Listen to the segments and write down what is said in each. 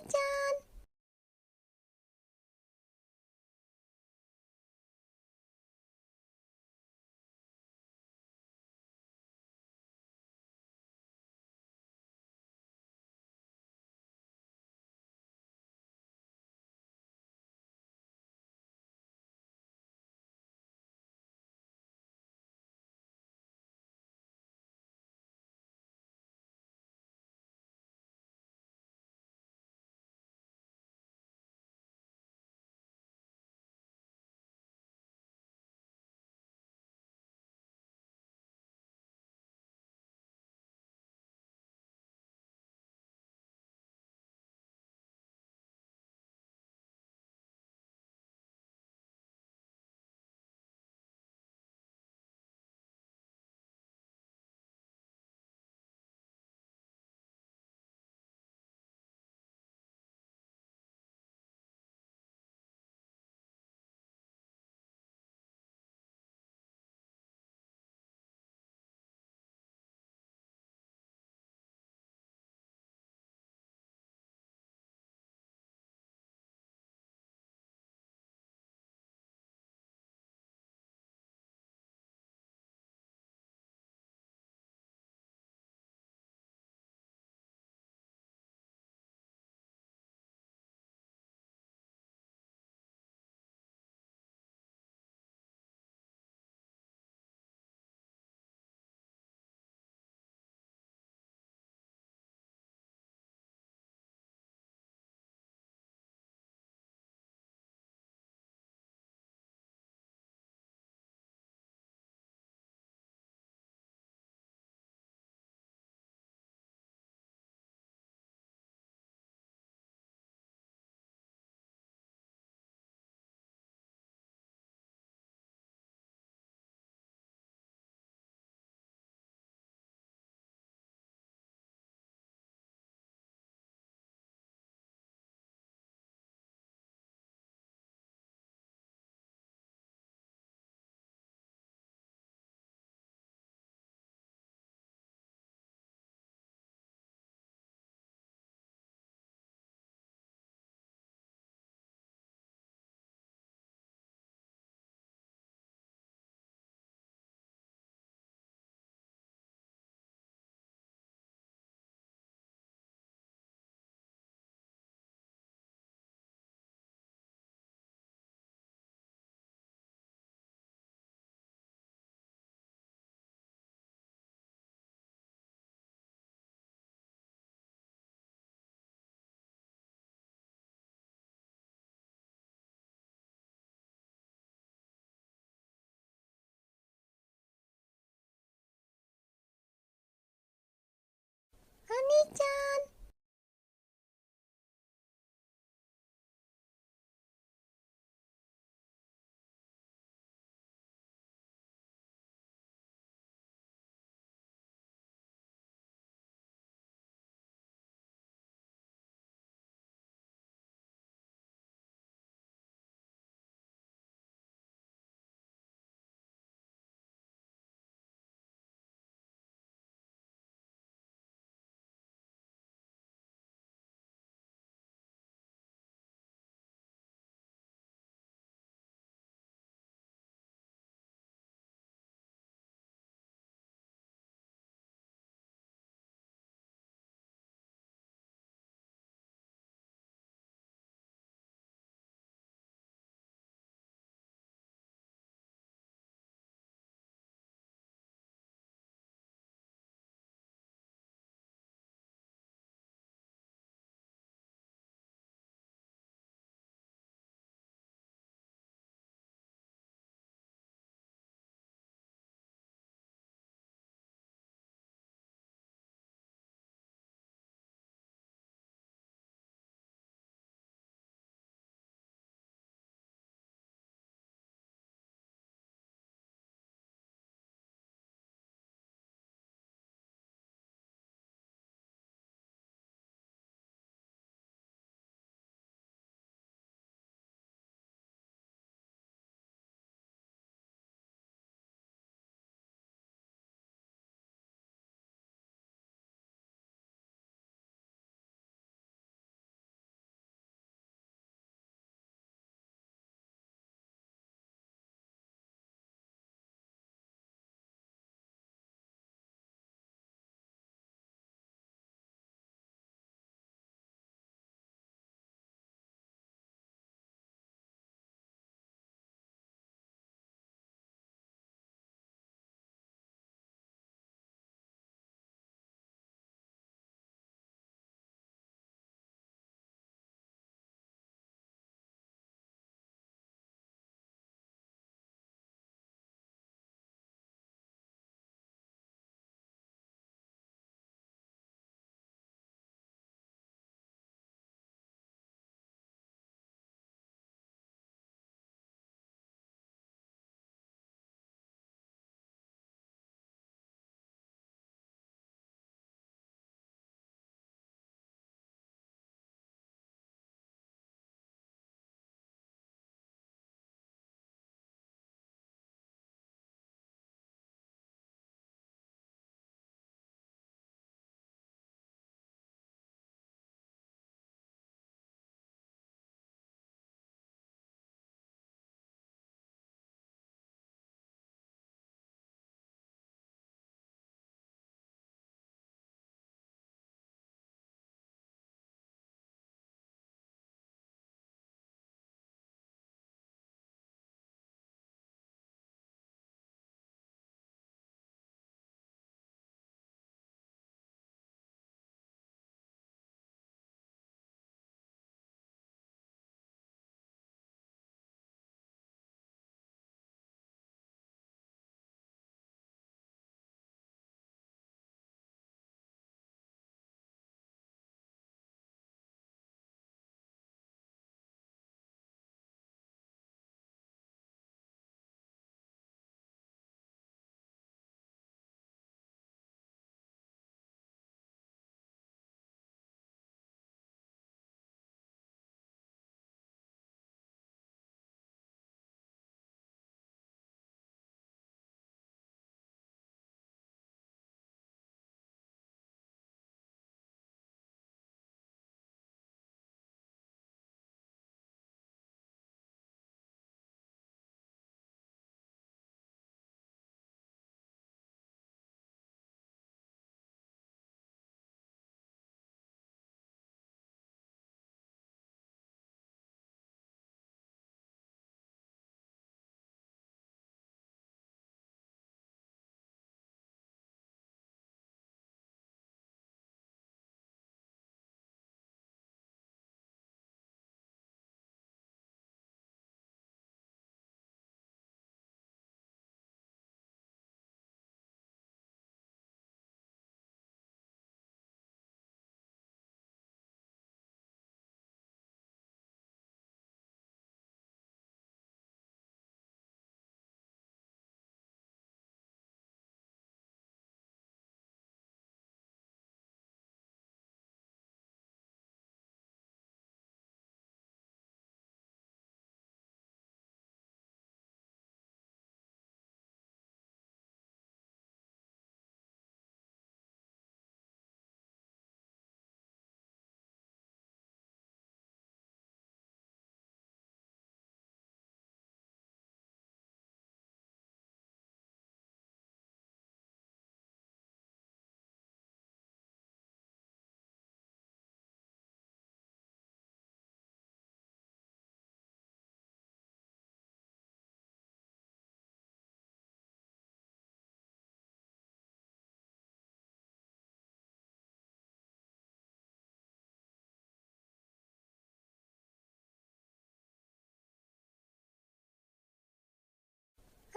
ちゃん。お兄ちゃん。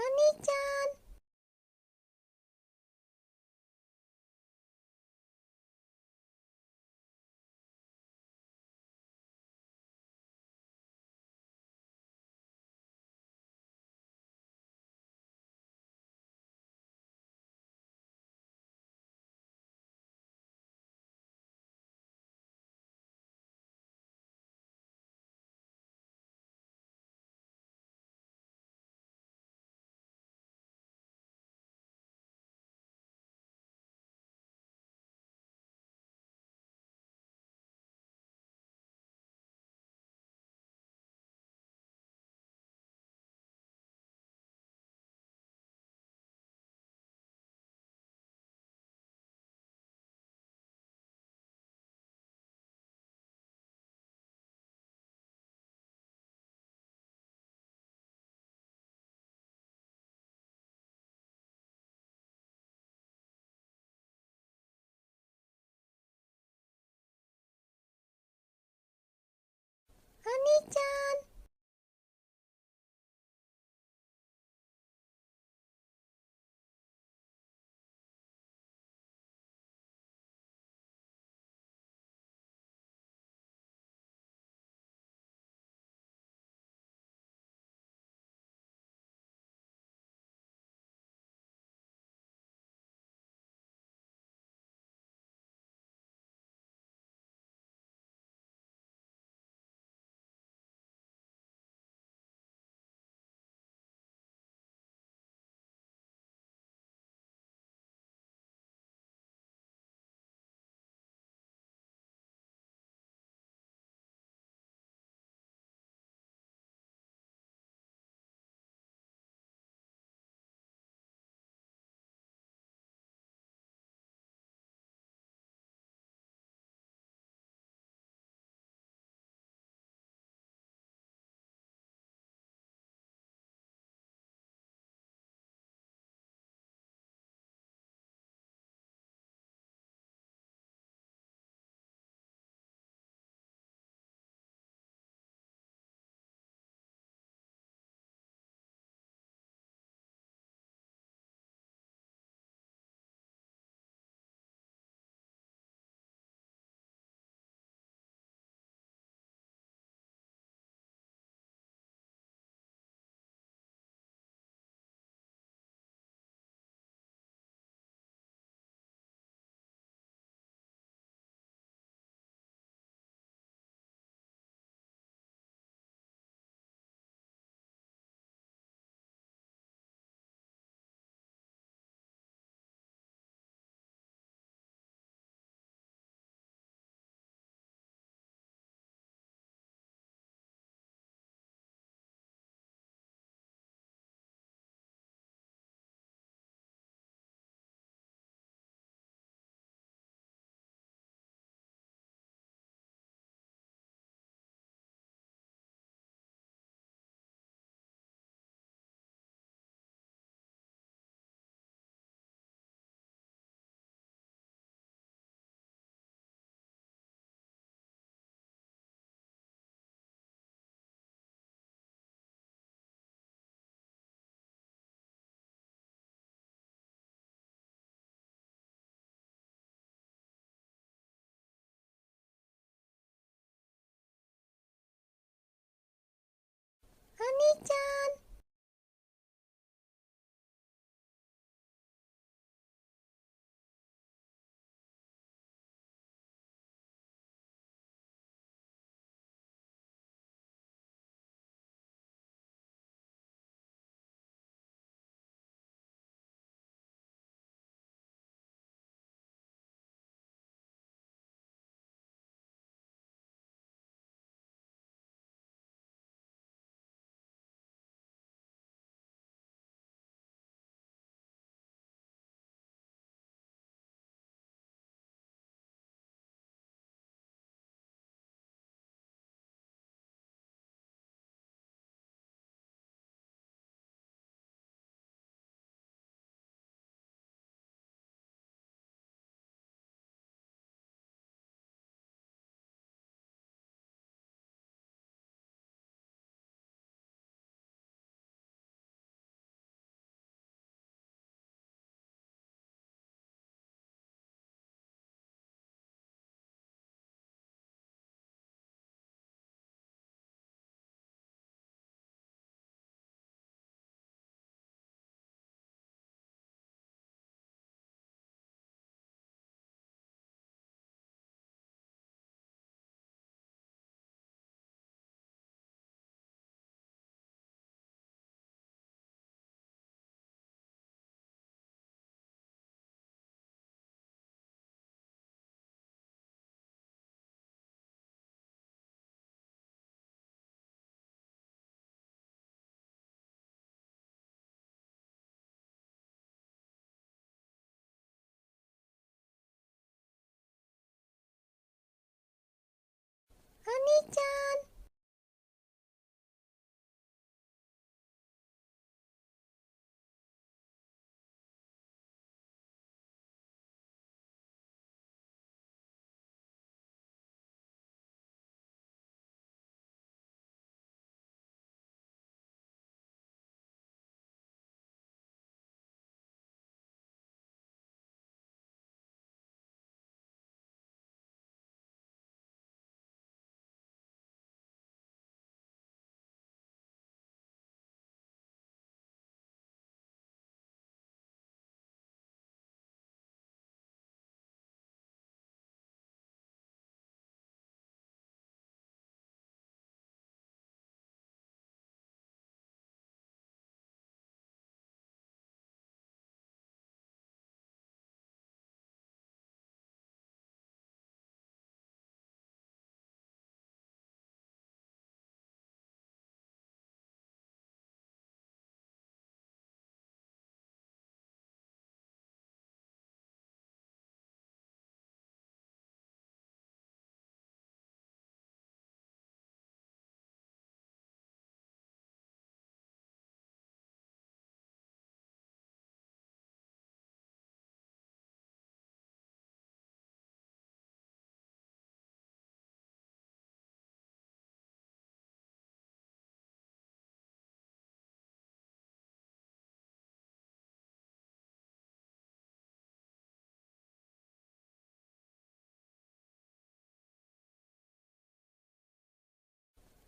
兄ちゃん。兄ちゃん。兄ちゃん。兄ちゃん。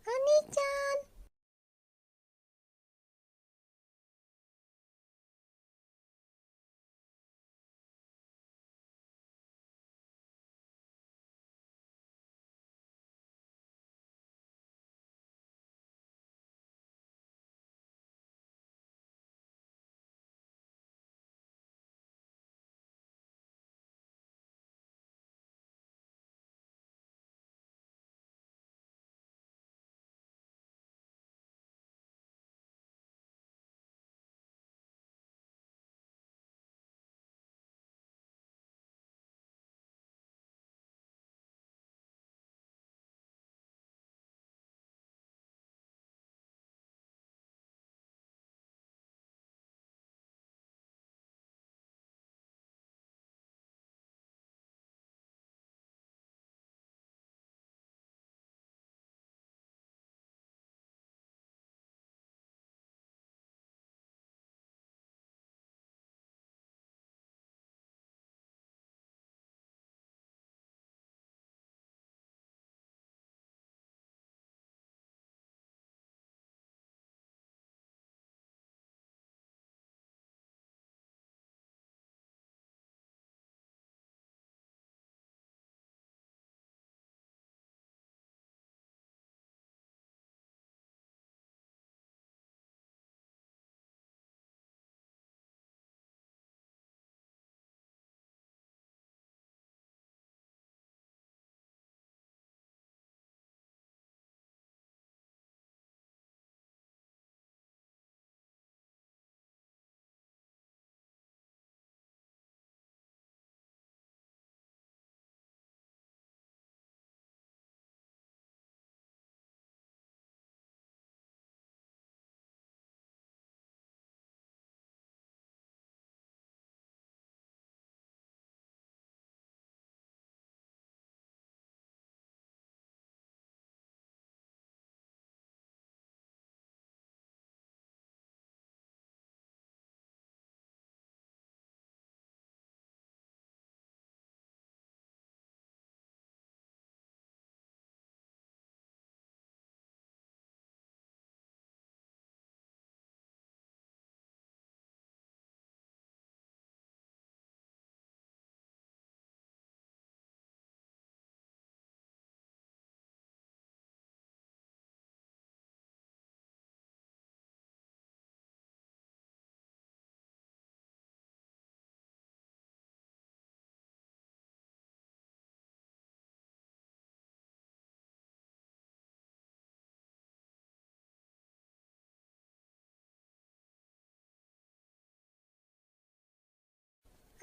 兄ちゃん。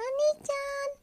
兄ちゃん。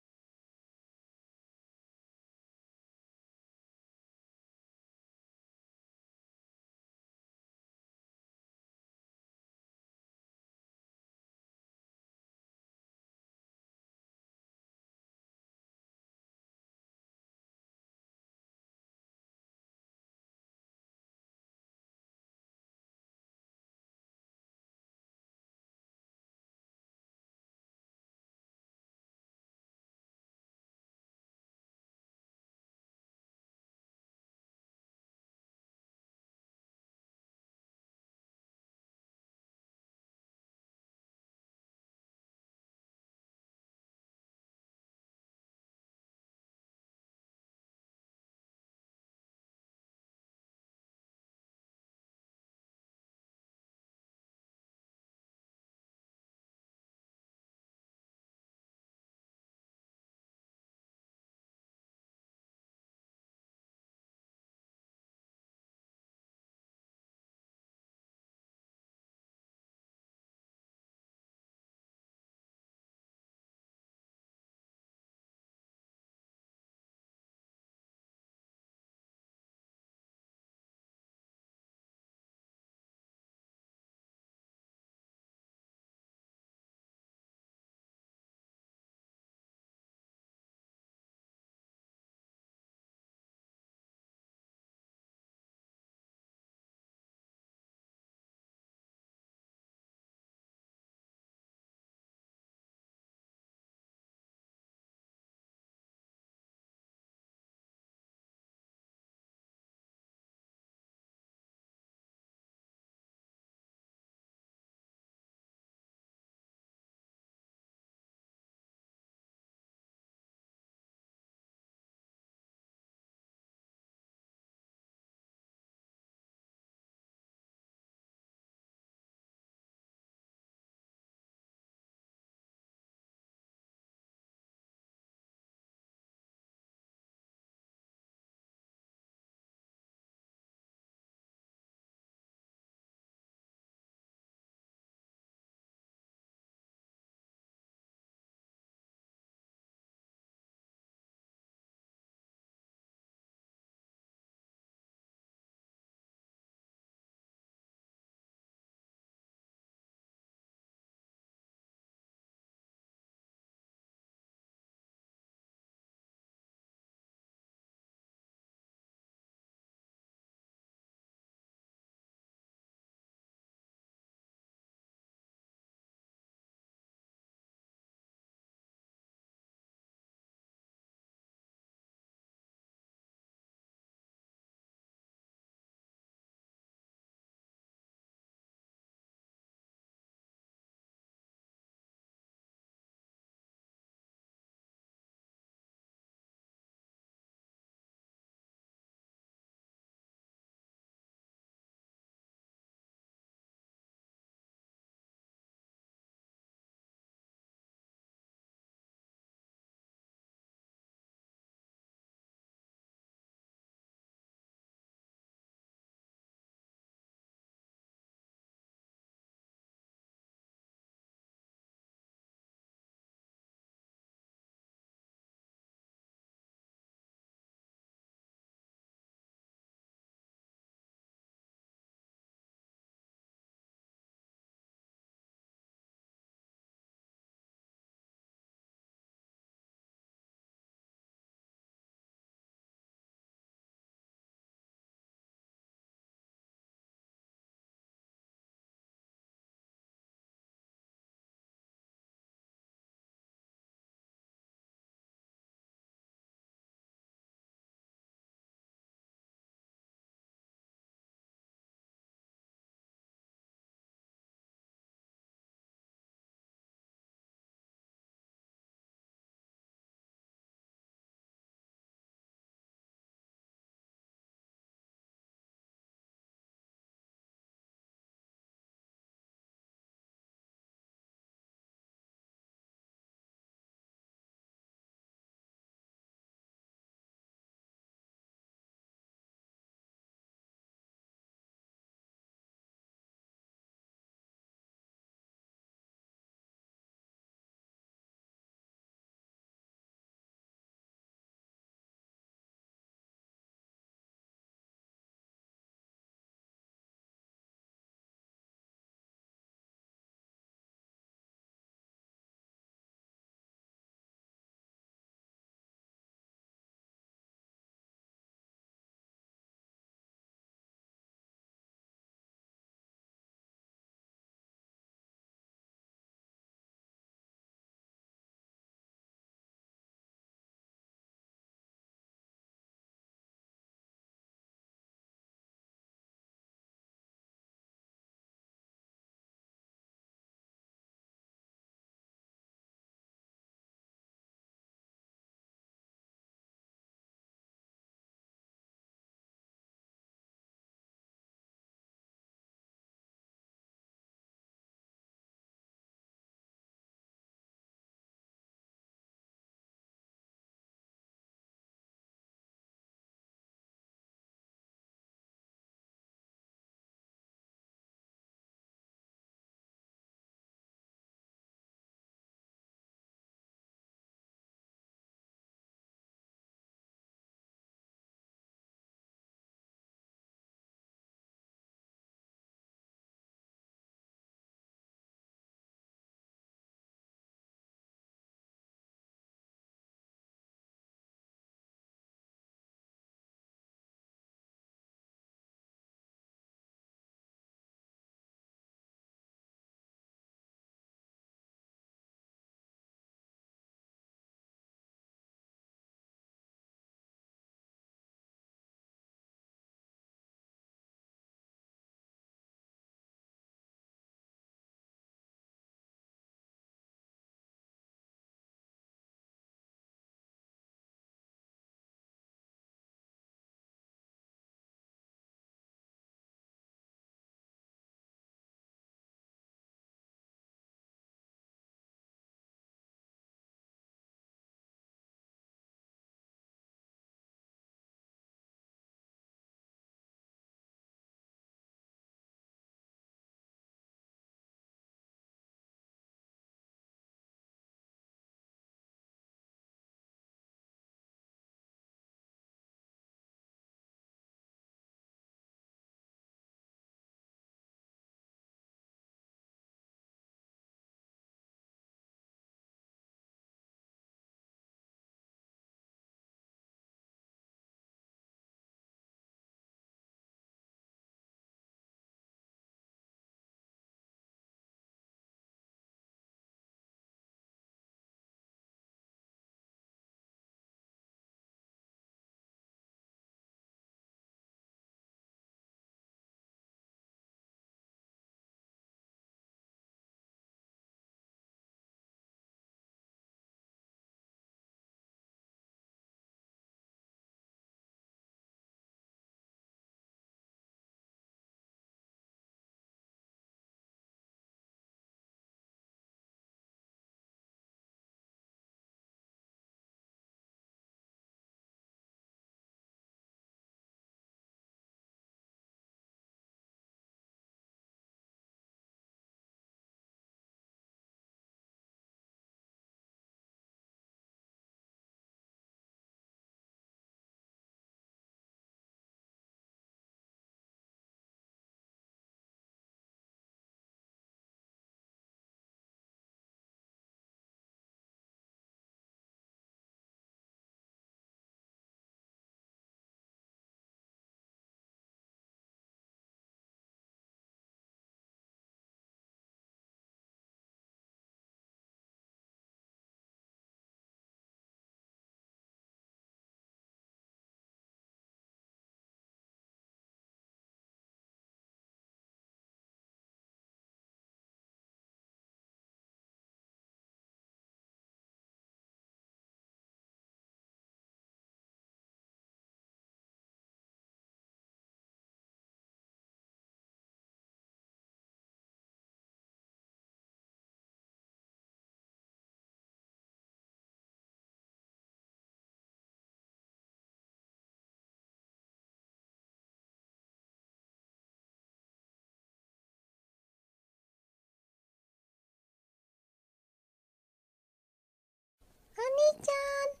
ちゃん。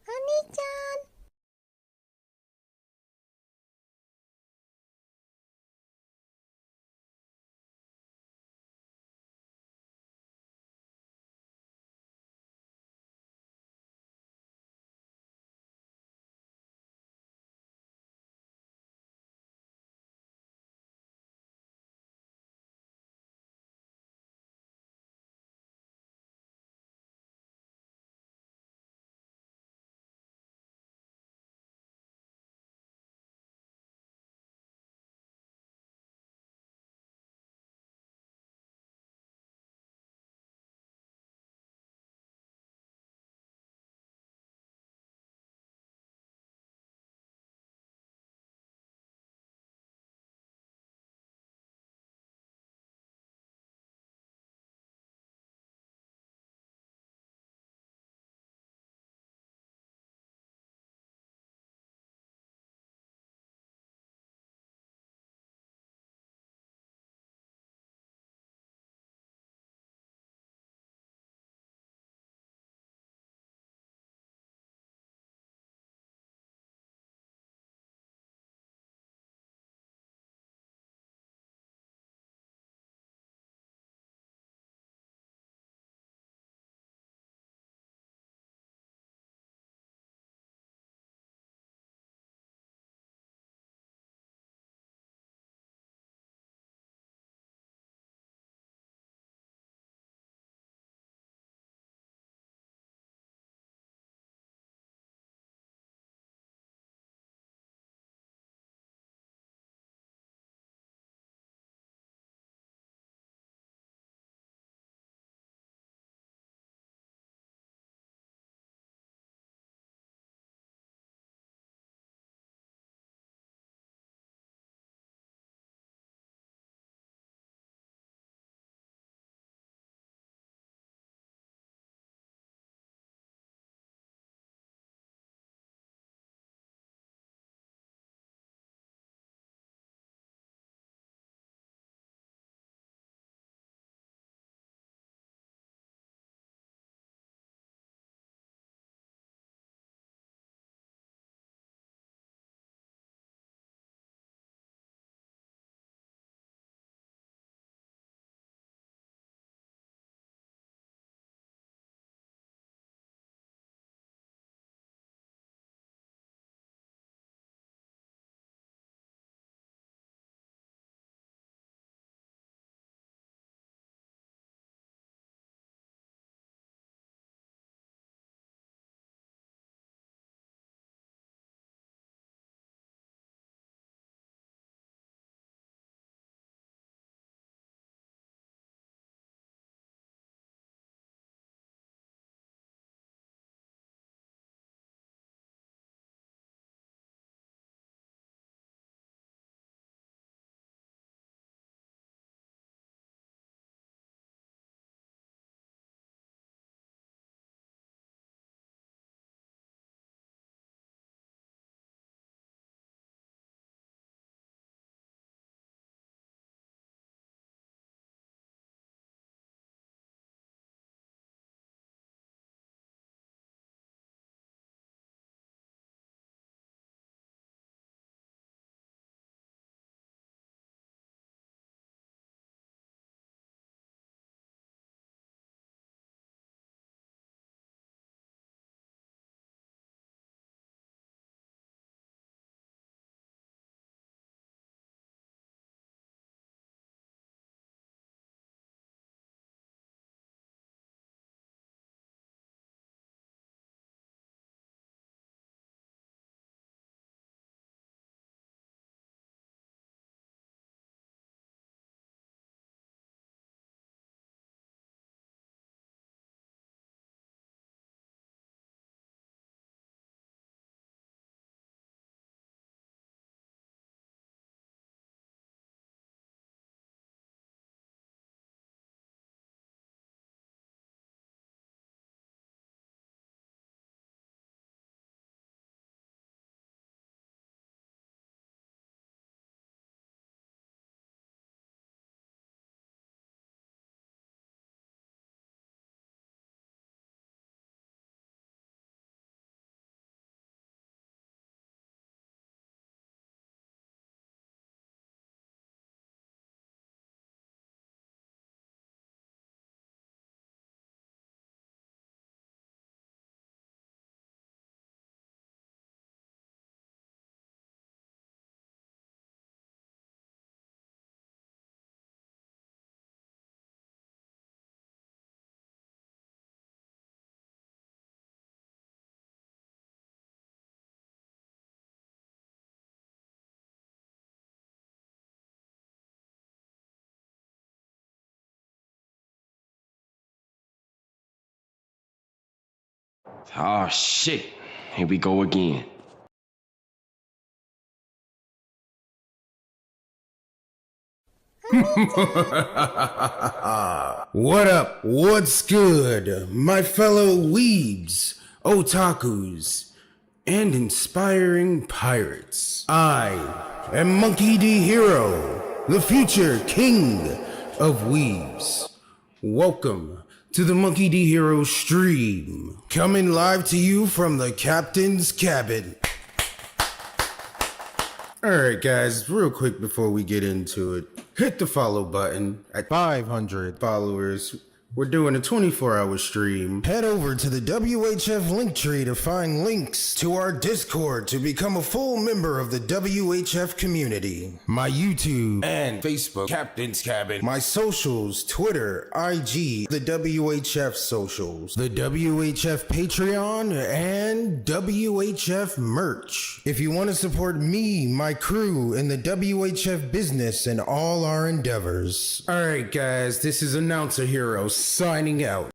お兄ちゃん。Oh shit. Here we go again. What up? What's good, my fellow weebs, otakus, and inspiring pirates? I am Monkey D. Hero, the future king of weebs. Welcome to the Monkey D. Hero stream, coming live to you from the captain's cabin. Alright guys, real quick before we get into it, hit the follow button at 500 followers. We're doing a 24-hour stream. Head over to the WHF link tree to find links to our Discord to become a full member of the WHF community. My YouTube and Facebook Captain's Cabin. My socials, Twitter, IG, the WHF socials, the WHF Patreon, and WHF merch. If you want to support me, my crew, and the WHF business and all our endeavors. Alright guys, this is Announcer Hero signing out.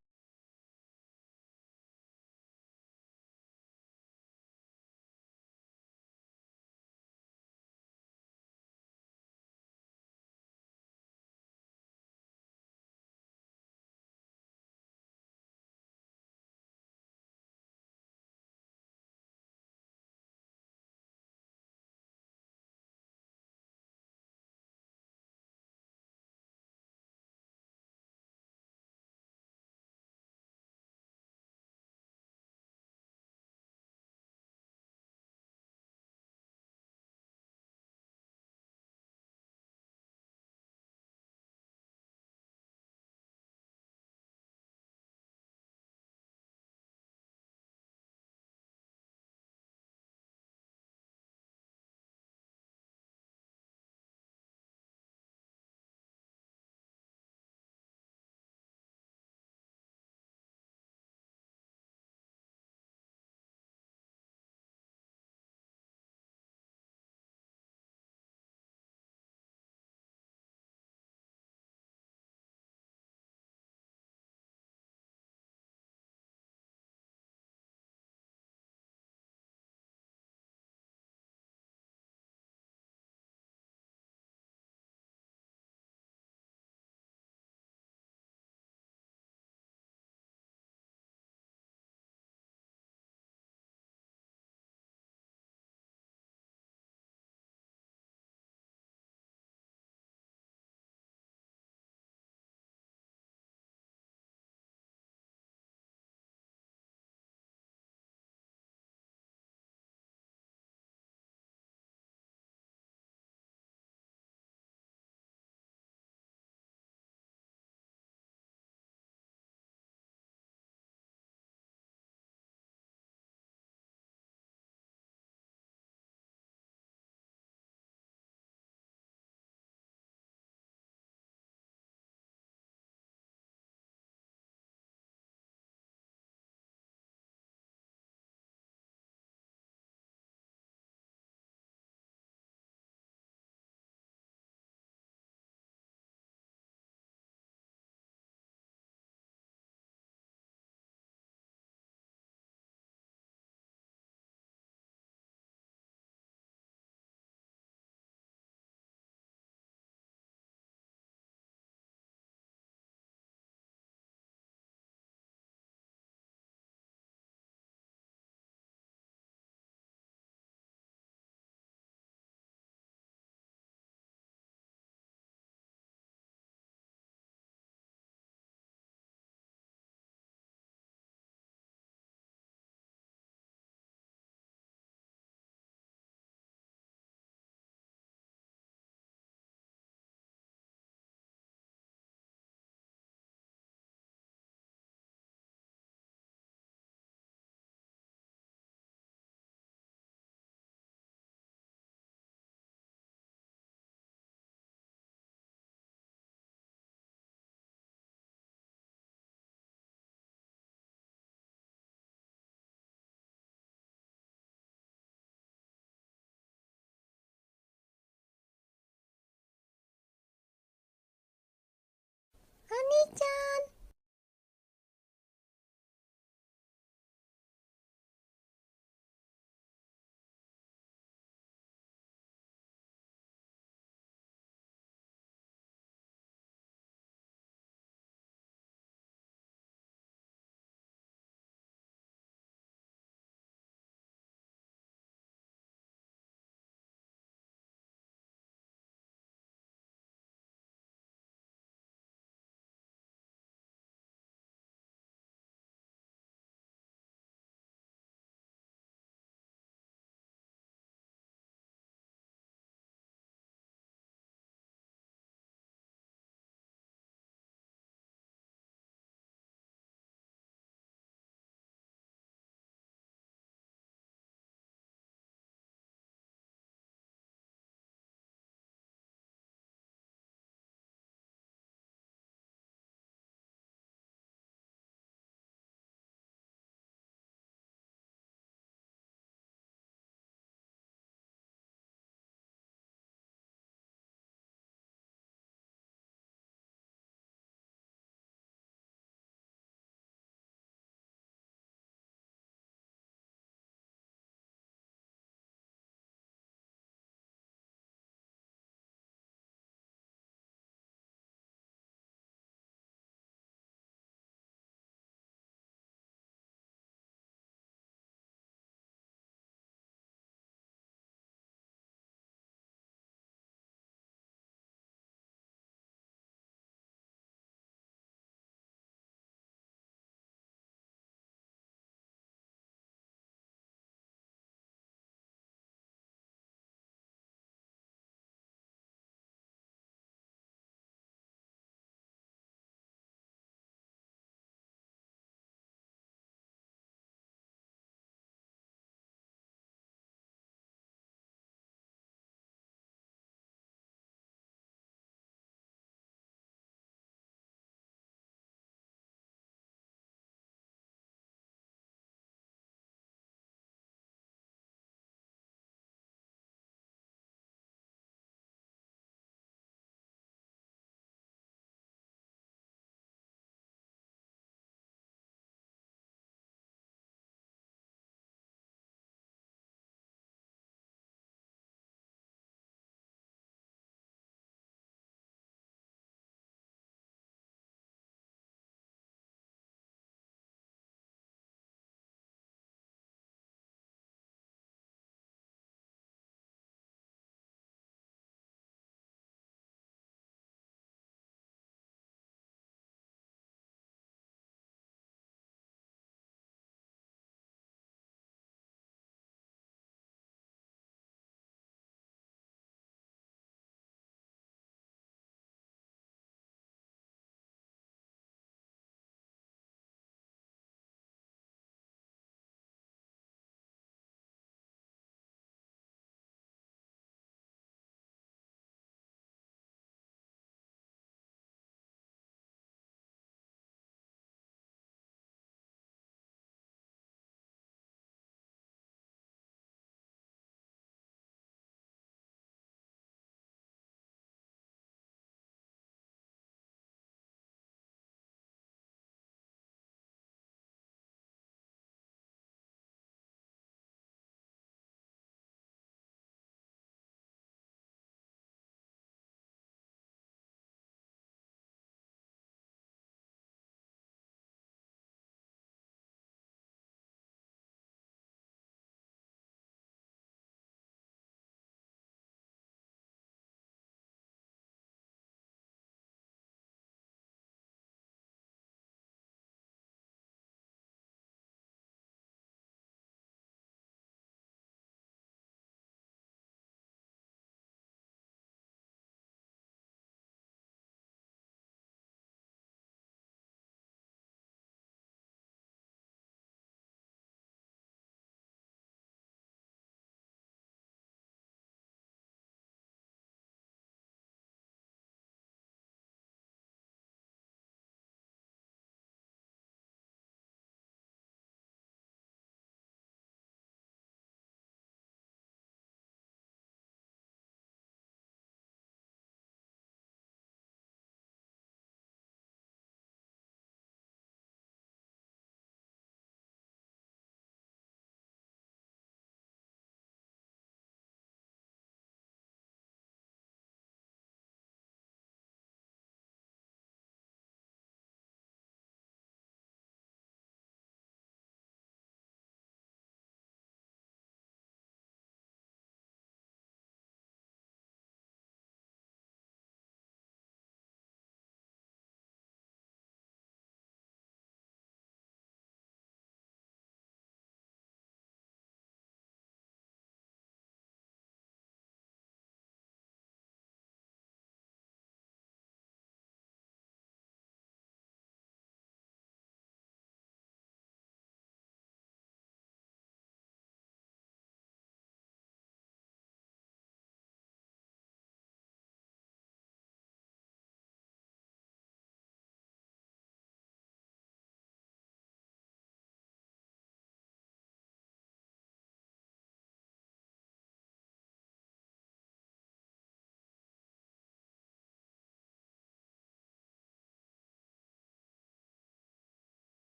Honey-chan.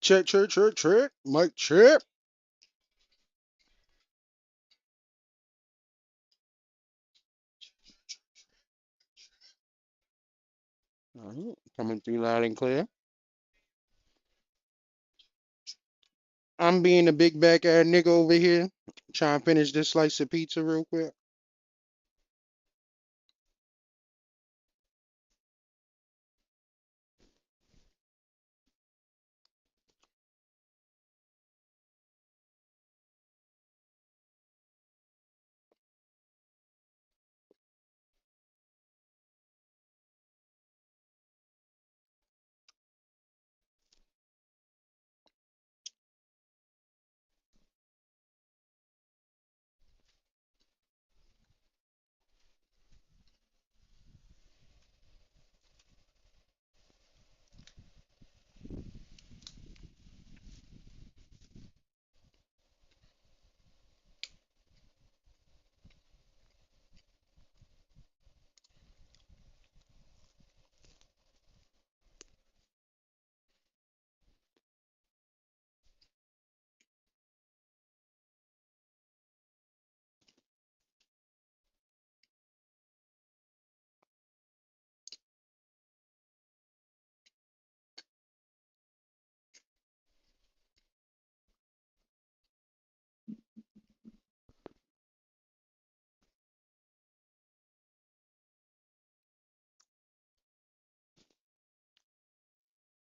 Check, check, check, check. Mic check. Alright, coming through loud and clear. I'm being a big back ass nigga over here. Trying to finish this slice of pizza real quick.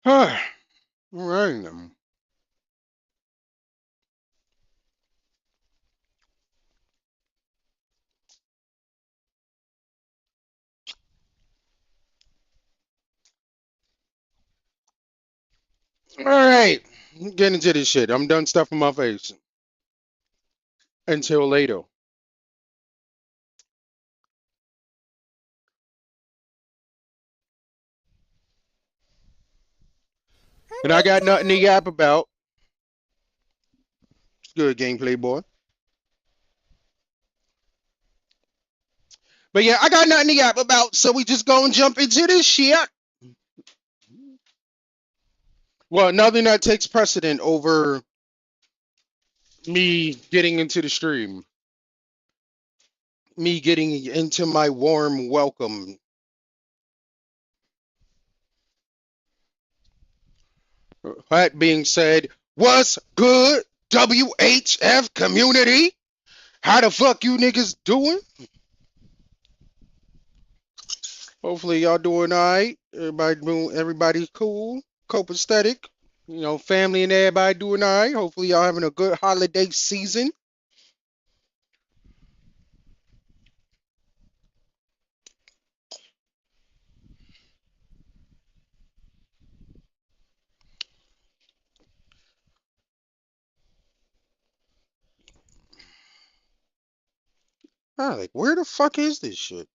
Alright then. Alright. Getting into this shit. I'm done stuffing my face. Until later. And I got nothing to yap about. It's good gameplay, boy. But yeah, I got nothing to yap about, so we just gonna jump into this shit. Well, nothing that takes precedent over me getting into the stream. Me getting into my warm welcome. That being said, what's good, WHF community? How the fuck you niggas doing? Hopefully y'all doing alright. Everybody's cool, copacetic. You know, family and everybody doing alright. Hopefully y'all having a good holiday season. Like, where the fuck is this shit?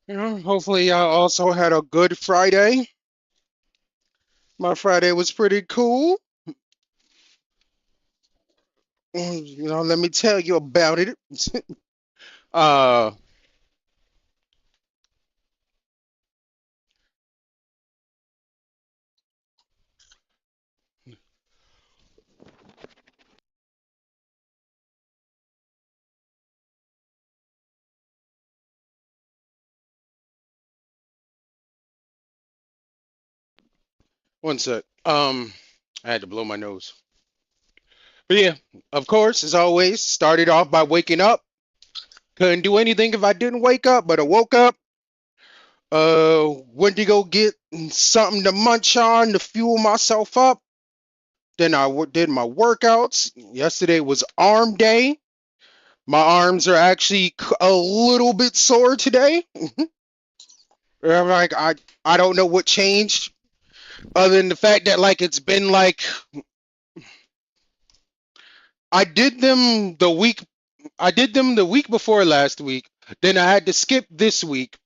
You know, hopefully y'all also had a good Friday. My Friday was pretty cool. You know, let me tell you about it. uh, one sec. I had to blow my nose. But yeah, of course, as always, started off by waking up. Couldn't do anything if I didn't wake up, but I woke up. Went to go get something to munch on to fuel myself up. Then I did my workouts. Yesterday was arm day. My arms are actually a little bit sore today. I'm like I don't know what changed, other than the fact that like it's been like I did them the week I did them the week before last week. Then I had to skip this week.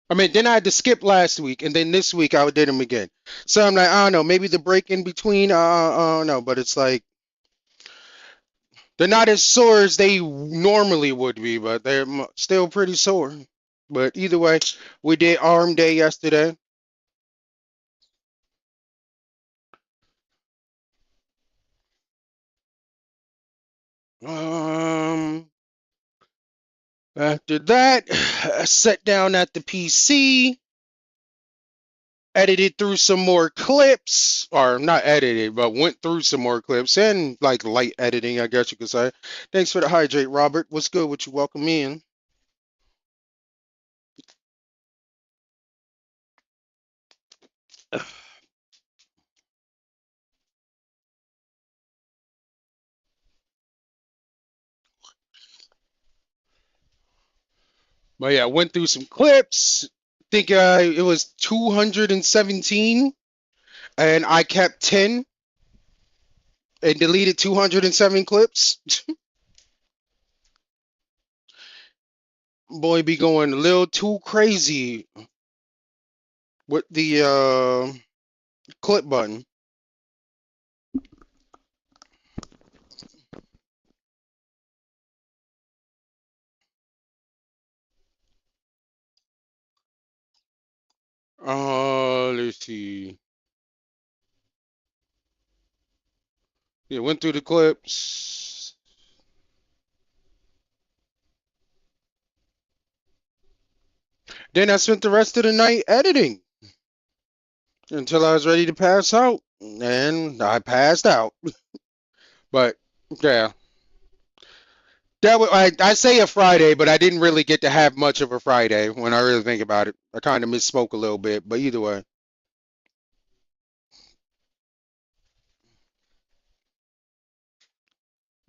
I mean, then I had to skip last week, and then this week I did them again. So I'm like, I don't know, maybe the break in between. I don't know, but it's like They're not as sore as they normally would be, but they're still pretty sore. But either way, we did arm day yesterday. Um, After that, I sat down at the PC, edited through some more clips, or not edited, but went through some more clips and like light editing, I guess you could say. Thanks for the hydrate, Robert. What's good with you? Welcome in. But yeah, went through some clips. Think it was 217, and I kept 10 and deleted 207 clips. Boy, be going a little too crazy with the clip button. Let's see. Yeah, went through the clips. Then I spent the rest of the night editing until I was ready to pass out. And I passed out. But yeah. That was, I say a Friday, but I didn't really get to have much of a Friday when I really think about it. I kind of misspoke a little bit, but either way.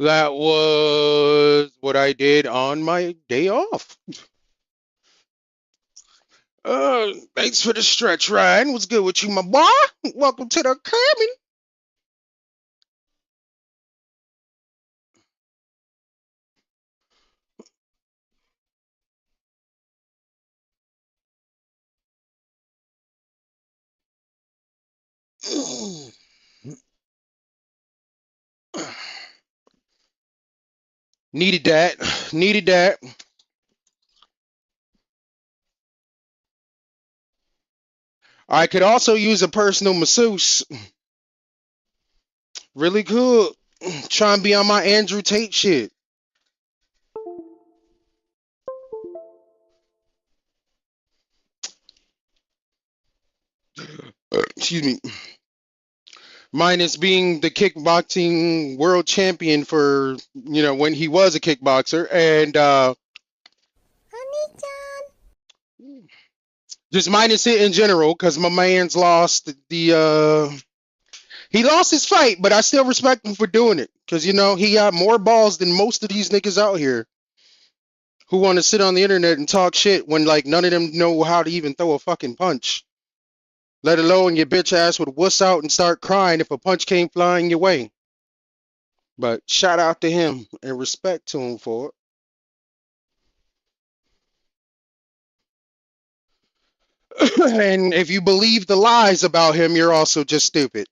That was what I did on my day off. Thanks for the stretch, Ryan. What's good with you, my boy? Welcome to the cabin. Needed that. Needed that. I could also use a personal masseuse. Really could. Try and be on my Andrew Tate shit. Excuse me. Minus being the kickboxing world champion for, when he was a kickboxer. And Honey-chan. just minus it in general, because my man's lost he lost his fight, but I still respect him for doing it. Because, he got more balls than most of these niggas out here who want to sit on the internet and talk shit when, like, none of them know how to even throw a fucking punch. Let alone your bitch ass would wuss out and start crying if a punch came flying your way. But shout out to him and respect to him for it. And if you believe the lies about him, you're also just stupid.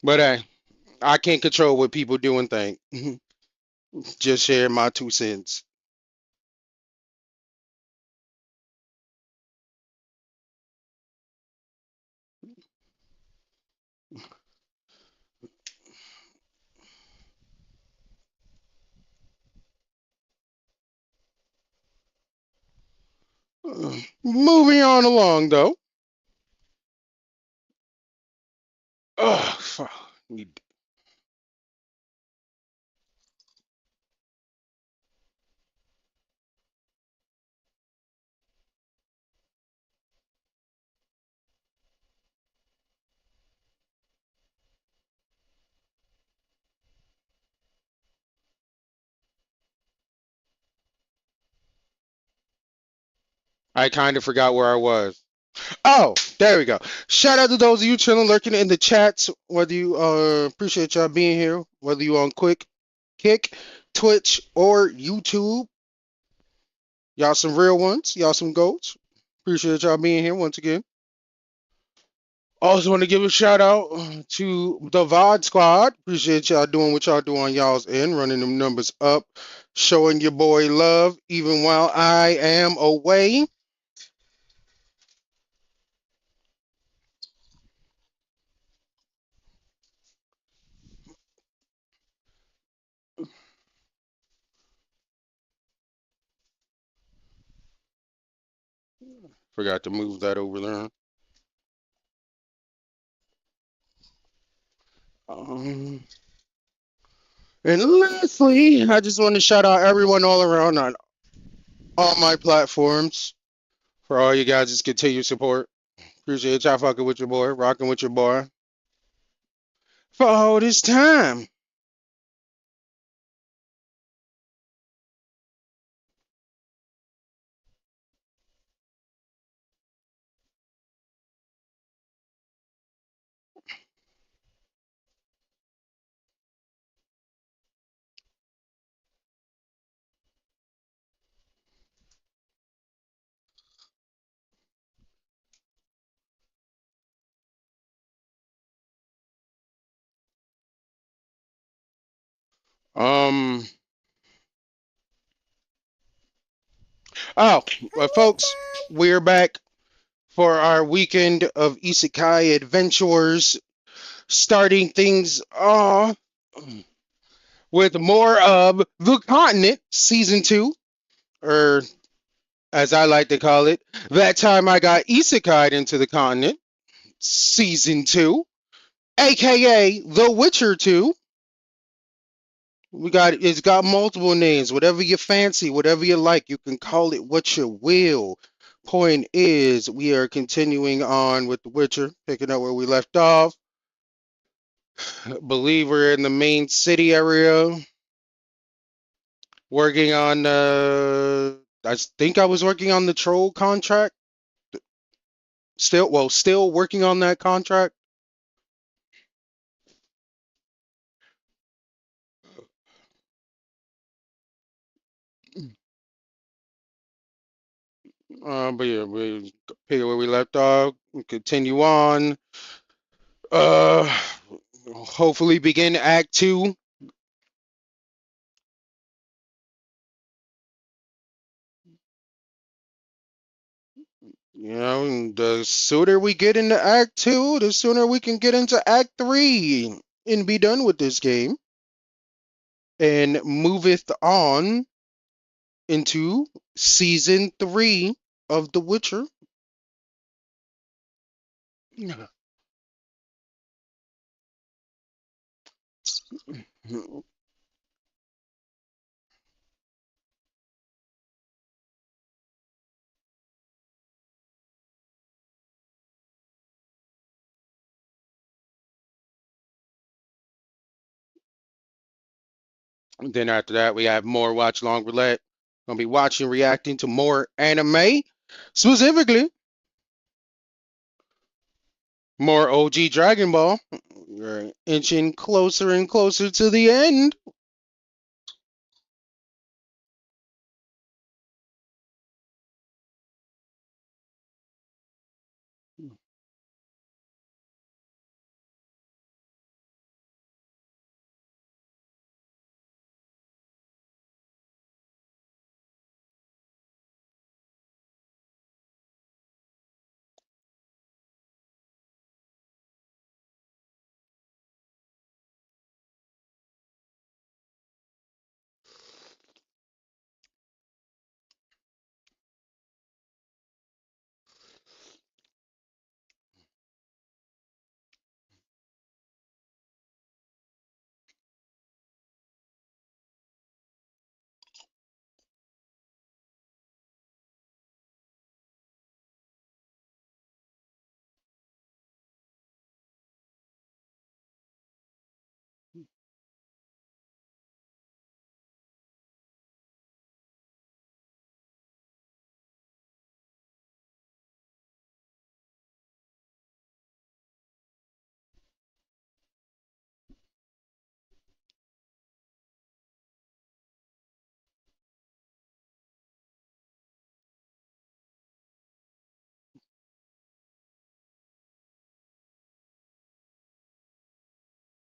But hey, I can't control what people do and think. Just share my 2 cents. Moving on along, though. Ugh, fuck. I kind of forgot where I was. Oh, there we go. Shout out to those of you chilling, lurking in the chats. Whether you appreciate y'all being here, whether you on Quick, Kick, Twitch, or YouTube. Y'all some real ones. Y'all some goats. Appreciate y'all being here once again. Also want to give a shout out to the VOD squad. Appreciate y'all doing what y'all do on y'all's end, running them numbers up, showing your boy love, even while I am away. Forgot to move that over there. Um, and lastly, I just want to shout out everyone all around on all my platforms for all you guys' continued support. Appreciate y'all fucking with your boy, rocking with your boy for all this time. Um, oh, well, folks, we're back for our weekend of Isekai adventures, starting things off with more of The Continent Season 2, or as I like to call it, That Time I Got Isekaied into the Continent Season 2, aka The Witcher 2. It's got multiple names, whatever you fancy, whatever you like, you can call it what you will. Point is, we are continuing on with The Witcher, picking up where we left off. I believe we're in the main city area, working on I think I was working on the troll contract. Still working on that contract. But yeah, we pick up where we left off. We continue on. Uh, hopefully begin Act 2. You know, and the sooner we get into Act 2, the sooner we can get into Act 3 and be done with this game and moveth on into Season 3 of The Witcher. And then after that, we have more Watch Long Roulette. Gonna be watching, reacting to more anime, specifically more OG Dragon Ball. We're inching closer and closer to the end.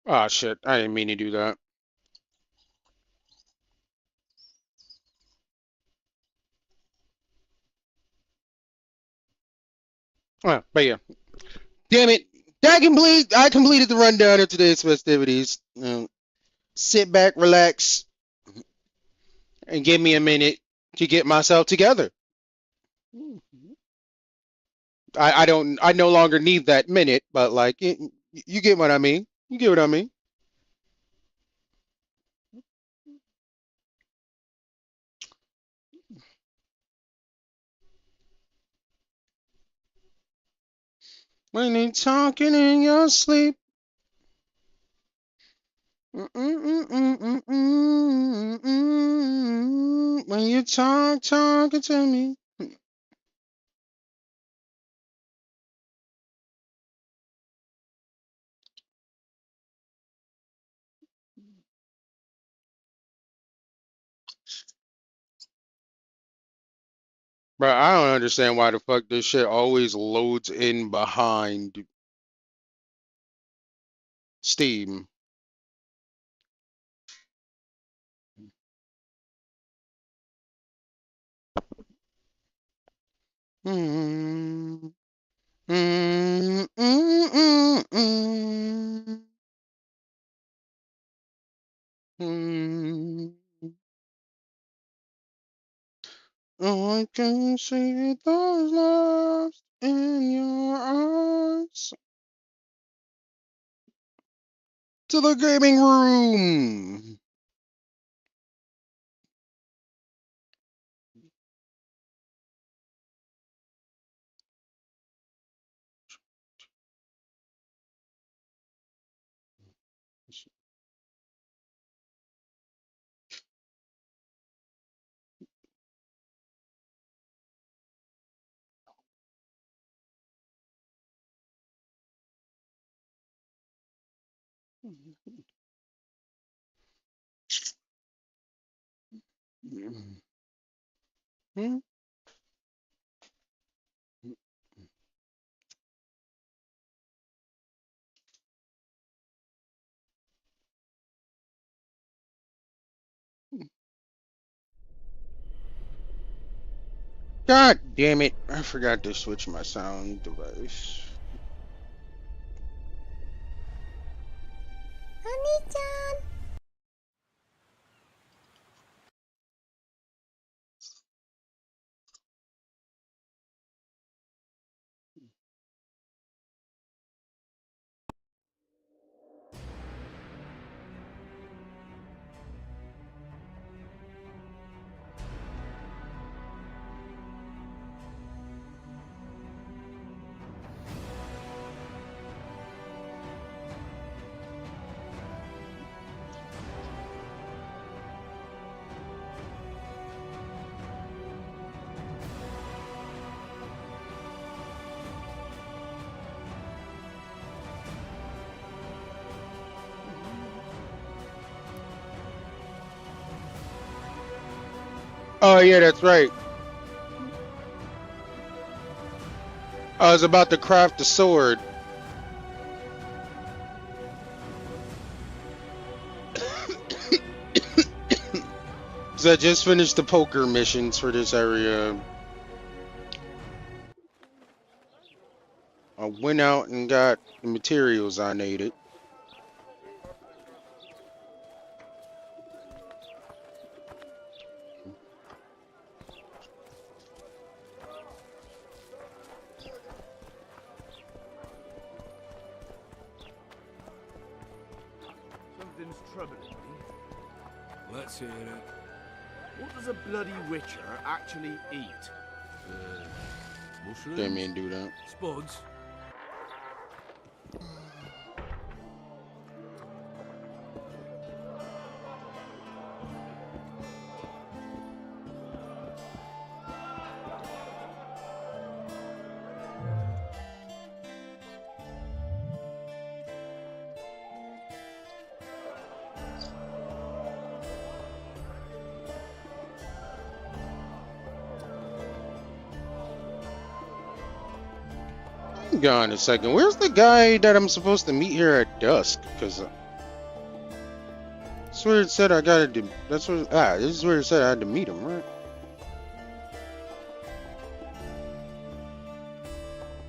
Ah, shit. I didn't mean to do that. But yeah. Damn it. I completed the rundown of today's festivities. Sit back, relax, and give me a minute to get myself together. I no longer need that minute, but like, you get what I mean. You get what I mean. When you're talking in your sleep. When you talking to me. Bro, I don't understand why the fuck this shit always loads in behind Steam. Mm, mm, mm, mm, mm, mm. I can see those lost in your eyes. To the gaming room. God damn it. I forgot to switch my sound device. Oh, yeah, that's right. I was about to craft a sword. Because I just finished the poker missions for this area. I went out and got the materials I needed. Something's troubling me. Let's hear it. What does a bloody witcher actually eat? Mushrooms? Didn't mean to do that. Spuds? Hang on a second. Where's the guy that I'm supposed to meet here at dusk? Because That's where it said I gotta do. That's where. This is where it said I had to meet him, right?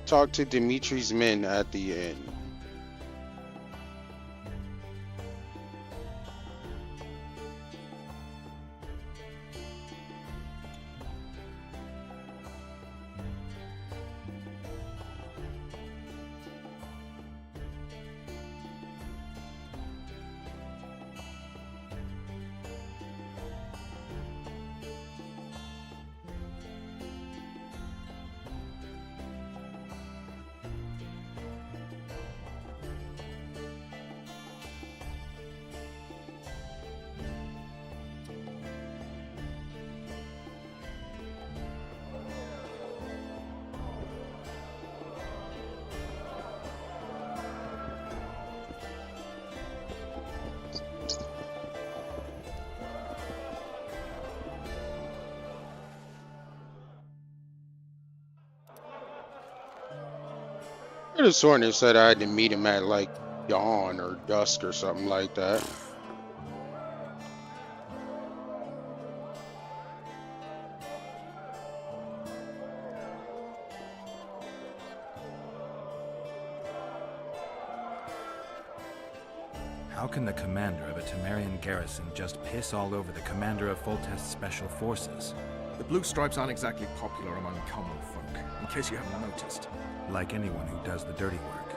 Talk to Dimitri's men at the end. I could have sworn it said I had to meet him at like dawn or dusk or something like that. How can the commander of a Temerian garrison just piss all over the commander of Foltest's special forces? The Blue Stripes aren't exactly popular among common folk, in case you haven't noticed. Like anyone who does the dirty work.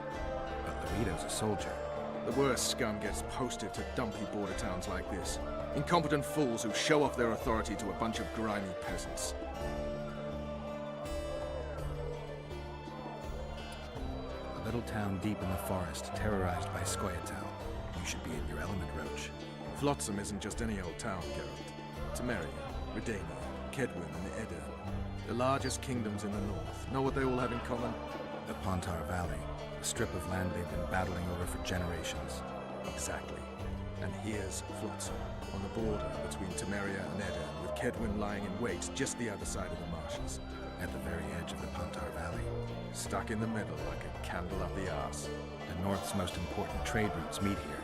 But Laredo's a soldier. The worst scum gets posted to dumpy border towns like this. Incompetent fools who show off their authority to a bunch of grimy peasants. A little town deep in the forest, terrorized by Scoia'tael. You should be in your element, Roach. Flotsam isn't just any old town, Geralt. Temeria, Redania, Kedwin, and Edirn. The largest kingdoms in the north. Know what they all have in common? The Pontar Valley, a strip of land they've been battling over for generations. Exactly. And here's Flotsam, on the border between Temeria and Edirn, with Kedwin lying in wait just the other side of the marshes. At the very edge of the Pontar Valley. Stuck in the middle like a candle up the arse. The north's most important trade routes meet here.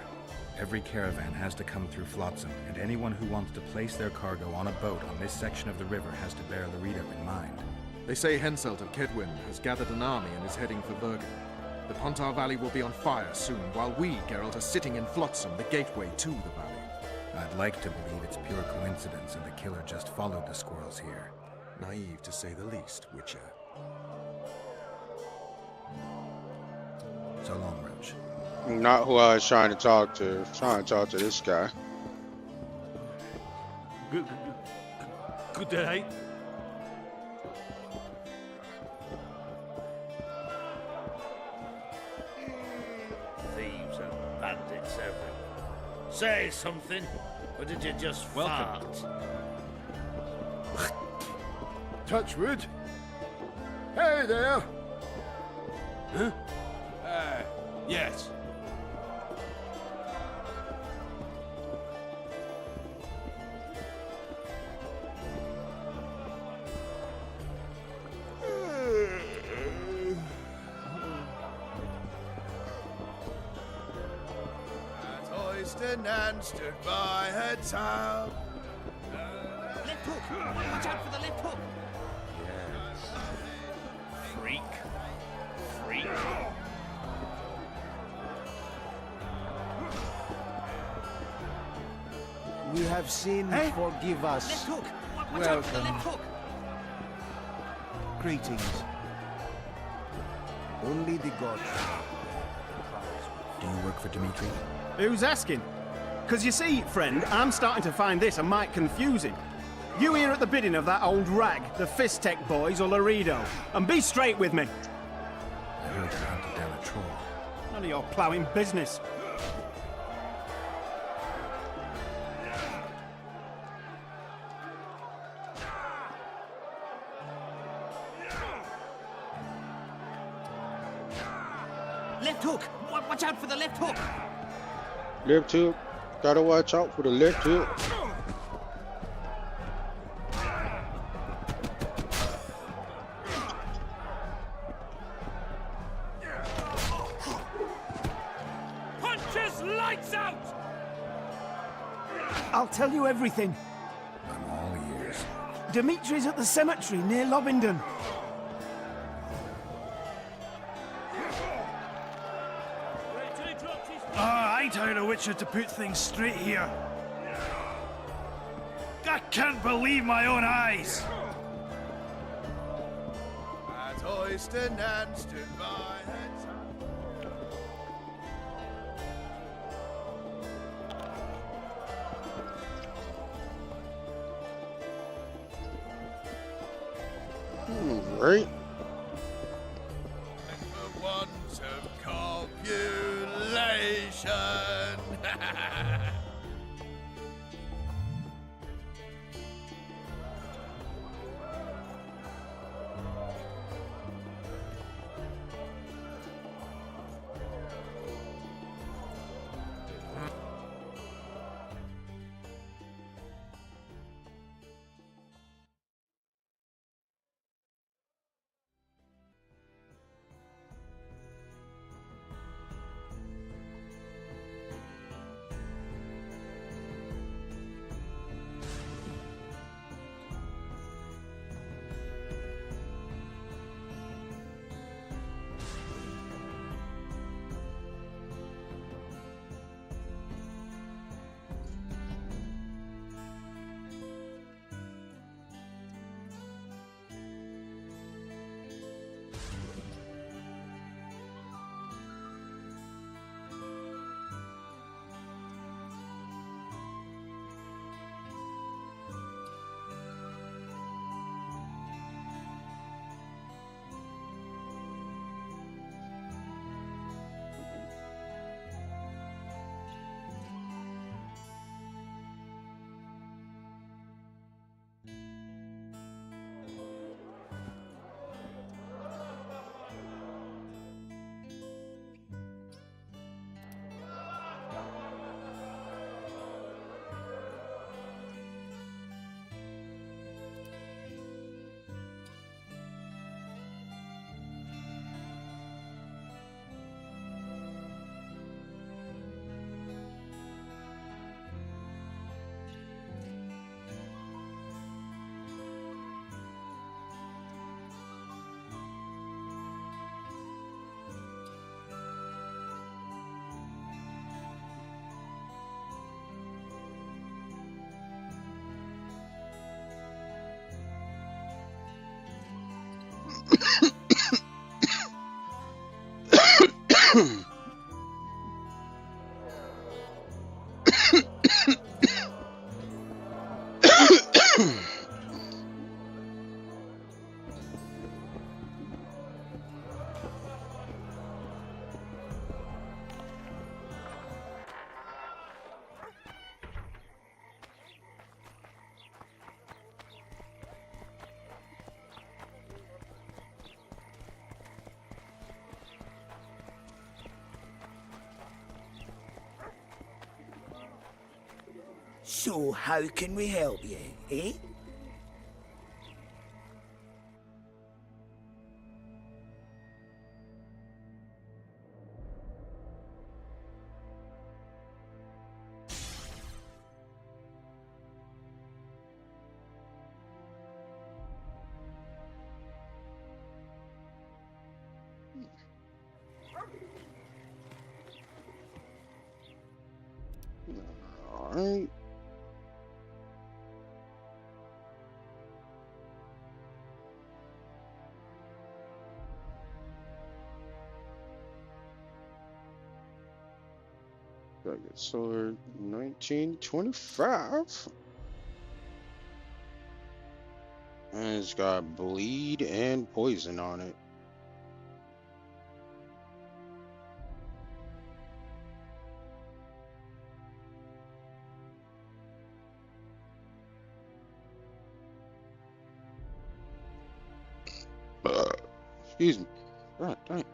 Every caravan has to come through Flotsam, and anyone who wants to place their cargo on a boat on this section of the river has to bear Laredo in mind. They say Henselt of Kedwin has gathered an army and is heading for Bergen. The Pontar Valley will be on fire soon, while we, Geralt, are sitting in Flotsam, the gateway to the valley. I'd like to believe it's pure coincidence and the killer just followed the squirrels here. Naive, to say the least, Witcher. So long, Roach. Not who I was trying to talk to. I was trying to talk to this guy. Good day. Thieves and bandits everywhere. Say something, or did you just fart? Touchwood. Hey there. Huh? Yes. And stood by her town. Left hook! Watch out for the left hook! Yes. Freak. Freak. We have sinned, forgive us. Left hook! Watch out for the left hook! Greetings. Only the gods. Do you work for Dimitri? Who's asking? Because you see, friend, I'm starting to find this a mite confusing. You here at the bidding of that old rag, the Fistech boys or Laredo? And be straight with me. I heard you hunted down a troll. None of your ploughing business. Left hook! Watch out for the left hook! Left hook. Gotta watch out for the left hook. Punch his lights out! I'll tell you everything. I'm all ears. Dimitri's at the cemetery near Lobington. I hired a witcher to put things straight here. I can't believe my own eyes. As Oyston and stood by heads. Right? For want of copulation. So, how can we help you, eh? Alright. Dragon Sword 1925. And it's got bleed and poison on it. Excuse me. God dang.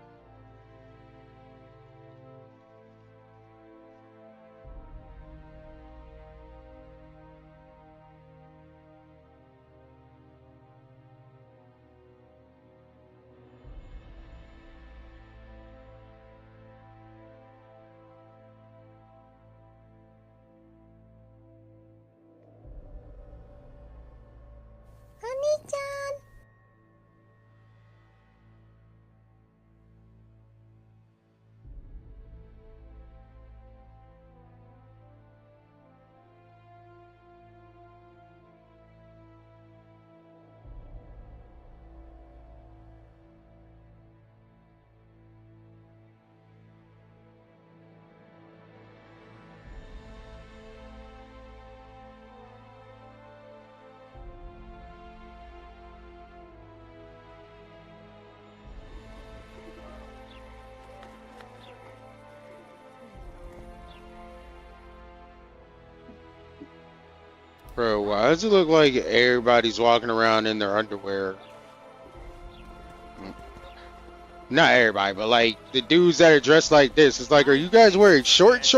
Bro, why does it look like everybody's walking around in their underwear? Not everybody, but like the dudes that are dressed like this. It's like, are you guys wearing shorts?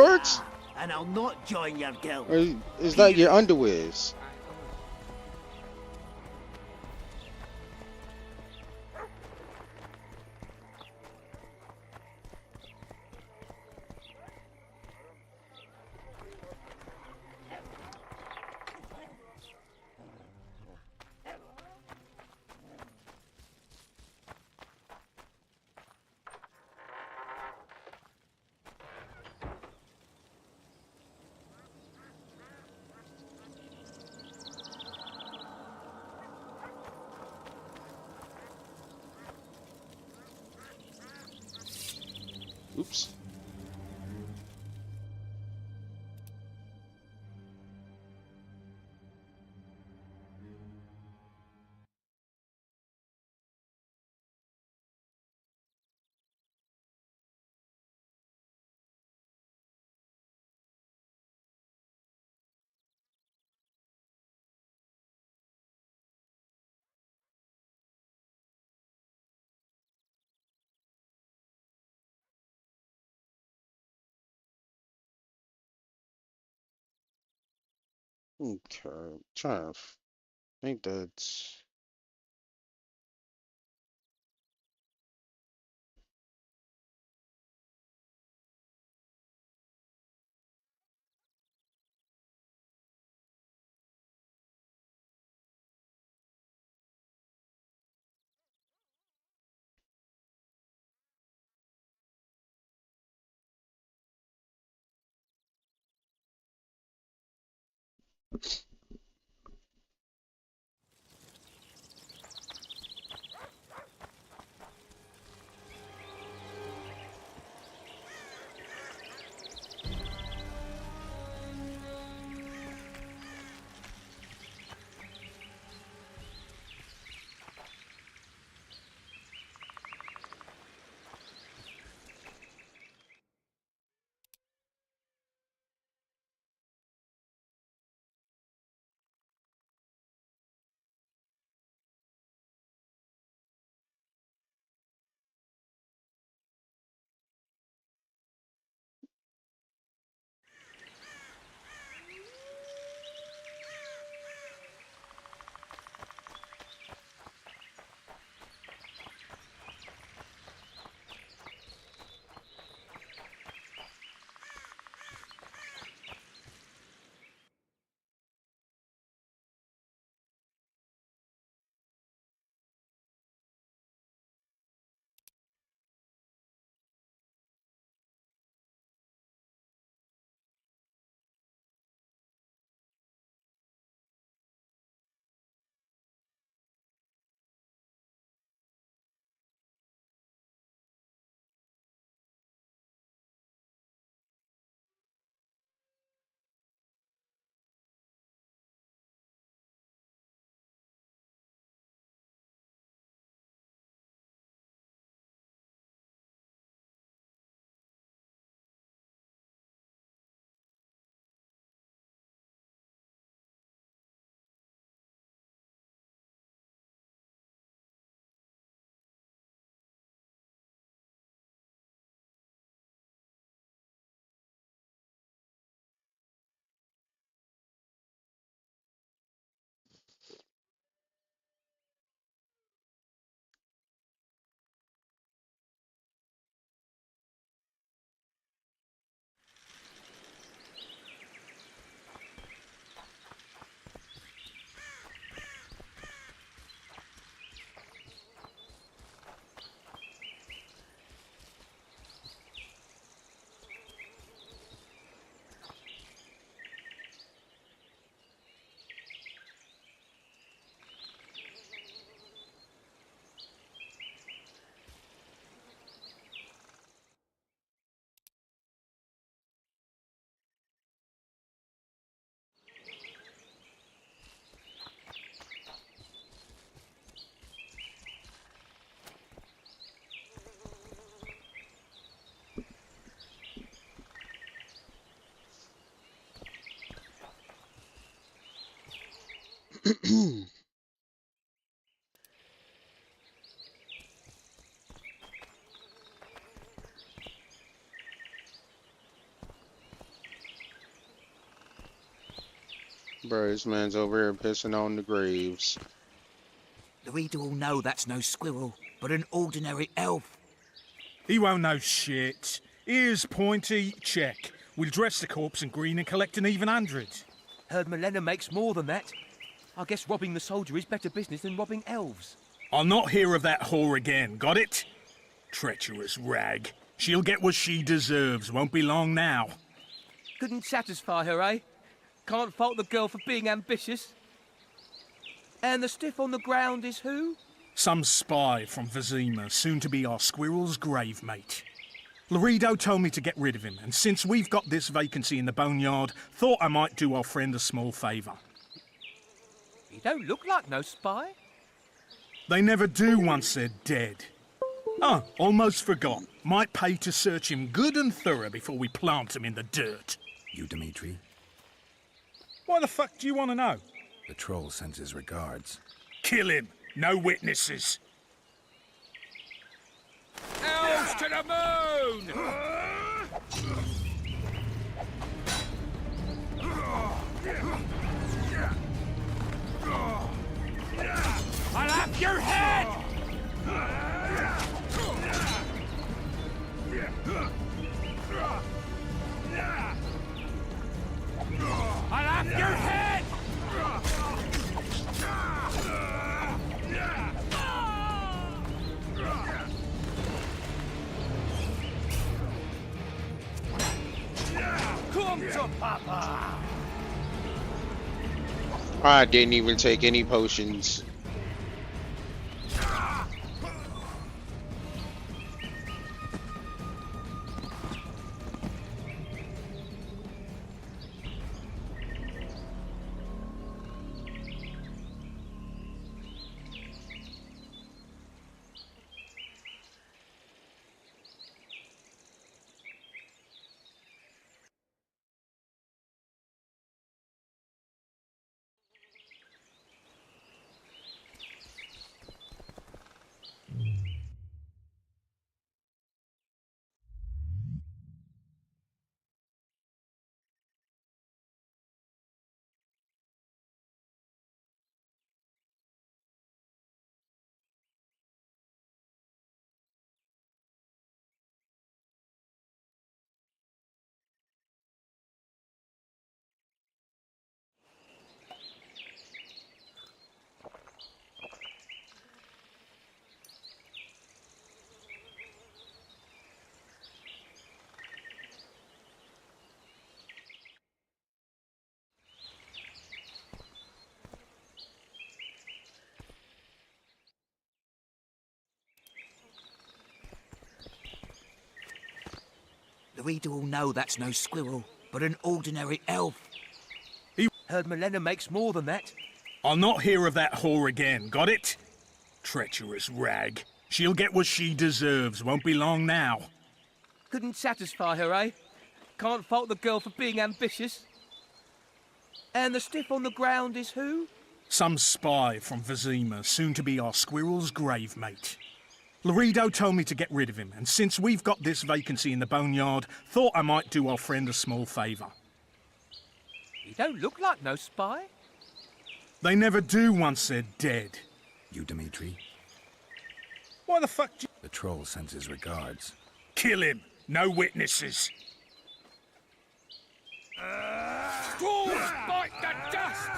And I'll not join your guild. Or is that your underwears? Oops. Okay, trying to think that's. Bro, this man's over here pissing on the graves. The reader will know that's no squirrel, but an ordinary elf. He won't know shit. Here's Pointy, check. We'll dress the corpse in green and collect an even 100. Heard Milena makes more than that. I guess robbing the soldier is better business than robbing elves. I'll not hear of that whore again, got it? Treacherous rag. She'll get what she deserves, won't be long now. Couldn't satisfy her, eh? Can't fault the girl for being ambitious. And the stiff on the ground is who? Some spy from Vizima, soon to be our squirrel's grave mate. Laredo told me to get rid of him, and since we've got this vacancy in the boneyard, thought I might do our friend a small favour. He don't look like no spy. They never do once they're dead. Oh, almost forgot. Might pay to search him good and thorough before we plant him in the dirt. You, Dimitri? Why the fuck do you want to know? The troll sends his regards. Kill him. No witnesses. Elves to the moon! I'll have your head! I'll have your head! Come to Papa! I didn't even take any potions. The reader will know that's no squirrel, but an ordinary elf. He heard Milena makes more than that. I'll not hear of that whore again, got it? Treacherous rag. She'll get what she deserves, won't be long now. Couldn't satisfy her, eh? Can't fault the girl for being ambitious. And the stiff on the ground is who? Some spy from Vizima, soon to be our squirrel's grave mate. Laredo told me to get rid of him, and since we've got this vacancy in the boneyard, thought I might do our friend a small favour. He don't look like no spy. They never do once they're dead. You, Dimitri? Why the fuck do you... The troll sends his regards. Kill him. No witnesses. Trolls bite the dust!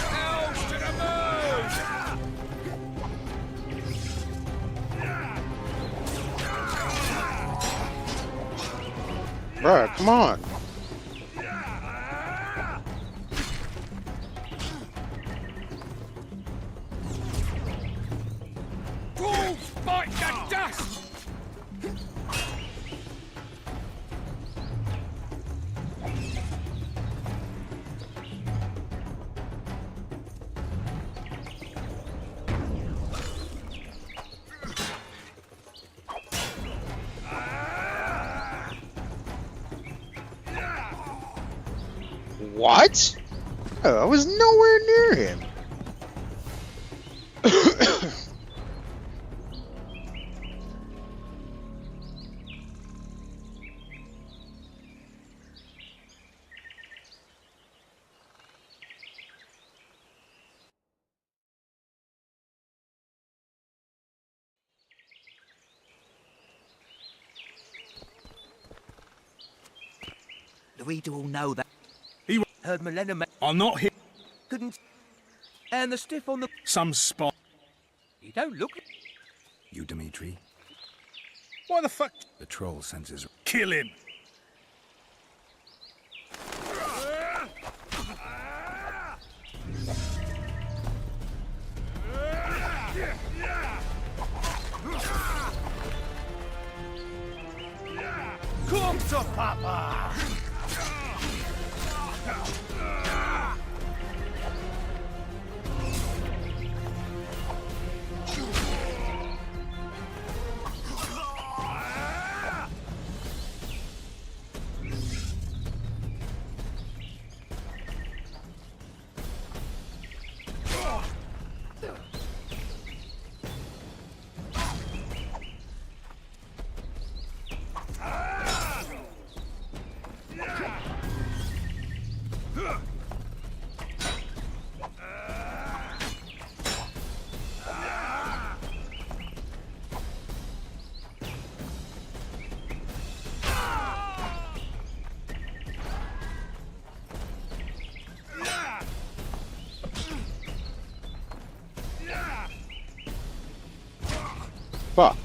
Elves to the moon! Bruh, come on. Trolls bite the dust! What? Oh, I was nowhere near him. Laredo will know that. He heard Milena. I'm not here. Couldn't. And the stiff on the. Some spot. You don't look. You, Dimitri? Why the fuck? The troll senses. Kill him. Come to Papa! Fuck.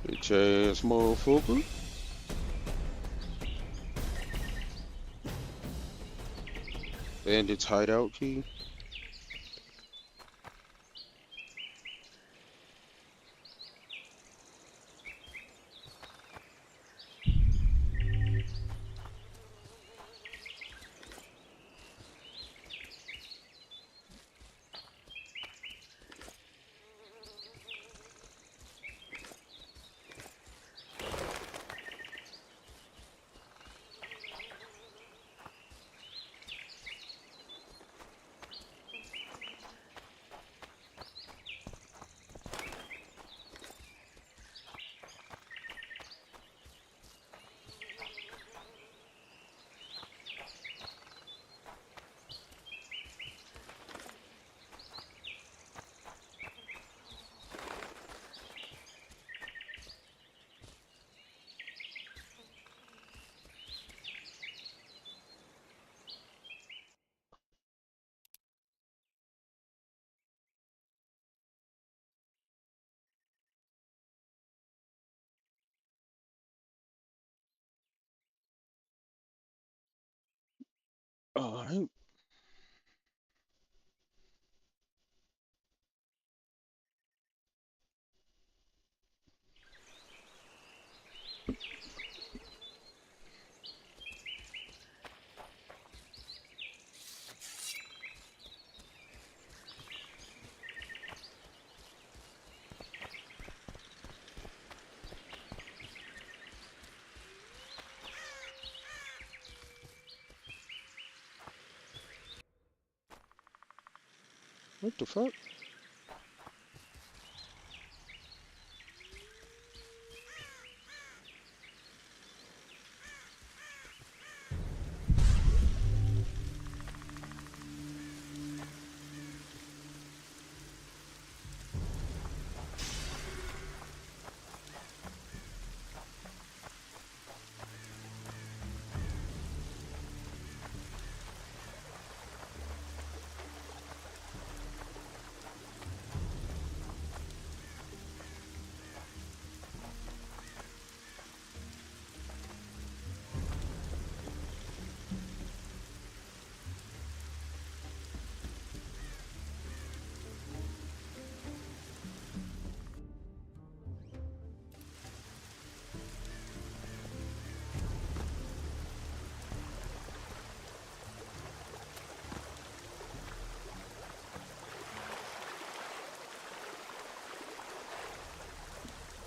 Bitch ass motherfucker. Bandits hideout key. Alright. What the fuck?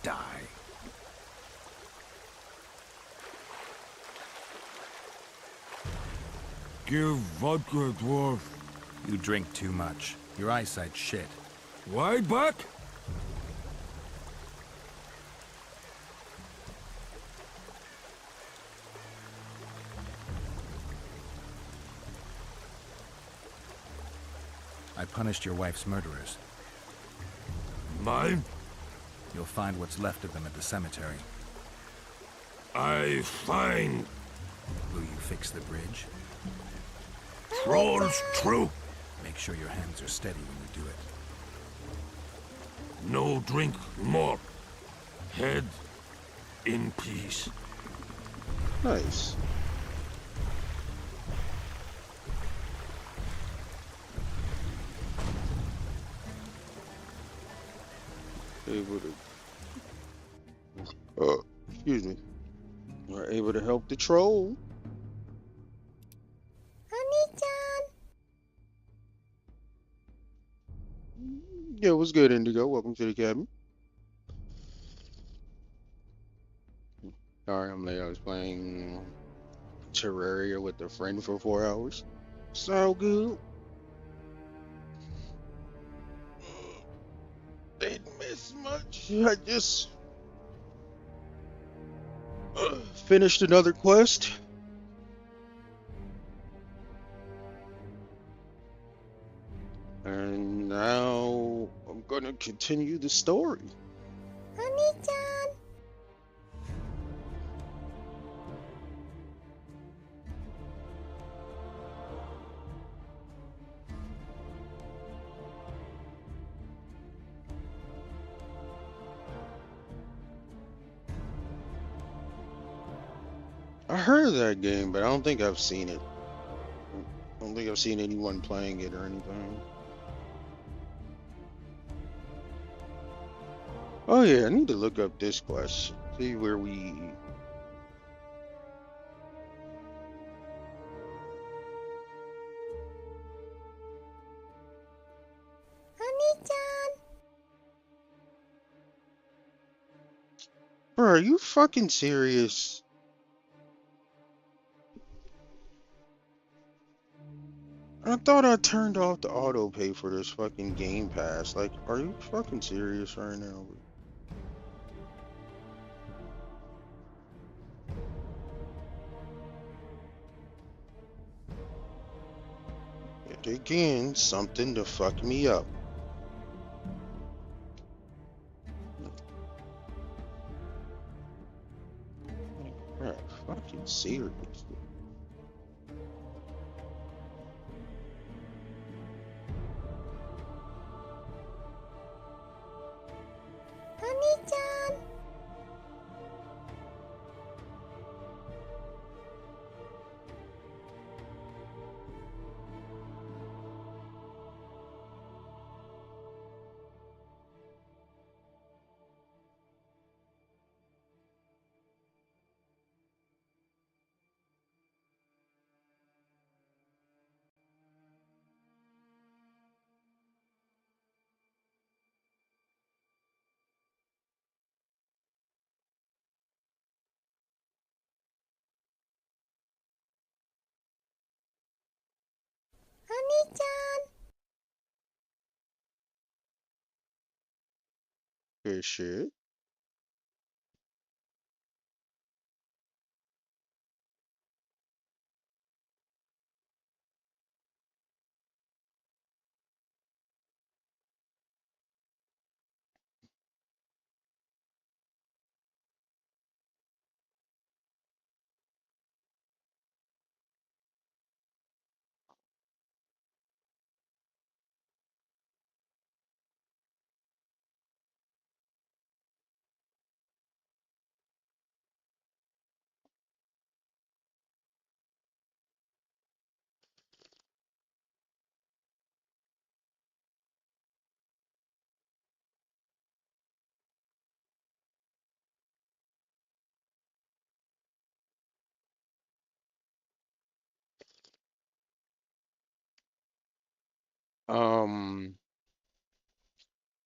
die. Give vodka, dwarf. You drink too much. Your eyesight's shit. Wide back? I punished your wife's murderers. Mine? You'll find what's left of them at the cemetery. I find... Will you fix the bridge? Trolls true. Make sure your hands are steady when you do it. No drink more. Head in peace. Nice. Able to, excuse me. We're able to help the troll. Yeah, what's good, Indigo? Welcome to the cabin. Sorry, I'm late. I was playing Terraria with a friend for 4 hours. So good. Didn't miss much. I just finished another quest. And now I'm gonna continue the story. I heard of that game, but I don't think I've seen it. I don't think I've seen anyone playing it or anything. Oh yeah, I need to look up this quest. See where we... Bro, are you fucking serious? I thought I turned off the auto pay for this fucking Game Pass. Like, are you fucking serious right now? Yet again, something to fuck me up. Bro, fucking serious. Good shit. Um,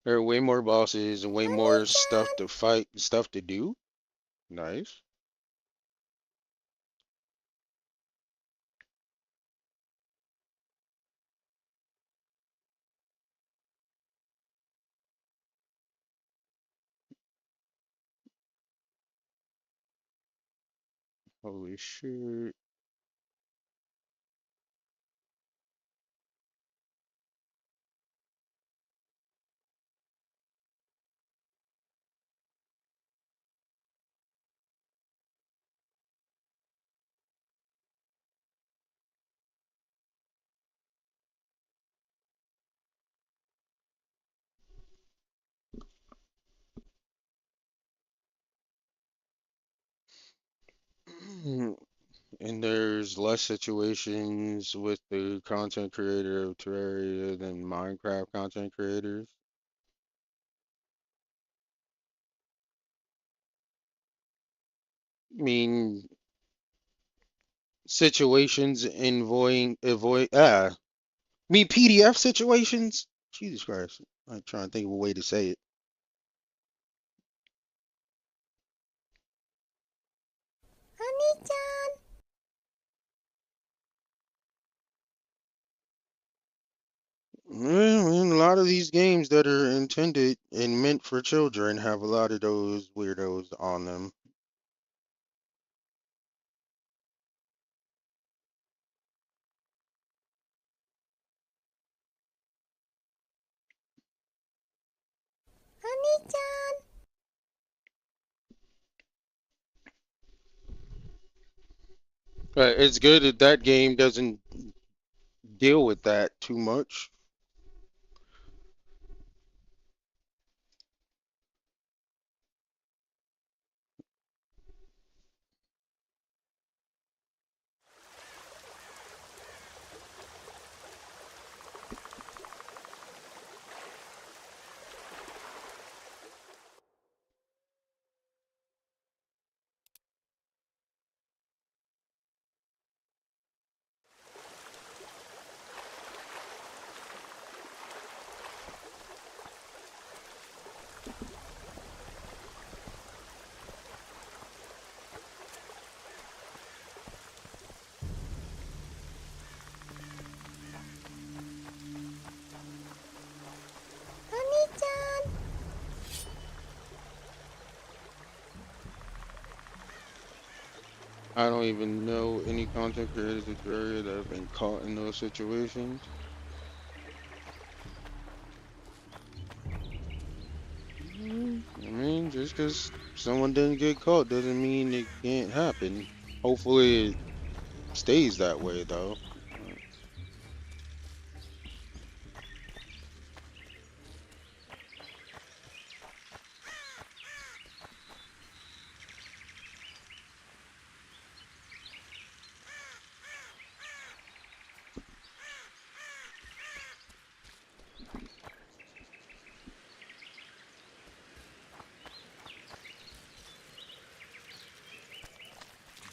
There are way more bosses and way more stuff to fight, stuff to do. Nice. Holy shit. And there's less situations with the content creator of Terraria than Minecraft content creators. I mean, situations invoying avoid mean PDF situations. Jesus Christ! I'm trying to think of a way to say it. Well, I mean, a lot of these games that are intended and meant for children have a lot of those weirdos on them. But it's good that that game doesn't deal with that too much. I don't even know any content creators in Terraria that have been caught in those situations. I mean, just because someone didn't get caught doesn't mean it can't happen. Hopefully, it stays that way, though.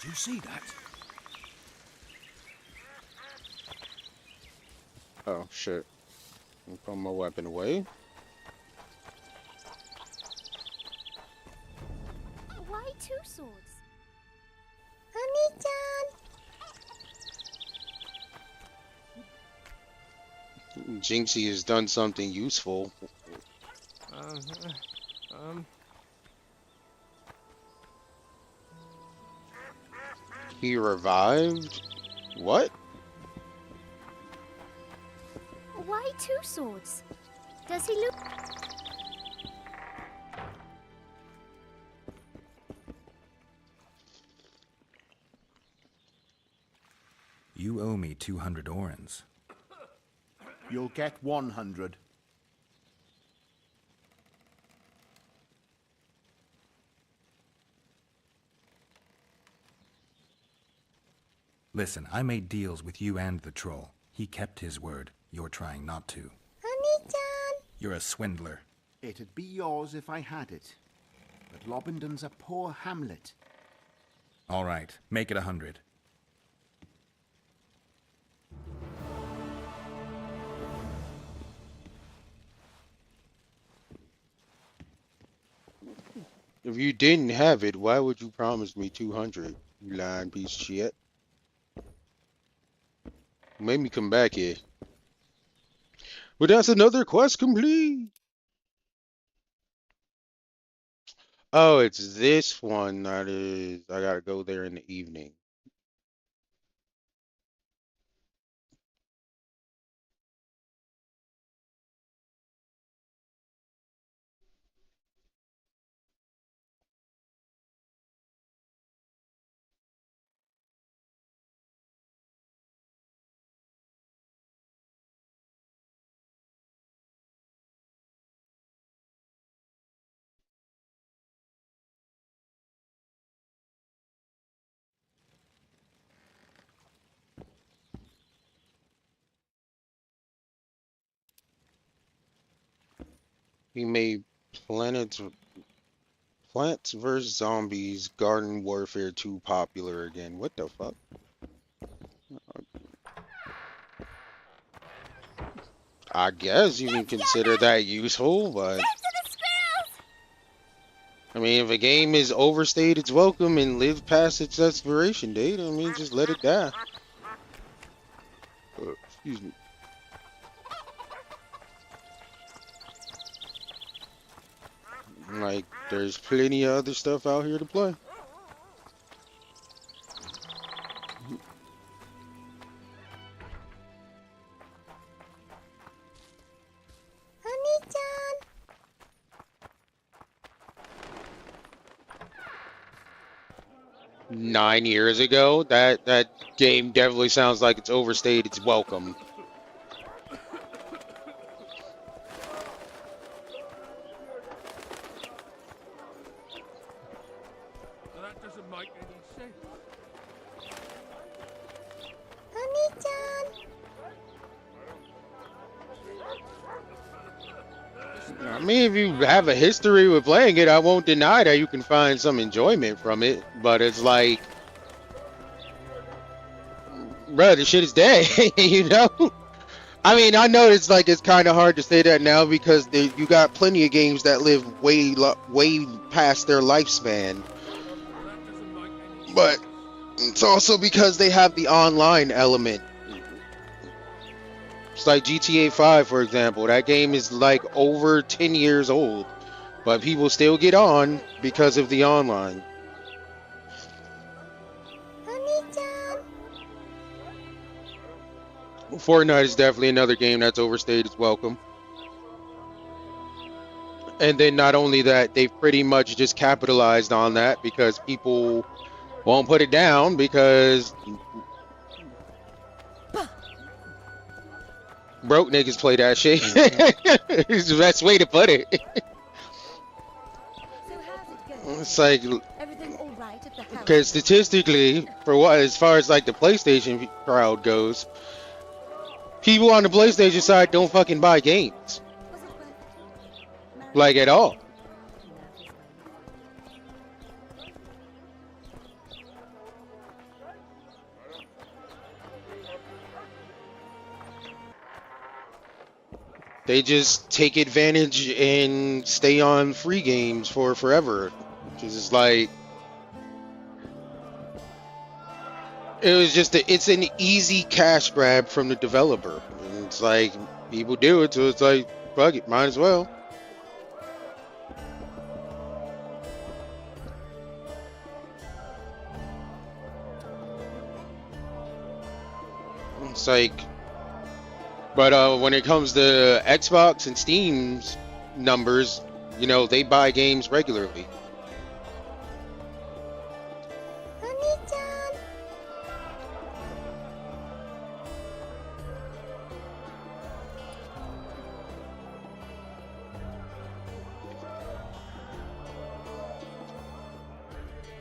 Did you see that? Oh, shit. I'll put my weapon away. Why two swords? Jinxie has done something useful. He revived? What? Why two swords? Does he look... You owe me 200 orens. You'll get 100. Listen, I made deals with you and the troll. He kept his word. You're trying not to. You're a swindler. It'd be yours if I had it. But Lobendon's a poor hamlet. All right, make it 100. If you didn't have it, why would you promise me 200? You lying piece of shit. Made me come back here. But that's another quest complete. Oh, it's this one that is. I gotta go there in the evening. He made planets, Plants vs. Zombies Garden Warfare 2 popular again. What the fuck? I guess you can consider that useful, but I mean, if a game is overstayed its welcome and lived past its expiration date, I mean, just let it die. Excuse me. Like, there's plenty of other stuff out here to play. Honey-chan! 9 years ago, that game definitely sounds like it's overstayed its welcome. That doesn't make any sense. Honey-chan! I mean, if you have a history with playing it, I won't deny that you can find some enjoyment from it, but it's like, bruh, the shit is dead, you know? I mean, I know it's like, it's kind of hard to say that now because you got plenty of games that live way past their lifespan, but it's also because they have the online element. It's like GTA 5, for example. That game is like over 10 years old, but people still get on because of the online. Honey-chan! Fortnite is definitely another game that's overstayed its welcome. And then not only that, they've pretty much just capitalized on that because people won't put it down because broke niggas play that shit. It's the best way to put it. It's like, because statistically, for what, as far as like the PlayStation crowd goes, people on the PlayStation side don't fucking buy games, like at all. They just take advantage and stay on free games for forever. Just like, it's an easy cash grab from the developer. And it's like, people do it, so it's like, fuck it, might as well. It's like, but when it comes to Xbox and Steam's numbers, you know, they buy games regularly. Honey-chan!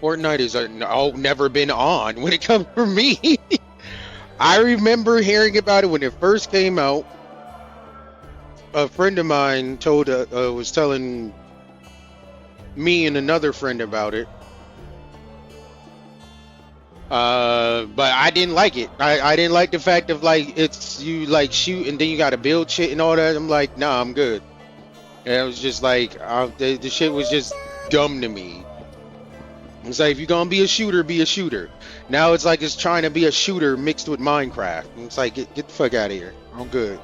Fortnite is never been on when it comes for me. I remember hearing about it when it first came out. A friend of mine was telling me and another friend about it. But I didn't like it. I didn't like the fact of like, it's you like shoot and then you gotta build shit and all that. I'm like, nah, I'm good. And it was just like, the shit was just dumb to me. It's like, if you're gonna be a shooter, be a shooter. Now it's like it's trying to be a shooter mixed with Minecraft. It's like, get the fuck out of here. I'm good.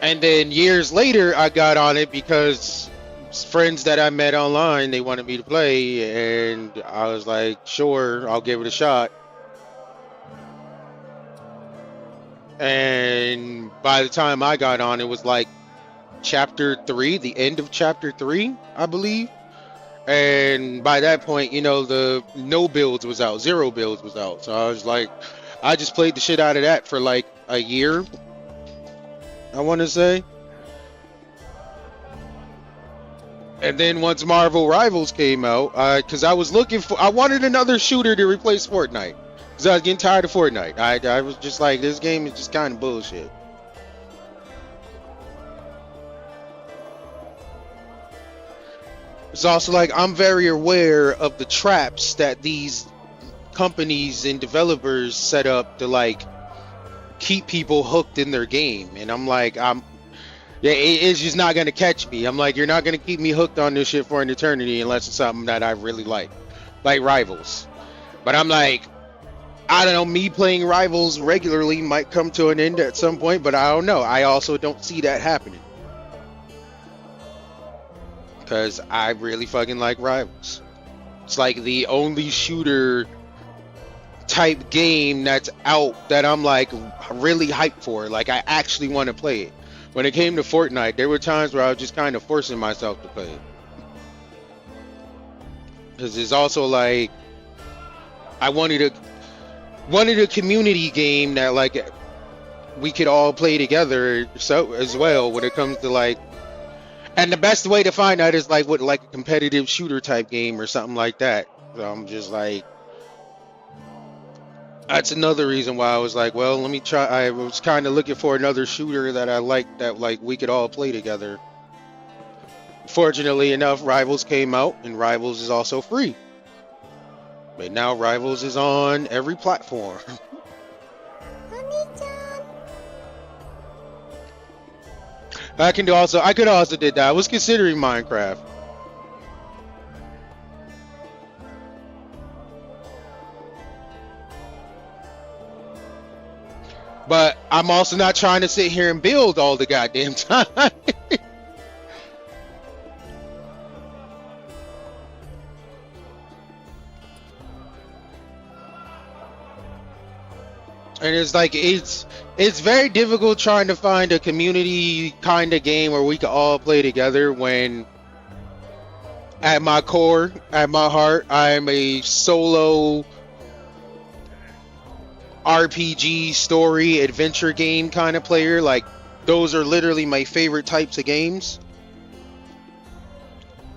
And then years later, I got on it because friends that I met online, they wanted me to play, and I was like, sure, I'll give it a shot. And by the time I got on, it was like chapter 3, the end of chapter 3, I believe. And by that point, you know, the no builds was out, 0 builds was out. So I was like, I just played the shit out of that for like a year, I want to say. And then once Marvel Rivals came out, because I wanted another shooter to replace Fortnite. Because I was getting tired of Fortnite. I was just like, this game is just kind of bullshit. It's also like, I'm very aware of the traps that these companies and developers set up to like keep people hooked in their game. And I'm like, it's just not gonna catch me. I'm like, you're not gonna keep me hooked on this shit for an eternity unless it's something that I really like Rivals. But I'm like, I don't know, me playing Rivals regularly might come to an end at some point, but I don't know. I also don't see that happening, because I really fucking like Rivals. It's like the only shooter type game that's out that I'm like really hyped for. Like, I actually want to play it. When it came to Fortnite, there were times where I was just kind of forcing myself to play it. Because it's also like, I wanted a community game that like we could all play together so as well when it comes to like. And the best way to find that is like with like a competitive shooter type game or something like that. So I'm just like, that's another reason why I was like, well, let me try. I was kind of looking for another shooter that I liked that like we could all play together. Fortunately enough, Rivals came out, and Rivals is also free. But now Rivals is on every platform. I could also did that. I was considering Minecraft. But I'm also not trying to sit here and build all the goddamn time. And it's like, it's very difficult trying to find a community kind of game where we can all play together when at my core, at my heart, I'm a solo RPG story adventure game kind of player. Like, those are literally my favorite types of games.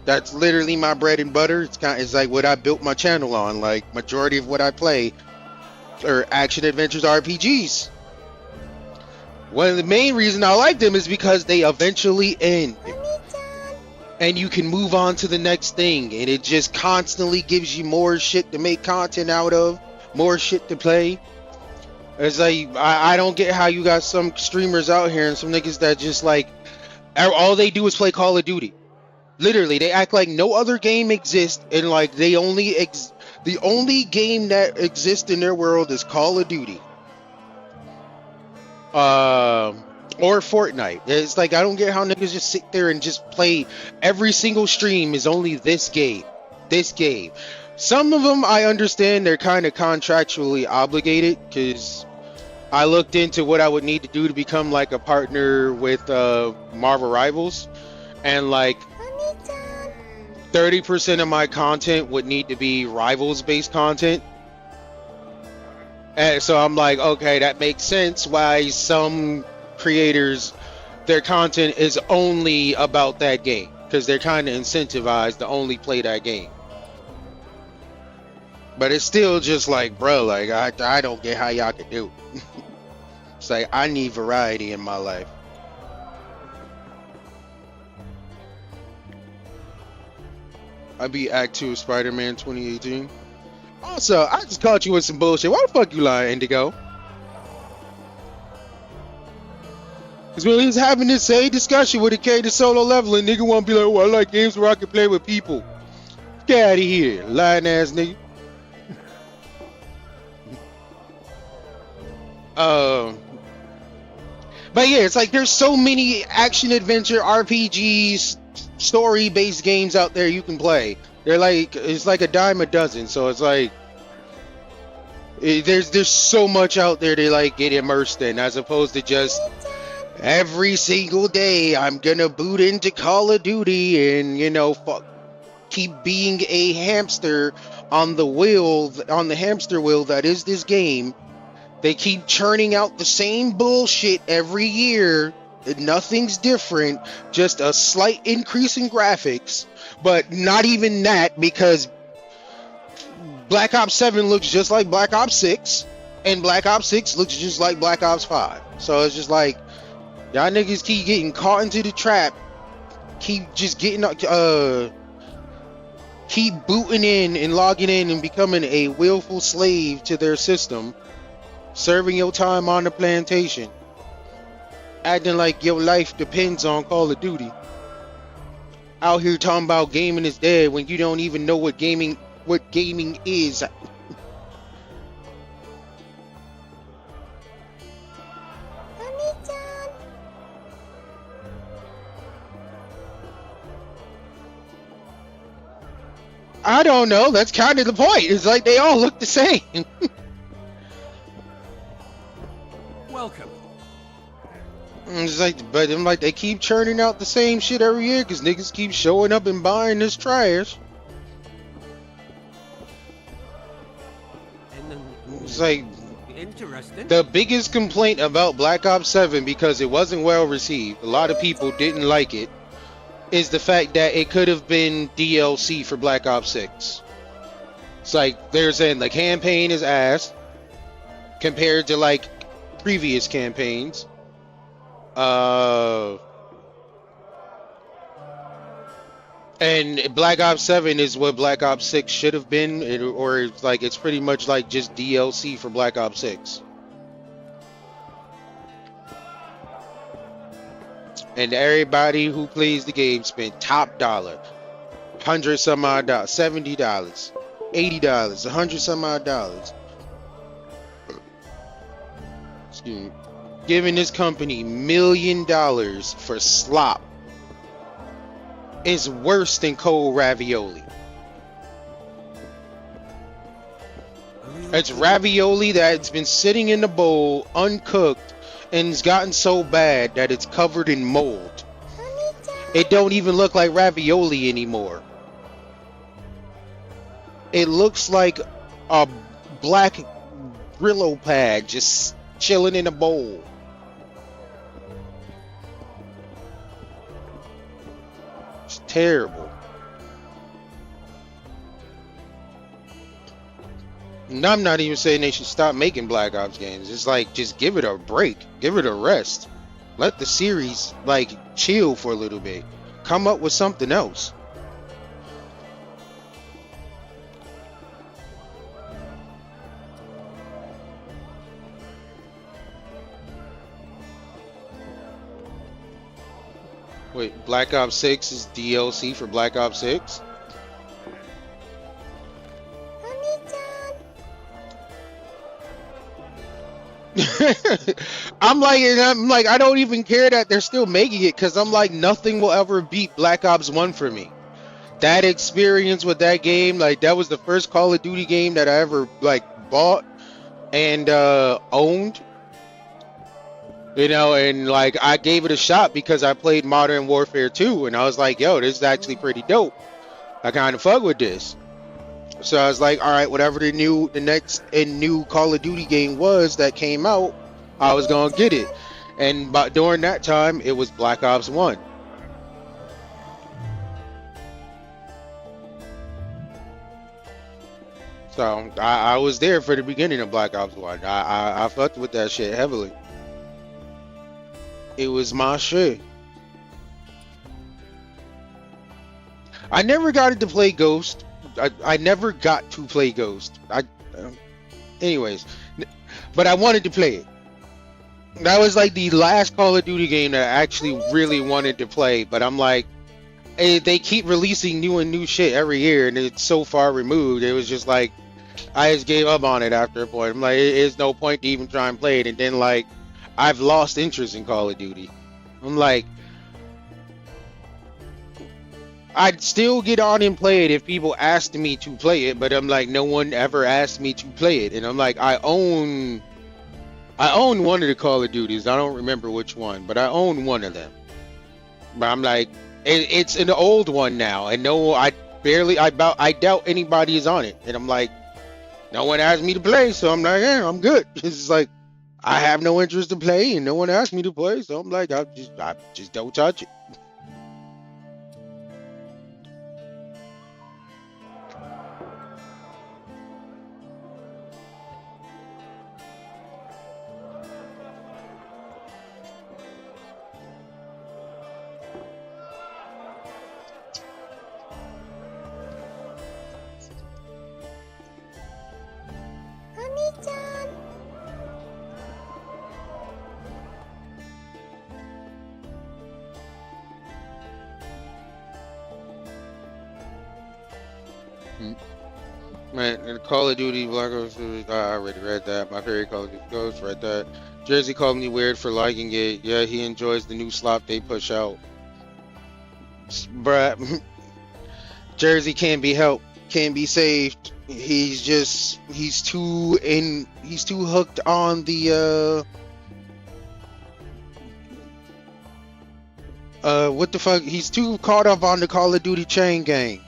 That's literally my bread and butter. It's like what I built my channel on. Like, majority of what I play or action adventures RPGs. One of the main reasons I like them is because they eventually end and you can move on to the next thing, and it just constantly gives you more shit to make content out of, more shit to play. It's like, I don't get how you got some streamers out here and some niggas that just like all they do is play Call of Duty. Literally, they act like no other game exists, and like they the only game that exists in their world is Call of Duty. Or Fortnite. It's like, I don't get how niggas just sit there and just play. Every single stream is only this game. This game. Some of them, I understand they're kind of contractually obligated, because I looked into what I would need to do to become like a partner with Marvel Rivals, and like 30% of my content would need to be Rivals based content. And so I'm like, okay, that makes sense why some creators, their content is only about that game, because they're kind of incentivized to only play that game. But it's still just like, bro, like I don't get how y'all can do it. It's like, I need variety in my life. I beat Act 2 of Spider-Man 2018. Also, I just caught you with some bullshit. Why the fuck you lying, Indigo? Because when he's having this same discussion with Isekaied to solo leveling, nigga want to be like, well, I like games where I can play with people. Get out of here, lying ass nigga. But yeah, it's like there's so many action adventure RPGs, story based games out there you can play. They're like, it's like a dime a dozen. So it's like there's so much out there to like get immersed in, as opposed to just every single day I'm gonna boot into Call of Duty and keep being a hamster on the wheel, on the hamster wheel that is this game. They keep churning out the same bullshit every year. Nothing's different, just a slight increase in graphics, but not even that, because Black Ops 7 looks just like Black Ops 6, and Black Ops 6 looks just like Black Ops 5. So it's just like, y'all niggas keep getting caught into the trap, keep just getting, keep booting in and logging in and becoming a willful slave to their system, serving your time on the plantation, acting like your life depends on Call of Duty. Out here talking about gaming is dead when you don't even know what gaming is. I don't know. That's kind of the point. It's like they all look the same. Welcome. It's like, but I'm like, they keep churning out the same shit every year because niggas keep showing up and buying this trash. It's like, interesting. The biggest complaint about Black Ops 7, because it wasn't well received, a lot of people didn't like it, is the fact that it could have been DLC for Black Ops 6. It's like, they're saying the campaign is ass compared to like previous campaigns. And Black Ops 7 is what Black Ops 6 should have been, or it's like, it's pretty much like just DLC for Black Ops 6. And everybody who plays the game spent top dollar, $100 some odd dollars, $70, $80, $100 some odd dollars. Excuse me. Giving this company $1 million for slop is worse than cold ravioli. It's ravioli that's been sitting in the bowl uncooked and it's gotten so bad that it's covered in mold. It don't even look like ravioli anymore. It looks like a black Brillo pad just chilling in a bowl. It's terrible. And I'm not even saying they should stop making Black Ops games. It's like, just give it a break. Give it a rest. Let the series, like, chill for a little bit. Come up with something else. Wait, Black Ops 6 is DLC for Black Ops 6? I'm like, I don't even care that they're still making it, because I'm like, nothing will ever beat Black Ops 1 for me. That experience with that game, like, that was the first Call of Duty game that I ever, like, bought and owned. You know, and like, I gave it a shot because I played Modern Warfare 2, and I was like, yo, this is actually pretty dope. I kind of fuck with this. So I was like, all right, whatever the next new Call of Duty game was that came out, I was gonna get it. And during that time, it was Black Ops 1. So I was there for the beginning of Black Ops 1. I fucked with that shit heavily. It was my shit. I never got to play Ghost. I never got to play Ghost. Anyways, but I wanted to play it. That was like the last Call of Duty game that I actually really wanted to play, but I'm like, they keep releasing new and new shit every year, and it's so far removed. It was just like I just gave up on it after a point. I'm like, it's no point to even try and play it. And then like, I've lost interest in Call of Duty. I'm like, I'd still get on and play it if people asked me to play it, but I'm like, no one ever asked me to play it. And I'm like, I own one of the Call of Duties. I don't remember which one, but I own one of them. But I'm like, it's an old one now, and I doubt anybody is on it. And I'm like, no one asked me to play, so I'm like, yeah, I'm good. It's like, I have no interest to play, and no one asked me to play, so I'm like, I just don't touch it. Man, Call of Duty Black Ops 2, I already read that. My favorite Call of Duty Ghost, read that. Jersey called me weird for liking it. Yeah, he enjoys the new slop they push out. Bruh, Jersey can't be helped, can't be saved. He's too hooked on the what the fuck? He's too caught up on the Call of Duty chain gang.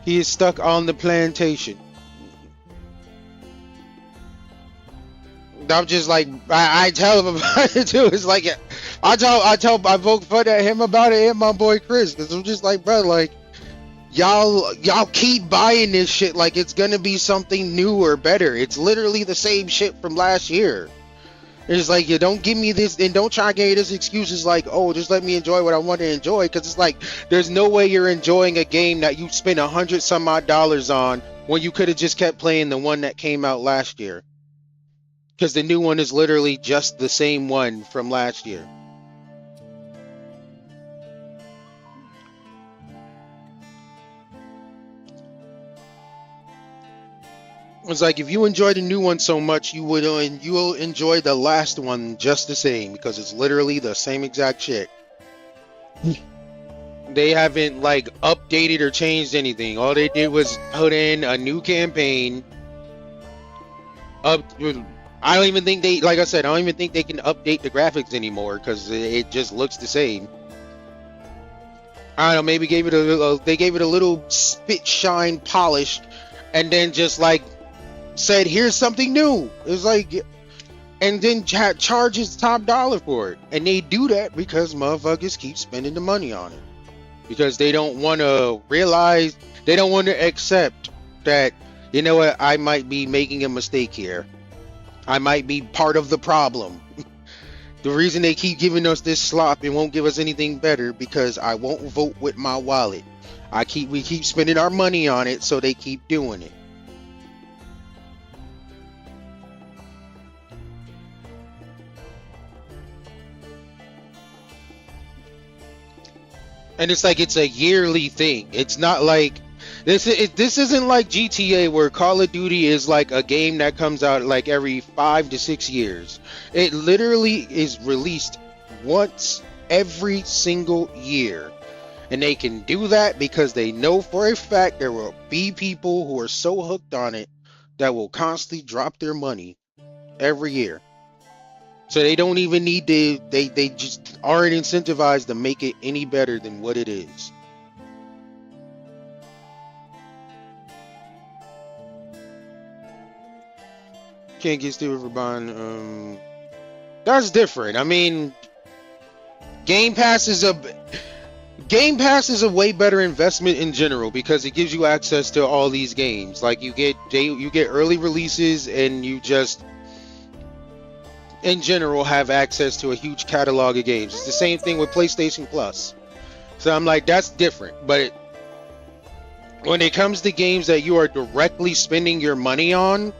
He is stuck on the plantation. I'm just like, I tell him about it too. It's like, I poke fun at him about it and my boy Chris, because I'm just like, bro, like, y'all keep buying this shit like it's gonna be something new or better. It's literally the same shit from last year. It's like, you don't give me this, and don't try to give me this excuses like, oh, just let me enjoy what I want to enjoy, because it's like, there's no way you're enjoying a game that you spent $100 some odd on when you could have just kept playing the one that came out last year. Because the new one is literally just the same one from last year. It's like, if you enjoy the new one so much, you will enjoy the last one just the same, because it's literally the same exact shit. They haven't like updated or changed anything. All they did was put in a new campaign. I don't even think they, like I said, I don't even think they can update the graphics anymore, because it just looks the same. I don't know, maybe they gave it a little spit shine polish, and then just like said, here's something new. It was like, and then charges top dollar for it. And they do that because motherfuckers keep spending the money on it, because they don't want to realize, they don't want to accept that, you know what, I might be making a mistake here. I might be part of the problem. The reason they keep giving us this slop and won't give us anything better, because I won't vote with my wallet. We keep spending our money on it, so they keep doing it. And it's like, it's a yearly thing. It's not like this isn't like GTA, where Call of Duty is like a game that comes out like every 5 to 6 years. It literally is released once every single year. And they can do that because they know for a fact there will be people who are so hooked on it that will constantly drop their money every year. So they don't even need to, they just aren't incentivized to make it any better than what it is. Can't get stupid for buying, that's different. I mean, Game Pass is a way better investment in general, because it gives you access to all these games. Like, you get early releases, and you just in general have access to a huge catalog of games. It's the same thing with PlayStation Plus. So I'm like, that's different. But when it comes to games that you are directly spending your money on,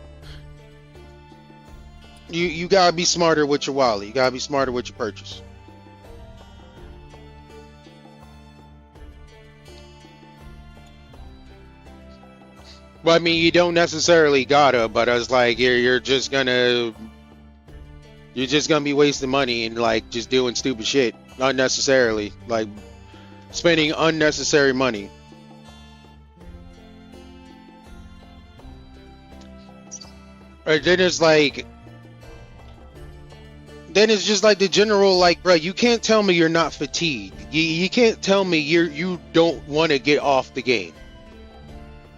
You gotta be smarter with your wallet. You gotta be smarter with your purchase. But I mean, you don't necessarily gotta. But it's like you're just gonna be wasting money and like just doing stupid shit unnecessarily, like spending unnecessary money. Or then it's just like the general, like, bro, you can't tell me you're not fatigued. You can't tell me you don't want to get off the game.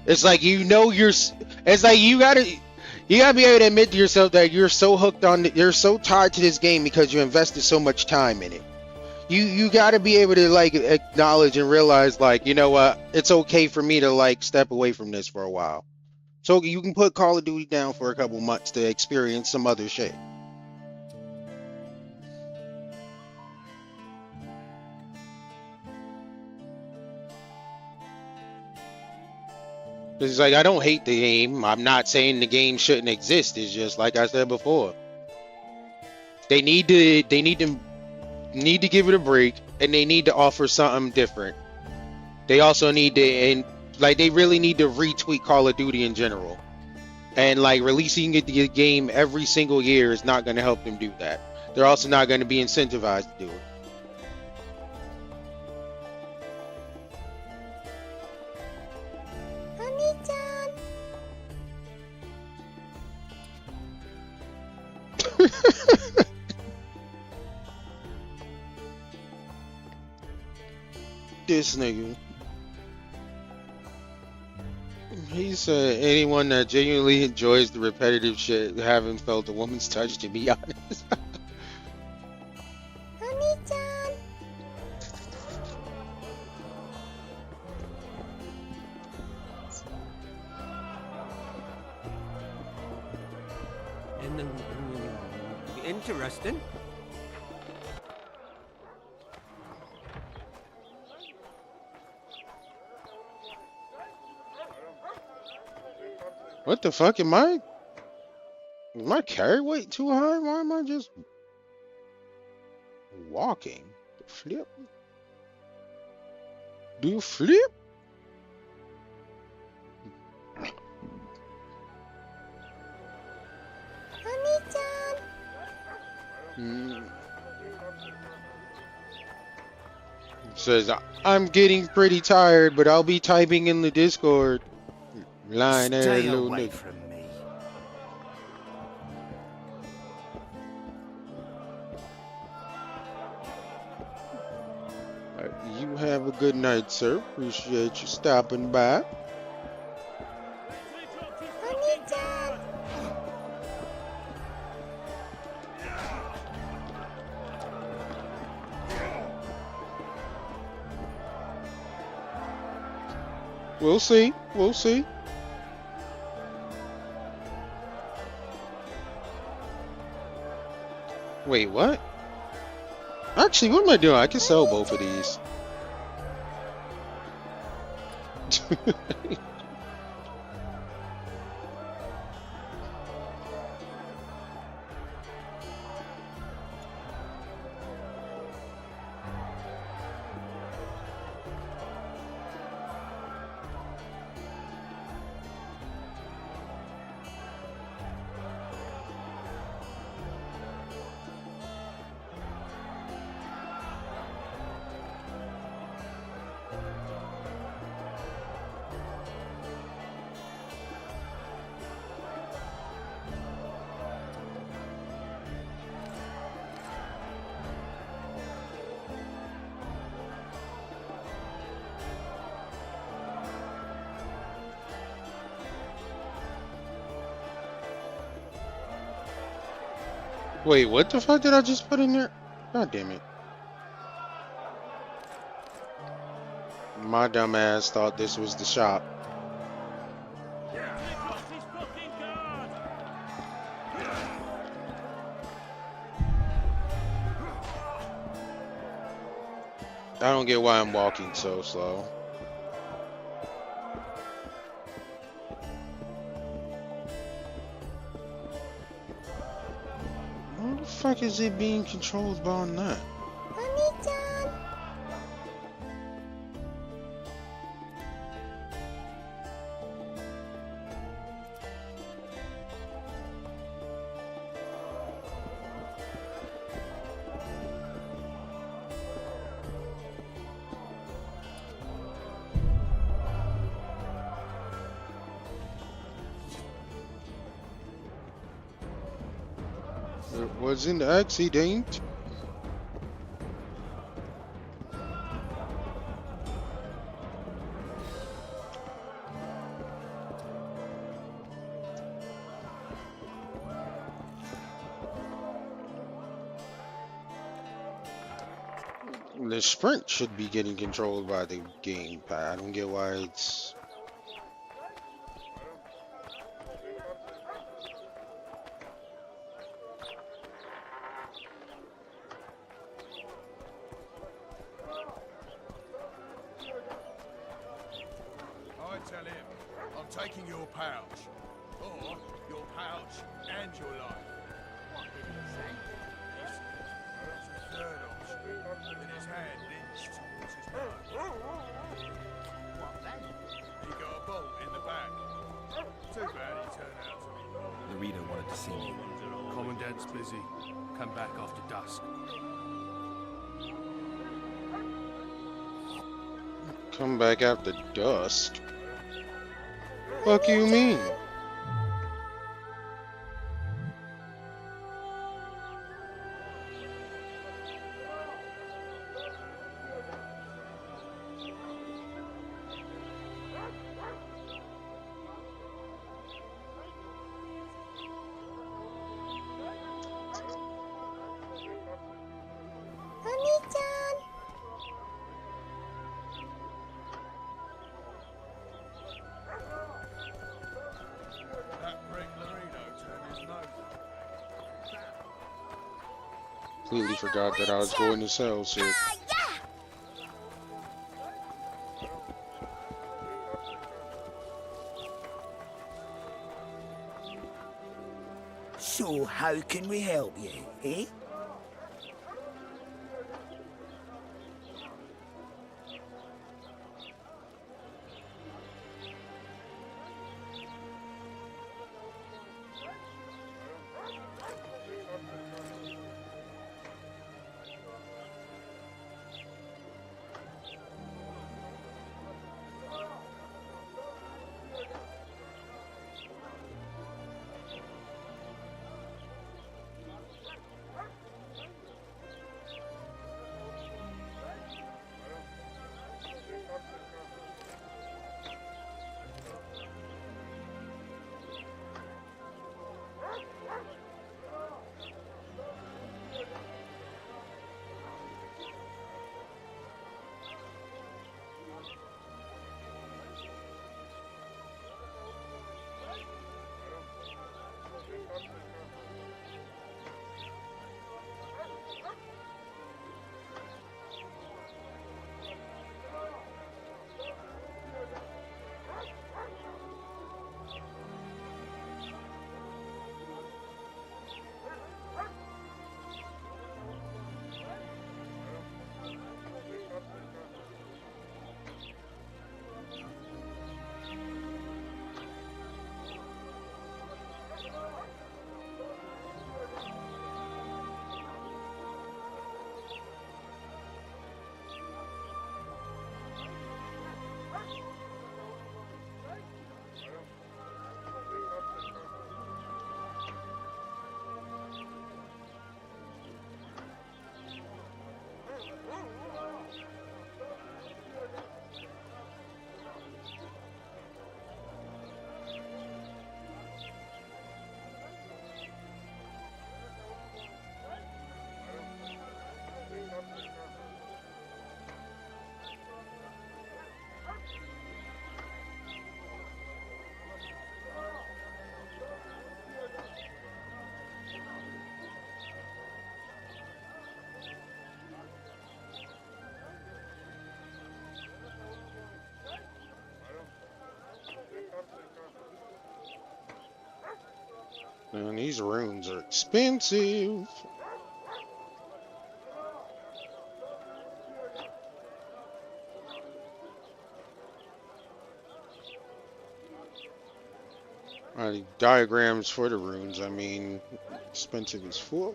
It's like, it's like you gotta be able to admit to yourself that you're so hooked on you're so tied to this game because you invested so much time in it. You gotta be able to like acknowledge and realize, like, you know what, it's okay for me to like step away from this for a while. So you can put Call of Duty down for a couple months to experience some other shit. It's like, I don't hate the game. I'm not saying the game shouldn't exist. It's just like I said before. They need to give it a break, and they need to offer something different. They also need to, and like, they really need to retweak Call of Duty in general. And like, releasing the game every single year is not going to help them do that. They're also not going to be incentivized to do it. This nigga. He said anyone that genuinely enjoys the repetitive shit haven't felt a woman's touch, to be honest. Interesting. What the fuck am I? Is my carry weight too high? Why am I just walking? Flip? Do you flip? Says, I'm getting pretty tired, but I'll be typing in the Discord. Lying there, Stay little away nigga. from me. You have a good night, sir. Appreciate you stopping by. We'll see. We'll see. Wait, what? Actually, what am I doing? I can sell both of these. Wait, what the fuck did I just put in there? God damn it. My dumb ass thought this was the shop. I don't get why I'm walking so slow. fuck is it being controlled by on that? It was an accident. The sprint should be getting controlled by the gamepad. I don't get why it's... I tell him, I'm taking your pouch. Or your pouch and your life. What did he say? He said, it's a third option. In his hand, lynched. It's his nose. What then? He got a bolt in the back. Too bad he turned out to be wrong. Laredo wanted to see me. Commandant's busy. Come back after dusk. Come back after dusk? Fuck you mean? Completely forgot that I was going to sell shit. So how can we help you, eh? Man, these runes are expensive. Diagrams for the runes. I mean, expensive as fuck.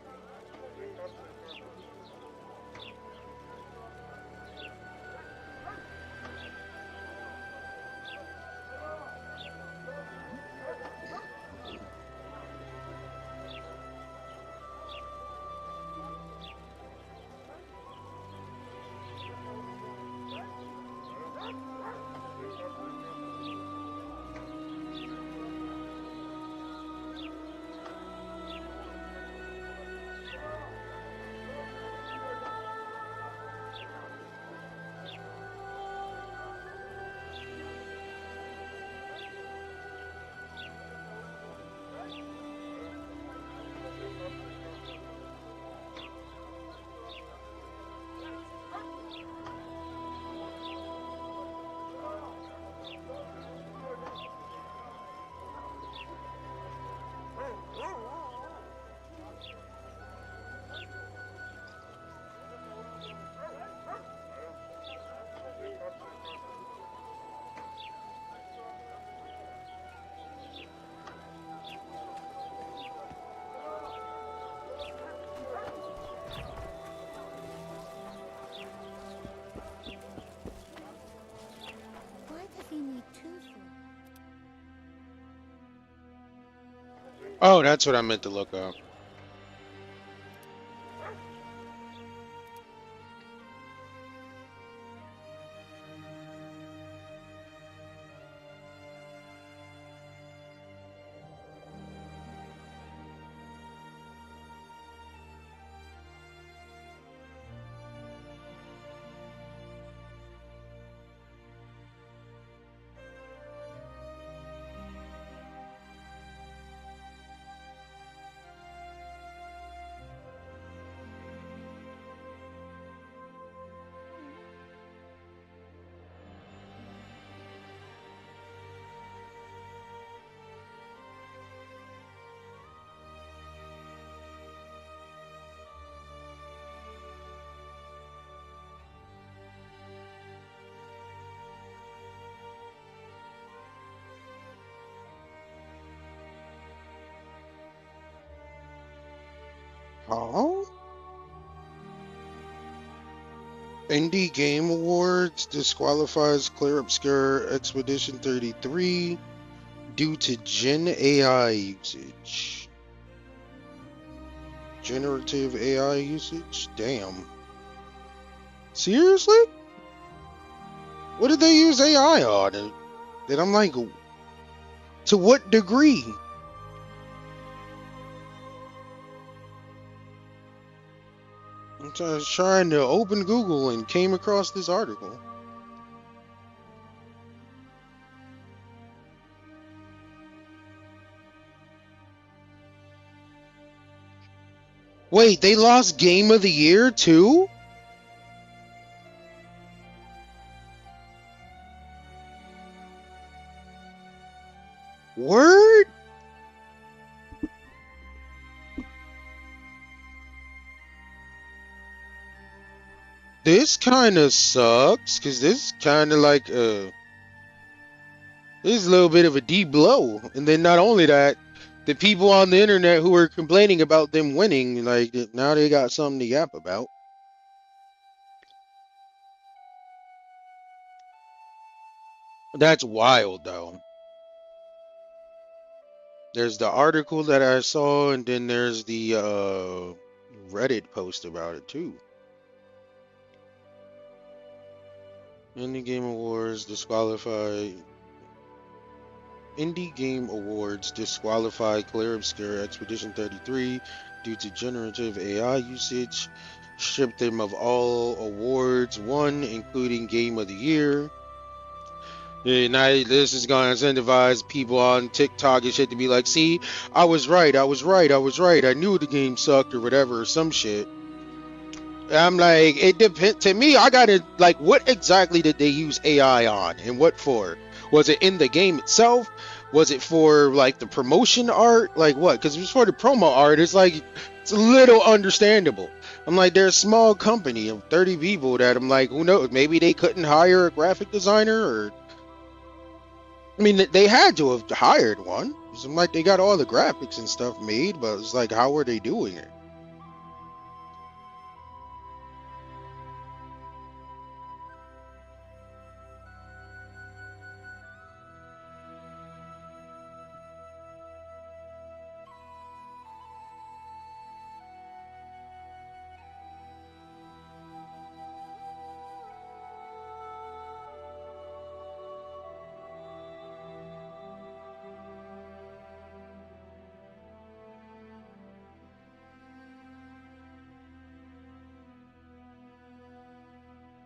Oh, that's what I meant to look up. Oh? Indie Game Awards disqualifies Clear Obscure Expedition 33 due to Gen AI usage. Generative AI usage? Damn. Seriously? What did they use AI on? And I'm like, to what degree? I was trying to open Google and came across this article. Wait, they lost Game of the Year too? Word? This kind of sucks, because this kind of like this is a little bit of a deep blow. And then not only that, the people on the internet who were complaining about them winning, like now they got something to yap about. That's wild though. There's the article that I saw, and then there's the Reddit post about it too. Indie Game Awards disqualify. Indie Game Awards disqualify Clear Obscure Expedition 33 due to generative AI usage. Stripped them of all awards won, including Game of the Year. And this is going to incentivize people on TikTok and shit to be like, see, I was right. I knew the game sucked or whatever, or some shit. I'm like, it depends. To me, I gotta, like, what exactly did they use AI on and what for? Was it in the game itself? Was it for, like, the promotion art? Like, what? Because if it's for the promo art, it's like, it's a little understandable. I'm like, they're a small company of 30 people that I'm like, who knows? Maybe they couldn't hire a graphic designer, or I mean, they had to have hired one. I'm like, they got all the graphics and stuff made, but it's like, how are they doing it?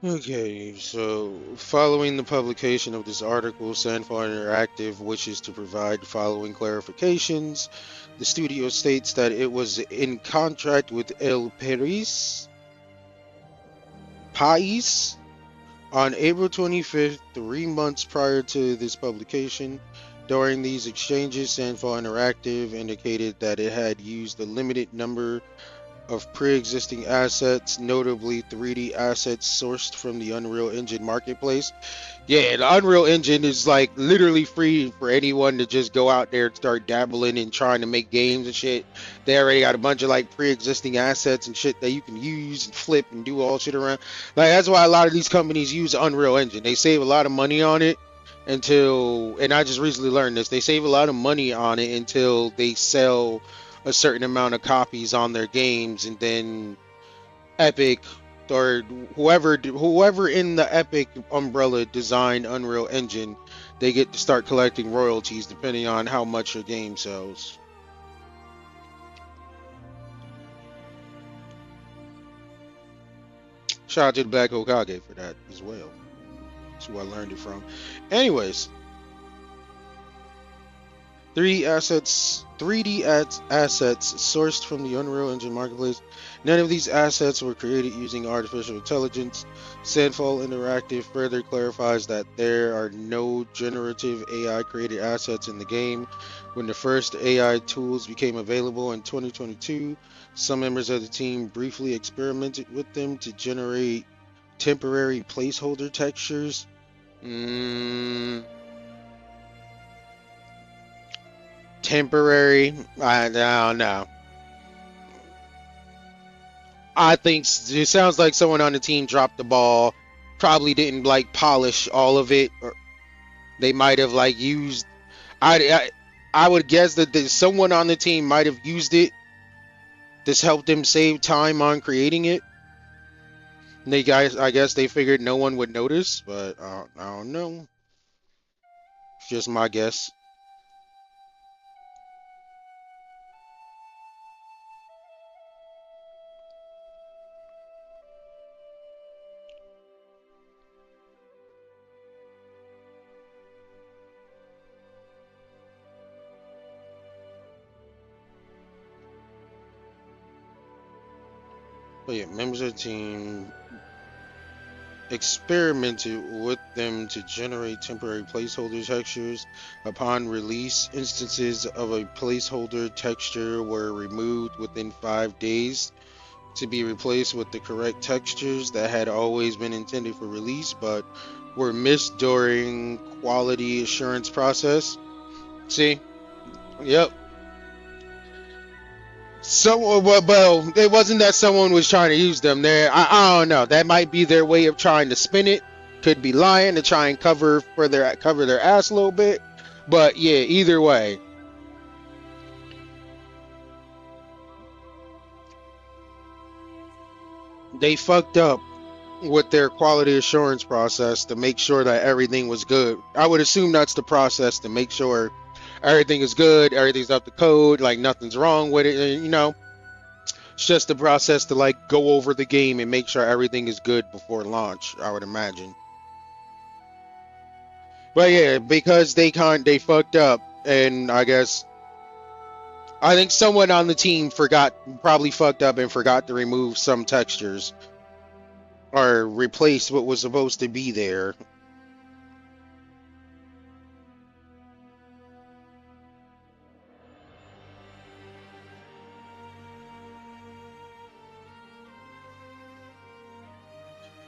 Okay, so following the publication of this article, Sandfall Interactive wishes to provide the following clarifications. The studio states that it was in contract with El País on April 25th, 3 months prior to this publication. During these exchanges, Sandfall Interactive indicated that it had used a limited number of pre-existing assets, notably 3D assets sourced from the Unreal Engine marketplace. Yeah, the Unreal Engine is like literally free for anyone to just go out there and start dabbling and trying to make games and shit. They already got a bunch of like pre-existing assets and shit that you can use and flip and do all shit around. Like that's why a lot of these companies use Unreal Engine. They save a lot of money on it until, and I just recently learned this, they save a lot of money on it until they sell a certain amount of copies on their games, and then Epic or whoever in the Epic umbrella designed Unreal Engine, they get to start collecting royalties depending on how much your game sells. Shout out to the Black Hokage for that as well. That's who I learned it from. Anyways, 3D assets sourced from the Unreal Engine marketplace. None of these assets were created using artificial intelligence. Sandfall Interactive further clarifies that there are no generative AI created assets in the game. When the first AI tools became available in 2022, some members of the team briefly experimented with them to generate temporary placeholder textures. Temporary, I don't know. I think it sounds like someone on the team dropped the ball, probably didn't like polish all of it, or they might have like used. I would guess that someone on the team might have used it. This helped them save time on creating it. And I guess they figured no one would notice, but I don't know. It's just my guess. But yeah, members of the team experimented with them to generate temporary placeholder textures. Upon release, instances of a placeholder texture were removed within 5 days to be replaced with the correct textures that had always been intended for release but were missed during quality assurance process. See? Yep. Well, it wasn't that someone was trying to use them there. I don't know. That might be their way of trying to spin it. Could be lying to try and cover their ass a little bit. But yeah, either way. They fucked up with their quality assurance process to make sure that everything was good. I would assume that's the process, to make sure everything is good, everything's up to code, like nothing's wrong with it, and, it's just the process to like go over the game and make sure everything is good before launch, I would imagine. But yeah, because they fucked up, and I think someone on the team probably fucked up and forgot to remove some textures or replace what was supposed to be there.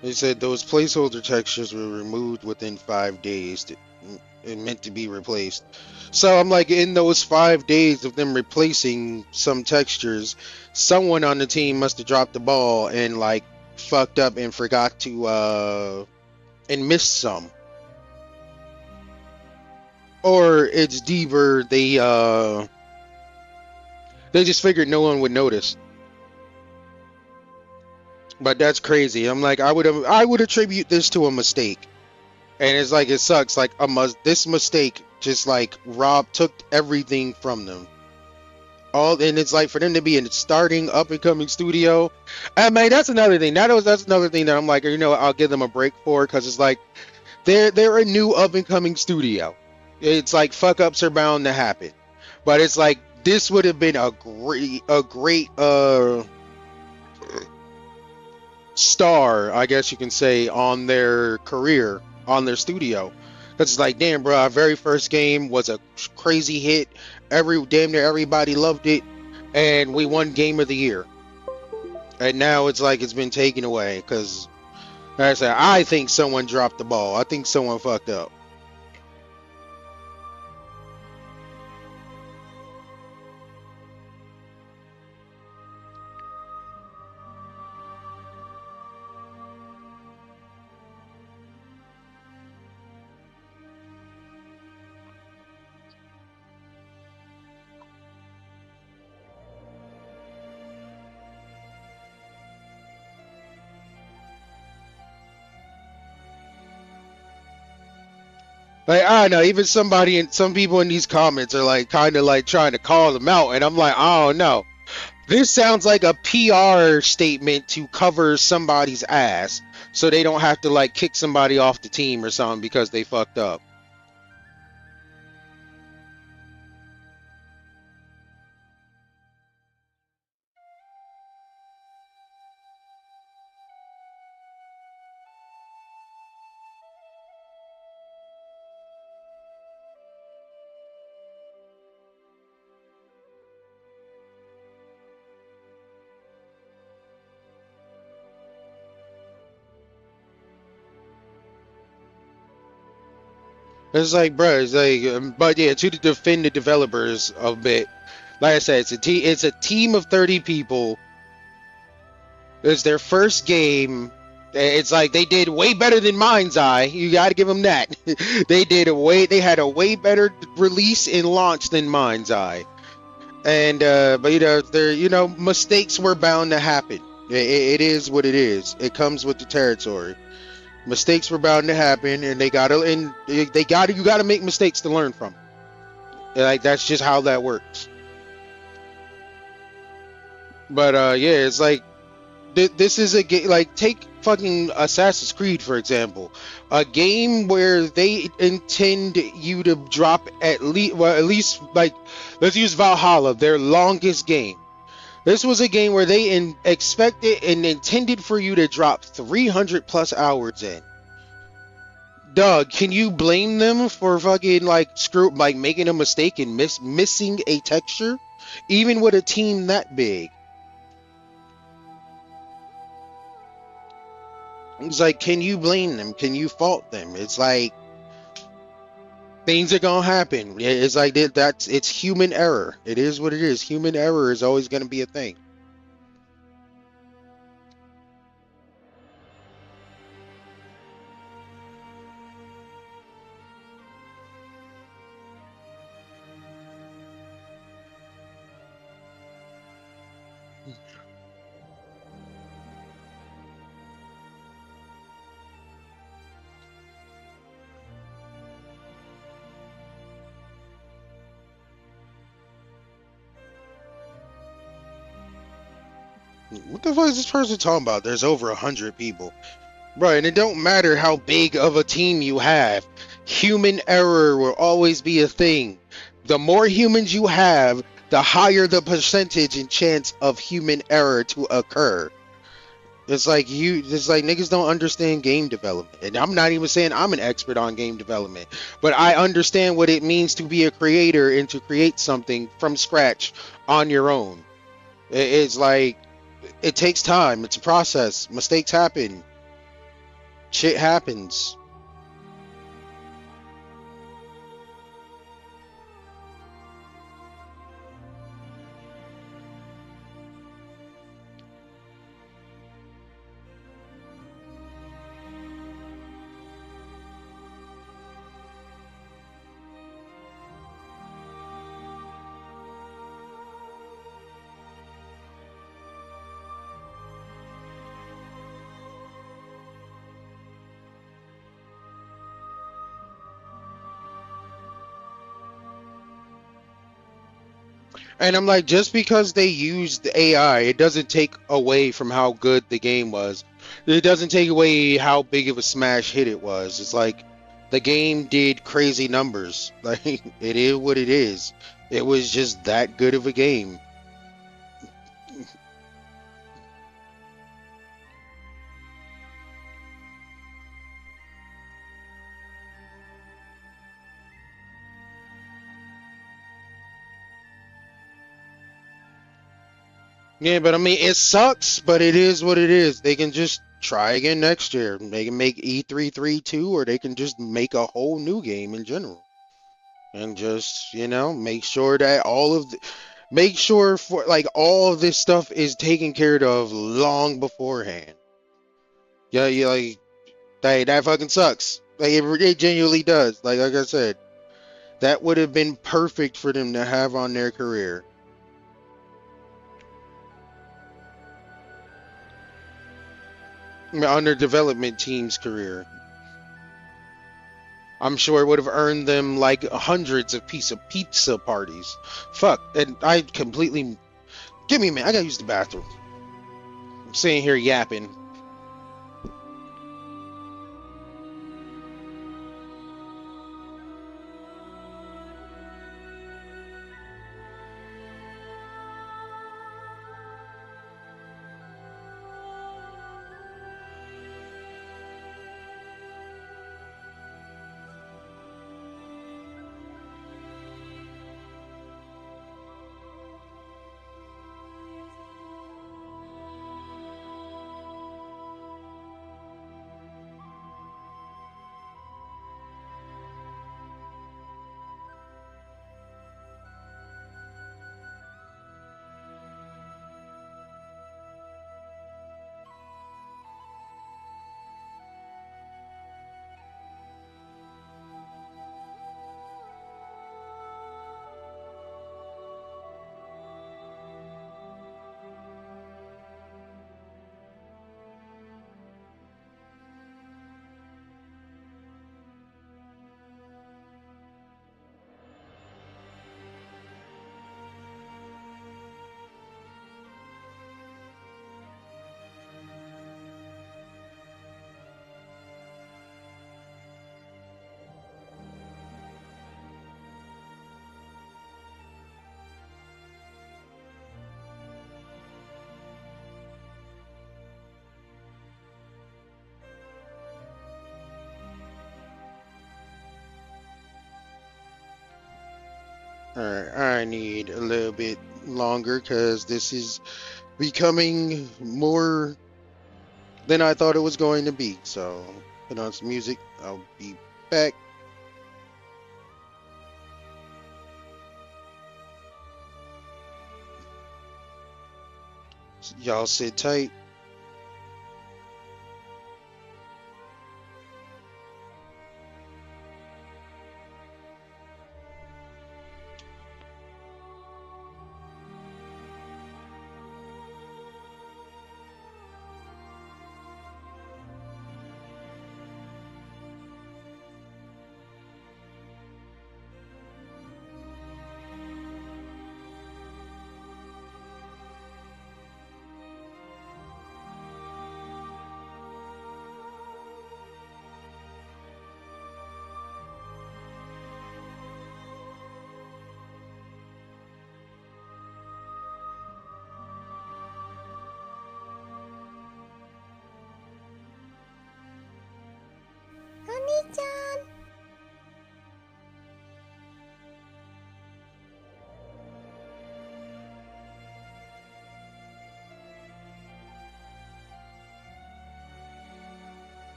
They said those placeholder textures were removed within 5 days. meant to be replaced. So I'm like, in those 5 days of them replacing some textures, someone on the team must have dropped the ball and like fucked up and forgot to and missed some. Or it's deeper, they just figured no one would notice. But that's crazy. I'm like, I would attribute this to a mistake. And it's like, it sucks. Like this mistake just like took everything from them. And it's like for them to be in a starting up and coming studio. I mean, that's another thing. That's another thing that I'm like, you know, I'll give them a break for, because it's like they're a new up and coming studio. It's like fuck ups are bound to happen. But it's like this would have been a great star, I guess you can say, on their career, on their studio. Because it's like, damn, bro, our very first game was a crazy hit. Damn near everybody loved it, and we won Game of the Year. And now it's like it's been taken away because, like I said, I think someone dropped the ball. I think someone fucked up. Like, I don't know, even some people in these comments are like kind of like trying to call them out, and I'm like, I don't know. This sounds like a PR statement to cover somebody's ass so they don't have to like kick somebody off the team or something because they fucked up. It's like, bro, it's like, but yeah, to defend the developers a bit, like I said, it's a team of 30 people. It's their first game. It's like they did way better than Mind's Eye. You got to give them that. They had a way better release and launch than Mind's Eye. And but mistakes were bound to happen. It is what it is. It comes with the territory. Mistakes were bound to happen, and you gotta make mistakes to learn from. Like, that's just how that works. But yeah, it's like this is a game. Like, take fucking Assassin's Creed for example, a game where they intend you to drop at least like, let's use Valhalla, their longest game. This was a game where they expected and intended for you to drop 300 plus hours in. Doug, can you blame them for fucking like making a mistake and missing a texture, even with a team that big? It's like, can you blame them? Can you fault them? It's like, things are gonna happen. It's like it's human error. It is what it is. Human error is always gonna be a thing. What the fuck is this person talking about? There's over 100 people. Right, and it don't matter how big of a team you have. Human error will always be a thing. The more humans you have, the higher the percentage and chance of human error to occur. It's like niggas don't understand game development. And I'm not even saying I'm an expert on game development, but I understand what it means to be a creator and to create something from scratch on your own. It's like, it takes time. It's a process. Mistakes happen. Shit happens. And I'm like, just because they used AI, it doesn't take away from how good the game was. It doesn't take away how big of a smash hit it was. It's like the game did crazy numbers. Like it is what it is. It was just that good of a game. Yeah, but I mean, it sucks, but it is what it is. They can just try again next year. They can make E332, or they can just make a whole new game in general. And just, make sure that make sure for like all of this stuff is taken care of long beforehand. Yeah, like that fucking sucks. Like it genuinely does. Like I said, that would have been perfect for them to have on their career. I mean, on their development team's career. I'm sure it would have earned them like hundreds of piece of pizza parties. Fuck, and I completely give me a minute. I gotta use the bathroom. I'm sitting here yapping. Alright, I need a little bit longer because this is becoming more than I thought it was going to be. So, put on some music. I'll be back. Y'all sit tight.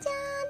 짠!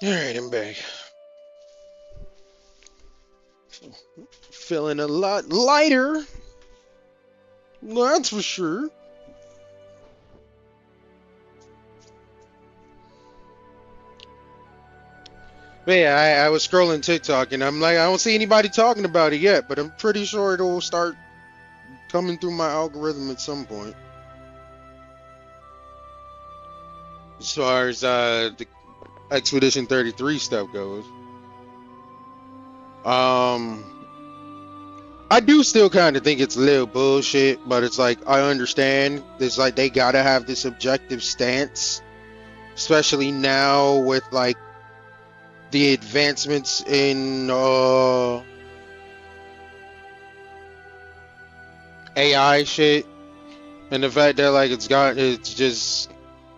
Alright, I'm back. Feeling a lot lighter. That's for sure. But yeah, I was scrolling TikTok and I'm like, I don't see anybody talking about it yet, but I'm pretty sure it'll start coming through my algorithm at some point. As far as the Expedition 33 stuff goes. I do still kind of think it's a little bullshit, but it's like, I understand. It's like they gotta have this objective stance, especially now with like the advancements in AI shit, and the fact that like it's just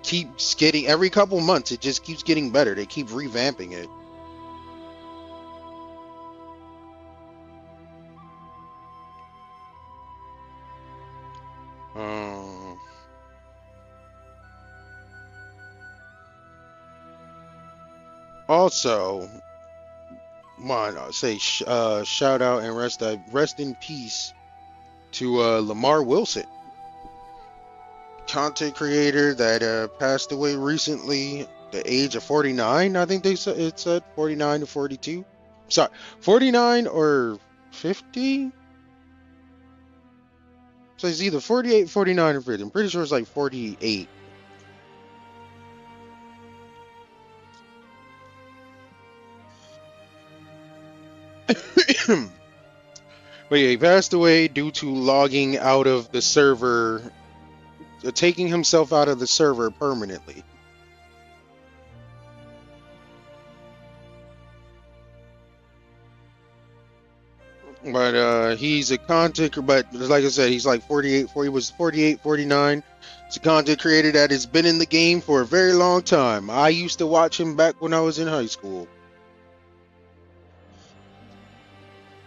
keeps getting, every couple months it just keeps getting better. They keep revamping it. Also, I say shout out and rest in peace to Lamar Wilson, content creator that passed away recently, the age of 49. I think it said 49 to 42. Sorry, 49 or 50. So it's either 48, 49, or 50. I'm pretty sure it's like 48. But yeah, he passed away due to logging out of the server, taking himself out of the server permanently. But he's a content, but like I said, he's like 48, he was 48, 49. He's a content creator that has been in the game for a very long time. I used to watch him back when I was in high school.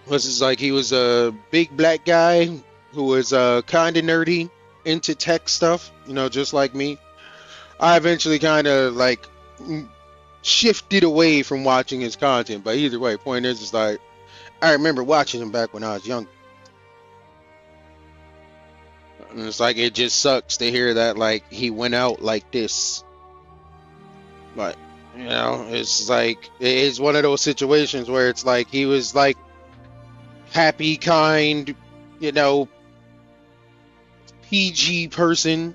This is like, he was a big black guy who was kind of nerdy, into tech stuff, just like me. I eventually kind of like shifted away from watching his content, but either way, point is like, I remember watching him back when I was young. And it's like, it just sucks to hear that like he went out like this. But it's like, it's one of those situations where it's like he was like happy, kind, PG person.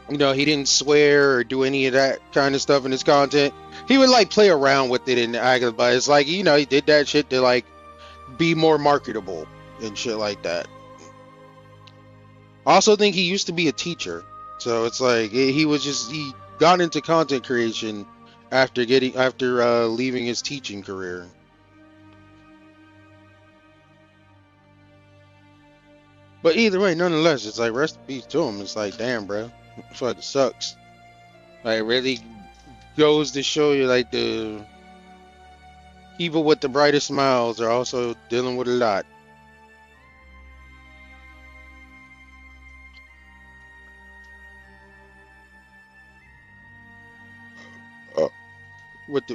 He didn't swear or do any of that kind of stuff in his content. He would like play around with it and act, but it's like, he did that shit to like be more marketable and shit like that. I also think he used to be a teacher, so it's like he got into content creation after leaving his teaching career. But either way, nonetheless, it's like, rest in peace to him. It's like, damn, bro, fucking sucks. Like, it really goes to show you, like, the people with the brightest smiles are also dealing with a lot.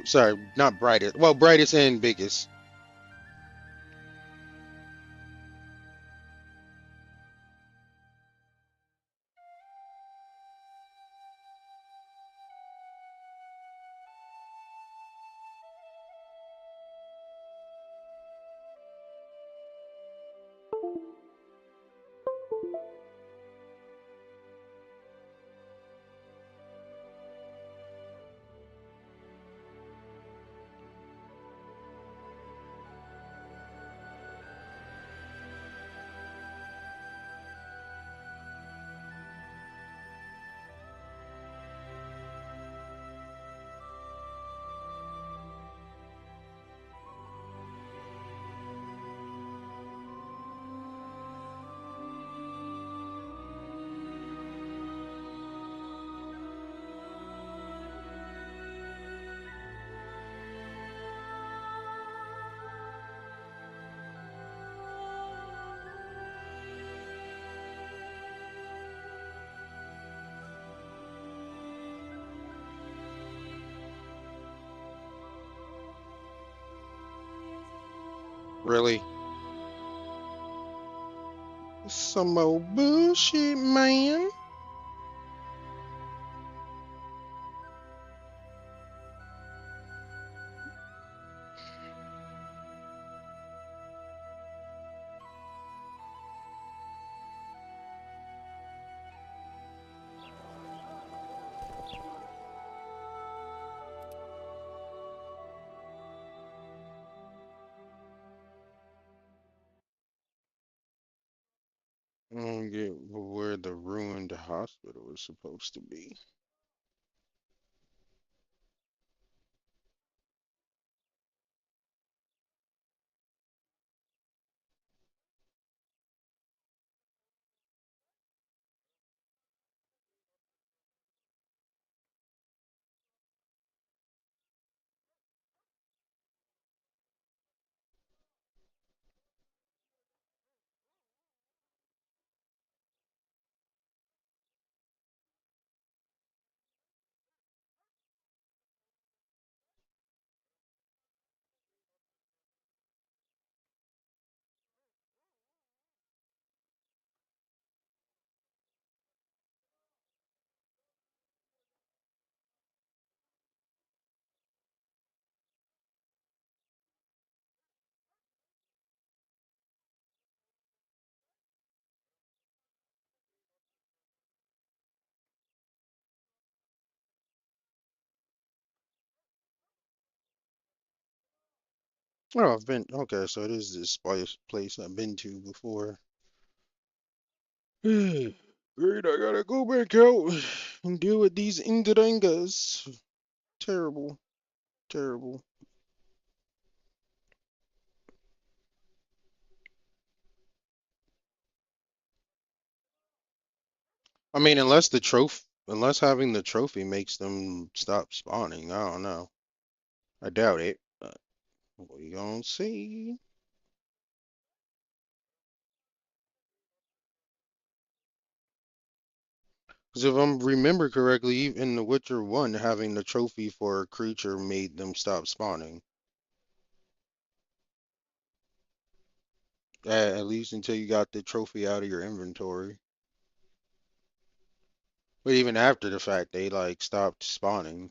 Sorry, not brightest. Well, brightest and biggest. Really? Some old bullshit, man. I don't get where the ruined hospital is supposed to be. Oh, I've been okay. So it is this place I've been to before. Great, I gotta go back out and deal with these Indirangas. Terrible, terrible. I mean, unless having the trophy makes them stop spawning. I don't know. I doubt it, but we gonna see. Because if I remember correctly, in The Witcher 1, having the trophy for a creature made them stop spawning. At least until you got the trophy out of your inventory. But even after the fact, they like stopped spawning.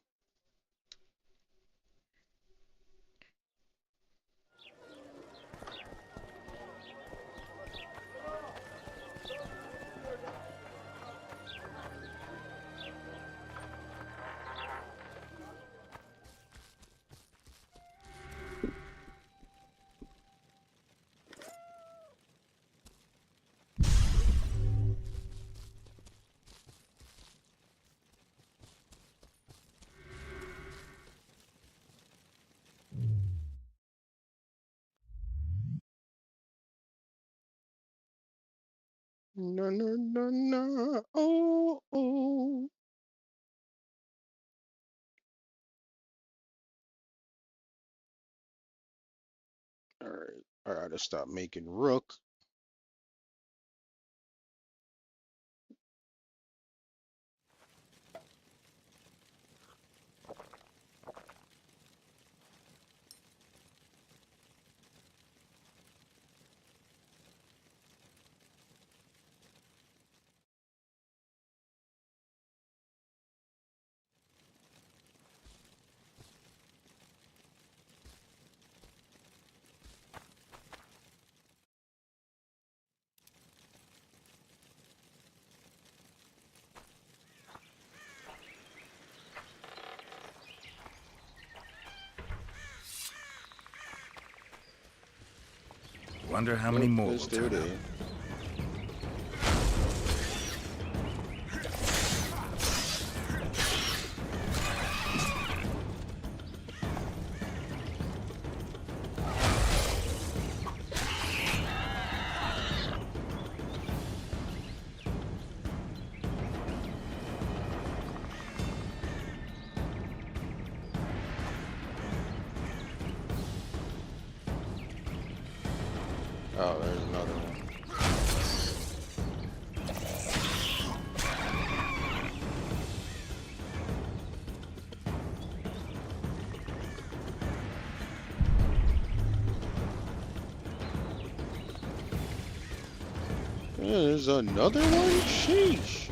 No, no, no, no. Oh, oh. All right. I gotta stop making rook. Wonder how many more will Let's do turn up. it. Oh, there's another one. There's another one? Sheesh.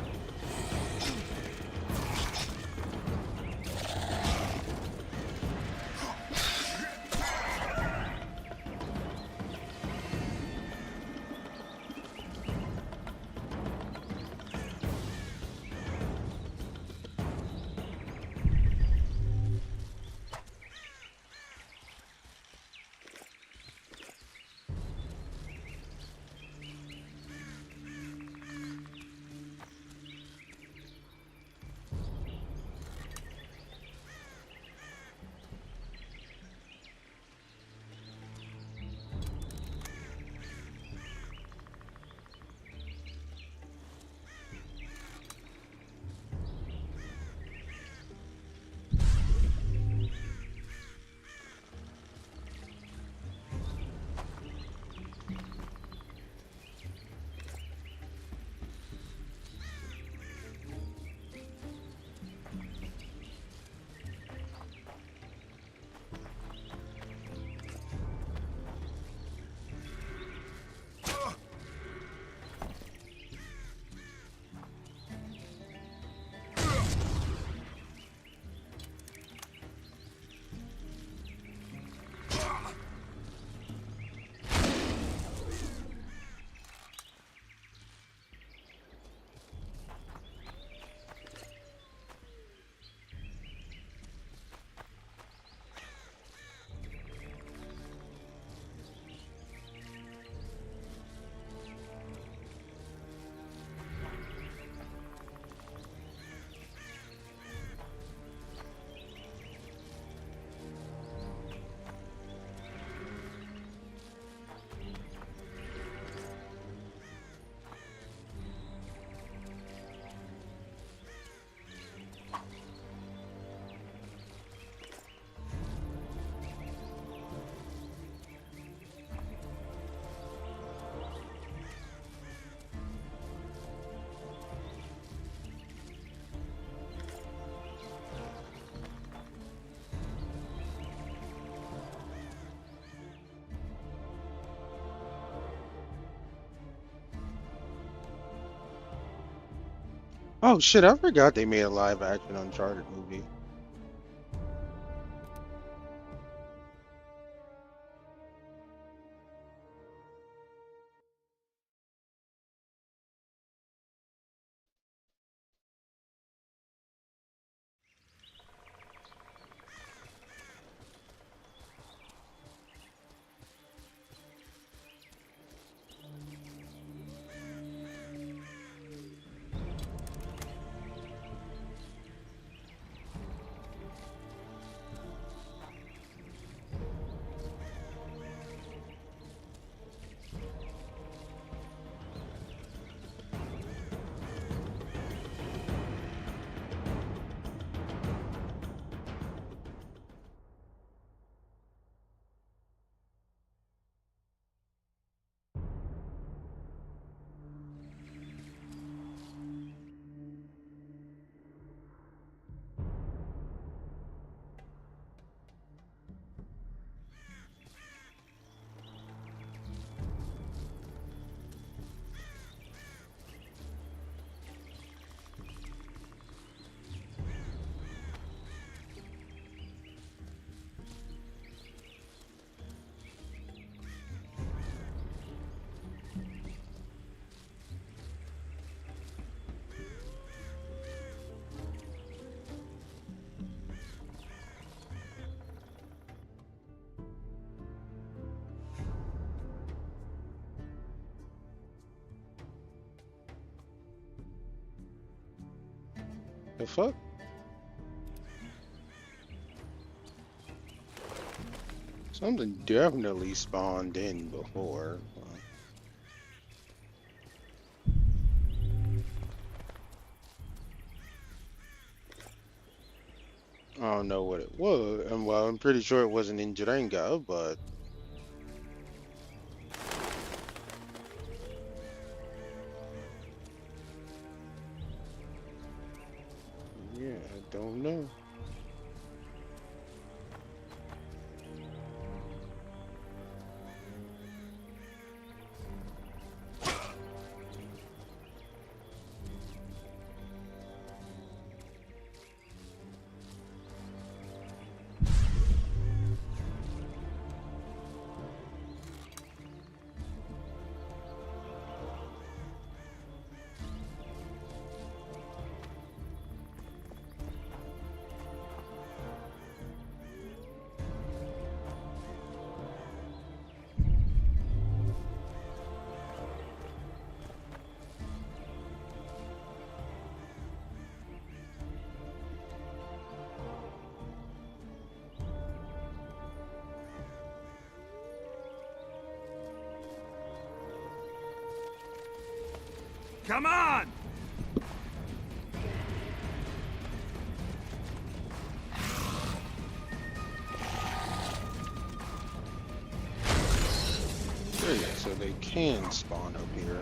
Oh shit, I forgot they made a live action Uncharted movie. The fuck? Something definitely spawned in before. I don't know what it was, and well, I'm pretty sure it wasn't in Jenga, but yeah, I don't know. Come on! Okay, so they can spawn up here.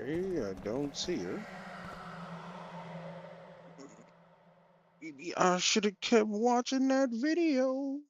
Okay, I don't see her. Maybe I should have kept watching that video.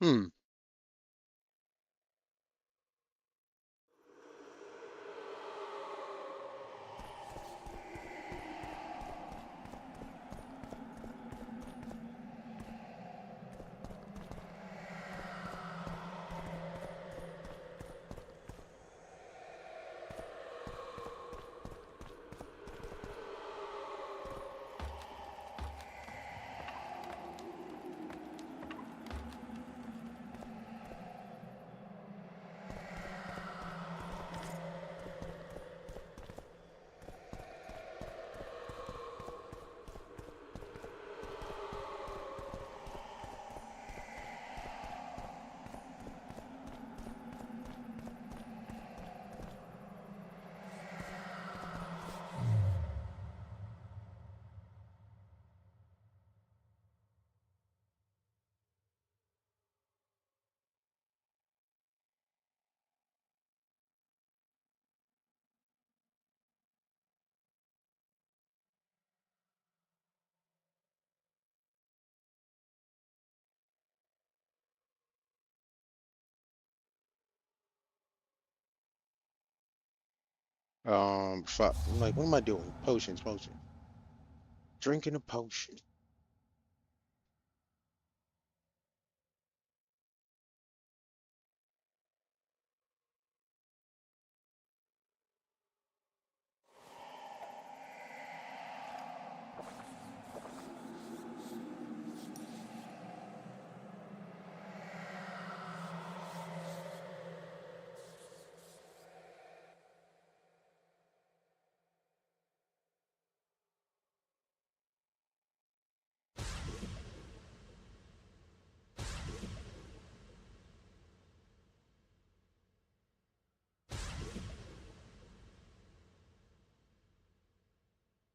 Hmm. Fuck. I'm like, what am I doing? Potions, potions. Drinking a potion.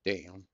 Damn.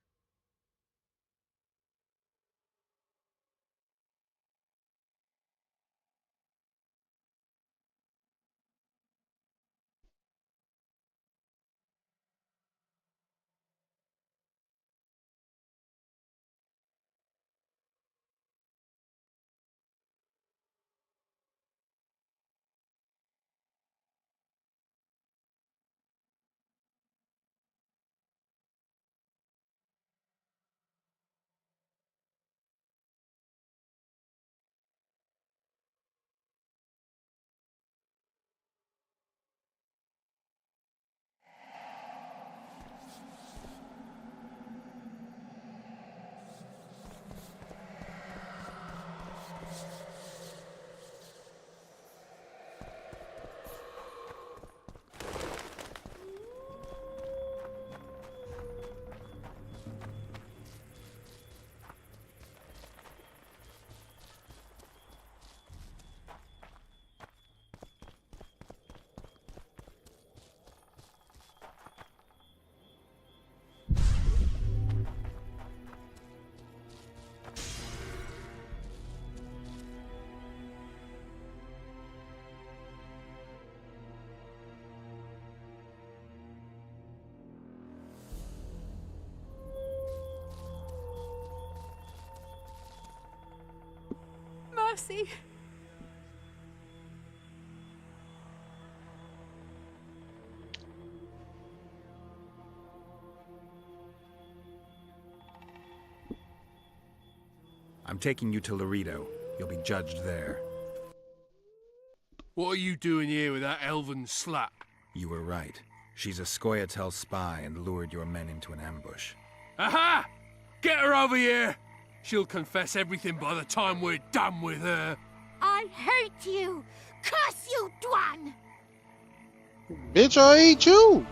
Mercy. I'm taking you to Laredo. You'll be judged there. What are you doing here with that elven slut? You were right. She's a Scoia'tael spy and lured your men into an ambush. Aha! Get her over here! She'll confess everything by the time we're done with her. I hate you! Curse you, Dwan! Bitch, I hate you!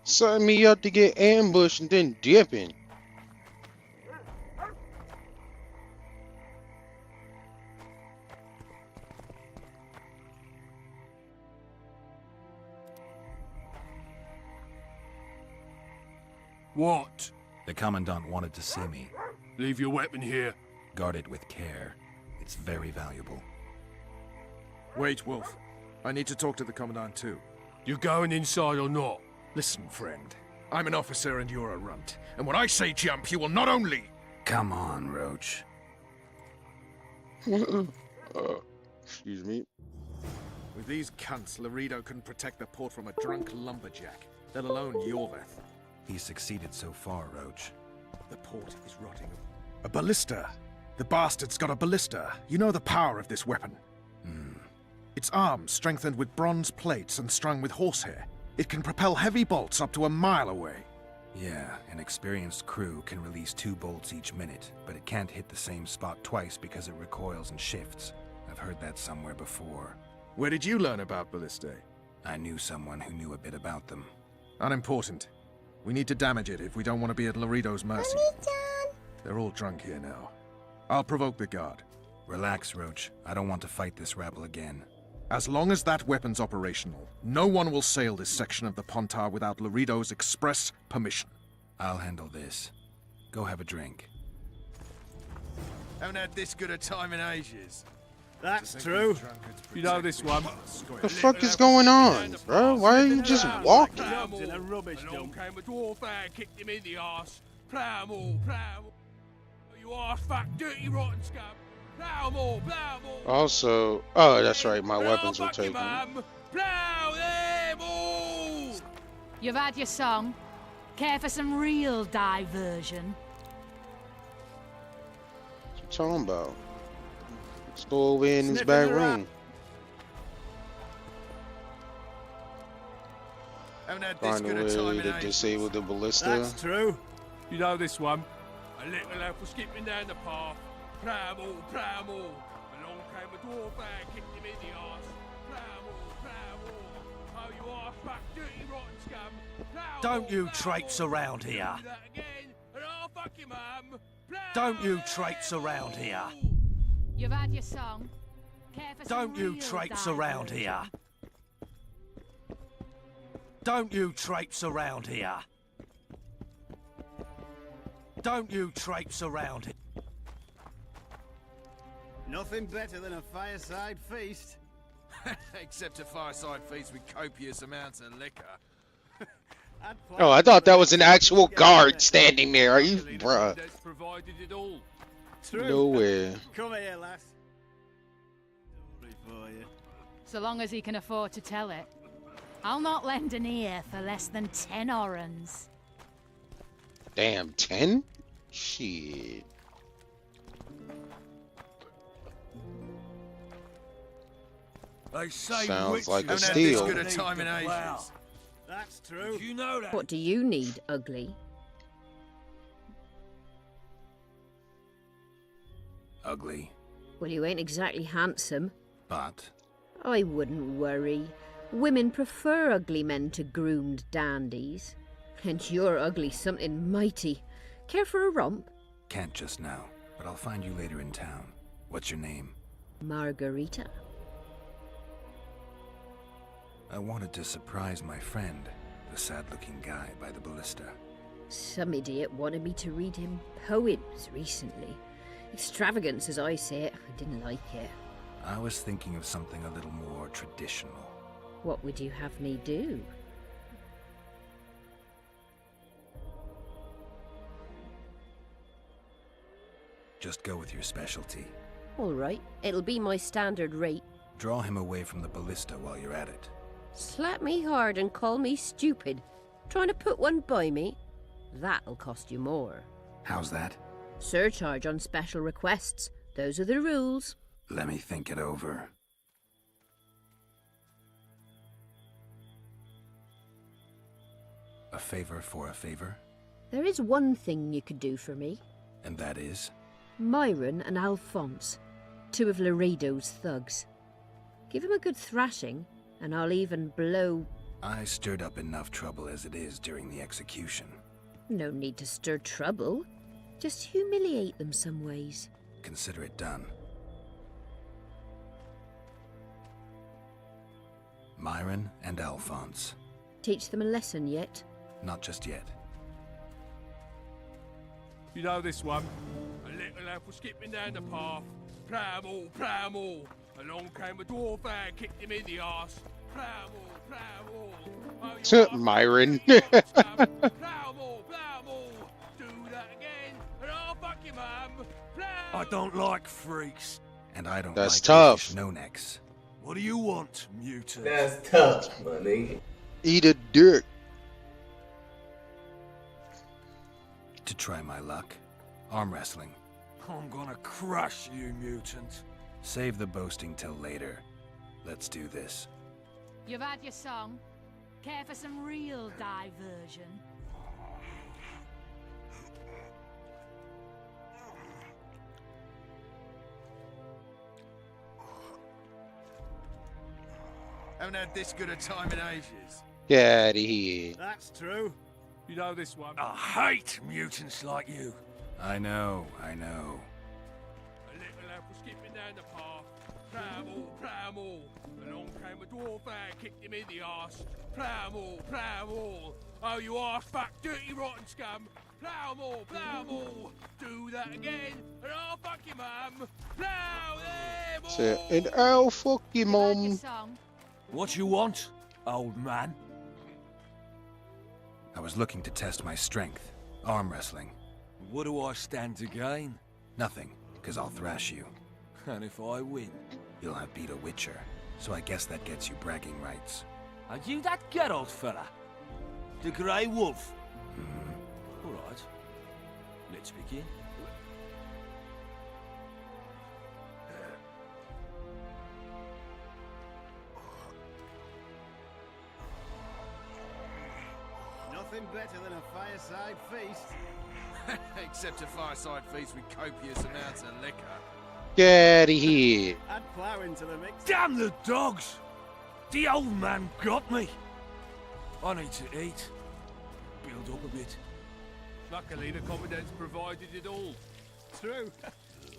Setting me up to get ambushed and then dipping. What? The Commandant wanted to see me. Leave your weapon here. Guard it with care. It's very valuable. Wait, Wolf. I need to talk to the Commandant too. You going inside or not? Listen, friend. I'm an officer and you're a runt. And when I say jump, you will not only Come on, Roach. Excuse me. With these cunts, Laredo couldn't protect the port from a drunk lumberjack, let alone Yorveth. He's succeeded so far, Roach. The port is rotting. A ballista! The bastard's got a ballista. You know the power of this weapon. Its arms strengthened with bronze plates and strung with horsehair. It can propel heavy bolts up to a mile away. Yeah, an experienced crew can release 2 bolts each minute, but it can't hit the same spot twice because it recoils and shifts. I've heard that somewhere before. Where did you learn about ballistae? I knew someone who knew a bit about them. Unimportant. We need to damage it if we don't want to be at Laredo's mercy. They're all drunk here now. I'll provoke the guard. Relax, Roach. I don't want to fight this rabble again. As long as that weapon's operational, no one will sail this section of the Pontar without Laredo's express permission. I'll handle this. Go have a drink. Haven't had this good a time in ages. That's true. You know this one. The fuck is going on, bro? Why are you just walking? In a rubbish Along dump. came a dwarf and kicked him in the arse. Plough 'em all, plough 'em all. You arse fuck, dirty rotten scum. Plough 'em all, plough 'em all. Also, oh, that's right, my weapons were Fuck you, taken. mum. Plough them all. You've had your song. Care for some real diversion? What you talking about? Let's go over in his Sniffing back around. room. Haven't had this Find a good a time way in to ages. disable the ballista. That's true. You know this one. A little lad was skipping down the path. Plough 'em all, plough 'em all. Along came a dwarf and kicked him in the arse. Plough 'em all, plough 'em all. Oh, you arse fuck, dirty rotten scum. Plough 'em Don't all, you plough 'em traipse all. around here. Do that again, and I'll fuck your mum. Plough Don't you them traipse around all. here. You've had your song. Care for some Don't you real traipse around diversion? here. Don't you traipse around here. Don't you traipse around here. Nothing better than a fireside feast. Except a fireside feast with copious amounts of liquor. Oh, I thought that was an actual guard standing there. Are you, bruh? That's provided it all. True. No way. Come here, lass. Story for you. So long as he can afford to tell it. I'll not lend an ear for less than 10 orans. Damn, 10? Shit. They say Sounds witches like a haven't had this steal. good a time in ages. That's true. Do you know that? What do you need, ugly? Ugly, Well, you ain't exactly handsome. but I wouldn't worry. Women prefer ugly men to groomed dandies. And you're ugly something mighty. Care for a romp? can't just now. But I'll find you later in town. What's your name? Margarita. I wanted to surprise my friend, the sad-looking guy by the ballista. Some idiot wanted me to read him poems recently. Extravagance, as I say it. I didn't like it. I was thinking of something a little more traditional. What would you have me do? Just go with your specialty. All right, it'll be my standard rate. Draw him away from the ballista while you're at it. Slap me hard and call me stupid. Trying to put one by me? That'll cost you more. How's that? Surcharge on special requests. Those are the rules. Let me think it over. A favor for a favor? There is one thing you could do for me. And that is? Myron and Alphonse, 2 of Laredo's thugs. Give him a good thrashing, and I'll even blow... I stirred up enough trouble as it is during the execution. No need to stir trouble. Just humiliate them some ways. Consider it done. Myron and Alphonse. Teach them a lesson yet? Not just yet. You know this one. A little lad was skipping down the path. Plough 'em all, plough 'em all. Along came a dwarf and kicked him in the arse. Plough 'em all, plough 'em all. Oh, you Myron. Plough 'em all, plough 'em all. Do that again, and I'll fuck your mum. I don't like freaks. And I don't That's like tough. no-necks. What do you want, mutant? That's tough, my nigga. Eat a dick. To try my luck. Arm wrestling. I'm gonna crush you, mutant. Save the boasting till later. Let's do this. You've had your song. Care for some real diversion? Haven't had this good a time in ages. Get out of here. That's true. You know this one. I hate mutants like you. I know. A little lad was skipping down the path. Primal. Along came a dwarf and kicked him in the arse. Primal. Oh, you arse fuck, dirty rotten scum. Primal. Do that again, and I'll fuck your mum. Plow them all. Say, and I'll fuck your You've had your mum. song. What you want, old man? I was looking to test my strength. Arm wrestling. What do I stand to gain? Nothing, because I'll thrash you. And if I win? You'll have beat a Witcher, so I guess that gets you bragging rights. Are you that Geralt fella? The Grey Wolf? Mm-hmm. All right. Let's begin. Nothing better than a fireside feast. Except a fireside feast with copious amounts of liquor. Get out of here. Add plough into the mix. Damn the dogs! The old man got me. I need to eat. Build up a bit. Luckily, the commandant's provided it all. True.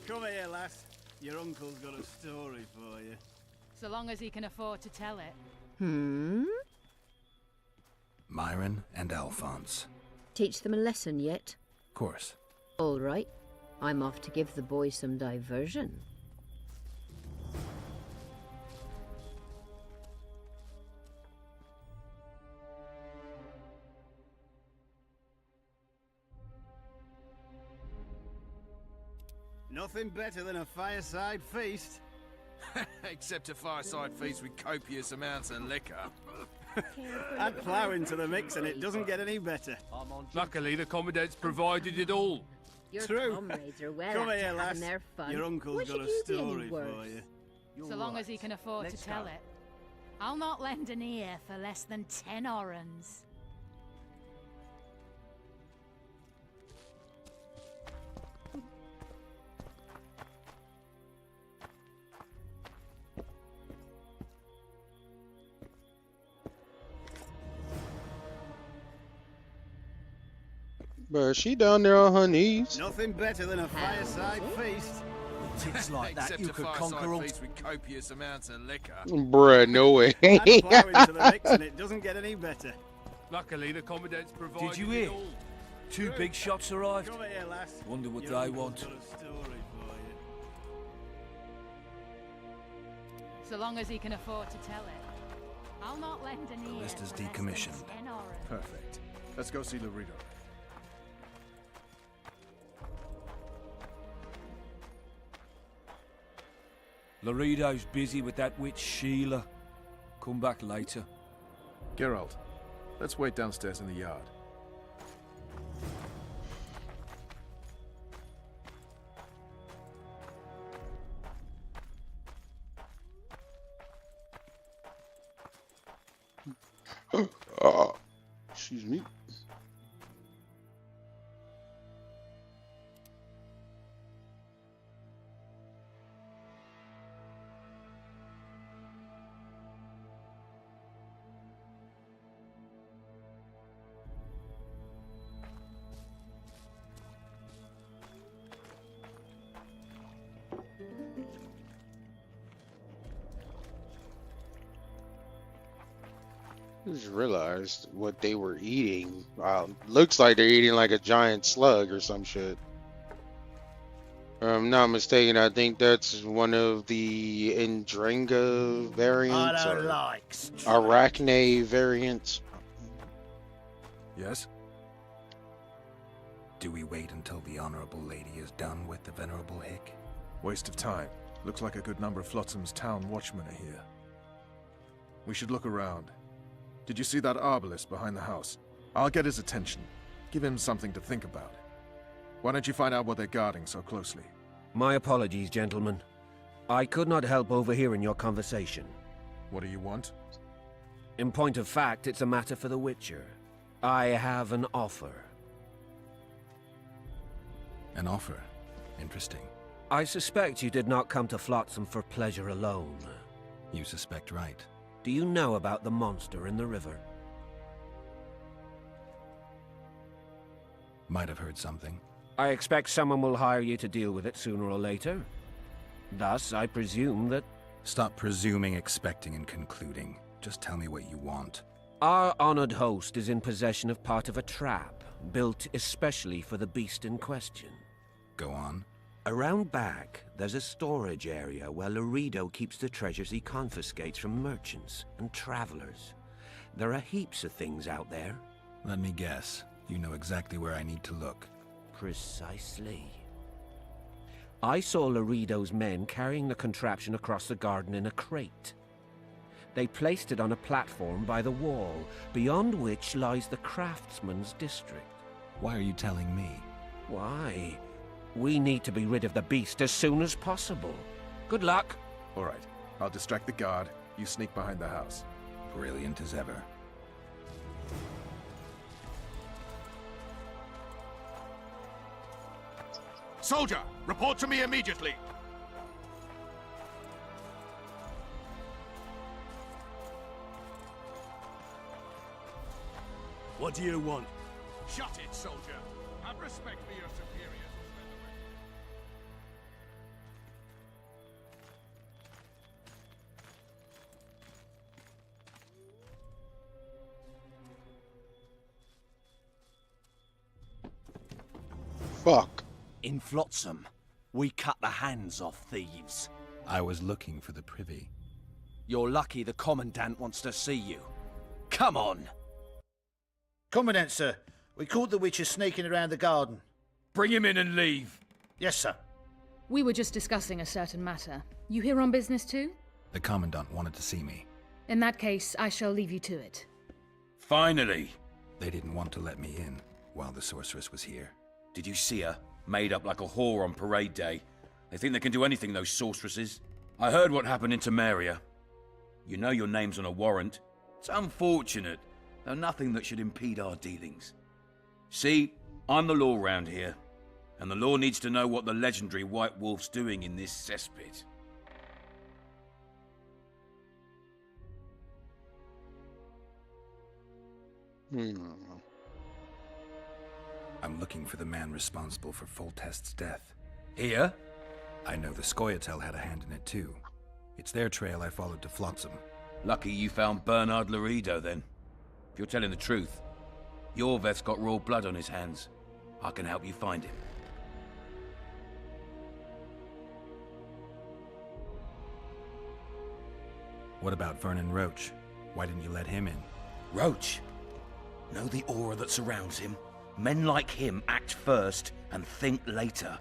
Come here, lass. Your uncle's got a story for you. So long as he can afford to tell it. Myron and Alphonse. Teach them a lesson yet? Course. All right. I'm off to give the boys some diversion. Nothing better than a fireside feast. Except a fireside feast with copious amounts of liquor. Add plough into the mix and it doesn't get any better. Luckily, the commandant's provided it all. Your True. comrades are well Come up to here, lass. having their fun. Your uncle's Why got should a you be any story worse? for you. So long as he can afford to tell it. I'll not lend an ear for less than 10 orens. But she down there on her knees. Nothing better than a fireside feast. Tits like that, Except you a could fireside conquer all. feast with copious amounts of liquor. Bruh, no way. Add plough into the mix and it doesn't get any better. Luckily, the commandant's provided Did you it hear? all. Two big shots arrived. Come here, lass. Wonder what Your they uncle's want. got a story for you. So long as he can afford to tell it. I'll not lend an ear list is for less than decommissioned. 10 orens. Perfect. Let's go see Laredo. Laredo's busy with that witch Sheila. Come back later. Geralt, let's wait downstairs in the yard. Excuse me. Just realized what they were eating. Looks like they're eating like a giant slug or some shit. If I'm not mistaken, I think that's one of the Indrenga variants I don't or like Arachne variants. Yes? Do we wait until the Honorable Lady is done with the Venerable Hick? Waste of time. Looks like a good number of Flotsam's town watchmen are here. We should look around. Did you see that arbalist behind the house? I'll get his attention. Give him something to think about. Why don't you find out what they're guarding so closely? My apologies, gentlemen. I could not help overhearing your conversation. What do you want? In point of fact, it's a matter for the Witcher. I have an offer. An offer? Interesting. I suspect you did not come to Flotsam for pleasure alone. You suspect right. Do you know about the monster in the river? Might have heard something. I expect someone will hire you to deal with it sooner or later. Thus, I presume that... Stop presuming, expecting, and concluding. Just tell me what you want. Our honored host is in possession of part of a trap, built especially for the beast in question. Go on. Around back, there's a storage area where Laredo keeps the treasures he confiscates from merchants and travelers. There are heaps of things out there. Let me guess. You know exactly where I need to look. Precisely. I saw Laredo's men carrying the contraption across the garden in a crate. They placed it on a platform by the wall, beyond which lies the craftsman's district. Why are you telling me? Why? We need to be rid of the beast as soon as possible. Good luck. All right. I'll distract the guard. You sneak behind the house. Brilliant as ever. Soldier, report to me immediately. What do you want? Shut it, soldier. Have respect for your superiors. Fuck. In Flotsam, we cut the hands off thieves. I was looking for the privy. You're lucky the Commandant wants to see you. Come on! Commandant, sir. We caught the Witcher sneaking around the garden. Bring him in and leave. Yes, sir. We were just discussing a certain matter. You here on business too? The Commandant wanted to see me. In that case, I shall leave you to it. Finally! They didn't want to let me in while the sorceress was here. Did you see her? Made up like a whore on parade day. They think they can do anything, those sorceresses. I heard what happened in Temeria. You know your name's on a warrant. It's unfortunate, though nothing that should impede our dealings. See, I'm the law round here, and the law needs to know what the legendary White Wolf's doing in this cesspit. I'm looking for the man responsible for Foltest's death. Here? I know the Scoia'tael had a hand in it too. It's their trail I followed to Flotsam. Lucky you found Bernard Laredo, then. If you're telling the truth, Yorveth's got raw blood on his hands. I can help you find him. What about Vernon Roach? Why didn't you let him in? Roach? Know the aura that surrounds him? Men like him act first and think later.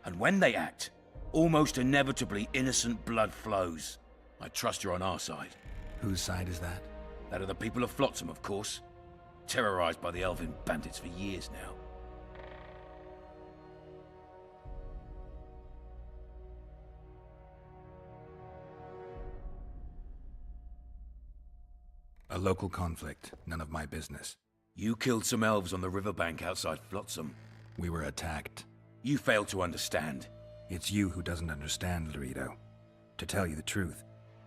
And when they act, almost inevitably innocent blood flows. I trust you're on our side. Whose side is that? That of the people of Flotsam, of course. Terrorized by the elven bandits for years now. A local conflict, none of my business. You killed some elves on the riverbank outside Flotsam. We were attacked. You failed to understand. It's you who doesn't understand, Laredo. To tell you the truth,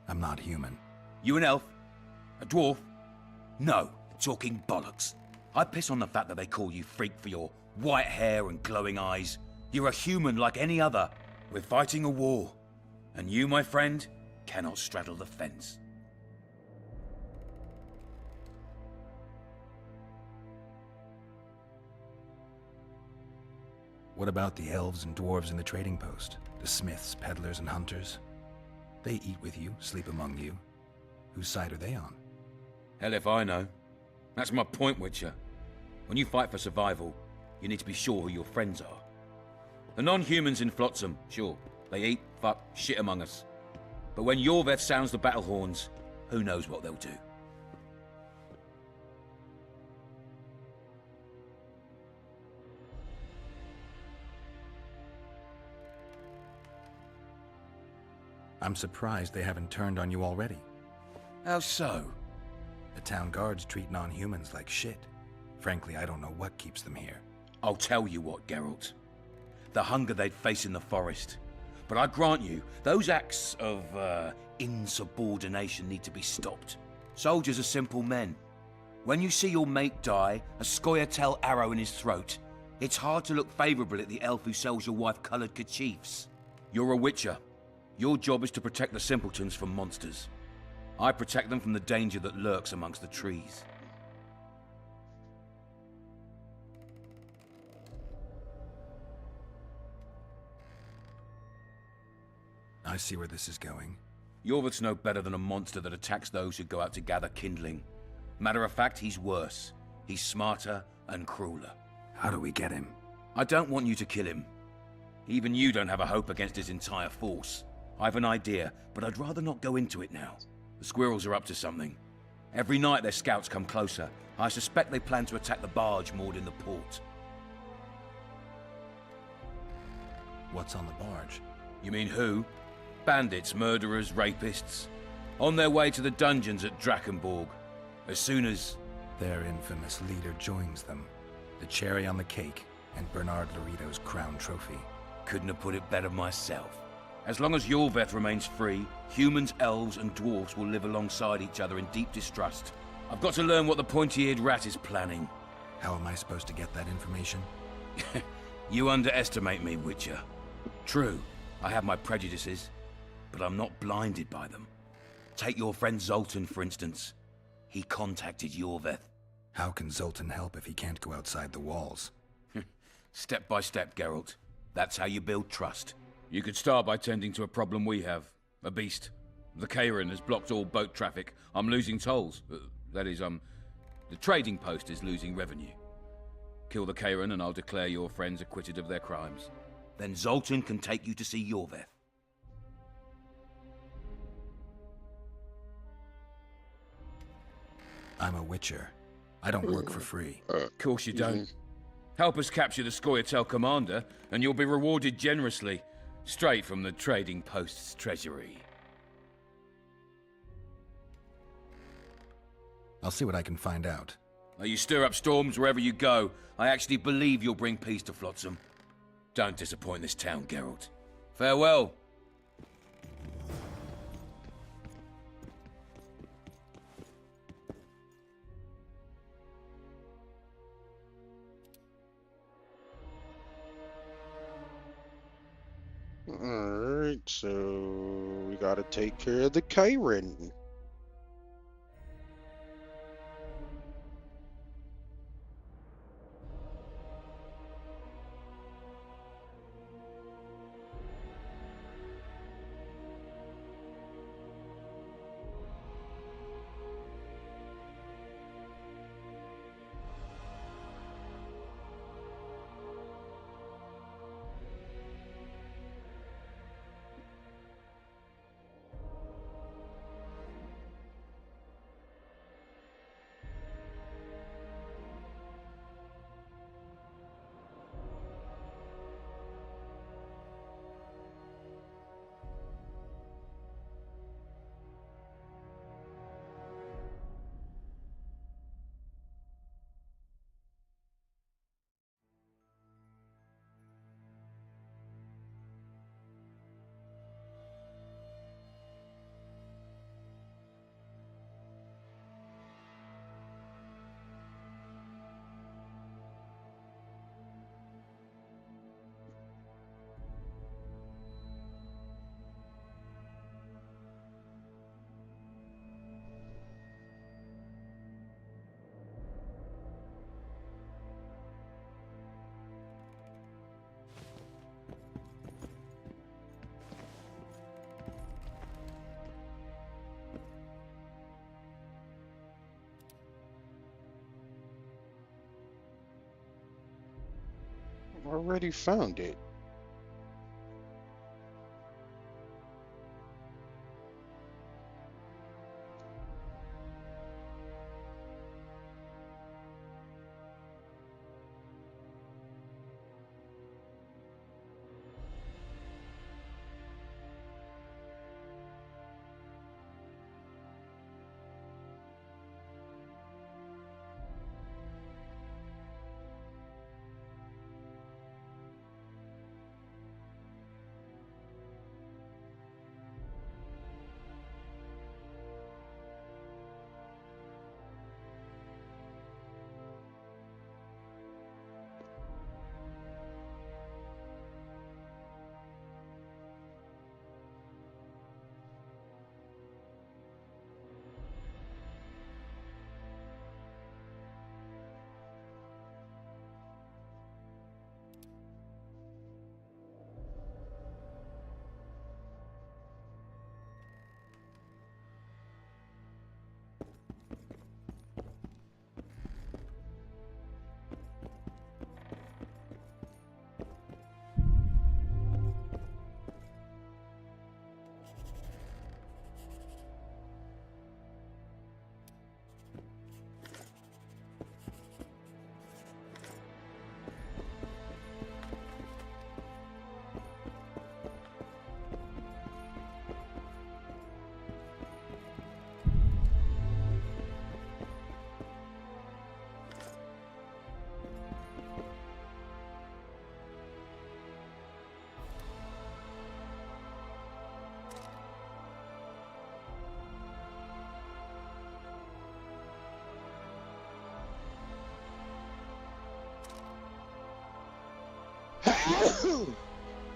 I'm not human. You an elf? A dwarf? No, talking bollocks. I piss on the fact that they call you freak for your white hair and glowing eyes. You're a human like any other. We're fighting a war. And you, my friend, cannot straddle the fence. What about the elves and dwarves in the trading post? The smiths, peddlers, and hunters? They eat with you, sleep among you. Whose side are they on? Hell if I know. That's my point, Witcher. When you fight for survival, you need to be sure who your friends are. The non-humans in Flotsam, sure, they eat, fuck, shit among us. But when Yorveth sounds the battle horns, who knows what they'll do. I'm surprised they haven't turned on you already. How so? The town guards treat non-humans like shit. Frankly, I don't know what keeps them here. I'll tell you what, Geralt. The hunger they'd face in the forest. But I grant you, those acts of, insubordination need to be stopped. Soldiers are simple men. When you see your mate die, a Scoia'tael arrow in his throat, it's hard to look favourably at the elf who sells your wife coloured kerchiefs. You're a witcher. Your job is to protect the simpletons from monsters. I protect them from the danger that lurks amongst the trees. I see where this is going. Yorveth's no better than a monster that attacks those who go out to gather kindling. Matter of fact, he's worse. He's smarter and crueler. How do we get him? I don't want you to kill him. Even you don't have a hope against his entire force. I have an idea, but I'd rather not go into it now. The squirrels are up to something. Every night their scouts come closer. I suspect they plan to attack the barge moored in the port. What's on the barge? You mean who? Bandits, murderers, rapists. On their way to the dungeons at Drakenborg. As soon as... Their infamous leader joins them. The cherry on the cake, and Bernard Laredo's crown trophy. Couldn't have put it better myself. As long as Yorveth remains free, humans, elves, and dwarves will live alongside each other in deep distrust. I've got to learn what the pointy-eared rat is planning. How am I supposed to get that information? You underestimate me, Witcher. True, I have my prejudices, but I'm not blinded by them. Take your friend Zoltan, for instance. He contacted Yorveth. How can Zoltan help if he can't go outside the walls? Step by step, Geralt. That's how you build trust. You could start by tending to a problem we have. A beast. The Kairin has blocked all boat traffic. I'm losing tolls. That is, the trading post is losing revenue. Kill the Kairin and I'll declare your friends acquitted of their crimes. Then Zoltan can take you to see Yorveth. I'm a witcher. I don't work for free. Of course you don't. Help us capture the Scoia'tael commander, and you'll be rewarded generously. Straight from the trading post's treasury. I'll see what I can find out. Now you stir up storms wherever you go. I actually believe you'll bring peace to Flotsam. Don't disappoint this town, Geralt. Farewell. Alright, so we gotta take care of the Kairin. Already found it.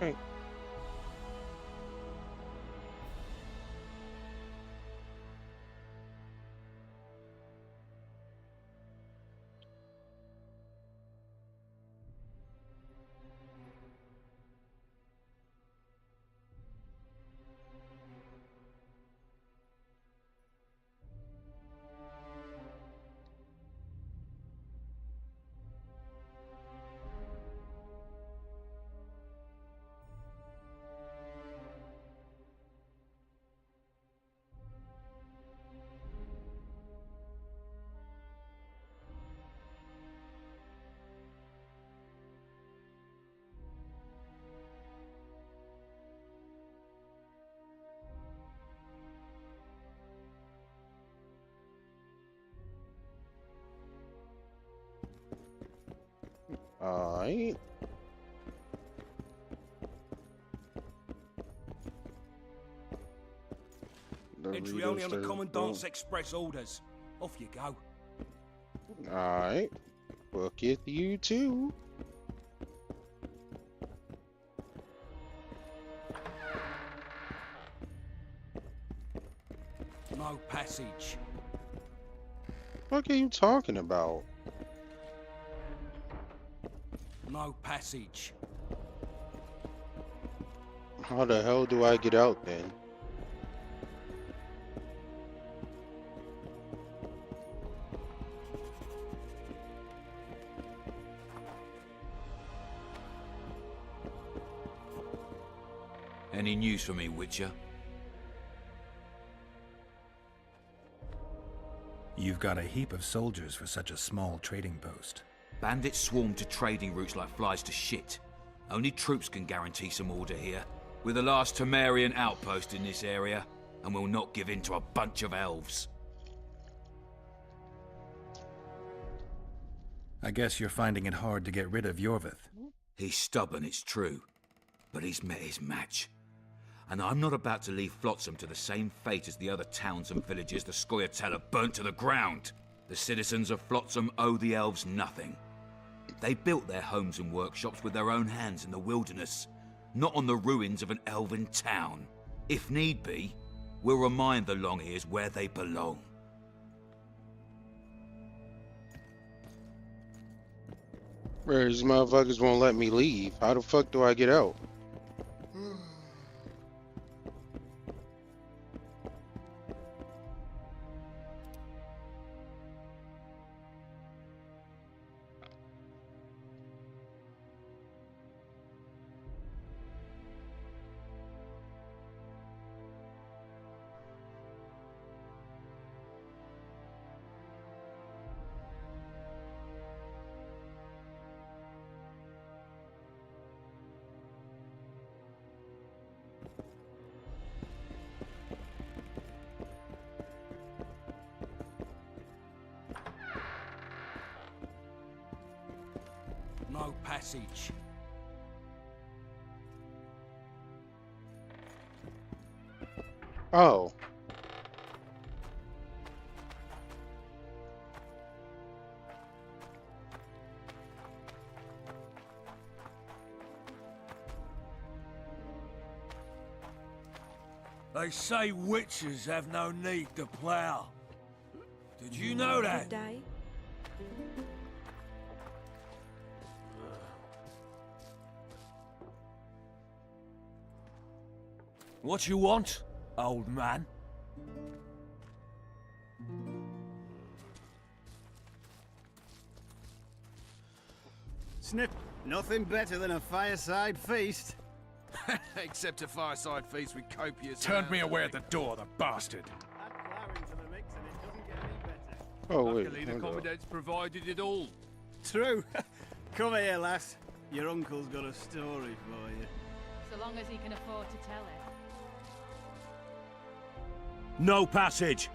Right. Alright. Entry only on the Doritos, Commandant's Express orders. Off you go. Alright. Look at you too. No passage. What are you talking about? No passage. How the hell do I get out then? Any news for me, Witcher? You've got a heap of soldiers for such a small trading post. Bandits swarm to trading routes like flies to shit. Only troops can guarantee some order here. We're the last Temerian outpost in this area, and we'll not give in to a bunch of elves. I guess you're finding it hard to get rid of Yorvith. He's stubborn, it's true, but he's met his match. And I'm not about to leave Flotsam to the same fate as the other towns and villages the Scoia'tael have burnt to the ground. The citizens of Flotsam owe the elves nothing. They built their homes and workshops with their own hands in the wilderness, not on the ruins of an elven town. If need be, we'll remind the Longears where they belong. Bro, these motherfuckers won't let me leave. How the fuck do I get out? no passage. Oh. They say witches have no need to plough. Did you know that? Day. What you want, old man? Snip, nothing better than a fireside feast. Except a fireside feast with copious. Turned me away at the door, the bastard. Oh, wait. Luckily, the hold on. Commandant's provided it all. True. Come here, lass. Your uncle's got a story for you. So long as he can afford to tell it. No passage!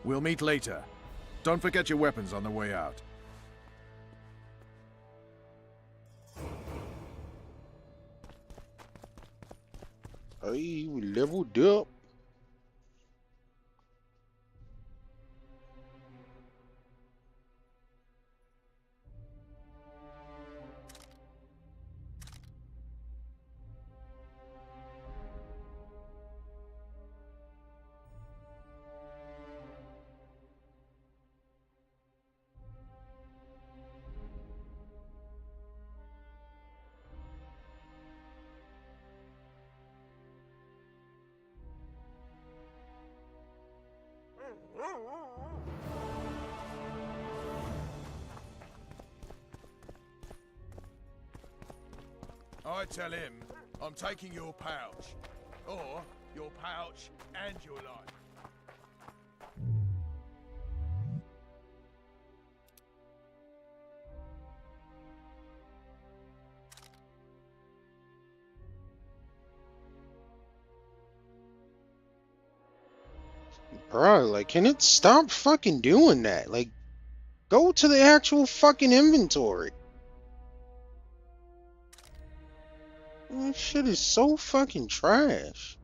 We'll meet later. Don't forget your weapons on the way out. Hey, we leveled up. I tell him I'm taking your pouch. Or your pouch and your life. Bro, like, can it stop fucking doing that? Like, go to the actual fucking inventory. This shit is so fucking trash.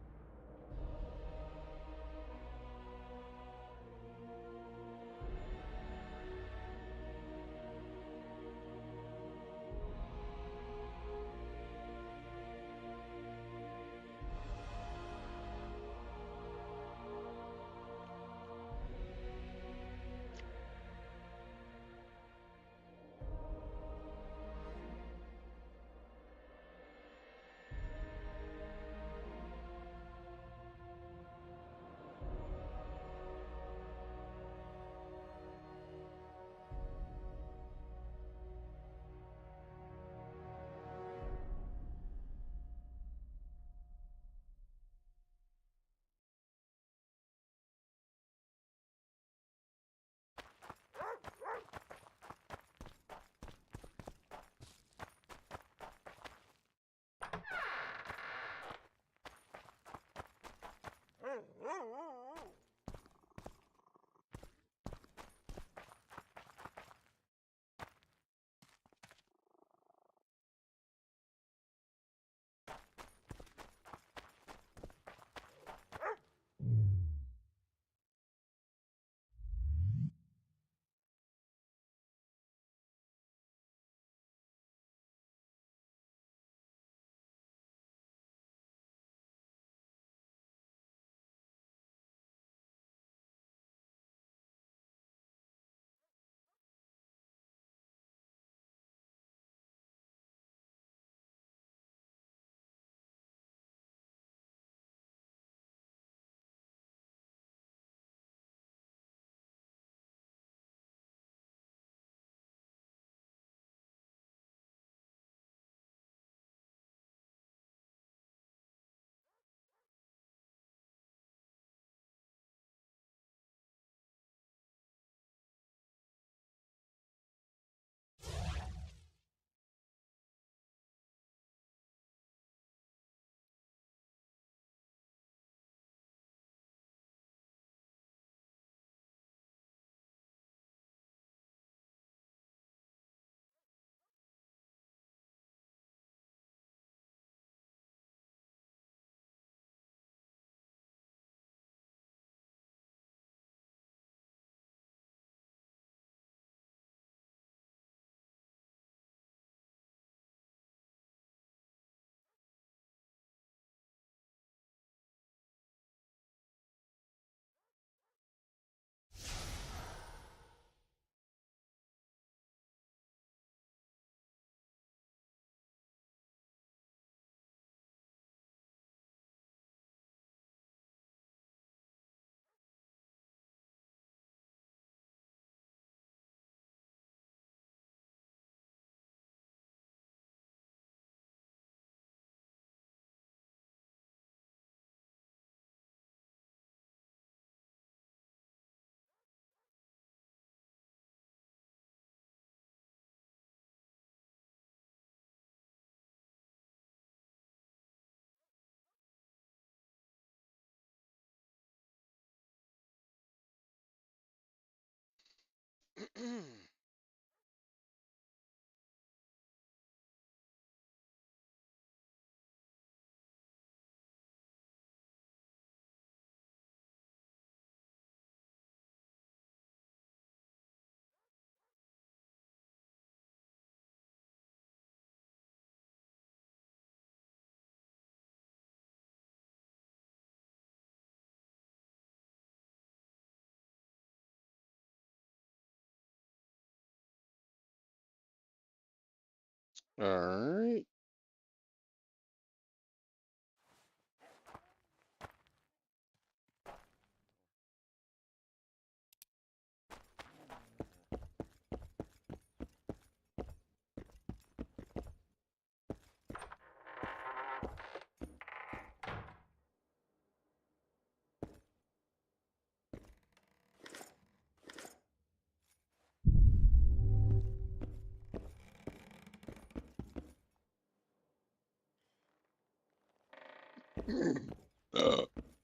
Alright.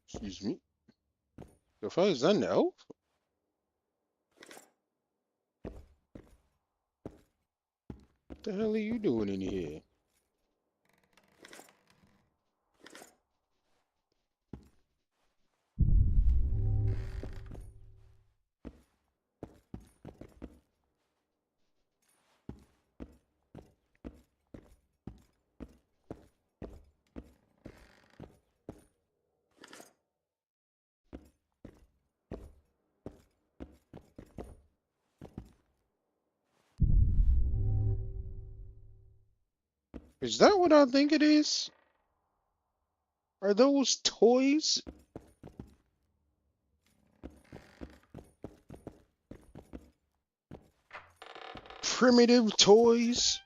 Excuse me. The fuck is that an elf? What the hell are you doing in here? Is that what I think it is? Are those toys? Primitive toys?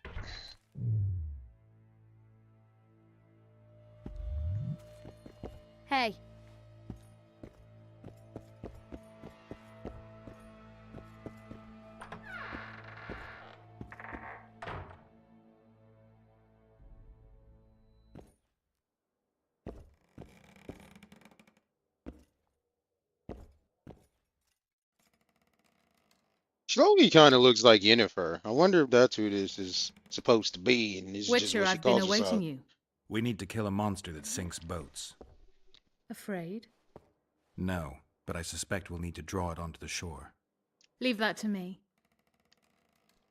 Hey. Slowly kind of looks like Yennefer. I wonder if that's who this is supposed to be, and this is just Witcher, what she I've been calls awaiting herself. you. We need to kill a monster that sinks boats. Afraid? No, but I suspect we'll need to draw it onto the shore. Leave that to me.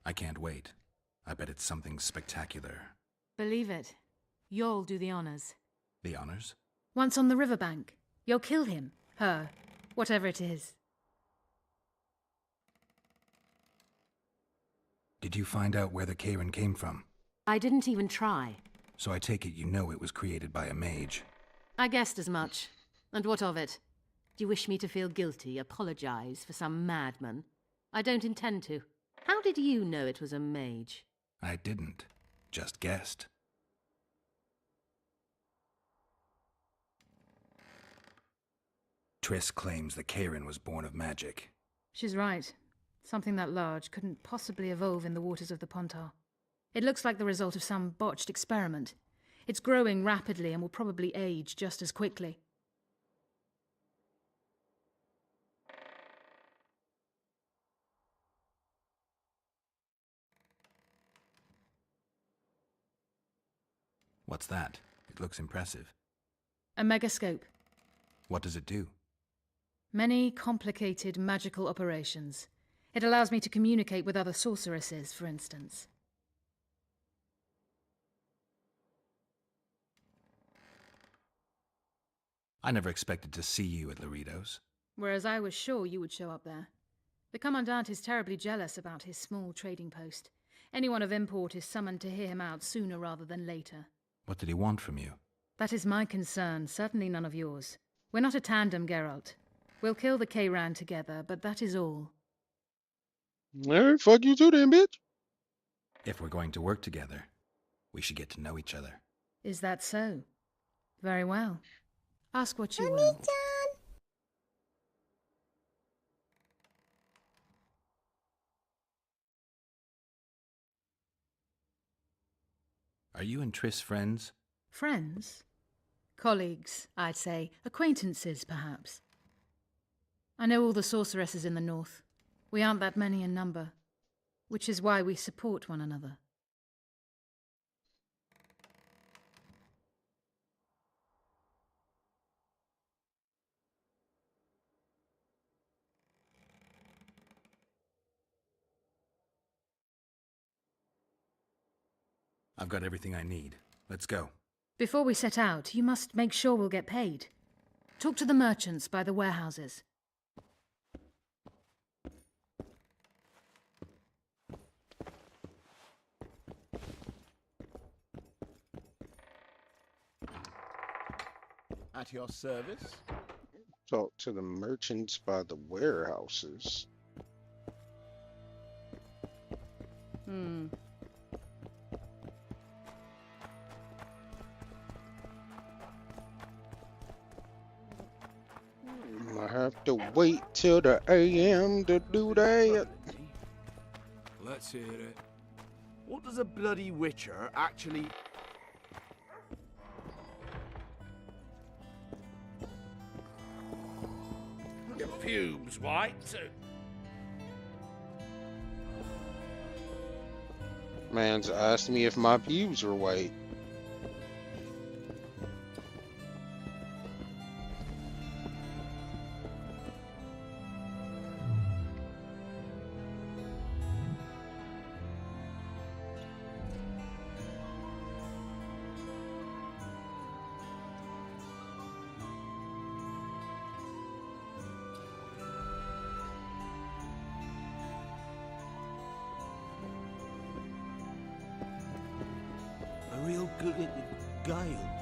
I can't wait. I bet it's something spectacular. Believe it. You'll do the honors. The honors? Once on the riverbank, you'll kill him, her, whatever it is. Did you find out where the Karen came from? I didn't even try. So I take it you know it was created by a mage. I guessed as much. And what of it? Do you wish me to feel guilty, apologize for some madman? I don't intend to. How did you know it was a mage? I didn't. Just guessed. Triss claims the Karen was born of magic. She's right. Something that large couldn't possibly evolve in the waters of the Pontar. It looks like the result of some botched experiment. It's growing rapidly and will probably age just as quickly. What's that? It looks impressive. A megascope. What does it do? Many complicated magical operations. It allows me to communicate with other sorceresses, for instance. I never expected to see you at Laredo's. Whereas I was sure you would show up there. The Commandant is terribly jealous about his small trading post. Anyone of import is summoned to hear him out sooner rather than later. What did he want from you? That is my concern, certainly none of yours. We're not a tandem, Geralt. We'll kill the Kayran together, but that is all. Alright, fuck you too then, bitch. If we're going to work together, we should get to know each other. Is that so? Very well. Ask what you will. Are you and Triss friends? Friends? Colleagues, I'd say. Acquaintances, perhaps. I know all the sorceresses in the north. We aren't that many in number, which is why we support one another. I've got everything I need. Let's go. Before we set out, you must make sure we'll get paid. Talk to the merchants by the warehouses. At your service. Talk to the merchants by the warehouses. I have to wait till the AM to do that. Let's hear it. What does a bloody witcher actually... Your pubes white too. Man's asked me if my pubes were white. A real good gale.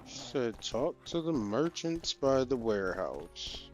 Said talk to the merchants by the warehouse.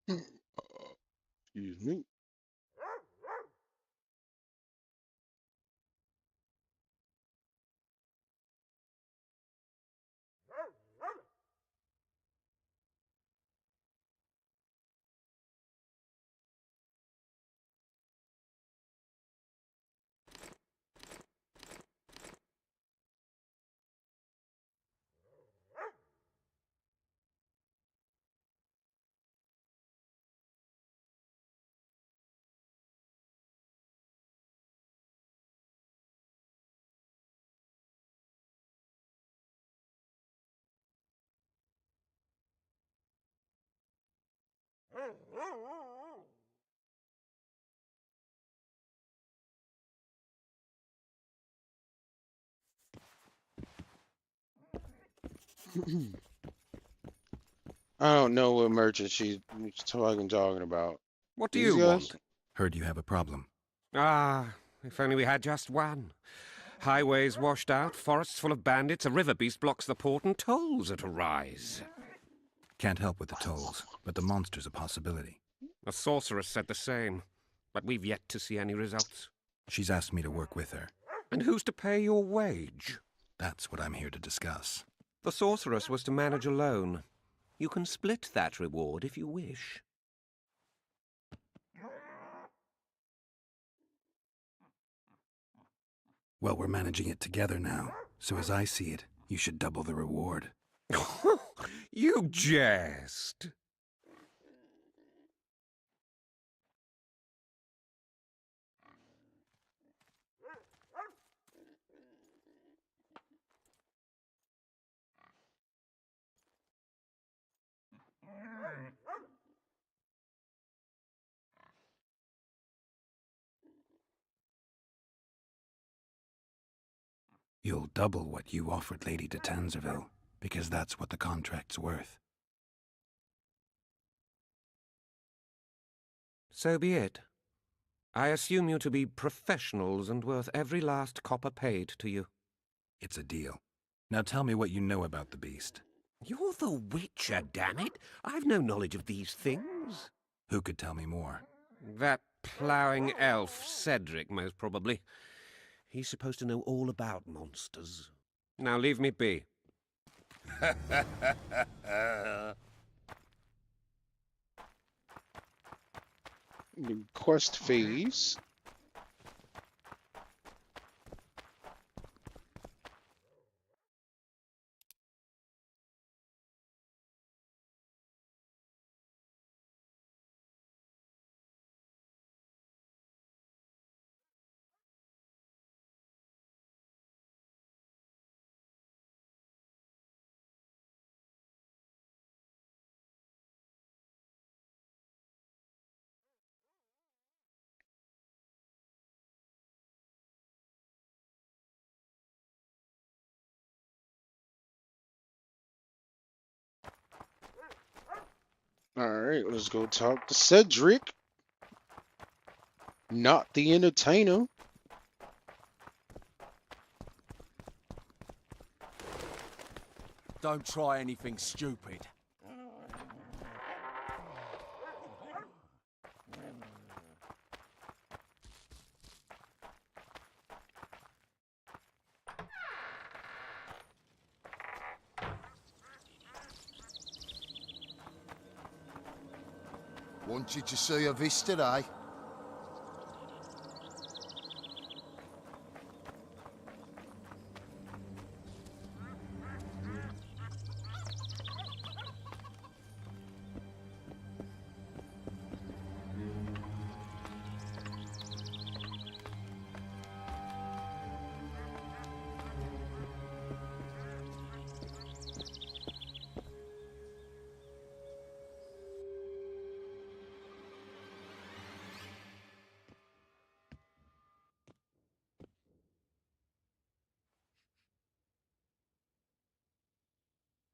Excuse me. I don't know what merchant she's talking about. What do These you guys? want? Heard you have a problem. Ah, if only we had just one. Highways washed out, forests full of bandits, a river beast blocks the port, and tolls at a rise. Can't help with the tolls, but the monster's a possibility. A sorceress said the same, but we've yet to see any results. She's asked me to work with her. And who's to pay your wage? That's what I'm here to discuss. The sorceress was to manage alone. You can split that reward if you wish. Well, we're managing it together now, so as I see it, you should double the reward. You jest. You'll double what you offered Lady de Tanzerville, because that's what the contract's worth. So be it. I assume you to be professionals and worth every last copper paid to you. It's a deal. Now tell me what you know about the beast. You're the Witcher, damn it! I've no knowledge of these things. Who could tell me more? That ploughing elf, Cedric, most probably. He's supposed to know all about monsters. Now leave me be. The quest phase. Alright, let's go talk to Cedric. Not the entertainer. Don't try anything stupid. Wanted to see a vista, eh?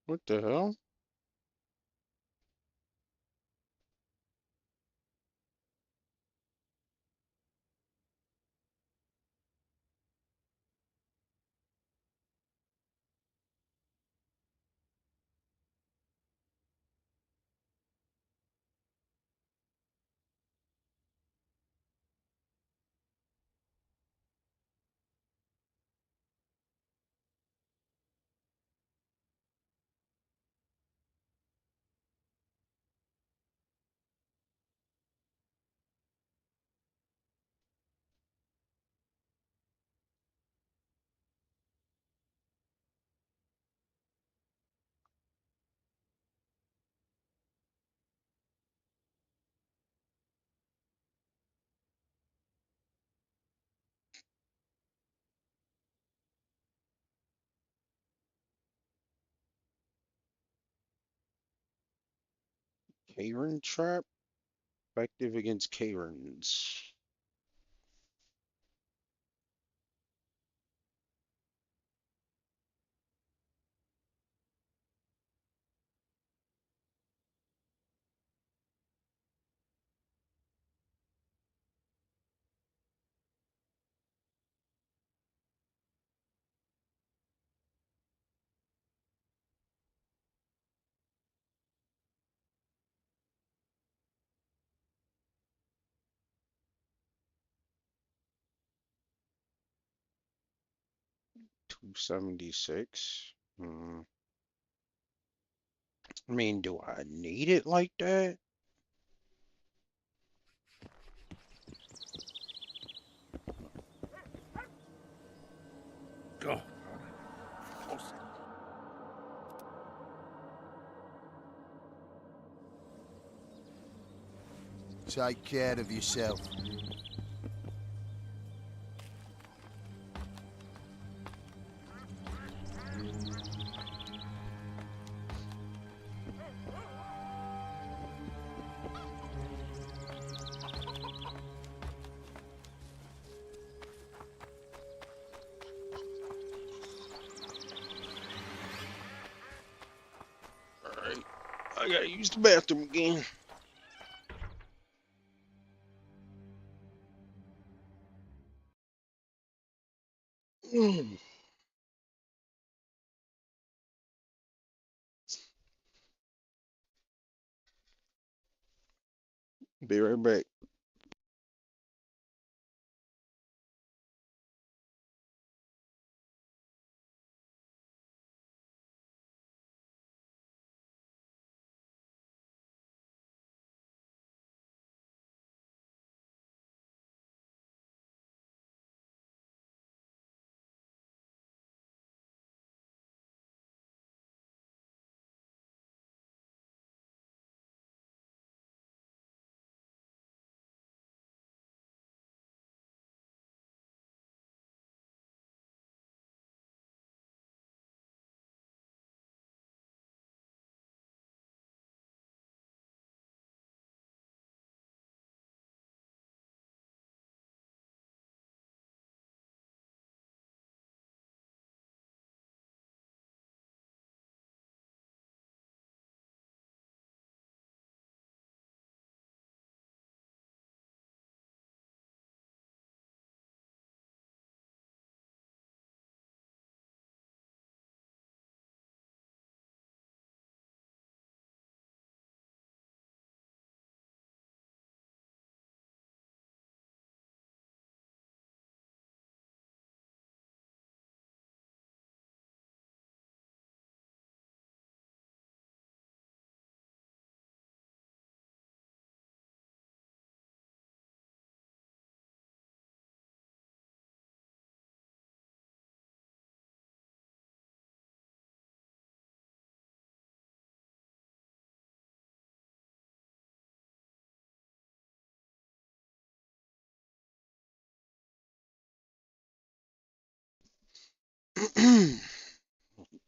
What the hell? Karen trap. Effective against Karens. $276. I mean, do I need it like that? God. Take care of yourself. Alright. I gotta use the bathroom again. Be right back.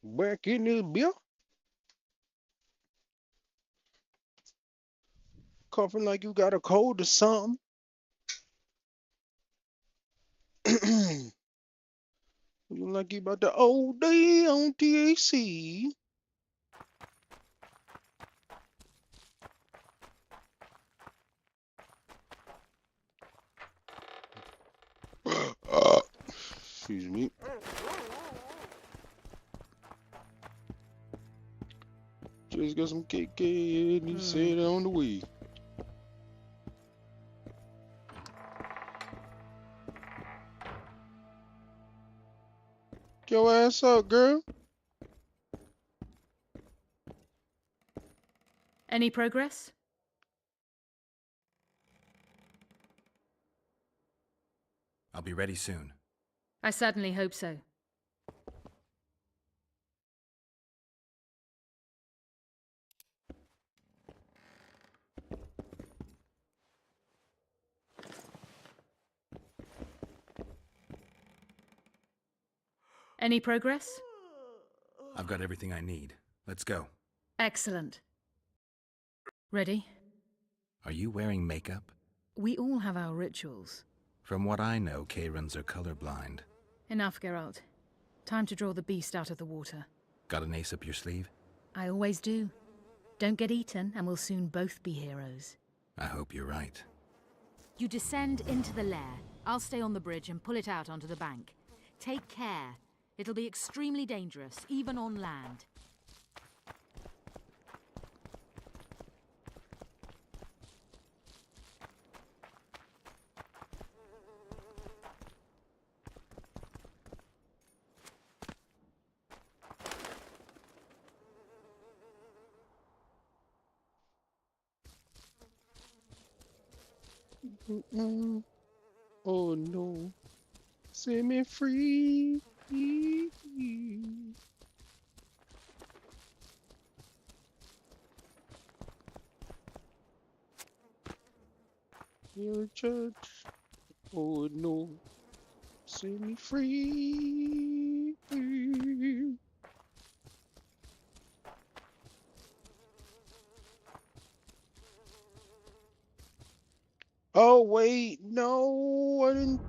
Back in this bill. Coughing like you got a cold or something. You like you about to OD on TAC. Excuse me. Just got some KK and he said on the way. Get your ass up, girl. Any progress? I'll be ready soon. I certainly hope so. Any progress? I've got everything I need. Let's go. Excellent. Ready? Are you wearing makeup? We all have our rituals. From what I know, Kayrans are colorblind. Enough, Geralt. Time to draw the beast out of the water. Got an ace up your sleeve? I always do. Don't get eaten, and we'll soon both be heroes. I hope you're right. You descend into the lair. I'll stay on the bridge and pull it out onto the bank. Take care. It'll be extremely dangerous, even on land. Oh no. Set me free. Your judge. Oh no. Set me free. Oh wait, no, I didn't.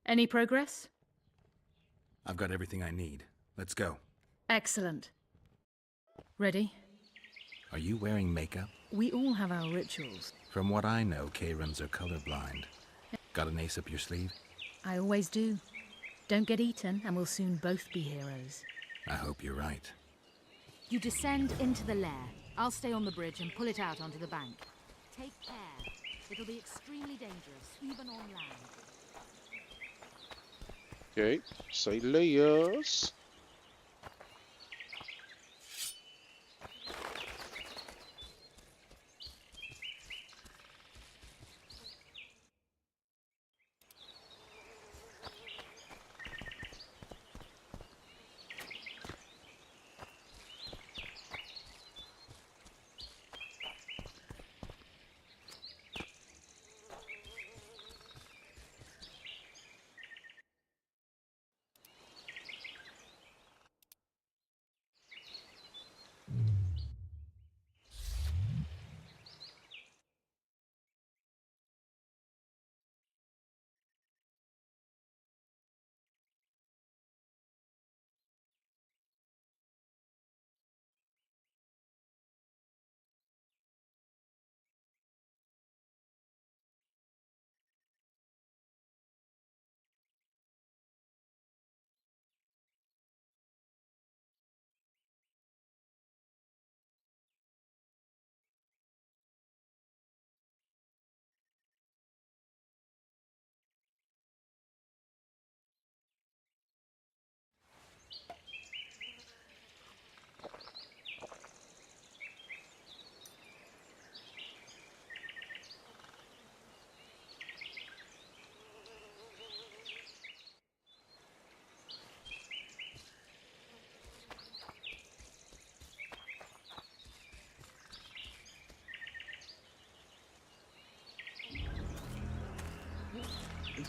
Any progress? I've got everything I need. Let's go. Excellent. Ready? Are you wearing makeup? We all have our rituals. From what I know, Kayrans are colorblind. Got an ace up your sleeve? I always do. Don't get eaten, and we'll soon both be heroes. I hope you're right. You descend into the lair. I'll stay on the bridge and pull it out onto the bank. Take care. It'll be extremely dangerous, even on land. Okay, say layers.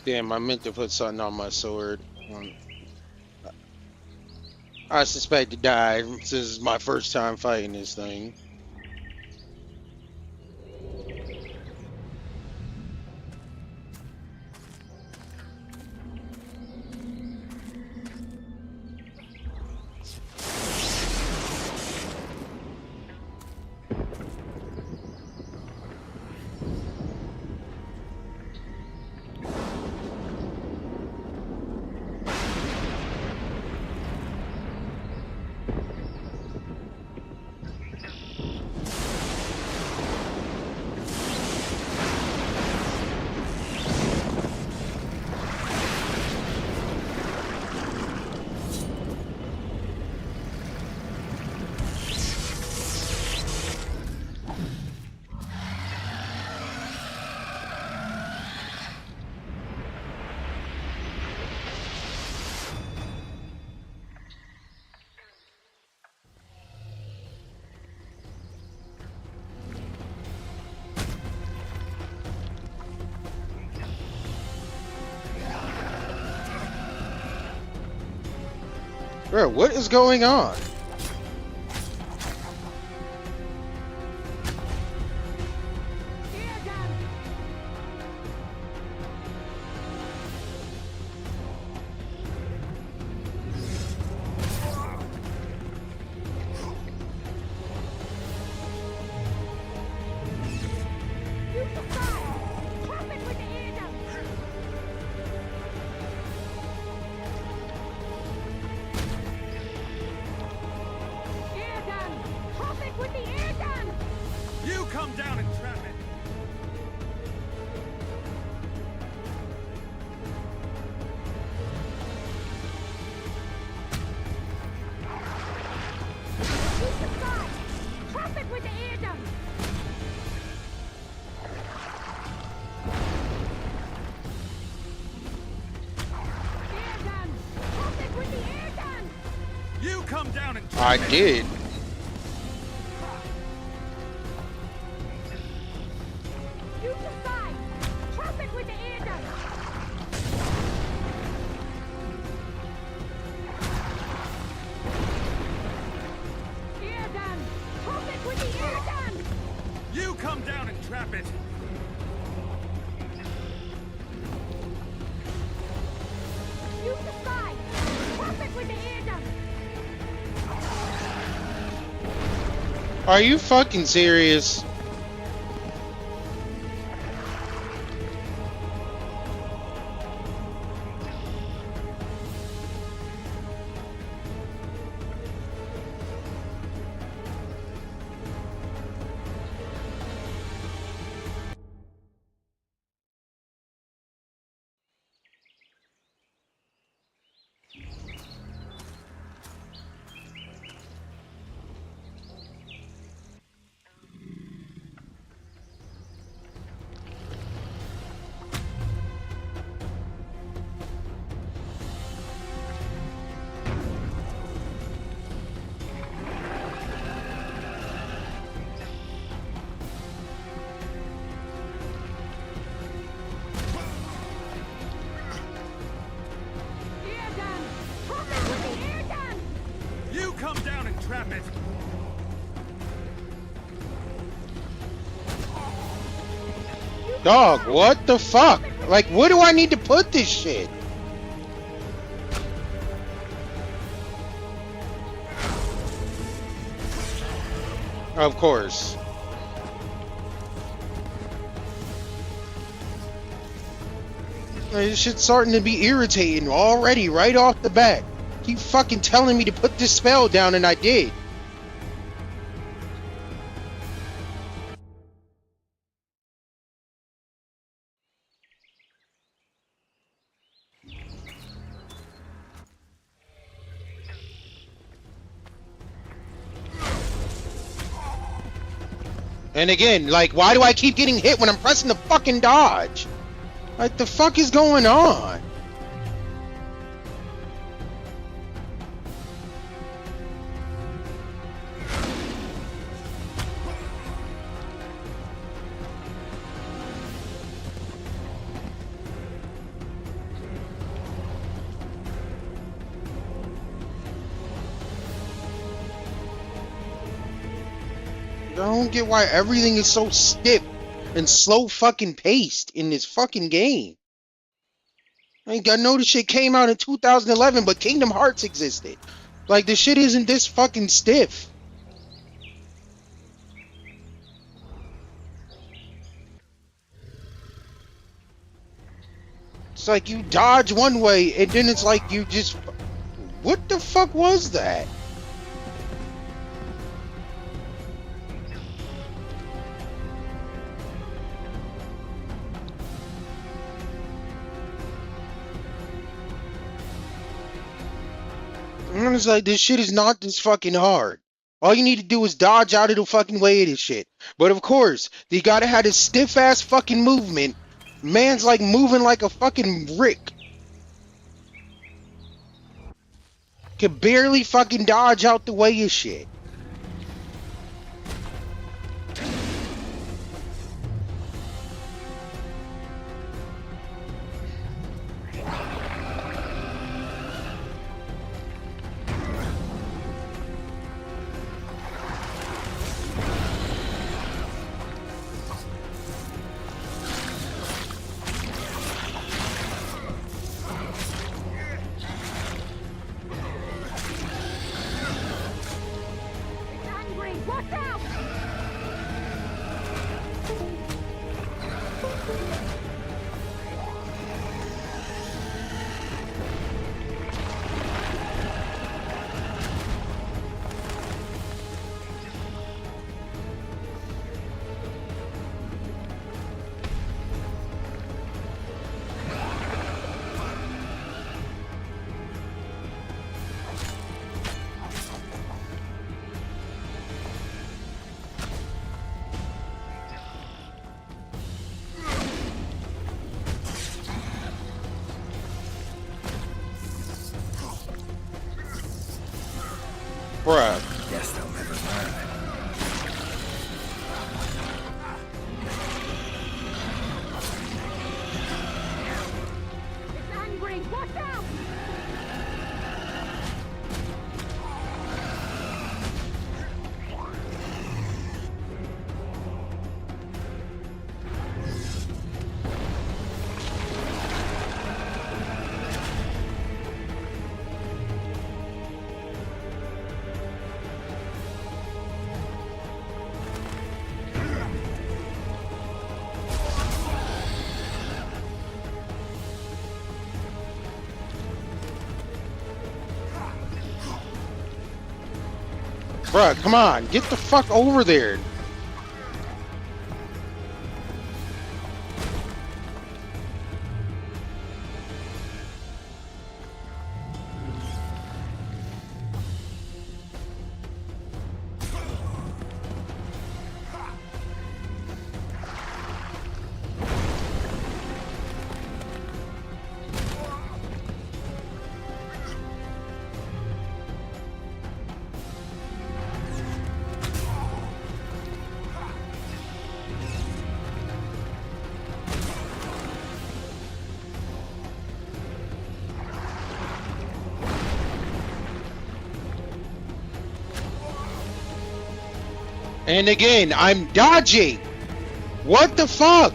Damn, I meant to put something on my sword. I suspect to die since it's my first time fighting this thing. Bro, what is going on? You come down and trap it! Trap it with the air gun! Air gun! Trap it with the air gun! You come down and trap I it! did. You decide! Trap it with the air gun! Air gun! Trap it with the air gun! You come down and trap it! You decide! Trap it with the air gun! Are you fucking serious? Air gun! Trap it with the air gun! You come down and trap it! Dog, what the fuck? Like, where do I need to put this shit? Of course. This shit's starting to be irritating already, right off the bat. Keep fucking telling me to put this spell down, and I did. And again, like, why do I keep getting hit when I'm pressing the fucking dodge? Like, the fuck is going on? I don't get why everything is so stiff and slow fucking paced in this fucking game. I know this shit came out in 2011, but Kingdom Hearts existed. Like, the shit isn't this fucking stiff. It's like you dodge one way, and then it's like you just... What the fuck was that? And it's like, this shit is not this fucking hard. All you need to do is dodge out of the fucking way of this shit. But of course, you gotta have this stiff ass fucking movement. Man's like moving like a fucking Rick. Can barely fucking dodge out the way of shit. Watch out! Bruh. Guess they'll never learn. It's angry! Watch out! Bruh, come on, get the fuck over there. And again, I'm dodging. What the fuck?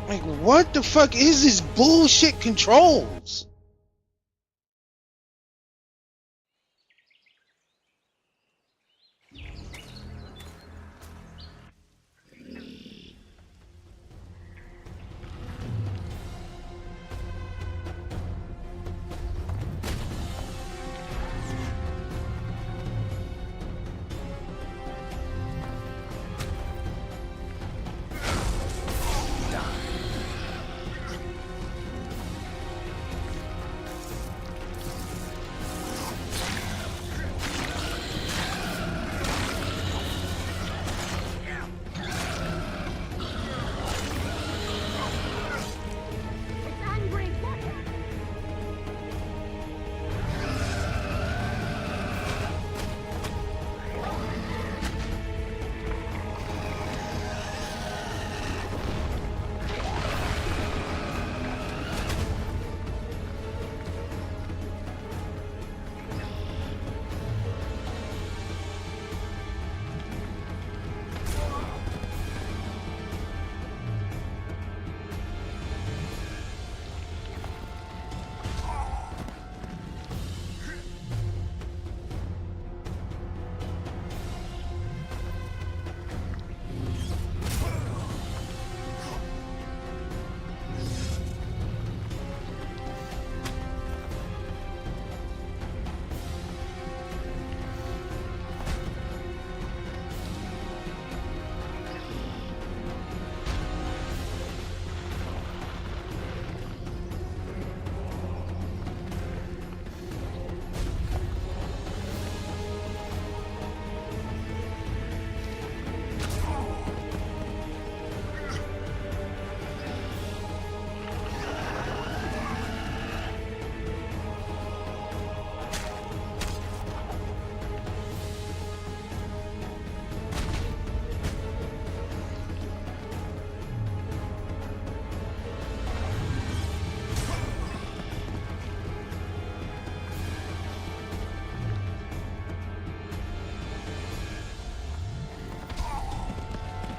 Like, what the fuck is this bullshit controls?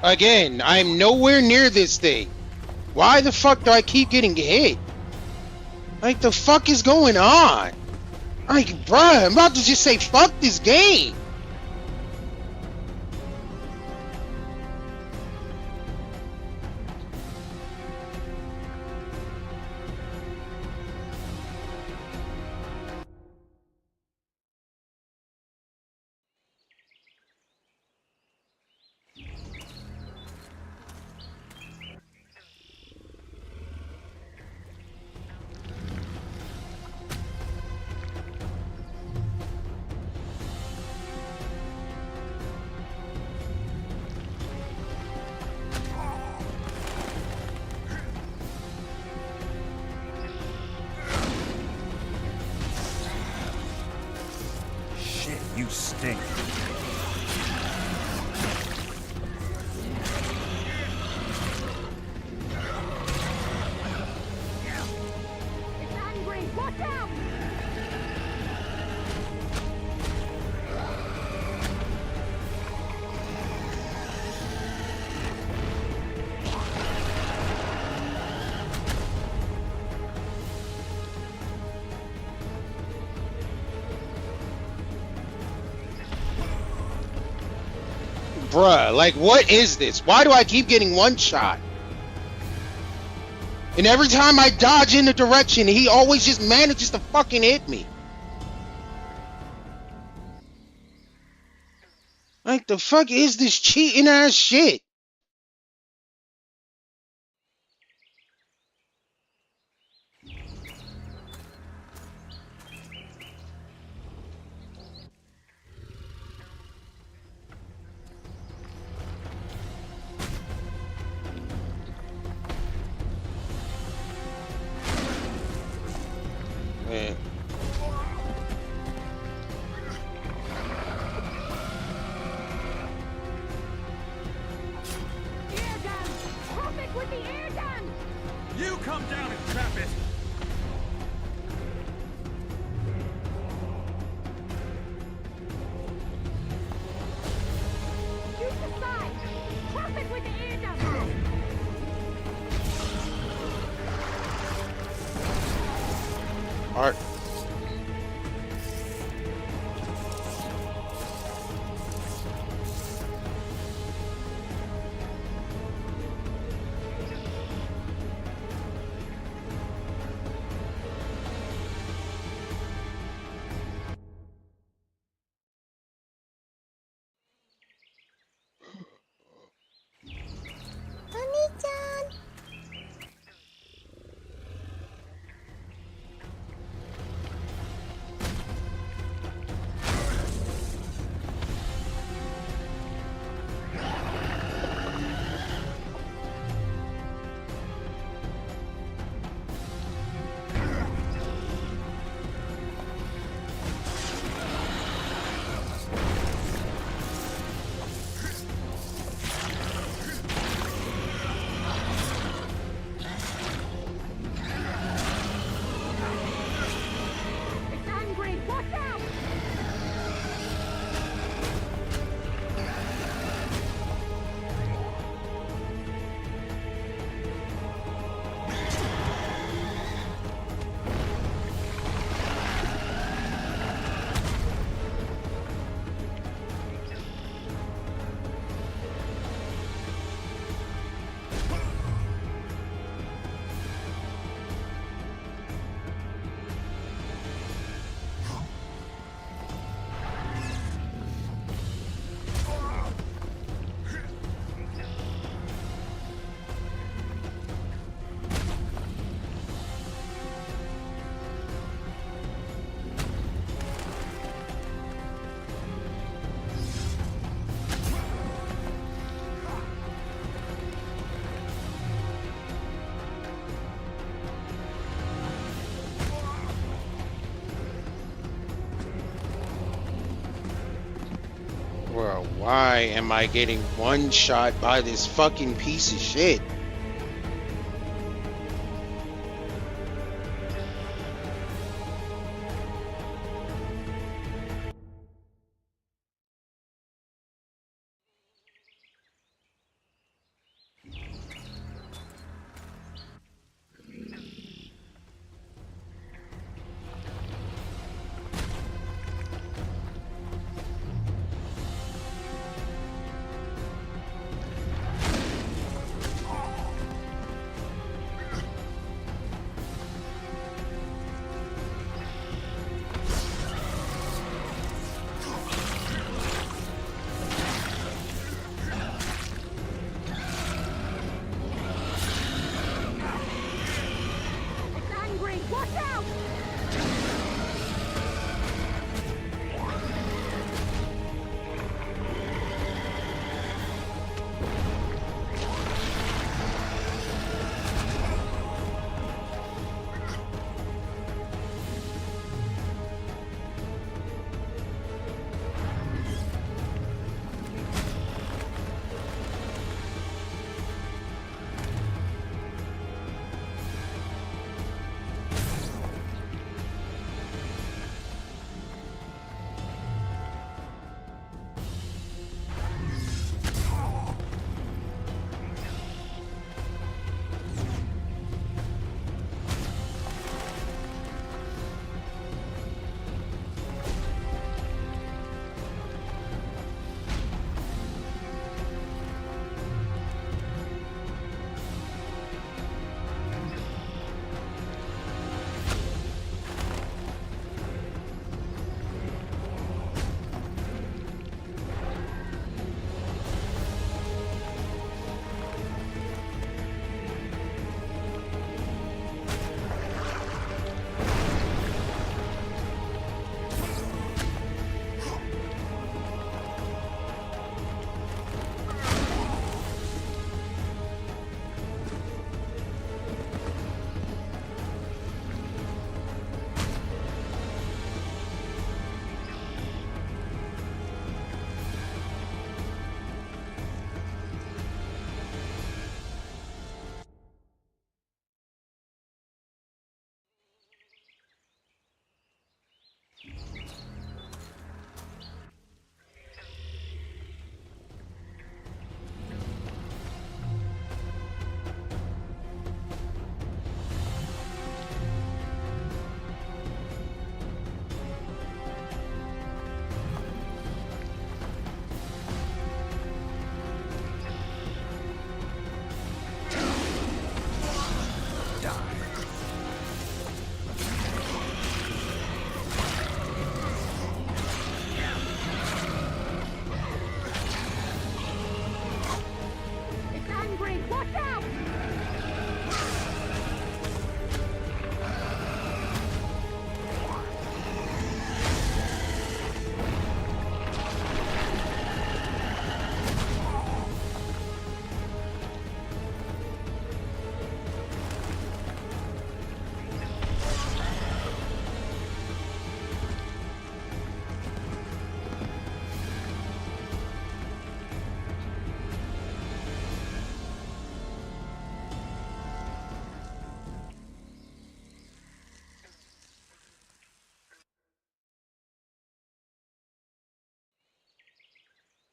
Again, I'm nowhere near this thing. Why the fuck do I keep getting hit? Like, the fuck is going on? Like, bruh, I'm about to just say fuck this game. Shit, you stink. It's angry! Watch out! Bruh, like, what is this? Why do I keep getting one shot? And every time I dodge in the direction, he always just manages to fucking hit me. Like, the fuck is this cheating ass shit? Man. Air gun! Traffic with the air gun! You come down and trap it! Shoot the side! Traffic with the air gun! Alright. It's angry! Watch out! Bro, why am I getting one shot by this fucking piece of shit?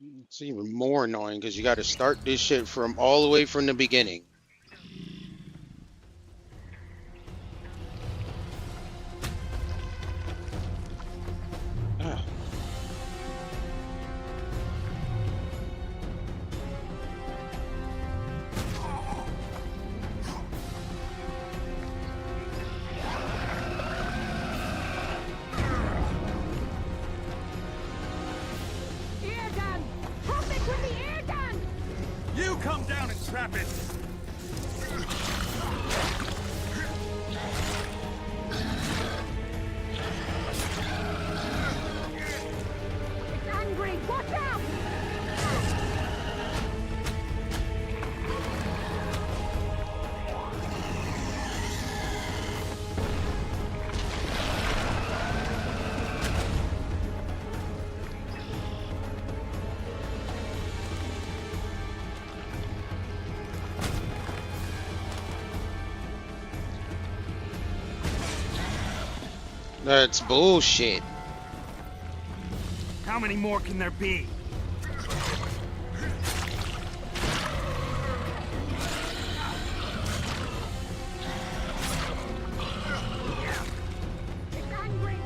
It's even more annoying because you got to start this shit from all the way from the beginning. Ah. Ear gun! Profit with the ear gun! You come down and trap it! It's angry! Watch out! That's bullshit. How many more can there be? It's angry!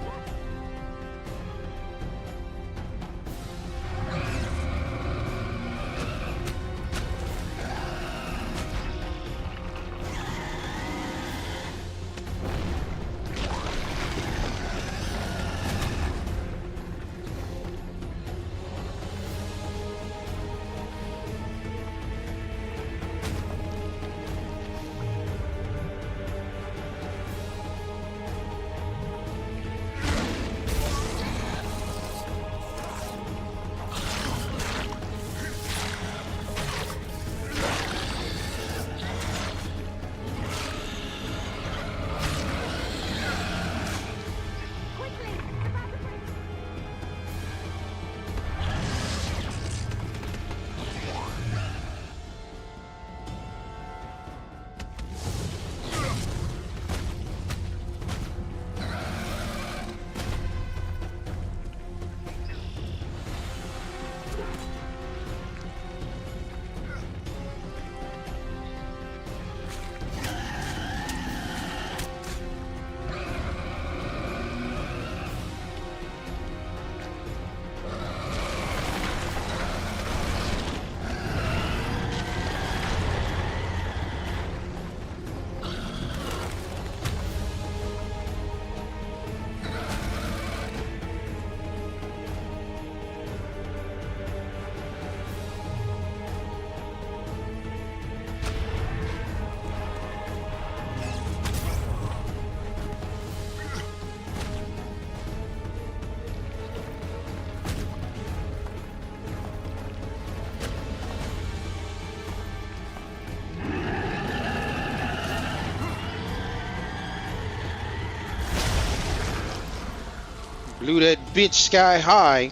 Blew that bitch sky high.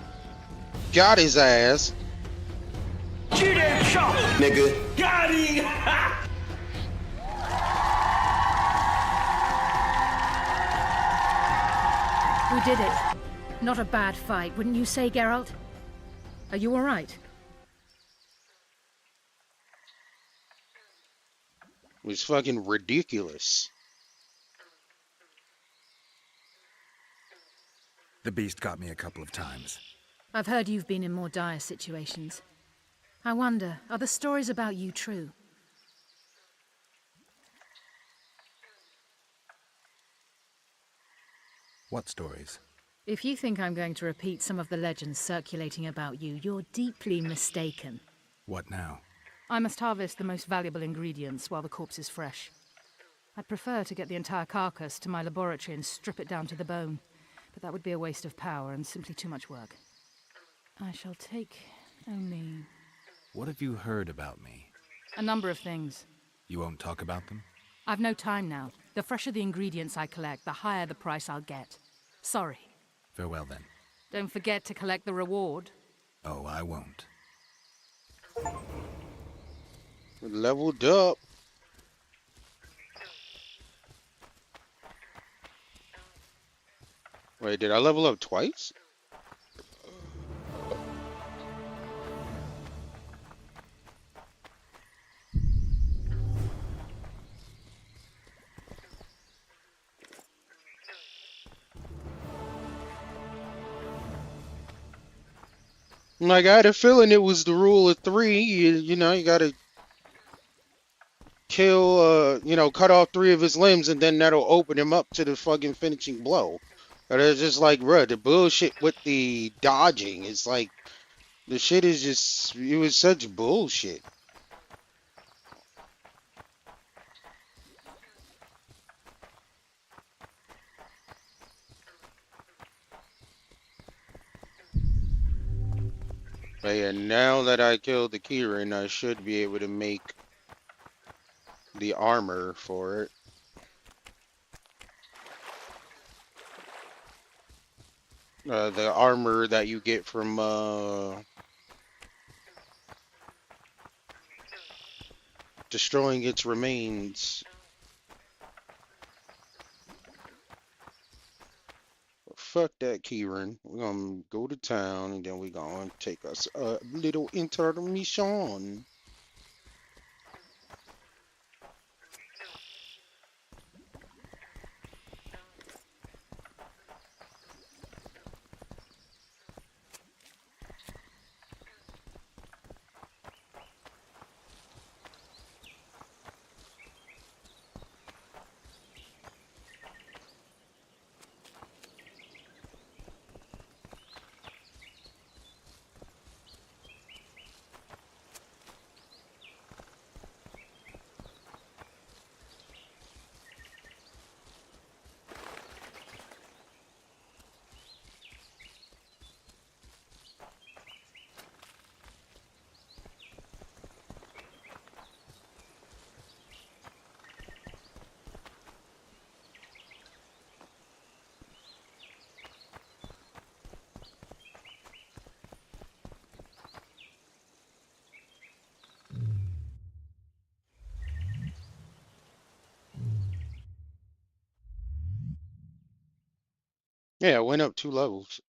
Got his ass. Nigga. Got him! We did it. Not a bad fight, wouldn't you say, Geralt? Are you all right? It was fucking ridiculous. The beast got me a couple of times. I've heard you've been in more dire situations. I wonder, are the stories about you true? What stories? If you think I'm going to repeat some of the legends circulating about you, you're deeply mistaken. What now? I must harvest the most valuable ingredients while the corpse is fresh. I'd prefer to get the entire carcass to my laboratory and strip it down to the bone, but that would be a waste of power and simply too much work. I shall take only What have you heard about me? a number of things. You won't talk about them? I've no time now. The fresher the ingredients I collect, the higher the price I'll get. Sorry. Farewell then. Don't forget to collect the reward. Oh, I won't. Leveled up. Wait, did I level up twice? Like, I had a feeling it was the rule of three. You know, you gotta kill, cut off three of his limbs, and then that'll open him up to the fucking finishing blow. But it's just like, bruh, the bullshit with the dodging. It's like, the shit is just, it was such bullshit. But yeah, now that I killed the Kieran, I should be able to make the armor for it. The armor that you get from, destroying its remains. Fuck that, Kieran. We're gonna go to town, and then we're gonna take us a little intermission. Yeah, I went up 2 levels.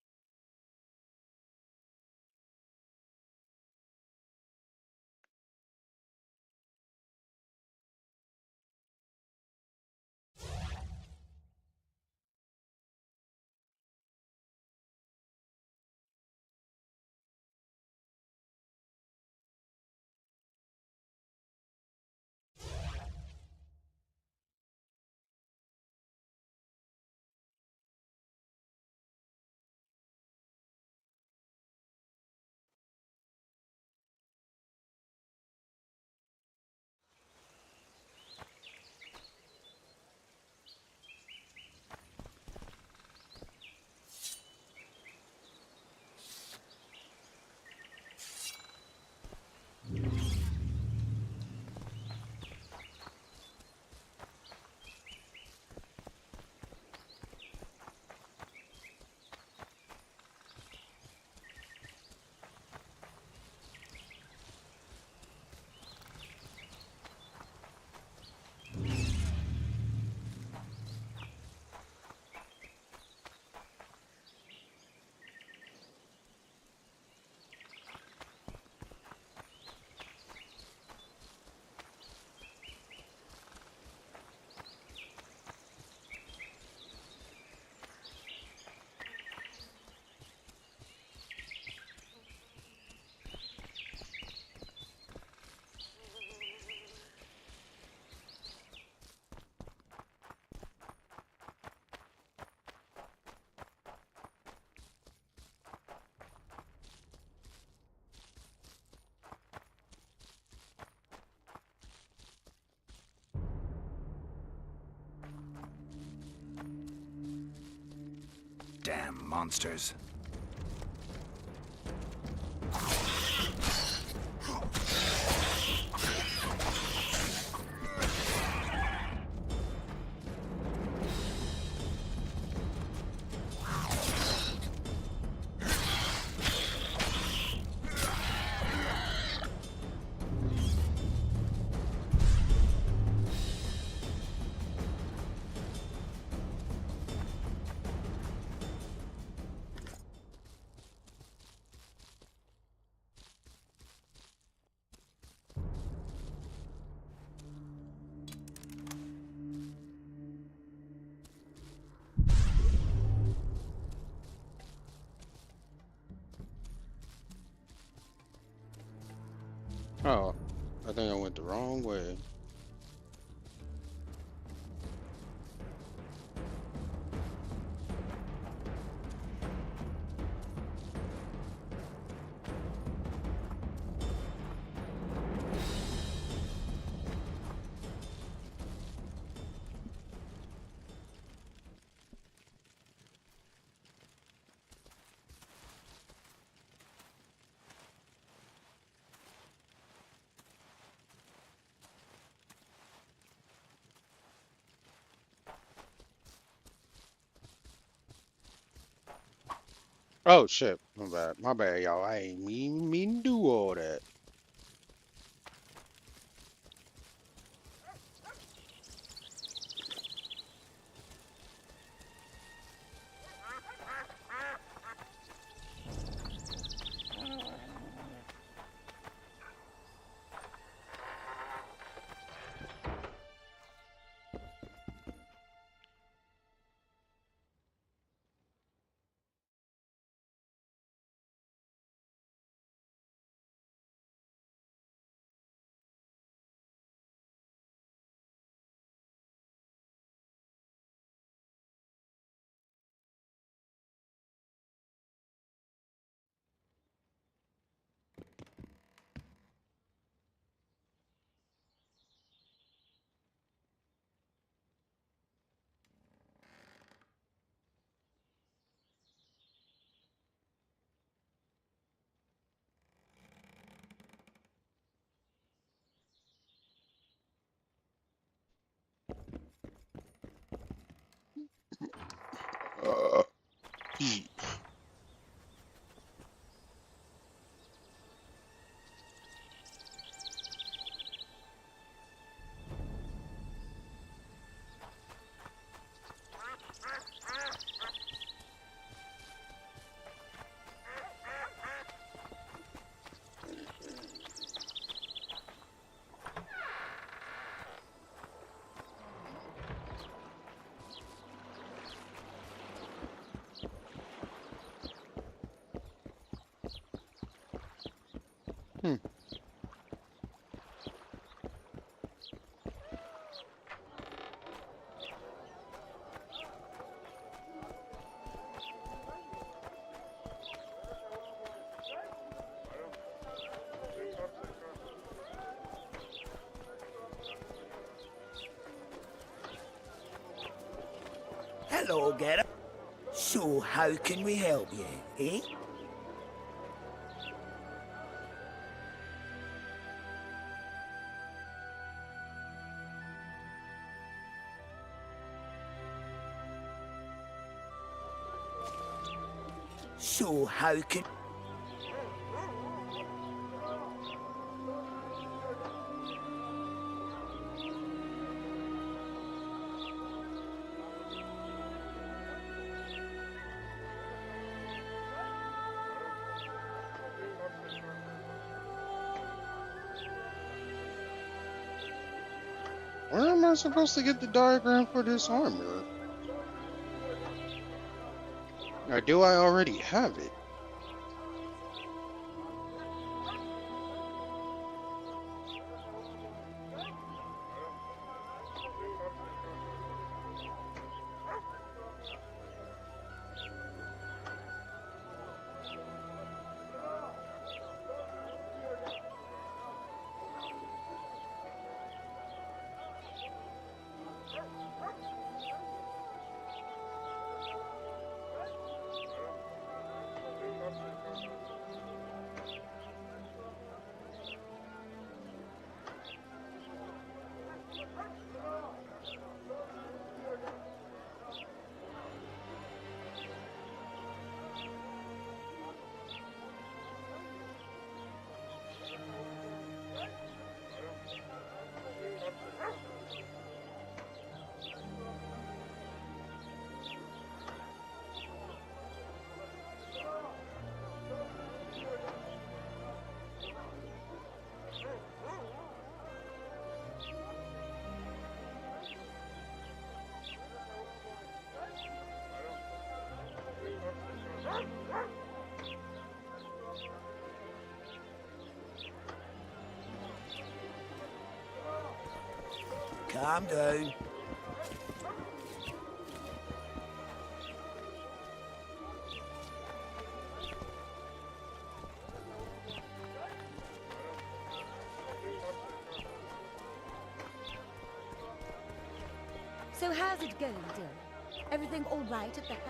Damn monsters. Oh, I think I went the wrong way. Oh shit, my bad, y'all. I ain't mean to do all that. Pete. Hmm. Hello, Gareth. So, how can we help you, eh? So, how can... Where am I supposed to get the diagram for this armor? Or do I already have it? Calm down. So how's it going, Dylan? Everything all right at the house?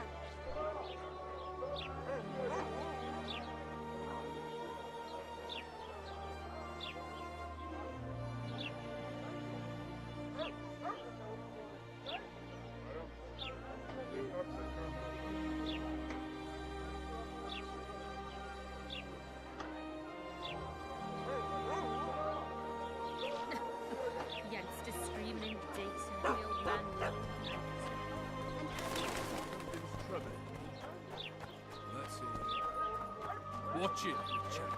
Youngsters screaming in digs and the old man yelling. Trouble. That's it. Watch it, Richard.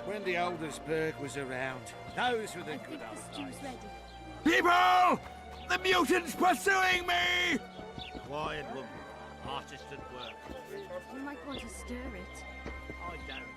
When the oldest Berg was around, those were the good old days. People! The mutant's pursuing me! Quiet, woman. Artist at work. You might want to stir it. I don't.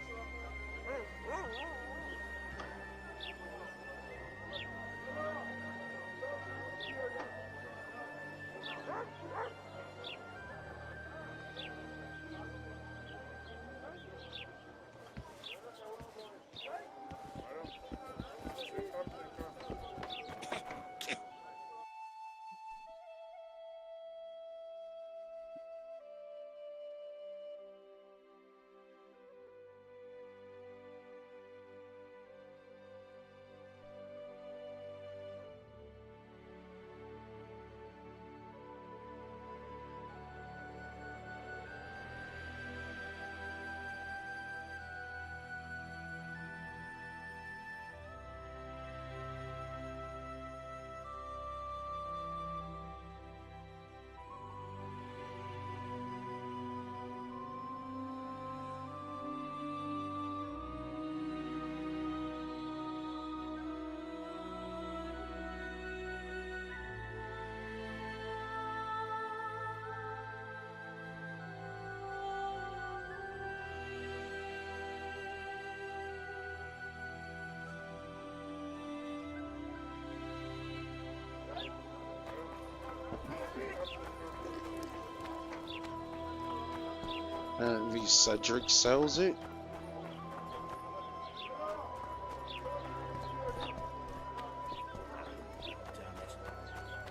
Apparently Cedric sells it.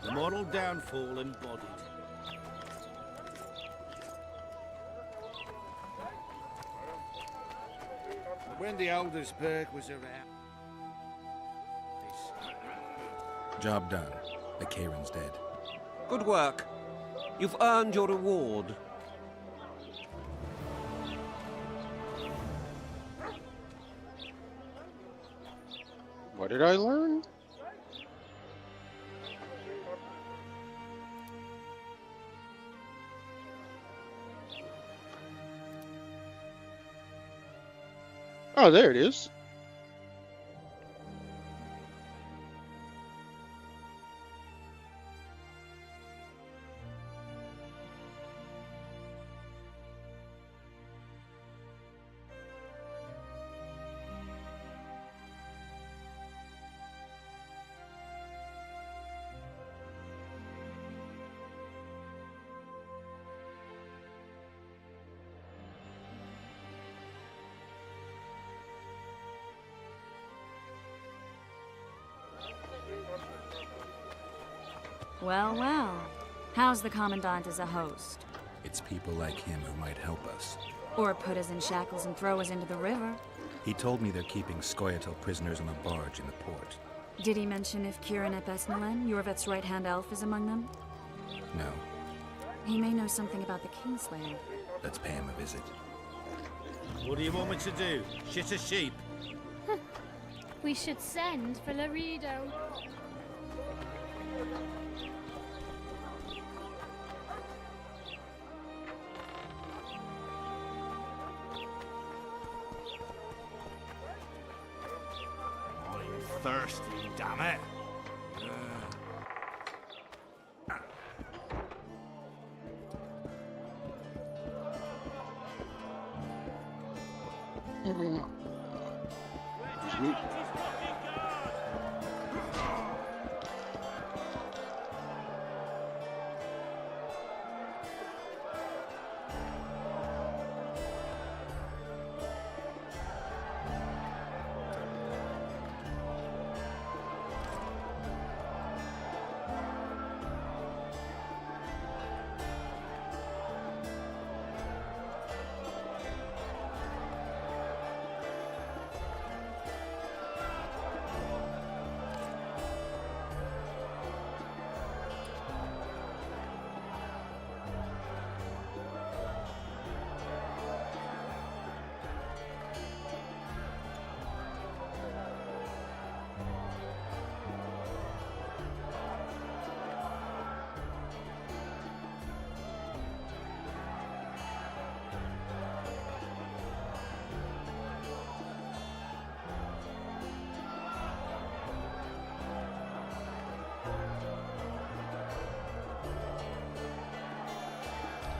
The moral downfall embodied. When the oldest Berg was around. Job done. The Kieran's dead. Good work. You've earned your reward. What did I learn? Oh, there it is. Well, well. How's the Commandant as a host? It's people like him who might help us. Or put us in shackles and throw us into the river. He told me they're keeping Scoia'tael prisoners on a barge in the port. Did he mention if Kieran ep Esnalen, Yorvet's right-hand elf, is among them? No. He may know something about the Kingslayer. Let's pay him a visit. What do you want me to do? Shit a sheep? We should send for Laredo. I'm thirsty, damn it.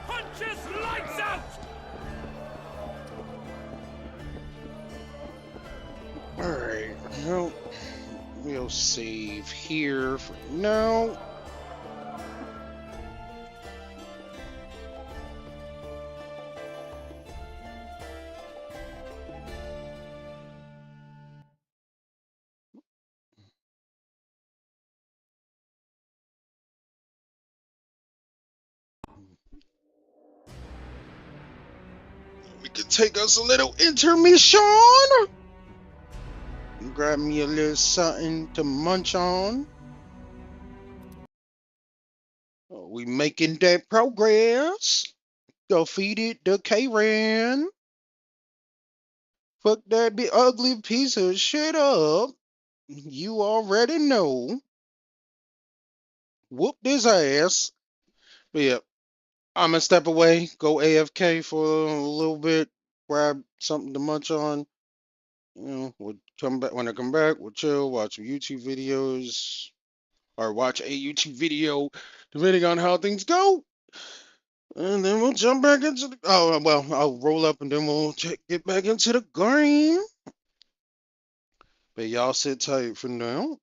Punches lights out! Alright, well, we'll save here for now. We could take us a little intermission. Grab me a little something to munch on. We making that progress. Defeated the K-Ran. Fuck that big ugly piece of shit up. You already know. Whoop this ass. But yeah, I'm gonna step away, go AFK for a little bit, grab something to munch on. You know, we'll come back when I come back. We'll chill, watch some YouTube videos, or watch a YouTube video, depending on how things go. And then we'll jump back into the. Oh well, I'll roll up and then we'll get back into the game. But y'all sit tight for now.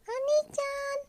Honey-chan!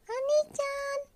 Honey-chan!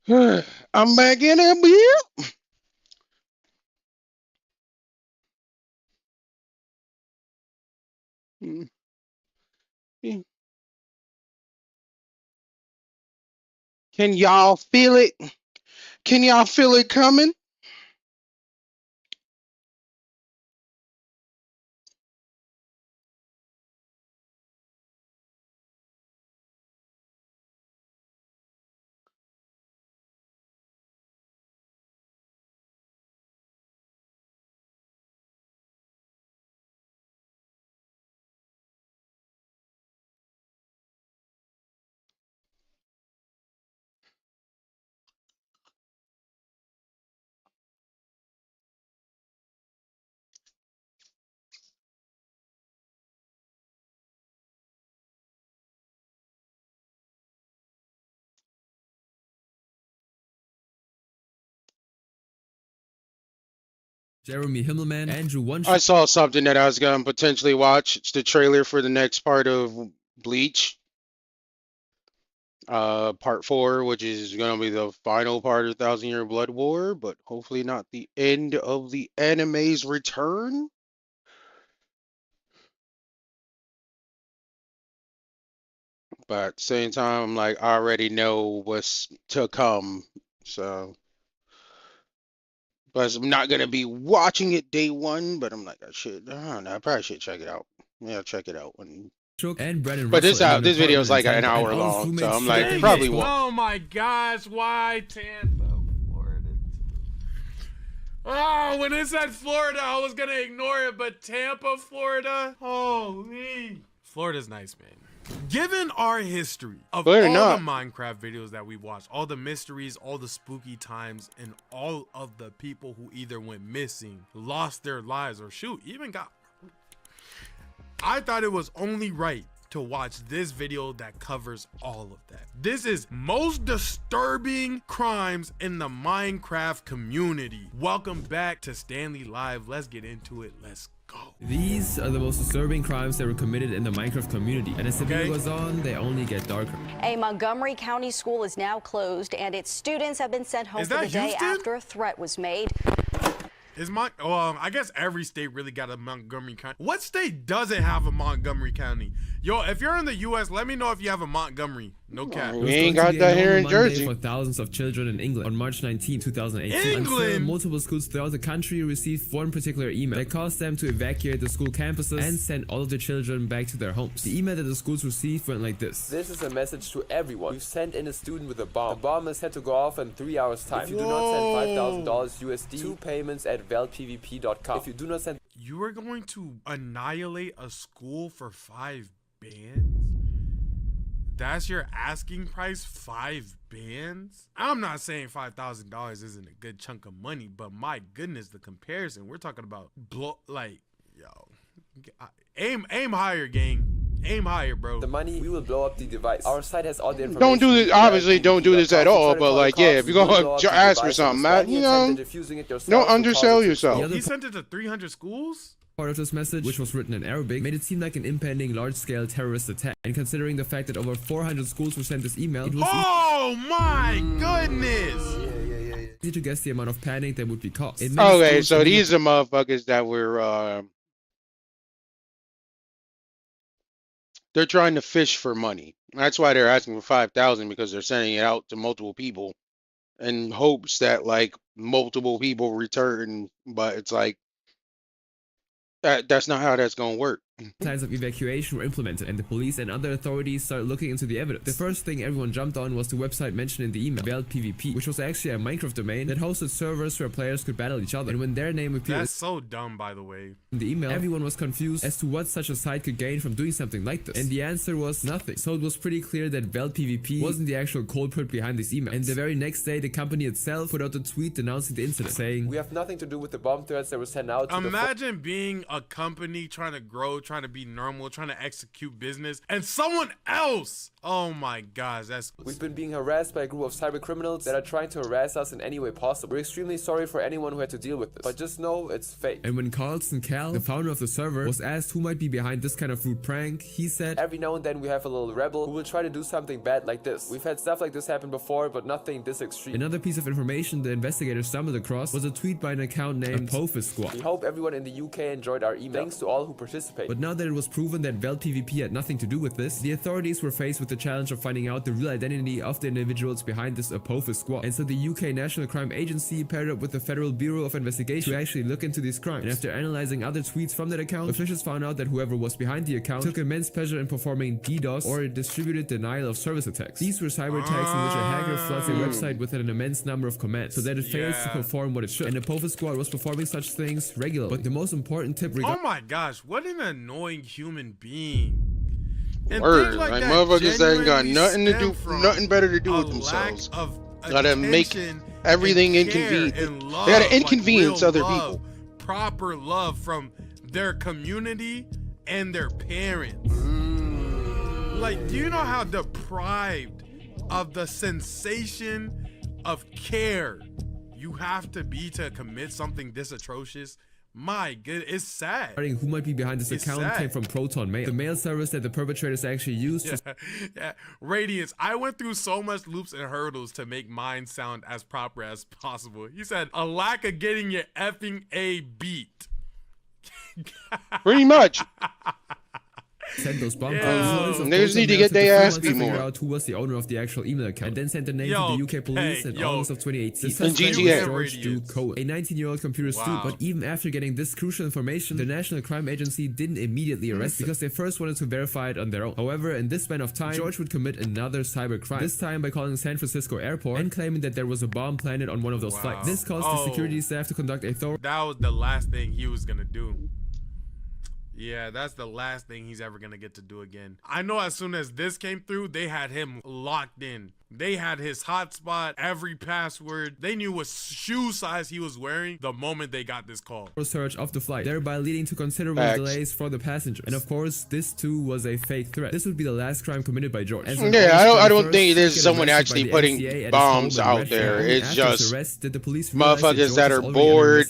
I'm back in it, bitch. Can y'all feel it? Can y'all feel it coming? Jeremy Himmelman, Andrew One. I saw something that I was gonna potentially watch. It's the trailer for the next part of Bleach. Part 4, which is gonna be the final part of Thousand Year Blood War, but hopefully not the end of the anime's return. But at the same time, I'm like, I already know what's to come, so. But I'm not gonna be watching it day one, but I'm like, I don't know, I probably should check it out. Yeah, check it out when. And Brennan But Russell in an this video is apartment like in an Tampa, hour and all his long, so roommates I'm like, shared probably the won't. Oh my gosh, why Tampa, Florida? Oh, when it said Florida, I was gonna ignore it, but Tampa, Florida? Holy. Florida's nice, man. Given our history of Believe it or all the not. Minecraft videos that we watched, all the mysteries, all the spooky times, and all of the people who either went missing, lost their lives, or shoot, even got... I thought it was only right to watch this video that covers all of that. This is most disturbing crimes in the Minecraft community. Welcome back to Stanley Live. Let's get into it. Let's go. These are the most disturbing crimes that were committed in the Minecraft community, and as the video goes on, they only get darker. A Montgomery County school is now closed, and its students have been sent home for the day after a threat was made. Is I guess every state really got a Montgomery County. What state doesn't have a Montgomery County? Yo, if you're in the U.S., let me know if you have a Montgomery. No cap. We ain't got that here in Jersey. For thousands of children in England on March 19, 2018. England? Until multiple schools throughout the country received one particular email that caused them to evacuate the school campuses and send all of the children back to their homes. The email that the schools received went like this. This is a message to everyone. We've sent in a student with a bomb. The bomb is set to go off in 3 hours time. If you do not send $5,000 USD, 2 payments at velpvp.com. If you do not send... You are going to annihilate a school for 5 bands? That's your asking price? 5 bands? I'm not saying $5,000 isn't a good chunk of money, but my goodness, the comparison. We're talking about yo, aim higher, gang. Aim higher, bro. The money, we will blow up the device. Our site has all the information. Don't do this. Obviously, don't do this at all. But like, yeah, if you're gonna ask for something, Matt, you know, don't undersell yourself. He sent it to 300 schools? Part of this message, which was written in Arabic, made it seem like an impending large-scale terrorist attack. And considering the fact that over 400 schools were sent this email, it was my goodness! easy to guess the amount of panic that would be caused. Okay, so these are motherfuckers that were they're trying to fish for money. That's why they're asking for 5,000, because they're sending it out to multiple people in hopes that like multiple people return. But it's like that's not how that's gonna work. Plans of evacuation were implemented, and the police and other authorities started looking into the evidence. The first thing everyone jumped on was the website mentioned in the email, Veld PvP, which was actually a Minecraft domain that hosted servers where players could battle each other. And when their name appeared That's so dumb, by the way. in the email, everyone was confused as to what such a site could gain from doing something like this. And the answer was nothing. So it was pretty clear that Veld PvP wasn't the actual culprit behind these emails. And the very next day, the company itself put out a tweet denouncing the incident, saying, "We have nothing to do with the bomb threats that were sent out to Imagine being a company trying to grow, trying to be normal, trying to execute business, and someone else. Oh my gosh, that's... We've been being harassed by a group of cyber criminals that are trying to harass us in any way possible. We're extremely sorry for anyone who had to deal with this, but just know it's fake. And when Carlson Cal, the founder of the server, was asked who might be behind this kind of rude prank, he said, every now and then we have a little rebel who will try to do something bad like this. We've had stuff like this happen before, but nothing this extreme. Another piece of information the investigators stumbled across was a tweet by an account named Apophis Squad. We hope everyone in the UK enjoyed our email. Thanks to all who participated. But now that it was proven that Veld PvP had nothing to do with this, the authorities were faced with the challenge of finding out the real identity of the individuals behind this Apophis Squad. And so the UK National Crime Agency paired up with the Federal Bureau of Investigation to actually look into these crimes. And after analyzing other tweets from that account, officials found out that whoever was behind the account took immense pleasure in performing DDoS, or distributed denial of service attacks. These were cyber attacks in which a hacker floods a website with an immense number of commands so that it fails to perform what it should. And Apophis Squad was performing such things regularly. But the most important tip oh my gosh, what an annoying human being. And Word, like like that motherfuckers that ain't got nothing to do, from nothing better to do with themselves. Gotta make everything inconvenient. They gotta inconvenience like other love, people. Proper love from their community and their parents. Like, do you know how deprived of the sensation of care you have to be to commit something this atrocious? My good, it's sad. Who might be behind this account came from Proton Mail, the mail service that the perpetrators actually used. Yeah. Radiance, I went through so much loops and hurdles to make mine sound as proper as possible. He said, a lack of getting your effing A beat. Pretty much. Sent those bomb niggas need to get their ass beat more. Figure out who was the owner of the actual email account, and then sent the name to the UK police in August of 2018. The suspect was George Duke Cohen, a 19-year-old computer student. But even after getting this crucial information, the National Crime Agency didn't immediately arrest him because they first wanted to verify it on their own. However, in this span of time, George would commit another cyber crime, this time by calling San Francisco Airport and claiming that there was a bomb planted on one of those flights. This caused the security staff to conduct a thorough... That was the last thing he was gonna do. Yeah, that's the last thing he's ever gonna get to do again. I know as soon as this came through, they had him locked in. They had his hotspot, every password. They knew what shoe size he was wearing the moment they got this call. Search of the flight, thereby leading to considerable delays for the passengers. And of course, this too was a fake threat. This would be the last crime committed by George. I don't think there's someone actually putting bombs out there. It's just motherfuckers that are bored,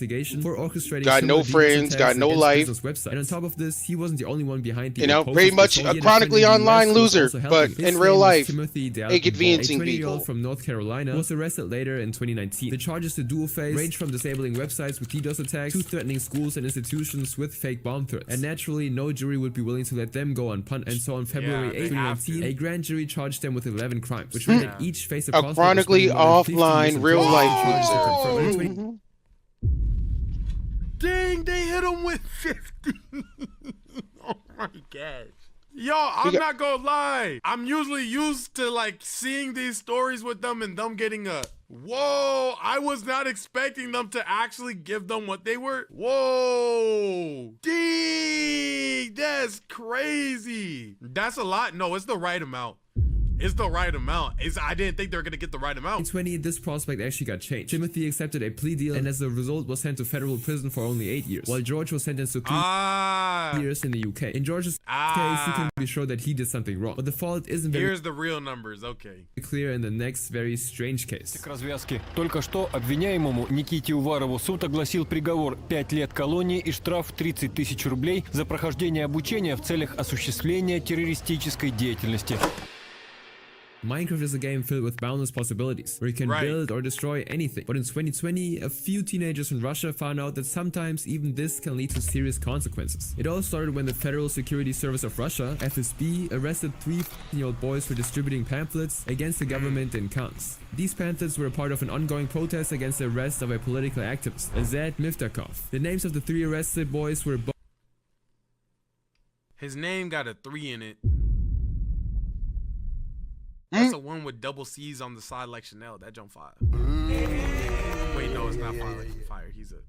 got no friends, got no life. And on top of this, he wasn't the only one behind the pretty much a chronically online loser, but in real life, inconveniencing a 20-year-old people. from North Carolina was arrested later in 2019. The charges the duo faced range from disabling websites with DDoS attacks to threatening schools and institutions with fake bomb threats. And naturally, no jury would be willing to let them go unpunished. And so on February 8, 2019, a grand jury charged them with 11 crimes, which meant that each faced a chronically offline real-life loser. Dang, they hit him with 50. Oh my gosh. Yo, I'm not gonna lie. I'm usually used to like seeing these stories with them and them getting a whoa. I was not expecting them to actually give them what they were. Whoa. Dang, that's crazy. That's a lot. No, it's the right amount. It's the right amount. I didn't think they were going to get the right amount. In 2020, this prospect actually got changed. Timothy accepted a plea deal and as a result was sent to federal prison for only 8 years, while George was sentenced to 2 years in the UK. In George's case, he can be sure that he did something wrong, but the fault isn't very Here's the real numbers, okay. Clear in the next very strange case. К развязке. Только что обвиняемому Никите Уварову суд огласил приговор 5 лет колонии и штраф 30 тысяч рублей за прохождение обучения в целях осуществления террористической деятельности. Minecraft is a game filled with boundless possibilities, where you can build or destroy anything. But in 2020, a few teenagers in Russia found out that sometimes even this can lead to serious consequences. It all started when the Federal Security Service of Russia, FSB, arrested 3 15-year-old boys for distributing pamphlets against the government in Kansk. These pamphlets were a part of an ongoing protest against the arrest of a political activist, Azad Miftakov. The names of the 3 arrested boys were His name got a 3 in it. That's the one with double C's on the side like Chanel. That jump fire. Wait, no, it's not fire. He's a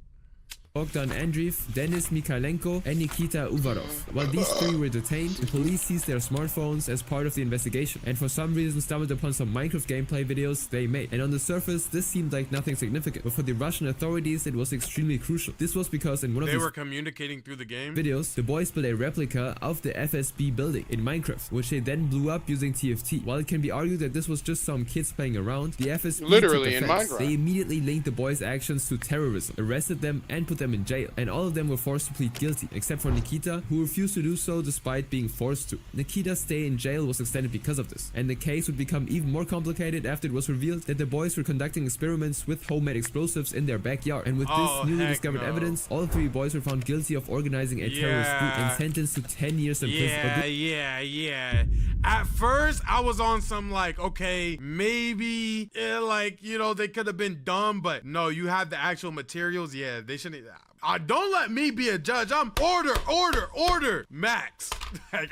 Bogdan Andreev, Denis Mikhailenko, and Nikita Uvarov. While these three were detained, the police seized their smartphones as part of the investigation, and for some reason stumbled upon some Minecraft gameplay videos they made. And on the surface, this seemed like nothing significant, but for the Russian authorities, it was extremely crucial. This was because in one of they were communicating through the game videos, the boys built a replica of the FSB building in Minecraft, which they then blew up using TFT. While it can be argued that this was just some kids playing around, the FSB literally took in offense. Minecraft. They immediately linked the boys' actions to terrorism, arrested them, and put them in jail. And all of them were forced to plead guilty, except for Nikita, who refused to do so despite being forced to. Nikita's stay in jail was extended because of this, and the case would become even more complicated after it was revealed that the boys were conducting experiments with homemade explosives in their backyard. And with this newly discovered evidence, all three boys were found guilty of organizing a terrorist group and sentenced to 10 years in prison. Yeah. At first, I was on some like, okay, maybe, like, you know, they could have been dumb, but no, you have the actual materials. Yeah, they shouldn't. Don't let me be a judge. I'm order, Max. Like,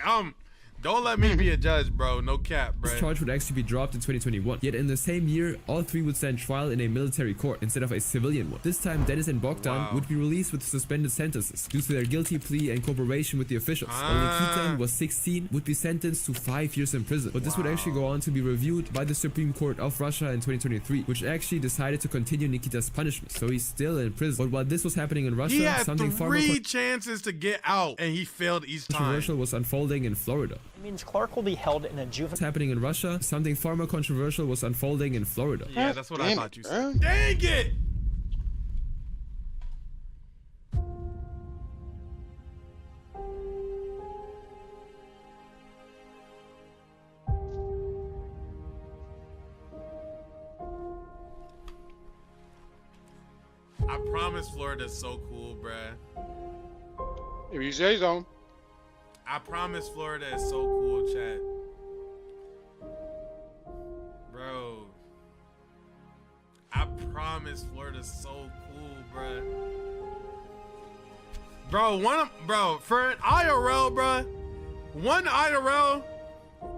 don't let me be a judge, bro. No cap, bro. This charge would actually be dropped in 2021. Yet in the same year, all three would stand trial in a military court instead of a civilian one. This time, Denis and Bogdan would be released with suspended sentences due to their guilty plea and cooperation with the officials. While Nikita, who was 16, would be sentenced to 5 years in prison. But this would actually go on to be reviewed by the Supreme Court of Russia in 2023, which actually decided to continue Nikita's punishment. So he's still in prison. But while this was happening in Russia, he had something far three chances to get out, and he failed each time. Controversial was unfolding in Florida. It means Clark will be held in a juvenile. Happening in Russia, something far more controversial was unfolding in Florida. Yeah, that's what I thought you said. Dang it! I promise Florida's so cool, bruh. If you say so. I promise Florida is so cool, chat. Bro. I promise Florida's so cool, bro. For an IRL, bro. One IRL.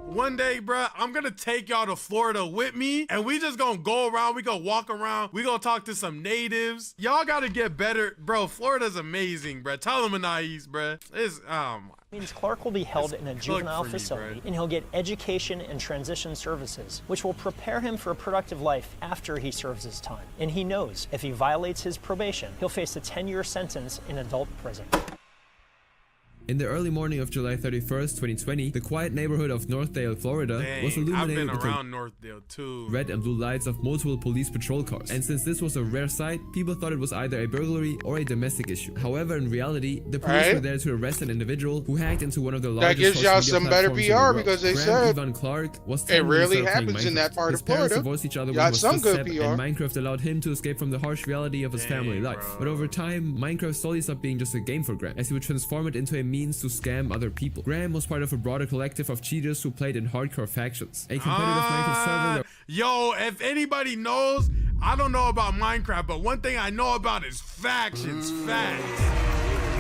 One day, bruh, I'm gonna take y'all to Florida with me, and we just gonna go around. We gonna walk around. We gonna talk to some natives. Y'all gotta get better, bro. Florida's amazing, bruh. Tell them Anais, bruh. It's means Clark will be held in a juvenile facility, and he'll get education and transition services, which will prepare him for a productive life after he serves his time. And he knows if he violates his probation, he'll face a 10-year sentence in adult prison. In the early morning of July 31st, 2020, the quiet neighborhood of Northdale, Florida, was illuminated with the red and blue lights of multiple police patrol cars. And since this was a rare sight, people thought it was either a burglary or a domestic issue. However, in reality, the police were there to arrest an individual who hacked into one of the largest that gives y'all some better PR because they said Ivan Clark was it rarely happens in that part of Florida. Divorced each other got some good PR. And Minecraft allowed him to escape from the harsh reality of his family life. But over time, Minecraft slowly stopped being just a game for Graham, as he would transform it into a means to scam other people. Graham was part of a broader collective of cheaters who played in hardcore factions. A competitive Minecraft server. Yo, if anybody knows, I don't know about Minecraft, but one thing I know about is factions. Facts.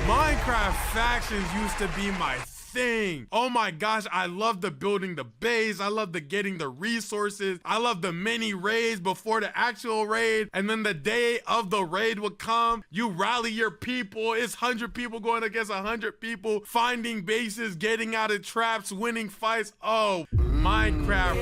Minecraft factions used to be my thing. Oh my gosh, I love the building the base. I love the getting the resources. I love the mini raids before the actual raid. And then the day of the raid would come, you rally your people. It's 100 people going against 100 people, finding bases, getting out of traps, winning fights. Oh, Minecraft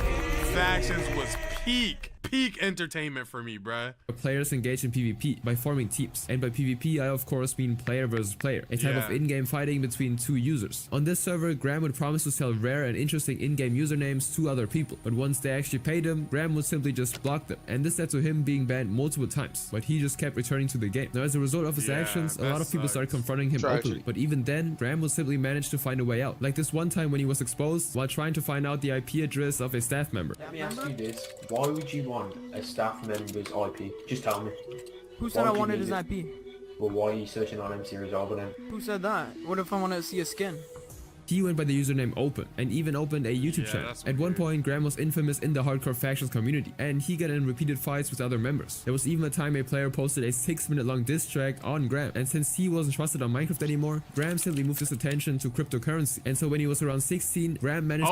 factions was peak entertainment for me, bruh. Players engage in PvP by forming teams, and by PvP I of course mean player versus player, a type of in-game fighting between two users. On this server, Graham would promise to sell rare and interesting in-game usernames to other people, but once they actually paid him, Graham would simply just block them, and this led to him being banned multiple times, but he just kept returning to the game. Now, as a result of his actions, a lot of people started confronting him openly, but even then, Graham would simply manage to find a way out. Like this one time when he was exposed while trying to find out the IP address of a staff member. Let me ask you this, why would you want a staff member's IP? Just tell me. Who said I wanted his IP? Well, why are you searching on MC Resolver then? Who said that? What if I want to see a skin? He went by the username Open and even opened a YouTube channel. At one point, Graham was infamous in the hardcore factions community, and he got in repeated fights with other members. There was even a time a player posted a 6-minute long diss track on Graham, and since he wasn't trusted on Minecraft anymore, Graham simply moved his attention to cryptocurrency. And so when he was around 16, Graham managed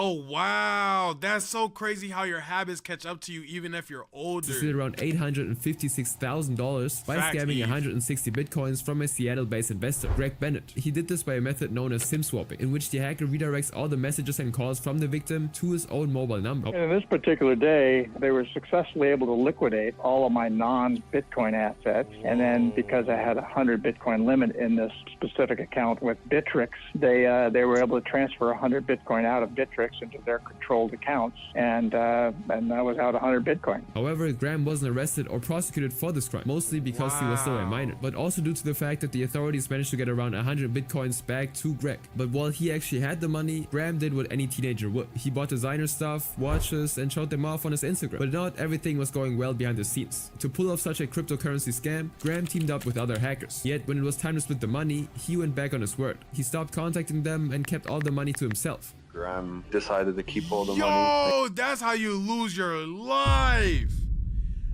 that's so crazy how your habits catch up to you even if you're older. to steal around $856,000 by scamming 160 bitcoins from a Seattle-based investor, Greg Bennett. He did this by a method known as SIM swapping, in which the hacker redirects all the messages and calls from the victim to his own mobile number. And this particular day, they were successfully able to liquidate all of my non-Bitcoin assets. And then because I had a 100 Bitcoin limit in this specific account with Bittrex, they were able to transfer 100 Bitcoin out of Bittrex into their controlled accounts. And I was out 100 Bitcoin. However, Graham wasn't arrested or prosecuted for this crime, mostly because he was still a minor, but also due to the fact that the authorities managed to get around 100 Bitcoins back to Greg. But while he actually had the money, Graham did what any teenager would. He bought designer stuff, watches, and showed them off on his Instagram. But not everything was going well behind the scenes. To pull off such a cryptocurrency scam, Graham teamed up with other hackers. Yet when it was time to split the money, he went back on his word. He stopped contacting them and kept all the money to himself. Graham decided to keep all the money. Yo, that's how you lose your life.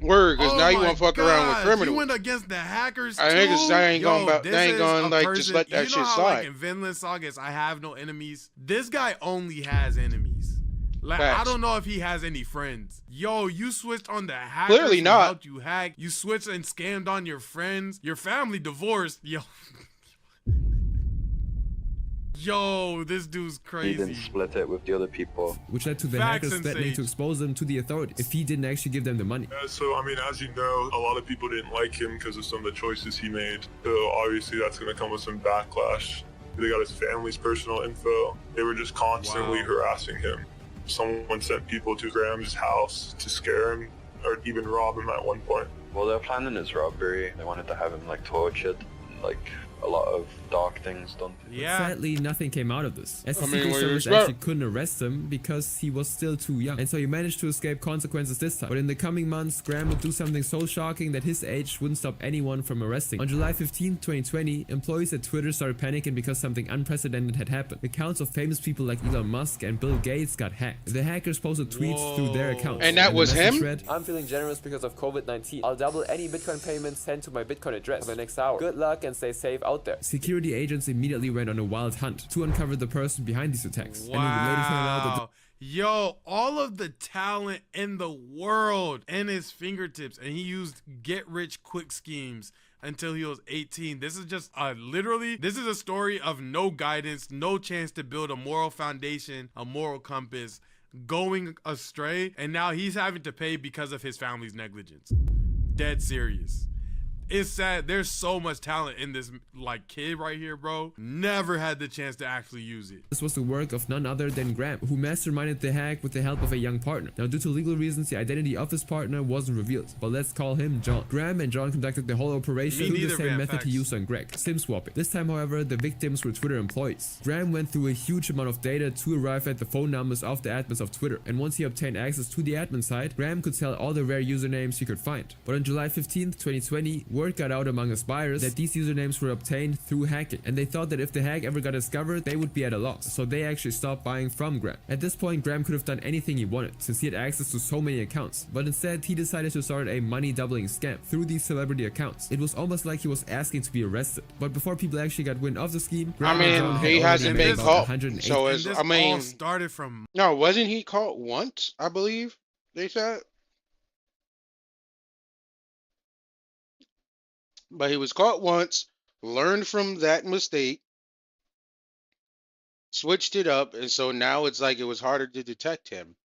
Word, because now you want to fuck around with criminals. You went against the hackers too? They ain't gonna like just let that shit slide. Like in Vinland Sagas, I have no enemies. This guy only has enemies. Like Facts. I don't know if he has any friends. Yo, you switched on the hackers. Clearly not. Who helped you hack. You switched and scammed on your friends. Your family divorced. Yo. Yo, this dude's crazy. He didn't split it with the other people. Which led to the hackers threatening to expose them to the authorities if he didn't actually give them the money. So, I mean, as you know, a lot of people didn't like him because of some of the choices he made. So obviously that's going to come with some backlash. They got his family's personal info. They were just constantly harassing him. Someone sent people to Graham's house to scare him or even rob him at one point. Well, they were planning his robbery. They wanted to have him like tortured, like a lot of dark things done. Yeah. Sadly, nothing came out of this, as the Secret Service actually couldn't arrest him because he was still too young, and so he managed to escape consequences this time. But in the coming months, Graham would do something so shocking that his age wouldn't stop anyone from arresting. On July 15, 2020, employees at Twitter started panicking because something unprecedented had happened. Accounts of famous people like Elon Musk and Bill Gates got hacked. The hackers posted tweets through their accounts. And that was him? Read, I'm feeling generous because of COVID-19. I'll double any Bitcoin payments sent to my Bitcoin address for the next hour. Good luck and stay safe out there. Security agents immediately went on a wild hunt to uncover the person behind these attacks. Wow. And it would later turn out that Yo, all of the talent in the world in his fingertips, and he used get-rich-quick schemes until he was 18. This is just this is a story of no guidance, no chance to build a moral foundation, a moral compass, going astray, and now he's having to pay because of his family's negligence. Dead serious. It's sad. There's so much talent in this like kid right here, bro. Never had the chance to actually use it. This was the work of none other than Graham, who masterminded the hack with the help of a young partner. Now, due to legal reasons, the identity of his partner wasn't revealed, but let's call him John. Graham and John conducted the whole operation through the same method he used on Greg, SIM swapping. This time, however, the victims were Twitter employees. Graham went through a huge amount of data to arrive at the phone numbers of the admins of Twitter, and once he obtained access to the admin site, Graham could sell all the rare usernames he could find. But on July 15th, 2020, word got out among his buyers that these usernames were obtained through hacking, and they thought that if the hack ever got discovered, they would be at a loss, so they actually stopped buying from Graham. At this point, Graham could have done anything he wanted, since he had access to so many accounts, but instead he decided to start a money doubling scam through these celebrity accounts. It was almost like he was asking to be arrested, but before people actually got wind of the scheme, Graham he hasn't been caught, so it's, all started from... No, wasn't he caught once, I believe, they said? But he was caught once, learned from that mistake, switched it up, and so now it's like it was harder to detect him.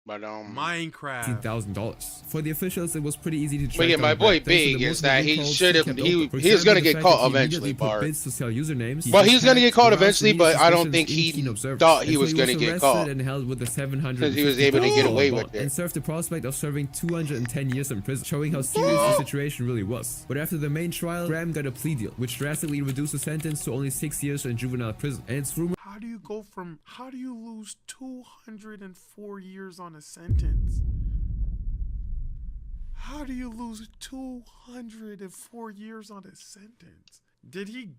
But Minecraft $15,000. For the officials, it was pretty easy to track. But yeah, my boy Big is that he should have. He's gonna get caught eventually, Bart. Well, he's gonna get caught eventually, but I don't think he thought he was gonna get caught and held with the 700 because he was able to get away with it and served the prospect of serving 210 years in prison, showing how serious the situation really was. But after the main trial, Graham got a plea deal, which drastically reduced the sentence to only 6 years in juvenile prison. And it's rumored. How do you lose 204 years on a sentence? How do you lose 204 years on a sentence? Did he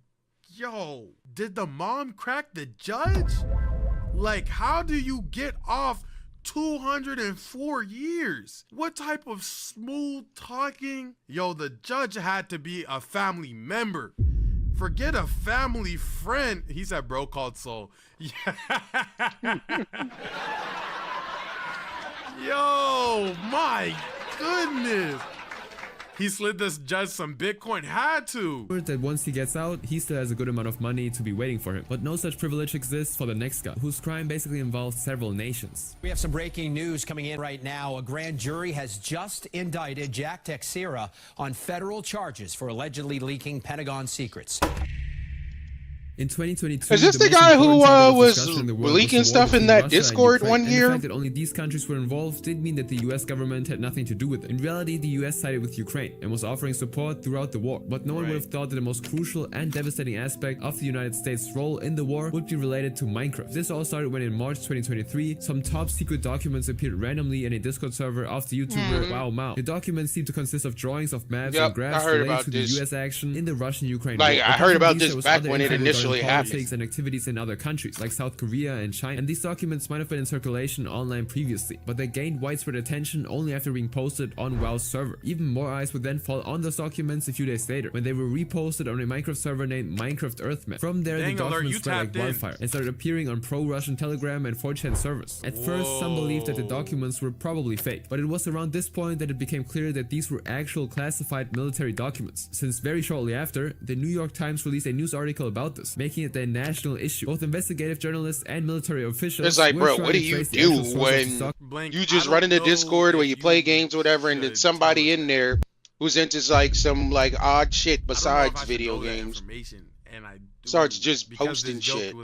yo, did the mom crack the judge? Like, how do you get off 204 years? What type of smooth talking? Yo, the judge had to be a family member. Forget a family friend. He said bro called Soul. Yeah. Yo, my goodness. He slid this judge some Bitcoin, had to. That once he gets out, he still has a good amount of money to be waiting for him. But no such privilege exists for the next guy, whose crime basically involved several nations. We have some breaking news coming in right now. A grand jury has just indicted Jack Teixeira on federal charges for allegedly leaking Pentagon secrets. In 2022, is this the guy who was leaking stuff in that Discord one year? The fact that only these countries were involved did mean that the US government had nothing to do with it. In reality, the US sided with Ukraine and was offering support throughout the war. But no one would have thought that the most crucial and devastating aspect of the United States' role in the war would be related to Minecraft. This all started when in March 2023, some top secret documents appeared randomly in a Discord server of the YouTuber Wow Mao. The documents seem to consist of drawings of maps and graphs related to the US action in the Russian-Ukraine war. I heard about this back when it initially politics and activities in other countries like South Korea and China, and these documents might have been in circulation online previously, but they gained widespread attention only after being posted on WoW's server. Even more eyes would then fall on those documents a few days later when they were reposted on a Minecraft server named Minecraft Earthmap. From there, the documents spread like wildfire and started appearing on pro-Russian Telegram and 4chan servers. At first, some believed that the documents were probably fake, but it was around this point that it became clear that these were actual classified military documents, since very shortly after, the New York Times released a news article about this, making it a national issue. Both investigative journalists and military officials. It's like, bro, what do you do when you just run into Discord where you play games or whatever, and then somebody in there who's into like some like odd shit besides video games starts just posting shit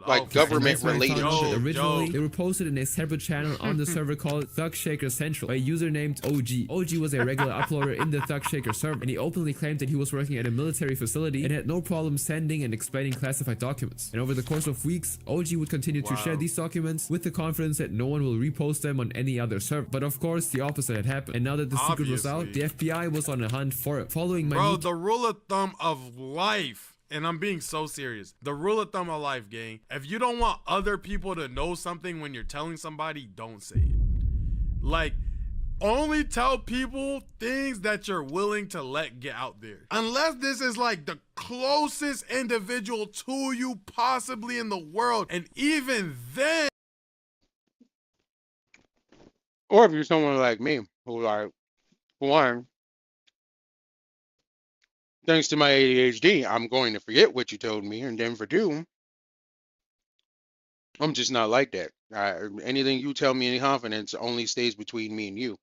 like government related shit. Originally, they were posted in a separate channel on the server called Thug Shaker Central by a user named OG. OG was a regular uploader in the Thug Shaker server, and he openly claimed that he was working at a military facility and had no problem sending and explaining classified documents. And over the course of weeks, OG would continue to share these documents with the confidence that no one will repost them on any other server. But of course, the opposite had happened. And now that the secret was out, the FBI was on a hunt for it. Following my the rule of thumb of life. And I'm being so serious. The rule of thumb of life, gang. If you don't want other people to know something when you're telling somebody, don't say it. Like, only tell people things that you're willing to let get out there. Unless this is like the closest individual to you possibly in the world. And even then. Or if you're someone like me, who like, for one, thanks to my ADHD, I'm going to forget what you told me. And then for two, I'm just not like that. Anything you tell me in confidence only stays between me and you.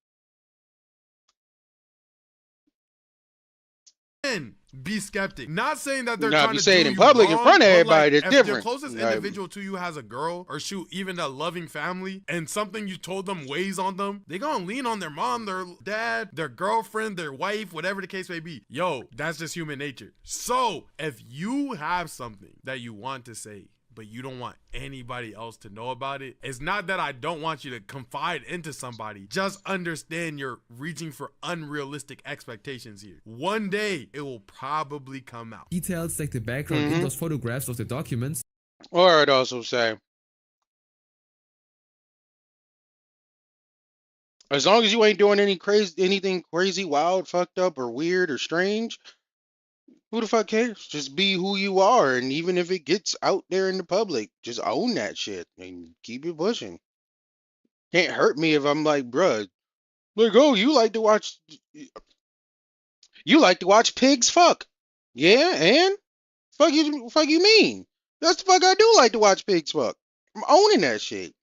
Be skeptic. Not saying that they're now, trying if you to say do it in public wrong, in front of everybody, like, it's different. If your closest individual to you has a girl, or shoot, even a loving family, and something you told them weighs on them, they gonna lean on their mom, their dad, their girlfriend, their wife, whatever the case may be. Yo, that's just human nature. So, if you have something that you want to say, but you don't want anybody else to know about it, it's not that I don't want you to confide into somebody. Just understand you're reaching for unrealistic expectations here. One day, it will probably come out. Details like the background in those photographs of the documents. Or I'd also say, as long as you ain't doing anything crazy, wild, fucked up, or weird, or strange, who the fuck cares? Just be who you are, and even if it gets out there in the public, just own that shit and keep it pushing. Can't hurt me if I'm like, bruh, like, oh, you like to watch pigs fuck. Yeah, and fuck you mean? That's the fuck I do like to watch pigs fuck. I'm owning that shit.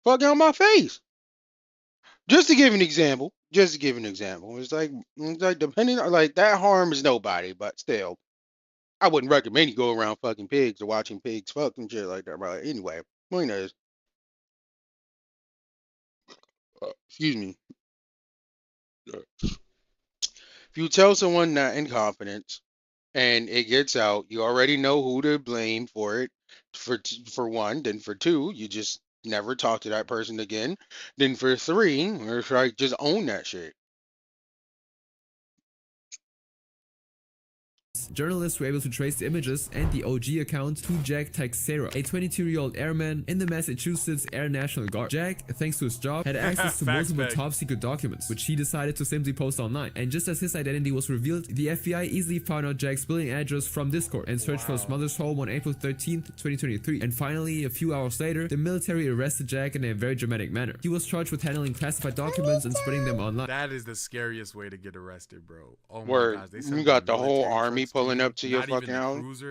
Fuck on my face. Just to give an example. It's like depending on, like, that harms nobody, but still, I wouldn't recommend you go around fucking pigs or watching pigs fuck and shit like that. But anyway, point is, excuse me. If you tell someone that in confidence and it gets out, you already know who to blame for it. For one, then for two, you just never talk to that person again. Then for three, or like, just own that shit. Nevertheless, journalists were able to trace the images and the OG account to Jack Teixeira, a 22-year-old airman in the Massachusetts Air National Guard. Jack, thanks to his job, had access to multiple top-secret documents, which he decided to simply post online. And just as his identity was revealed, the FBI easily found out Jack's billing address from Discord and searched for his mother's home on April 13th, 2023. And finally, a few hours later, the military arrested Jack in a very dramatic manner. He was charged with handling classified documents and spreading them online. That is the scariest way to get arrested, bro. Oh my Word. gosh, they You got the whole army pulling up to your fucking house.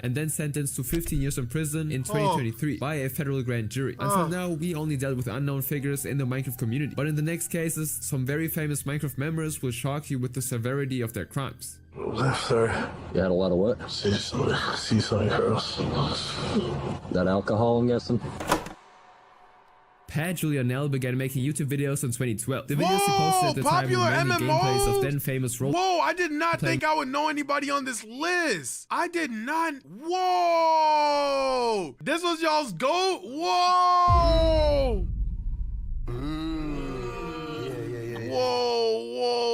And then sentenced to 15 years in prison in 2023 by a federal grand jury. Until now, we only dealt with unknown figures in the Minecraft community. But in the next cases, some very famous Minecraft members will shock you with the severity of their crimes. What was that, sir? You had a lot of what? See some girls. That alcohol, I'm guessing? Pat Julianelle began making YouTube videos in 2012. The videos he posted at the time were mainly gameplays of then famous role. Whoa, I did not think I would know anybody on this list. I did not. Whoa! This was y'all's GOAT? Whoa! Whoa.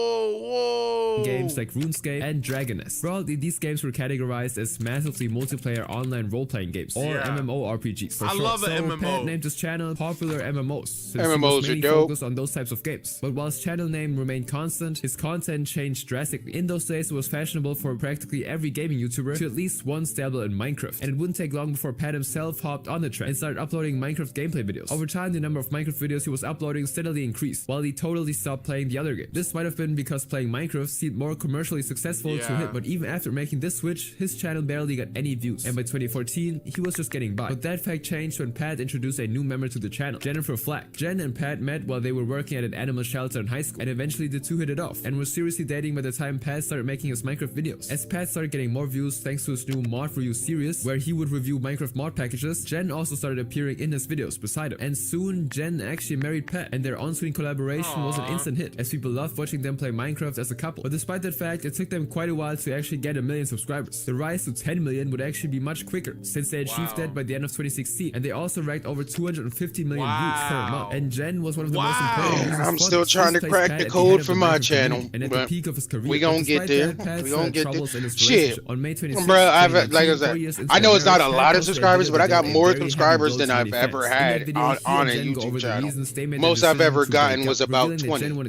Games like RuneScape and Dragoness. Broadly, these games were categorized as massively multiplayer online role-playing games, or MMORPGs for short. I love the MMO. Pat named his channel Popular MMOs, since MMOs he was are mainly dope. focused on those types of games. But while his channel name remained constant, his content changed drastically. In those days, it was fashionable for practically every gaming YouTuber to at least once dabble in Minecraft, and it wouldn't take long before Pat himself hopped on the trend and started uploading Minecraft gameplay videos. Over time, the number of Minecraft videos he was uploading steadily increased, while he totally stopped playing the other game. This might have been because playing Minecraft seemed more commercially successful to hit, but even after making this switch, his channel barely got any views, and by 2014, he was just getting by. But that fact changed when Pat introduced a new member to the channel, Jennifer Flack. Jen and Pat met while they were working at an animal shelter in high school, and eventually the two hit it off, and were seriously dating by the time Pat started making his Minecraft videos. As Pat started getting more views thanks to his new mod review series, where he would review Minecraft mod packages, Jen also started appearing in his videos beside him. And soon, Jen actually married Pat, and their on-screen collaboration was an instant hit, as people loved watching them play Minecraft as a couple. But despite that fact, it took them quite a while to actually get 1 million subscribers. The rise to 10 million would actually be much quicker, since they achieved that by the end of 2016, and they also racked over 250 million views per month. And Jen was one of the most important users. I'm still trying to crack the code for my channel, and at the peak of his career, we gonna get there. We gonna get there. Shit, on May 26th, bro, I've like I said, I know it's not a lot of subscribers, but I got more subscribers than I've ever had on a YouTube channel. Most I've ever gotten was about 20. One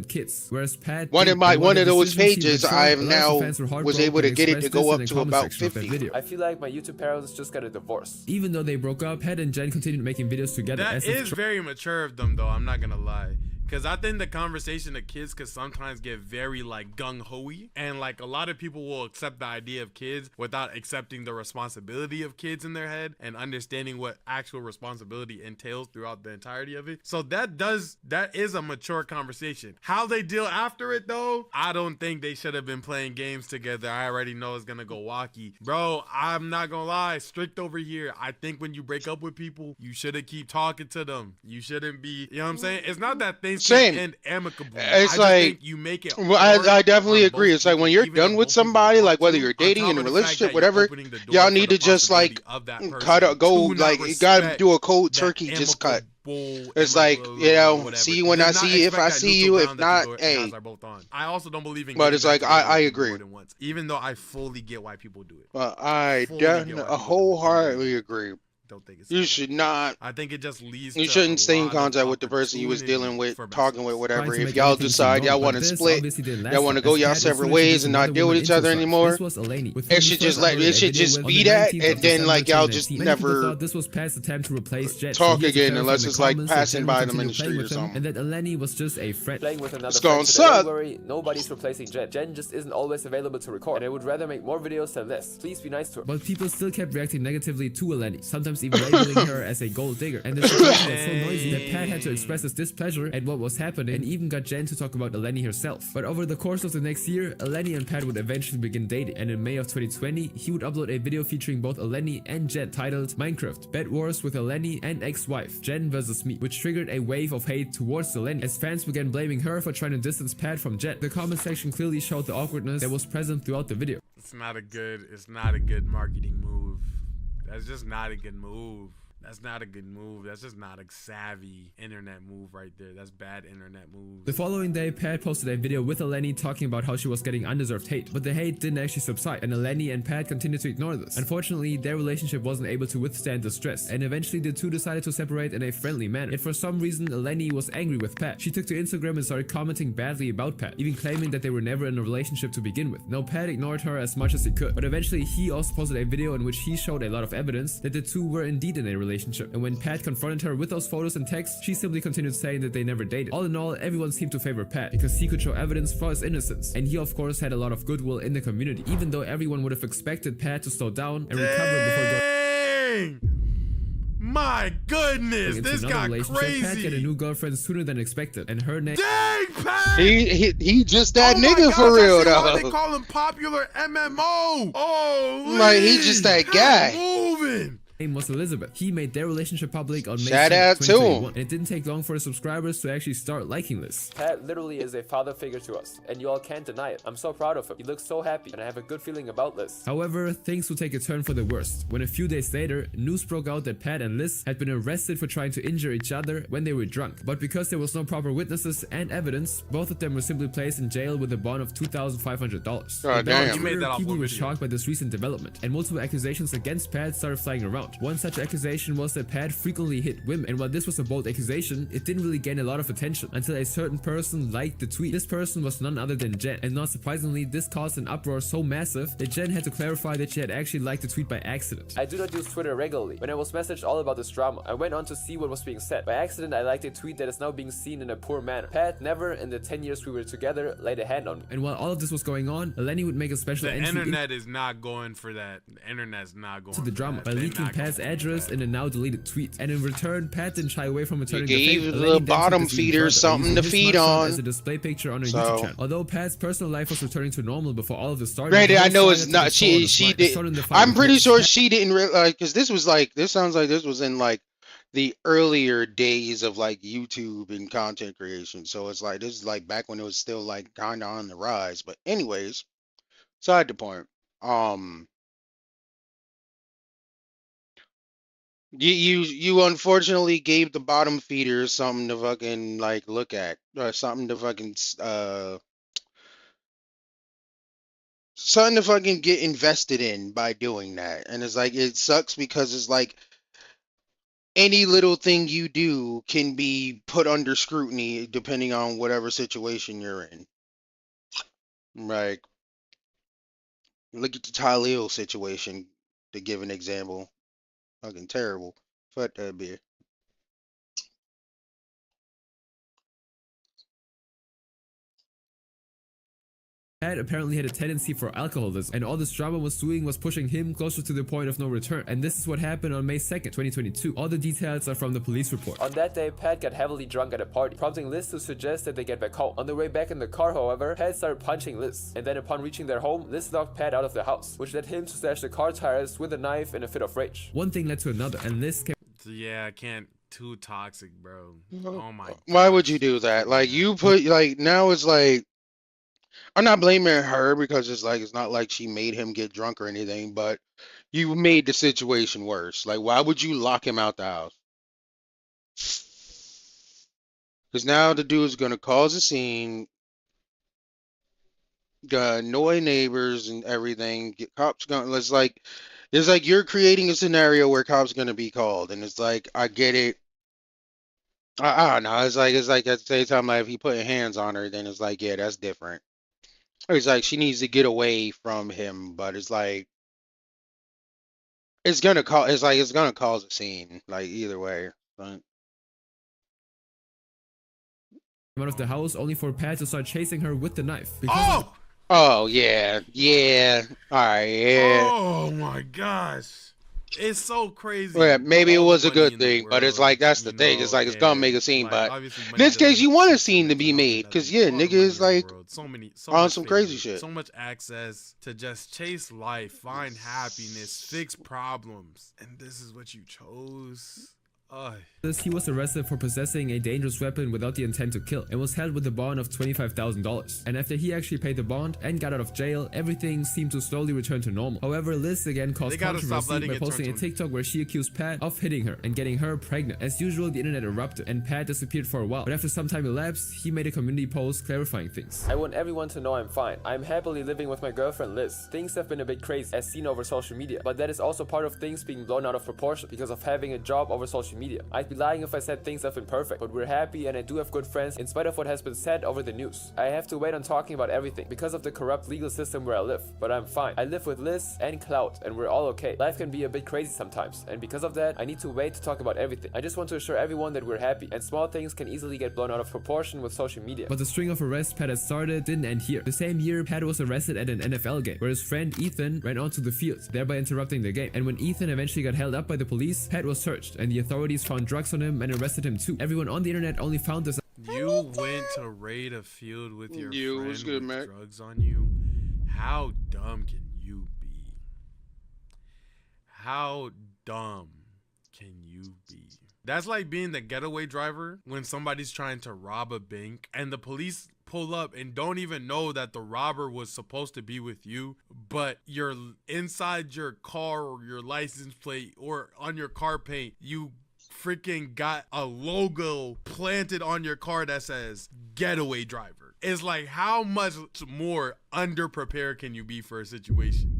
of those pages I now was able to get it to go up to about 50. I feel like my YouTube parents just got a divorce. Even though they broke up, Pat and Jen continued making videos together. That is very mature of them, though. I'm not gonna lie. Because I think the conversation of kids could sometimes get very like gung-ho-y, and like a lot of people will accept the idea of kids without accepting the responsibility of kids in their head and understanding what actual responsibility entails throughout the entirety of it. So that is a mature conversation. How they deal after it though, I don't think they should have been playing games together. I already know it's gonna go wacky. Bro, I'm not gonna lie, strict over here. I think when you break up with people, you shouldn't keep talking to them. You shouldn't be, you know what I'm saying? It's not that things Same. and amicable. It's like you make it. I definitely agree. It's like when you're done with somebody, like whether you're dating in a relationship, whatever, y'all need to just like go like you gotta do a cold turkey just cut. It's like, you know, see you when I see you. If I see you, if not, hey. I also don't believe in. But it's like I agree. Even though I fully get why people do it. I wholeheartedly agree. Don't think it's you should not. I think it just leads. You shouldn't stay in contact with the person you was dealing with, talking with, whatever. If y'all decide y'all want to split, y'all want to go y'all separate ways and not deal with each other anymore, it should just be that, and then like y'all just never talk again unless it's like passing by them in the street or something. And that Eleni was just a friend. It's gonna suck. Don't worry, nobody's replacing Jen. Jen just isn't always available to record, and I would rather make more videos than this. Please be nice to her. But people still kept reacting negatively to Eleni, sometimes even labeling her as a gold digger, and the situation was so noisy that Pat had to express his displeasure at what was happening and even got Jen to talk about Eleni herself. But over the course of the next year, Eleni and Pat would eventually begin dating, and in May of 2020, he would upload a video featuring both Eleni and Jen titled Minecraft Bed Wars with Eleni and Ex-Wife Jen vs Me, which triggered a wave of hate towards Eleni as fans began blaming her for trying to distance Pat from Jen. The comment section clearly showed the awkwardness that was present throughout the video. It's not a good marketing move. That's just not a good move. That's not a good move. That's just not a savvy internet move right there. That's bad internet move. The following day, Pat posted a video with Eleni talking about how she was getting undeserved hate, but the hate didn't actually subside, and Eleni and Pat continued to ignore this. Unfortunately, their relationship wasn't able to withstand the stress, and eventually the two decided to separate in a friendly manner. Yet for some reason, Eleni was angry with Pat. She took to Instagram and started commenting badly about Pat, even claiming that they were never in a relationship to begin with. Now, Pat ignored her as much as he could, but eventually he also posted a video in which he showed a lot of evidence that the two were indeed in a relationship. And when Pat confronted her with those photos and texts, she simply continued saying that they never dated. All in all, everyone seemed to favor Pat because he could show evidence for his innocence, and he of course had a lot of goodwill in the community, even though everyone would have expected Pat to slow down and recover before going. My goodness, this got crazy. Pat got a new girlfriend sooner than expected, and her name. Dang, Pat! He just that nigga for real though. They call him popular MMO. Oh, like he just that guy. Moving. Name was Elizabeth. He made their relationship public on May 7th, Shout out to 2021, him. and it didn't take long for his subscribers to actually start liking this. Pat literally is a father figure to us, and you all can't deny it. I'm so proud of him. He looks so happy, and I have a good feeling about this. However, things would take a turn for the worst when a few days later, news broke out that Pat and Liz had been arrested for trying to injure each other when they were drunk. But because there was no proper witnesses and evidence, both of them were simply placed in jail with a bond of $2,500. Oh, damn. You made that off People were video. shocked by this recent development, and multiple accusations against Pat started flying around. One such accusation was that Pat frequently hit women, and while this was a bold accusation, it didn't really gain a lot of attention until a certain person liked the tweet. This person was none other than Jen, and not surprisingly, this caused an uproar so massive that Jen had to clarify that she had actually liked the tweet by accident. I do not use Twitter regularly. When I was messaged all about this drama, I went on to see what was being said. By accident, I liked a tweet that is now being seen in a poor manner. Pat never, in the 10 years we were together, laid a hand on me. And while all of this was going on, Eleni would make a special The entry internet is not going for that. The internet's not going to the for drama that. by They're leaking not Pat's going for address that. in a now deleted tweet. And in return, Pat didn't shy away from returning the gave favor. the Eleni little then took bottom this even feeder further, something using to his feed mugshot on. as a display picture on her So- YouTube channel. Although Pat's personal life was returning to normal before all of this started. Granted, the I know whole it's side not. had to be She sold did. on the I'm pretty Pat- sure she didn't realize because this was like this sounds like this was in like the earlier days of like YouTube and content creation. So it's like this is like back when it was still like kind of on the rise. But anyways, side to point. You unfortunately gave the bottom feeders something to fucking like look at, or something to fucking something to fucking get invested in by doing that. And it's like it sucks because it's like any little thing you do can be put under scrutiny depending on whatever situation you're in. Like look at the Talil situation to give an example. Fucking terrible. Fuck that beer. Pat apparently had a tendency for alcoholism, and all this drama was doing was pushing him closer to the point of no return. And this is what happened on May 2nd, 2022. All the details are from the police report. On that day, Pat got heavily drunk at a party, prompting Liz to suggest that they get back home. On the way back in the car, however, Pat started punching Liz, and then upon reaching their home, Liz knocked Pat out of the house, which led him to slash the car tires with a knife in a fit of rage. One thing led to another, and Liz kept Yeah, I can't. Too toxic, bro. Oh my. Why would you do that? Like you put like now it's like I'm not blaming her because it's like it's not like she made him get drunk or anything, but you made the situation worse. Like why would you lock him out the house? Because now the dude's gonna cause a scene, gonna annoy neighbors and everything. Cops gonna it's like you're creating a scenario where cops gonna be called, and it's like I get it. I don't know. It's like at the same time, like if he putting hands on her, then it's like yeah, that's different. It's like she needs to get away from him, but it's like it's gonna cause a scene, like either way. But out of the house only for Pat to start chasing her with the knife. oh yeah, all right, yeah. Oh my gosh. It's so crazy. Well, maybe it was a good thing, but it's like that's the thing. It's like it's gonna make a scene, but in this case, you want a scene to be made because yeah, nigga is like on some crazy shit. So much access to just chase life, find happiness, fix problems, and this is what you chose. He was arrested for possessing a dangerous weapon without the intent to kill and was held with a bond of $25,000. And after he actually paid the bond and got out of jail, everything seemed to slowly return to normal. However, Liz again caused controversy by posting a TikTok where she accused Pat of hitting her and getting her pregnant. As usual, the internet erupted and Pat disappeared for a while, but after some time elapsed, he made a community post clarifying things. I want everyone to know I'm fine. I'm happily living with my girlfriend Liz. Things have been a bit crazy as seen over social media, but that is also part of things being blown out of proportion because of having a job over social media. I'd be lying if I said things have been perfect, but we're happy and I do have good friends in spite of what has been said over the news. I have to wait on talking about everything because of the corrupt legal system where I live, but I'm fine. I live with Liz and Cloud and we're all okay. Life can be a bit crazy sometimes, and because of that, I need to wait to talk about everything. I just want to assure everyone that we're happy, and small things can easily get blown out of proportion with social media. But the string of arrests Pat had started didn't end here. The same year, Pat was arrested at an NFL game where his friend Ethan ran onto the field, thereby interrupting the game. And when Ethan eventually got held up by the police, Pat was searched and the authorities found drugs on him and arrested him too. Everyone on the internet only found this. You went to raid a field with your friend what's good, with Mac? drugs on you? How dumb can you be? How dumb can you be? That's like being the getaway driver when somebody's trying to rob a bank and the police pull up and don't even know that the robber was supposed to be with you, but you're inside your car or your license plate or on your car paint, you freaking got a logo planted on your car that says getaway driver. It's like, how much more underprepared can you be for a situation?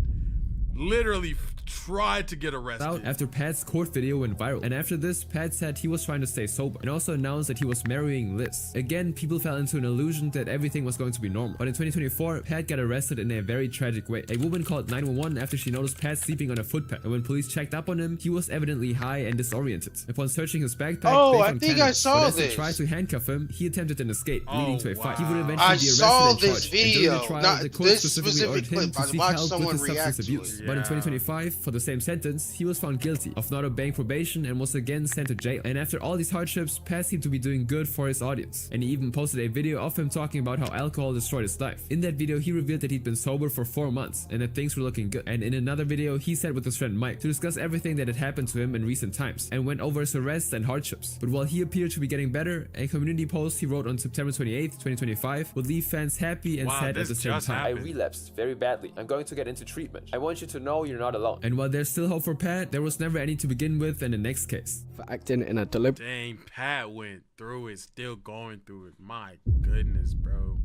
Literally tried to get arrested. Out after Pat's court video went viral, and after this, Pat said he was trying to stay sober and also announced that he was marrying Liz. Again, people fell into an illusion that everything was going to be normal, but in 2024, Pat got arrested in a very tragic way. A woman called 911 after she noticed Pat sleeping on a footpad, and when police checked up on him, he was evidently high and disoriented. Upon searching his backpack, they found cannabis, I saw but as this. they tried to handcuff him, he attempted an escape, leading to a fight. He would eventually I be arrested saw and this charged. video. And during the trial, Not the court this specifically specific ordered him clip. to I seek watched help someone with his react substance to abuse. it. But in 2025, for the same sentence, he was found guilty of not obeying probation and was again sent to jail. And after all these hardships, Pat seemed to be doing good for his audience. And he even posted a video of him talking about how alcohol destroyed his life. In that video, he revealed that he'd been sober for 4 months and that things were looking good. And in another video, he sat with his friend Mike to discuss everything that had happened to him in recent times and went over his arrests and hardships. But while he appeared to be getting better, a community post he wrote on September 28th, 2025 would leave fans happy and sad at the same time. I relapsed very badly. I'm going to get into treatment. I want you to know you're not alone. And while there's still hope for Pat, there was never any to begin with in the next case. For acting in a deliberate... Dang, Pat went through it, still going through it. My goodness, bro.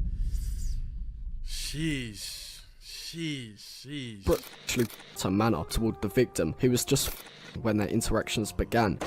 Sheesh. manner toward the victim, who was just when their interactions began.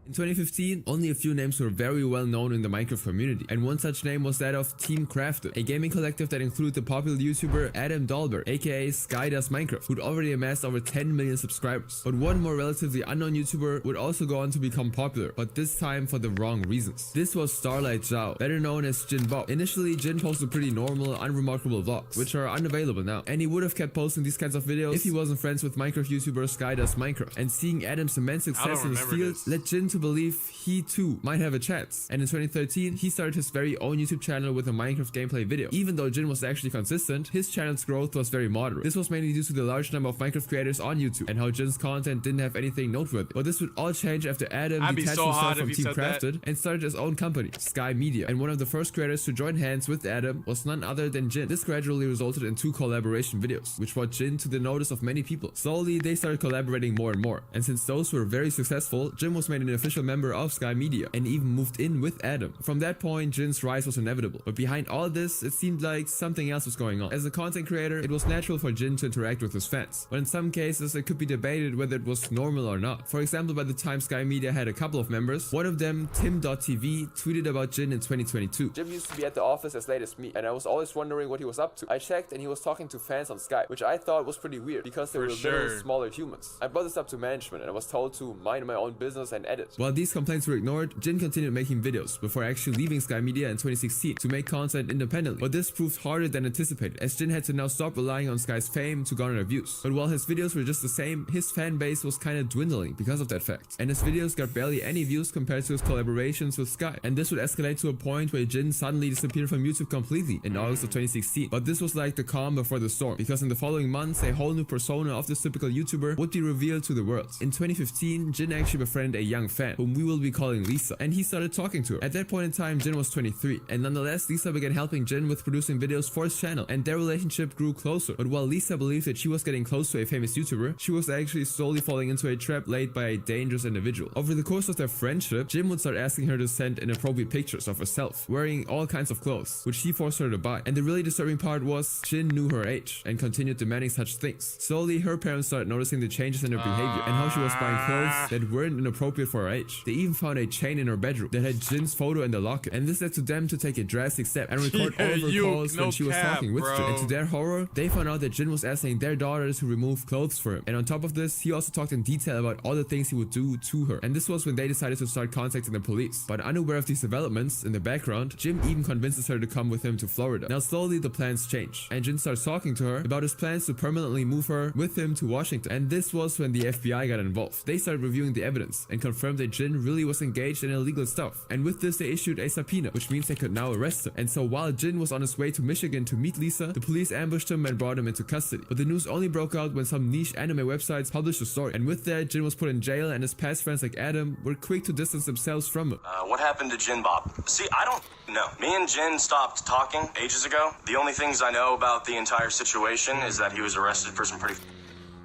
In 2015, only a few names were very well known in the Minecraft community, and one such name was that of Team Crafted, a gaming collective that included the popular YouTuber Adam Dahlberg, aka Sky Does Minecraft, who'd already amassed over 10 million subscribers. But one more relatively unknown YouTuber would also go on to become popular, but this time for the wrong reasons. This was Starlight Zhao, better known as Jin Bo. Initially, Jin posted pretty normal, unremarkable vlogs, which are unavailable now, and he would have kept posting these kinds of videos if he wasn't friends with Minecraft YouTuber Sky Does Minecraft. And seeing Adam's immense success in his field led Jin to believe he too might have a chance. And in 2013, he started his very own YouTube channel with a Minecraft gameplay video. Even though Jin was actually consistent, his channel's growth was very moderate. This was mainly due to the large number of Minecraft creators on YouTube and how Jin's content didn't have anything noteworthy. But this would all change after Adam detached himself from Team Crafted and started his own company, Sky Media. And one of the first creators to join hands with Adam was none other than Jin. This gradually resulted in 2 collaboration videos, which brought Jin to the notice of many people. Slowly, they started collaborating more and more. And since those were very successful, Jin was made an official member of Sky Media and even moved in with Adam. From that point, Jin's rise was inevitable. But behind all this, it seemed like something else was going on. As a content creator, it was natural for Jin to interact with his fans. But in some cases, it could be debated whether it was normal or not. For example, by the time Sky Media had a couple of members, one of them, Tim.tv, tweeted about Jin in 2022. Jim used to be at the office as late as me, and I was always wondering what he was up to. I checked and he was talking to fans on Skype, which I thought was pretty weird because they were little smaller humans. I brought this up to management and I was told to mind my own business and edit. While these complaints were ignored, Jin continued making videos before actually leaving Sky Media in 2016 to make content independently. But this proved harder than anticipated, as Jin had to now stop relying on Sky's fame to garner views. But while his videos were just the same, his fan base was kinda dwindling because of that fact. And his videos got barely any views compared to his collaborations with Sky. And this would escalate to a point where Jin suddenly disappeared from YouTube completely in August of 2016. But this was like the calm before the storm, because in the following months, a whole new persona of this typical YouTuber would be revealed to the world. In 2015, Jin actually befriended a young fan, whom we will be calling Lisa, and he started talking to her. At that point in time, Jin was 23, and nonetheless, Lisa began helping Jin with producing videos for his channel, and their relationship grew closer. But while Lisa believed that she was getting close to a famous YouTuber, she was actually slowly falling into a trap laid by a dangerous individual. Over the course of their friendship, Jin would start asking her to send inappropriate pictures of herself, wearing all kinds of clothes, which he forced her to buy. And the really disturbing part was, Jin knew her age, and continued demanding such things. Slowly, her parents started noticing the changes in her behavior, and how she was buying clothes that weren't inappropriate for her age. They even found a chain in her bedroom that had Jin's photo in the locket, and this led to them to take a drastic step and record all of her calls when she was talking with Jin. And to their horror, they found out that Jin was asking their daughter to remove clothes for him. And on top of this, he also talked in detail about all the things he would do to her. And this was when they decided to start contacting the police. But unaware of these developments, in the background, Jin even convinces her to come with him to Florida. Now slowly the plans change, and Jin starts talking to her about his plans to permanently move her with him to Washington. And this was when the FBI got involved. They started reviewing the evidence and confirmed that Jin really was engaged in illegal stuff. And with this, they issued a subpoena, which means they could now arrest him. And so while Jin was on his way to Michigan to meet Lisa, the police ambushed him and brought him into custody. But the news only broke out when some niche anime websites published the story. And with that, Jin was put in jail, and his past friends like Adam were quick to distance themselves from him. What happened to Jin Bob? See, I don't know. Me and Jin stopped talking ages ago. The only things I know about the entire situation is that he was arrested for some pretty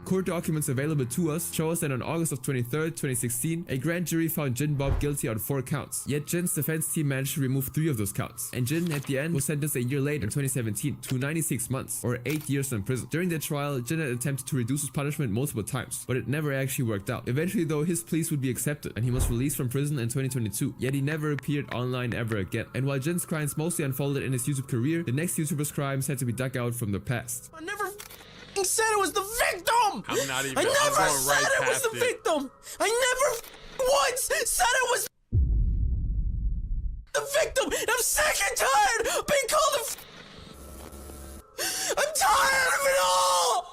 Court documents available to us show us that on August of 23rd, 2016, a grand jury found Jin Bob guilty on 4 counts. Yet Jin's defense team managed to remove 3 of those counts. And Jin, at the end, was sentenced a year later in 2017 to 96 months, or 8 years in prison. During that trial, Jin had attempted to reduce his punishment multiple times, but it never actually worked out. Eventually, though, his pleas would be accepted, and he was released from prison in 2022. Yet he never appeared online ever again. And while Jin's crimes mostly unfolded in his YouTube career, the next YouTuber's crimes had to be dug out from the past. I never said it was the victim! I'm not even. I never I'm going said right it was past the victim! I never once said it was the victim! And I'm sick and tired of being called I'm tired of it all!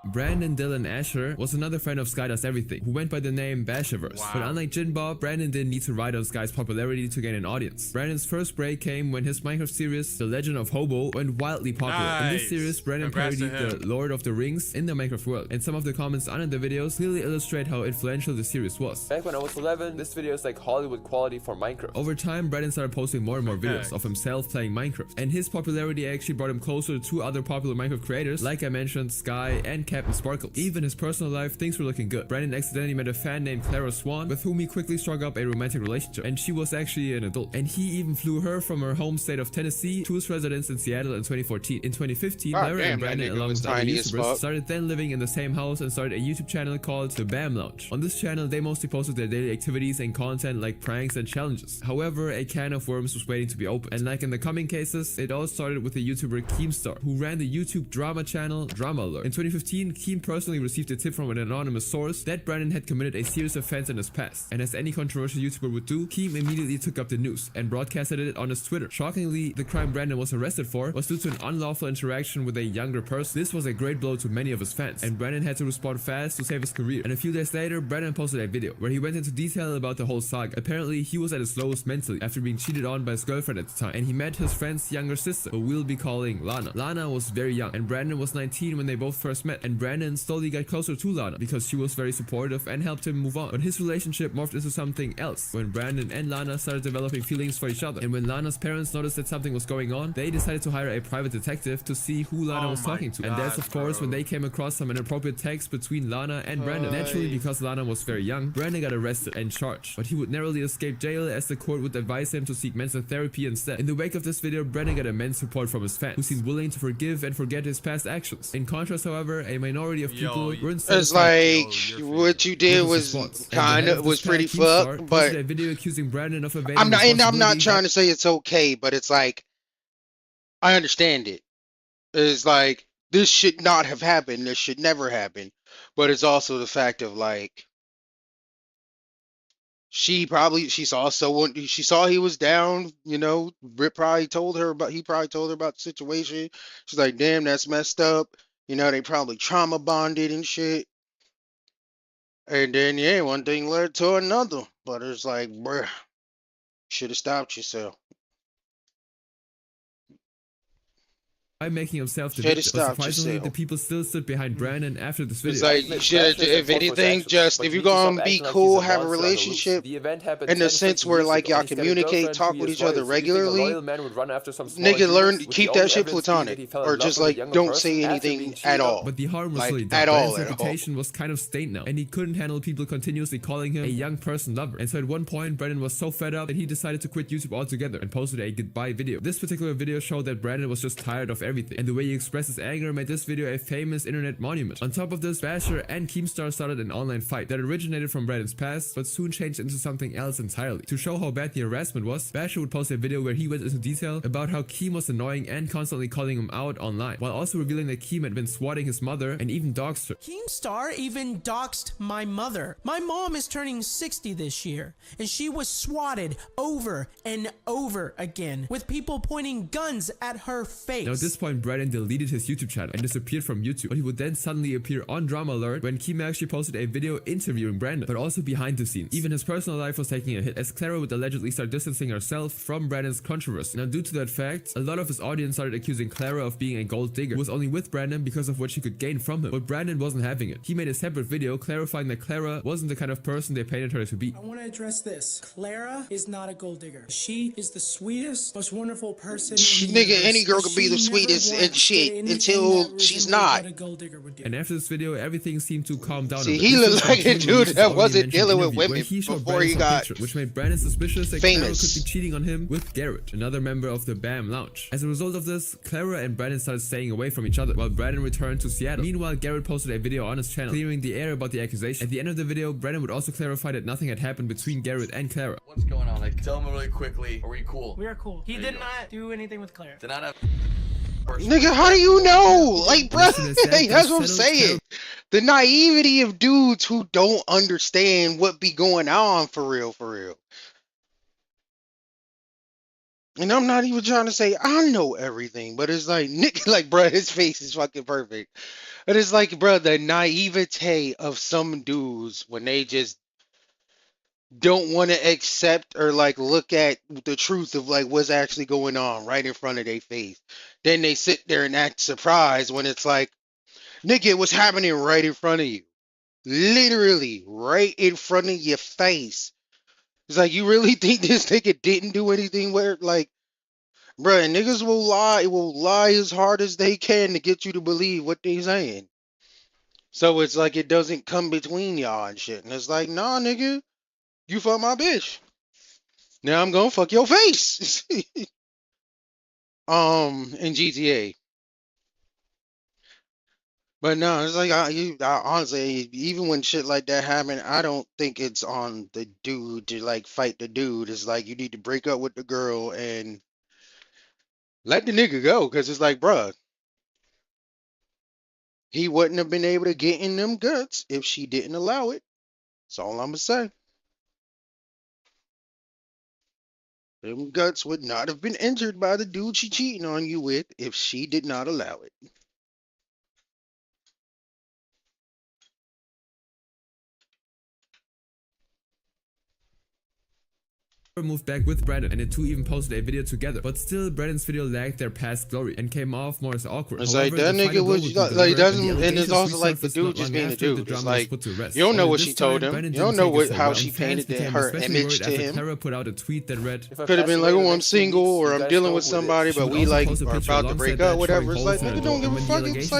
Brandon Dylan Asher was another friend of Sky Does Everything, who went by the name Bashiverse. Wow. But unlike Jin Bob, Brandon didn't need to ride on Sky's popularity to gain an audience. Brandon's first break came when his Minecraft series, The Legend of Hobo, went wildly popular. In this series, Brandon parodied the Lord of the Rings in the Minecraft world, and some of the comments under the videos clearly illustrate how influential the series was. Back when I was 11, this video is like Hollywood quality for Minecraft. Over time, Brandon started posting more and more videos of himself playing Minecraft, and his popularity actually brought him closer to other popular Minecraft creators, like I mentioned, Sky and Captain Sparkles. Even his personal life, things were looking good. Brandon accidentally met a fan named Clara Swan, with whom he quickly struck up a romantic relationship, and she was actually an adult. And he even flew her from her home state of Tennessee to his residence in Seattle in 2014. In 2015, Clara and Brandon, along with other YouTubers, started then living in the same house and started a YouTube channel called The BAM Lounge. On this channel, they mostly posted their daily activities and content like pranks and challenges. However, a can of worms was waiting to be opened. And like in the coming cases, it all started with the YouTuber Keemstar, who ran the YouTube drama channel Drama Alert. In 2015, Keem personally received a tip from an anonymous source that Brandon had committed a serious offense in his past. And as any controversial YouTuber would do, Keem immediately took up the news and broadcasted it on his Twitter. Shockingly, the crime Brandon was arrested for was due to an unlawful interaction with a younger person. This was a great blow to many of his fans, and Brandon had to respond fast to save his career. And a few days later, Brandon posted a video where he went into detail about the whole saga. Apparently, he was at his lowest mentally after being cheated on by his girlfriend at the time, and he met his friend's younger sister, who we'll be calling Lana. Lana was very young, and Brandon was 19 when they both first met, and Brandon slowly got closer to Lana because she was very supportive and helped him move on. But his relationship morphed into something else when Brandon and Lana started developing feelings for each other. And when Lana's parents noticed that something was going on, they decided to hire a private detective to see who Lana was talking to. And that's of course when they came across some inappropriate text between Lana and Brandon. Naturally, because Lana was very young, Brandon got arrested and charged, but he would narrowly escape jail as the court would advise him to seek mental therapy instead. In the wake of this video, Brandon got immense support from his fans, who seemed willing to forgive and forget his past actions. In contrast, however, a minority of people weren't it's like what you did was pretty fucked, but a video accusing Brandon of I'm not trying to say it's okay, but it's like I understand it. It's like this should not have happened. This should never happen. But it's also the fact of like She saw someone, she saw he was down, you know. He probably told her about the situation. She's like, damn, that's messed up. You know, they probably trauma bonded and shit. And then yeah, one thing led to another. But it's like, bruh, should have stopped yourself. by making himself the Should have victim. But stopped surprisingly, yourself. the people still stood behind Brandon after this It's video. like you should, if anything, just if you're gonna be cool, have a relationship in the sense where like y'all communicate, talk with each other regularly. Nigga, learn keep that shit platonic, or just like don't say anything at all. But the harm was Like, really done. at all, Brandon's at all. reputation was kind of stained now, and he couldn't handle people continuously calling him a young person lover. And so at one point, Brandon was so fed up that he decided to quit YouTube altogether and posted a goodbye video. This particular video showed that Brandon was just tired of everything, and the way he expressed his anger made this video a famous internet monument. On top of this, Basher and Keemstar started an online fight that originated from Brandon's past, but soon changed into something else entirely. To show how bad the harassment was, Basher would post a video where he went into detail about how Keem was annoying and constantly calling him out online, while also revealing that Keem had been swatting his mother and even doxed her. Keemstar even doxed my mother. My mom is turning 60 this year, and she was swatted over and over again with people pointing guns at her face. Now at this point, Brandon deleted his YouTube channel and disappeared from YouTube, but he would then suddenly appear on Drama Alert when Keem actually posted a video interviewing Brandon, but also behind the scenes. Even his personal life was taking a hit, as Clara would allegedly start distancing herself from Brandon's controversy. Now due to that fact, a lot of his audience started accusing Clara of being a gold digger who was only with Brandon because of what she could gain from him, but Brandon wasn't having it. He made a separate video clarifying that Clara wasn't the kind of person they painted her to be. I want to address this. Clara is not a gold digger. She is the sweetest, most wonderful person. Nigga, any girl could be the sweetest and shit until she's not. And after this video, everything seemed to calm down. See, he looked like a dude that wasn't dealing with women before he got which made Brandon suspicious that famous. Clara could be cheating on him with Garrett, another member of the BAM Lounge. As a result of this, Clara and Brandon started staying away from each other, while Brandon returned to Seattle. Meanwhile, Garrett posted a video on his channel clearing the air about the accusation. At the end of the video, Brandon would also clarify that nothing had happened between Garrett and Clara. What's going on? Like, tell me really quickly. Are we cool? We are cool. He did not do anything with Claire. Did not have. Nigga, how do you know? Like, bro, that's what I'm saying. The naivety of dudes who don't understand what be going on for real, for real. And I'm not even trying to say I know everything, but it's like, Nick, like, bro, his face is fucking perfect. But it's like, bro, the naivete of some dudes when they just don't want to accept or like look at the truth of like what's actually going on right in front of their face. Then they sit there and act surprised when it's like, nigga, what's happening right in front of you? Literally right in front of your face. It's like, you really think this nigga didn't do anything where, like, bruh, niggas will lie as hard as they can to get you to believe what they saying. So it's like it doesn't come between y'all and shit. And it's like, nah, nigga, you fuck my bitch. Now I'm gonna fuck your face. In GTA. But no, it's like I honestly, even when shit like that happen, I don't think it's on the dude to like fight the dude. It's like you need to break up with the girl and let the nigga go, because it's like, bruh, he wouldn't have been able to get in them guts if she didn't allow it. That's all I'm gonna say. Them guts would not have been injured by the dude she cheating on you with if she did not allow it. Moved back with Brandon, and the two even posted a video together, but still Brandon's video lacked their past glory and came off more as awkward. It's However, like that the nigga final was goal would be like delivered, doesn't, and it's also like the dude just being a dude. It's like you don't know what she told him. You don't know what how she painted her image to him. Clara put out a tweet that read, could have been like, oh, I'm single or I'm dealing with somebody, but we like are about to break up, whatever. It's like, nigga, don't give a fuck. It's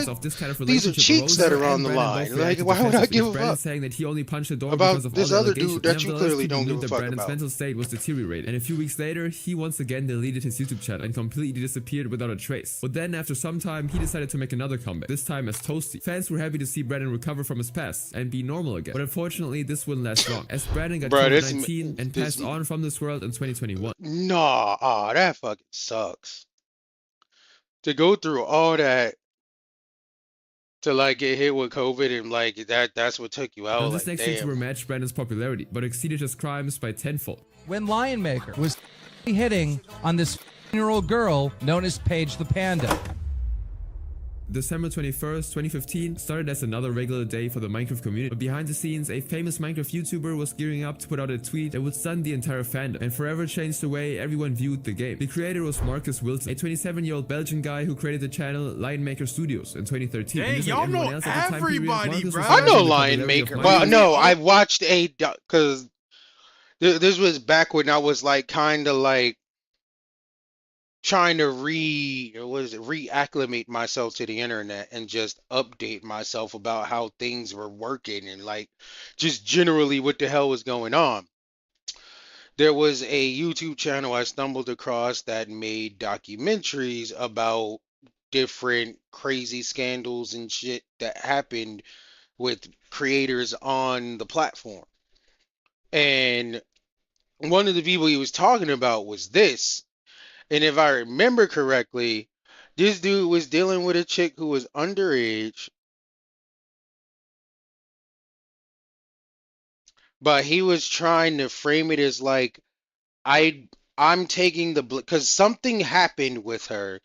like these are cheeks that are on the line. Like, why would I give a fuck? Saying that he only punched the door about because of this all other the dude that you clearly don't give a fuck Brandon's about. mental state was deteriorating, and a few weeks later, he once again deleted his YouTube channel and completely disappeared without a trace. But then after some time, he decided to make another comeback, this time as Toasty. Fans were happy to see Brandon recover from his past and be normal again. But unfortunately, this wouldn't last long, as Brandon got COVID-19 and passed on from this world in 2021. Nah, that fucking sucks. To go through all that to like get hit with COVID and like that's what took you out. Now, this Like, next YouTuber damn. matched Brandon's popularity, but exceeded his crimes by tenfold. When Lionmaker was hitting on this 15-year-old girl known as Paige the Panda. December 21st, 2015 started as another regular day for the Minecraft community, but behind the scenes, a famous Minecraft YouTuber was gearing up to put out a tweet that would stun the entire fandom and forever change the way everyone viewed the game. The creator was Marcus Wilson, a 27-year-old Belgian guy who created the channel Lionmaker Studios in 2013. Dang, y'all know everybody, bro. I know Lionmaker. Well, no, I watched because this was back when I was like kind of like trying to reacclimate myself to the internet and just update myself about how things were working and like just generally what the hell was going on. There was a YouTube channel I stumbled across that made documentaries about different crazy scandals and shit that happened with creators on the platform. And one of the people he was talking about was this. And if I remember correctly, this dude was dealing with a chick who was underage, but he was trying to frame it as like, I'm taking the because something happened with her.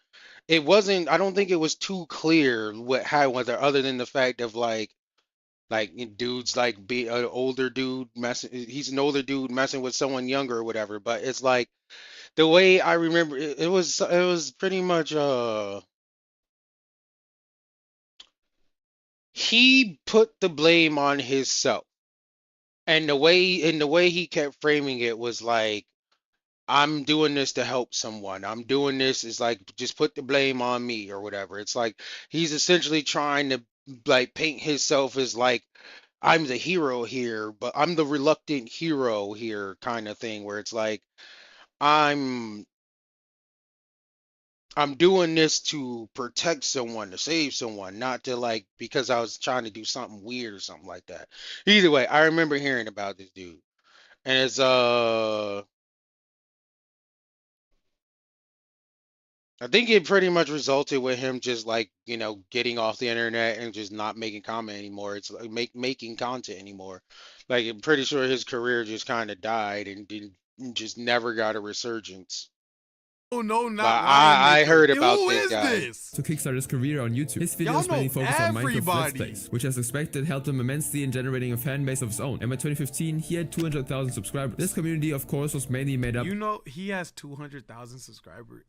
It wasn't, I don't think it was too clear what happened with her, other than the fact of like dudes like be an older dude messing, he's an older dude messing with someone younger or whatever. But it's like, the way I remember it was pretty much he put the blame on himself. And the way he kept framing it was like, I'm doing this to help someone. I'm doing this is like, just put the blame on me or whatever. It's like he's essentially trying to like paint himself as like, I'm the hero here, but I'm the reluctant hero here kind of thing, where it's like I'm doing this to protect someone, to save someone, not to like because I was trying to do something weird or something like that. Either way, I remember hearing about this dude. And it's I think it pretty much resulted with him just like, you know, getting off the internet and just not making comment anymore. It's like making content anymore. Like, I'm pretty sure his career just kind of died and just never got a resurgence. Oh no, not I heard about Who this is guy. this? To kickstart his career on YouTube. His Y'all videos mainly know focused on Minecraft Let's everybody. Plays, which as expected helped him immensely in generating a fan base of his own. And by 2015, he had 200,000 subscribers. This community, of course, was mainly made up. You know, he has 200,000 subscribers.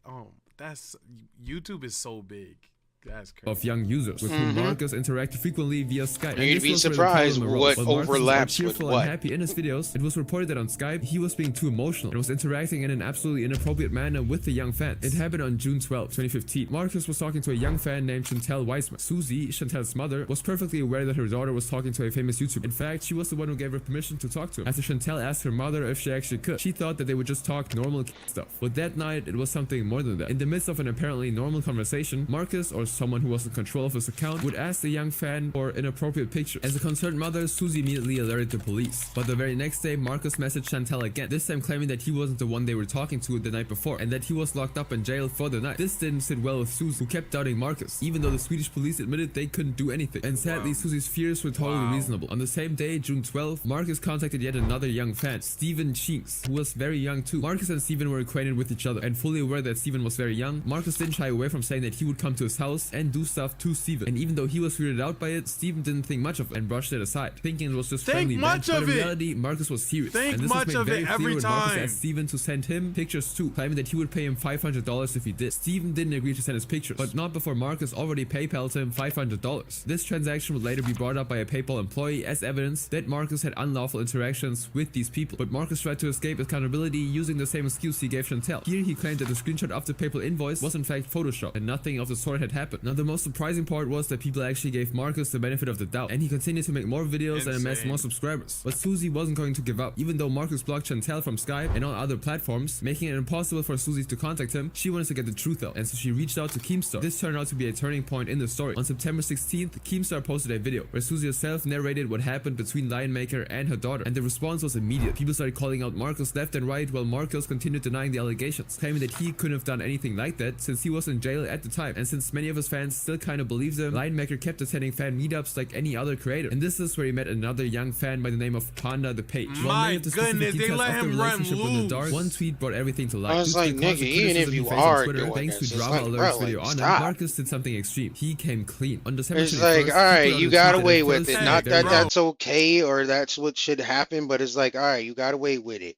That's YouTube is so big. That's crazy. Of young users with whom Marcus interacted frequently via Skype. You'd be surprised what overlaps with what. And happy in his videos, it was reported that on Skype he was being too emotional and was interacting in an absolutely inappropriate manner with the young fans. It happened on June 12, 2015. Marcus was talking to a young fan named Chantel Weisman. Susie, Chantel's mother, was perfectly aware that her daughter was talking to a famous YouTuber. In fact, she was the one who gave her permission to talk to him. After Chantel asked her mother if she actually could, she thought that they would just talk normal stuff. But that night, it was something more than that. In the midst of an apparently normal conversation, Marcus, or someone who was in control of his account, would ask the young fan for inappropriate pictures. As a concerned mother, Susie immediately alerted the police. But the very next day, Marcus messaged Chantel again, this time claiming that he wasn't the one they were talking to the night before, and that he was locked up in jail for the night. This didn't sit well with Susie, who kept doubting Marcus, even though the Swedish police admitted they couldn't do anything. And sadly, Susie's fears were totally reasonable. On the same day, June 12th, Marcus contacted yet another young fan, Steven Chinks, who was very young too. Marcus and Steven were acquainted with each other, and fully aware that Steven was very young, Marcus didn't shy away from saying that he would come to his house and do stuff to Steven. And even though he was weirded out by it, Steven didn't think much of it and brushed it aside, thinking it was just friendly banter. But in reality, Marcus was serious. And this was made very clear when Marcus asked Steven to send him pictures too, claiming that he would pay him $500 if he did. Steven didn't agree to send his pictures, but not before Marcus already PayPal'd him $500. This transaction would later be brought up by a PayPal employee as evidence that Marcus had unlawful interactions with these people. But Marcus tried to escape accountability using the same excuse he gave Chantel. Here he claimed that the screenshot of the PayPal invoice was in fact Photoshop, and nothing of the sort had happened. Now the most surprising part was that people actually gave Marcus the benefit of the doubt, and he continued to make more videos and amass more subscribers. But Susie wasn't going to give up. Even though Marcus blocked Chantel from Skype and on other platforms, making it impossible for Susie to contact him, she wanted to get the truth out, and so she reached out to Keemstar. This turned out to be a turning point in the story. On September 16th, Keemstar posted a video where Susie herself narrated what happened between Lionmaker and her daughter, and the response was immediate. People started calling out Marcus left and right, while Marcus continued denying the allegations, claiming that he couldn't have done anything like that since he was in jail at the time, and since many of of his fans still kind of believed him, Linemaker kept attending fan meetups like any other creator. And this is where he met another young fan by the name of Panda the Page. My goodness, they let him run loose. Dark, one tweet brought everything to light. I was like, nigga, even if you are doing thanks this, to it's drama like, alerts bro, video like, on stop. it, Marcus did something extreme. He came clean. On December 21st, It's like, alright, you got away with it. first Not day, that there that's okay or that's what should happen, but it's like, alright, you got away with it.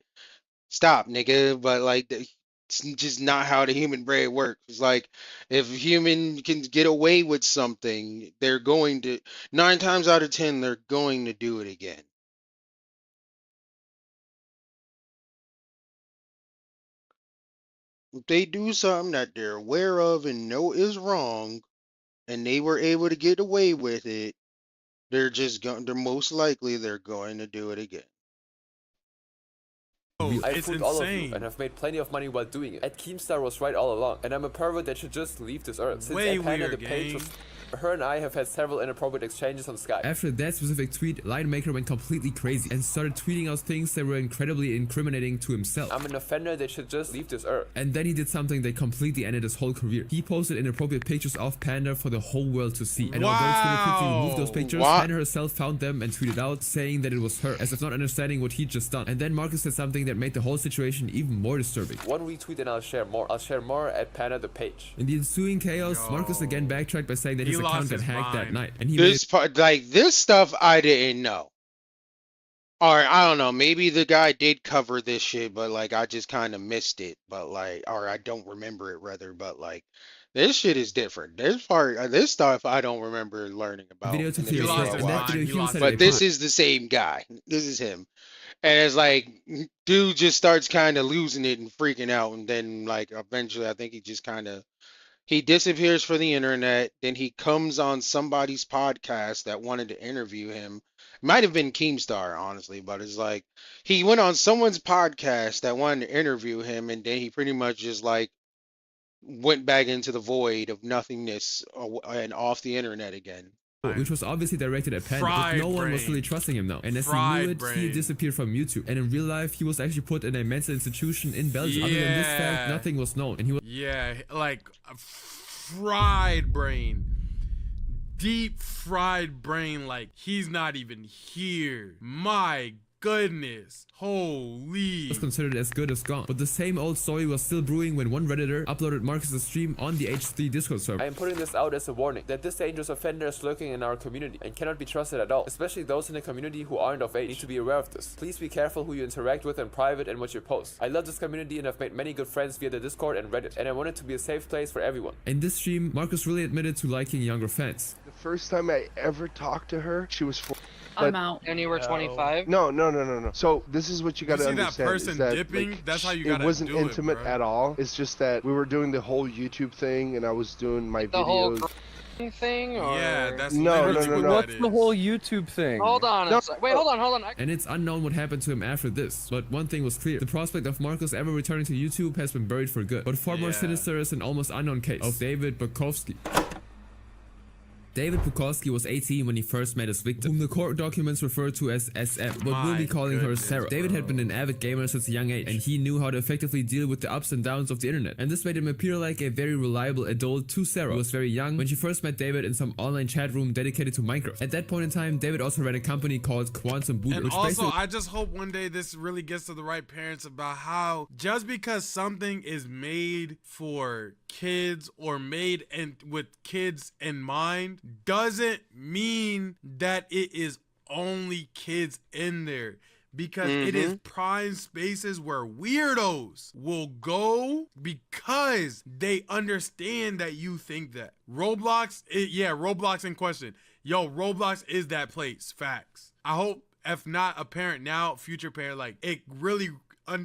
Stop, nigga. But like, it's just not how the human brain works. It's like, if a human can get away with something, they're going to, 9 times out of 10, they're going to do it again. If they do something that they're aware of and know is wrong, and they were able to get away with it, they're most likely they're going to do it again. I fooled all of you and have made plenty of money while doing it. Ed Keemstar was right all along, and I'm a pervert that should just leave this earth. Since Way Ed Panda weird, the Page gang. was her and I have had several inappropriate exchanges on Skype. After that specific tweet, Linemaker went completely crazy and started tweeting out things that were incredibly incriminating to himself. I'm an offender that should just leave this earth. And then he did something that completely ended his whole career. He posted inappropriate pictures of Panda for the whole world to see. And although Twitter quickly removed those pictures, Panda herself found them and tweeted out saying that it was her, as if not understanding what he'd just done. And then Marcus said something that made the whole situation even more disturbing. One retweet and I'll share more. I'll share more at Panda the Page. In the ensuing chaos, Marcus again backtracked by saying that his account got hacked that night. And he This part, like this stuff, I didn't know. Or I don't know, maybe the guy did cover this shit, but like I just kind of missed it. But like, or I don't remember it rather. But like, this shit is different. This stuff I don't remember learning about. Video to clear But this is the same guy. This is him. And it's like, dude just starts kind of losing it and freaking out, and then like eventually, I think he just kind of. He disappears for the internet, then he comes on somebody's podcast that wanted to interview him. It might have been Keemstar, honestly, but it's like he went on someone's podcast that wanted to interview him, and then he pretty much just like went back into the void of nothingness and off the internet again. Which was obviously directed at Panda, but no one was really trusting him now. And as he knew it, he disappeared from YouTube. And in real life, he was actually put in a mental institution in Belgium. Other than this fact, nothing was known. And he was like a fried brain. Deep fried brain, like he's not even here. My goodness. Holy. was considered as good as gone. But the same old story was still brewing when one Redditor uploaded Marcus's stream on the H3 Discord server. I am putting this out as a warning that this dangerous offender is lurking in our community and cannot be trusted at all. Especially those in the community who aren't of age need to be aware of this. Please be careful who you interact with in private and what you post. I love this community and have made many good friends via the Discord and Reddit, and I want it to be a safe place for everyone. In this stream, Marcus really admitted to liking younger fans. The first time I ever talked to her, she was 4. I'm out. And you were 25? No. So this is what you gotta understand. That person is that, dipping? like, that's how you gotta It wasn't do intimate it, at all. It's just that we were doing the whole YouTube thing, and I was doing my The videos. whole thing? Or... Yeah, that's no. What's the whole YouTube thing? Hold on. Wait, hold on. And it's unknown what happened to him after this. But one thing was clear. The prospect of Marcus ever returning to YouTube has been buried for good. But far more sinister is an almost unknown case of David Bukowski. David Bukowski was 18 when he first met his victim, whom the court documents refer to as SM, but we'll be calling her Sarah. David had been an avid gamer since a young age, and he knew how to effectively deal with the ups and downs of the internet. And this made him appear like a very reliable adult to Sarah, who was very young when she first met David in some online chat room dedicated to Minecraft. At that point in time, David also ran a company called Quantum Boot. And also, I just hope one day this really gets to the right parents about how just because something is made for kids or made with kids in mind doesn't mean that it is only kids in there, because it is prime spaces where weirdos will go because they understand that you think that. Roblox, Roblox in question. Yo, Roblox is that place. Facts. I hope, if not a parent now, future parent, like it really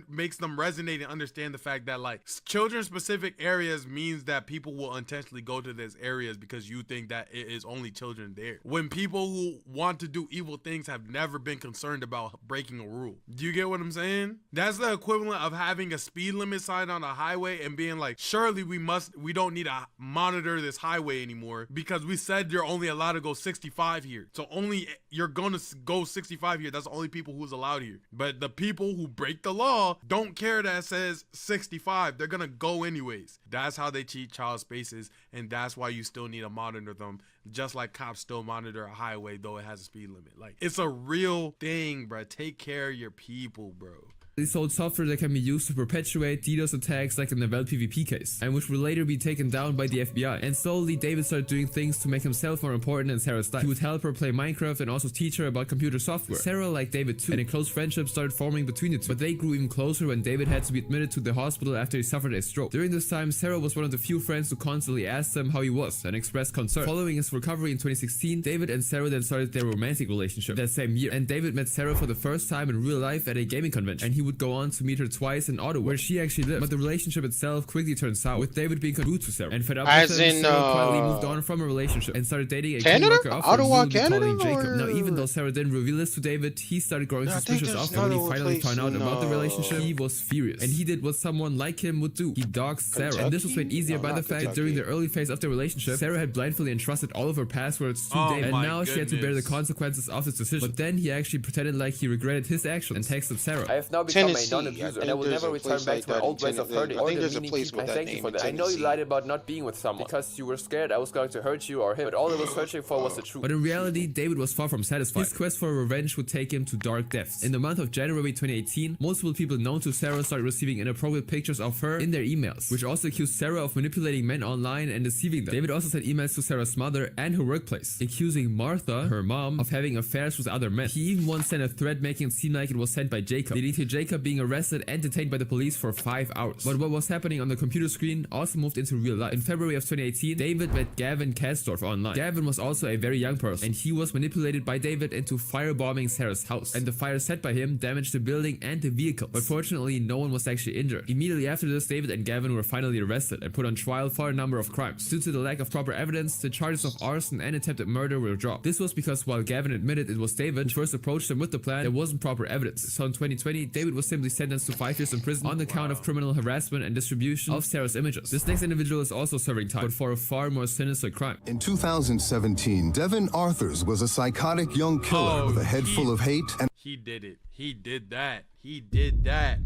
makes them resonate and understand the fact that like children specific areas means that people will intentionally go to these areas because you think that it is only children there, when people who want to do evil things have never been concerned about breaking a rule. Do you get what I'm saying? That's the equivalent of having a speed limit sign on a highway and being like, surely we don't need to monitor this highway anymore because we said you're only allowed to go 65 here, so only you're gonna go 65 here. That's the only people who's allowed here. But the people who break the law law don't care that it says 65. They're gonna go anyways. That's how they cheat child spaces, and that's why you still need to monitor them, just like cops still monitor a highway though it has a speed limit. Like, it's a real thing, bro. Take care of your people, bro. They sold software that can be used to perpetuate DDoS attacks like in the Vel PvP case, and which would later be taken down by the FBI. And slowly, David started doing things to make himself more important in Sarah's life. He would help her play Minecraft and also teach her about computer software. Sarah liked David too, and a close friendship started forming between the two. But they grew even closer when David had to be admitted to the hospital after he suffered a stroke. During this time, Sarah was one of the few friends who constantly asked him how he was and expressed concern. Following his recovery in 2016, David and Sarah then started their romantic relationship that same year. And David met Sarah for the first time in real life at a gaming convention, and he would go on to meet her twice in Ottawa, where she actually lived. But the relationship itself quickly turned sour, with David being rude to Sarah. And fed up with him, Sarah quietly moved on from a relationship and started dating a co-worker of hers, who would be calling Jacob. Now, even though Sarah didn't reveal this to David, he started growing suspicious of her. When he finally found out about the relationship, he was furious, and he did what someone like him would do. He doxed Sarah, and this was made easier by the fact that during the early phase of the relationship, Sarah had blindly entrusted all of her passwords to David, and now she had to bear the consequences of his decision. But then he actually pretended like he regretted his actions and texted Sarah. I have now become a non-abuser, and I will never return back to my old ways of hurting or demeaning people. I thank you for that. I know you lied about not being with someone because you were scared I was going to hurt you or him, but all I was searching for was the truth. But in reality, David was far from satisfied. His quest for revenge would take him to dark depths. In the month of January 2018, multiple people known to Sarah started receiving inappropriate pictures of her in their emails, which also accused Sarah of manipulating men online and deceiving them. David also sent emails to Sarah's mother and her workplace, accusing Martha, her mom, of having affairs with other men. He even once sent a thread making it seem like it was sent by Jacob, leading to Jacob being arrested and detained by the police for 5 hours. But what was happening on the computer screen also moved into real life. In February of 2018, David met Gavin Kasdorf online. Gavin was also a very young person, and he was manipulated by David into firebombing Sarah's house. And the fire set by him damaged the building and the vehicle. But fortunately, no one was actually injured. Immediately after this, David and Gavin were finally arrested and put on trial for a number of crimes. Due to the lack of proper evidence, the charges of arson and attempted murder were dropped. This was because while Gavin admitted it was David who first approached him with the plan, there wasn't proper evidence. So in 2020, David was simply sentenced to 5 years in prison on the count of criminal harassment and distribution of Sarah's images. This next individual is also serving time, but for a far more sinister crime. In 2017, Devin Arthurs was a psychotic young killer with a head full of hate and... He did it. He did that. He did that.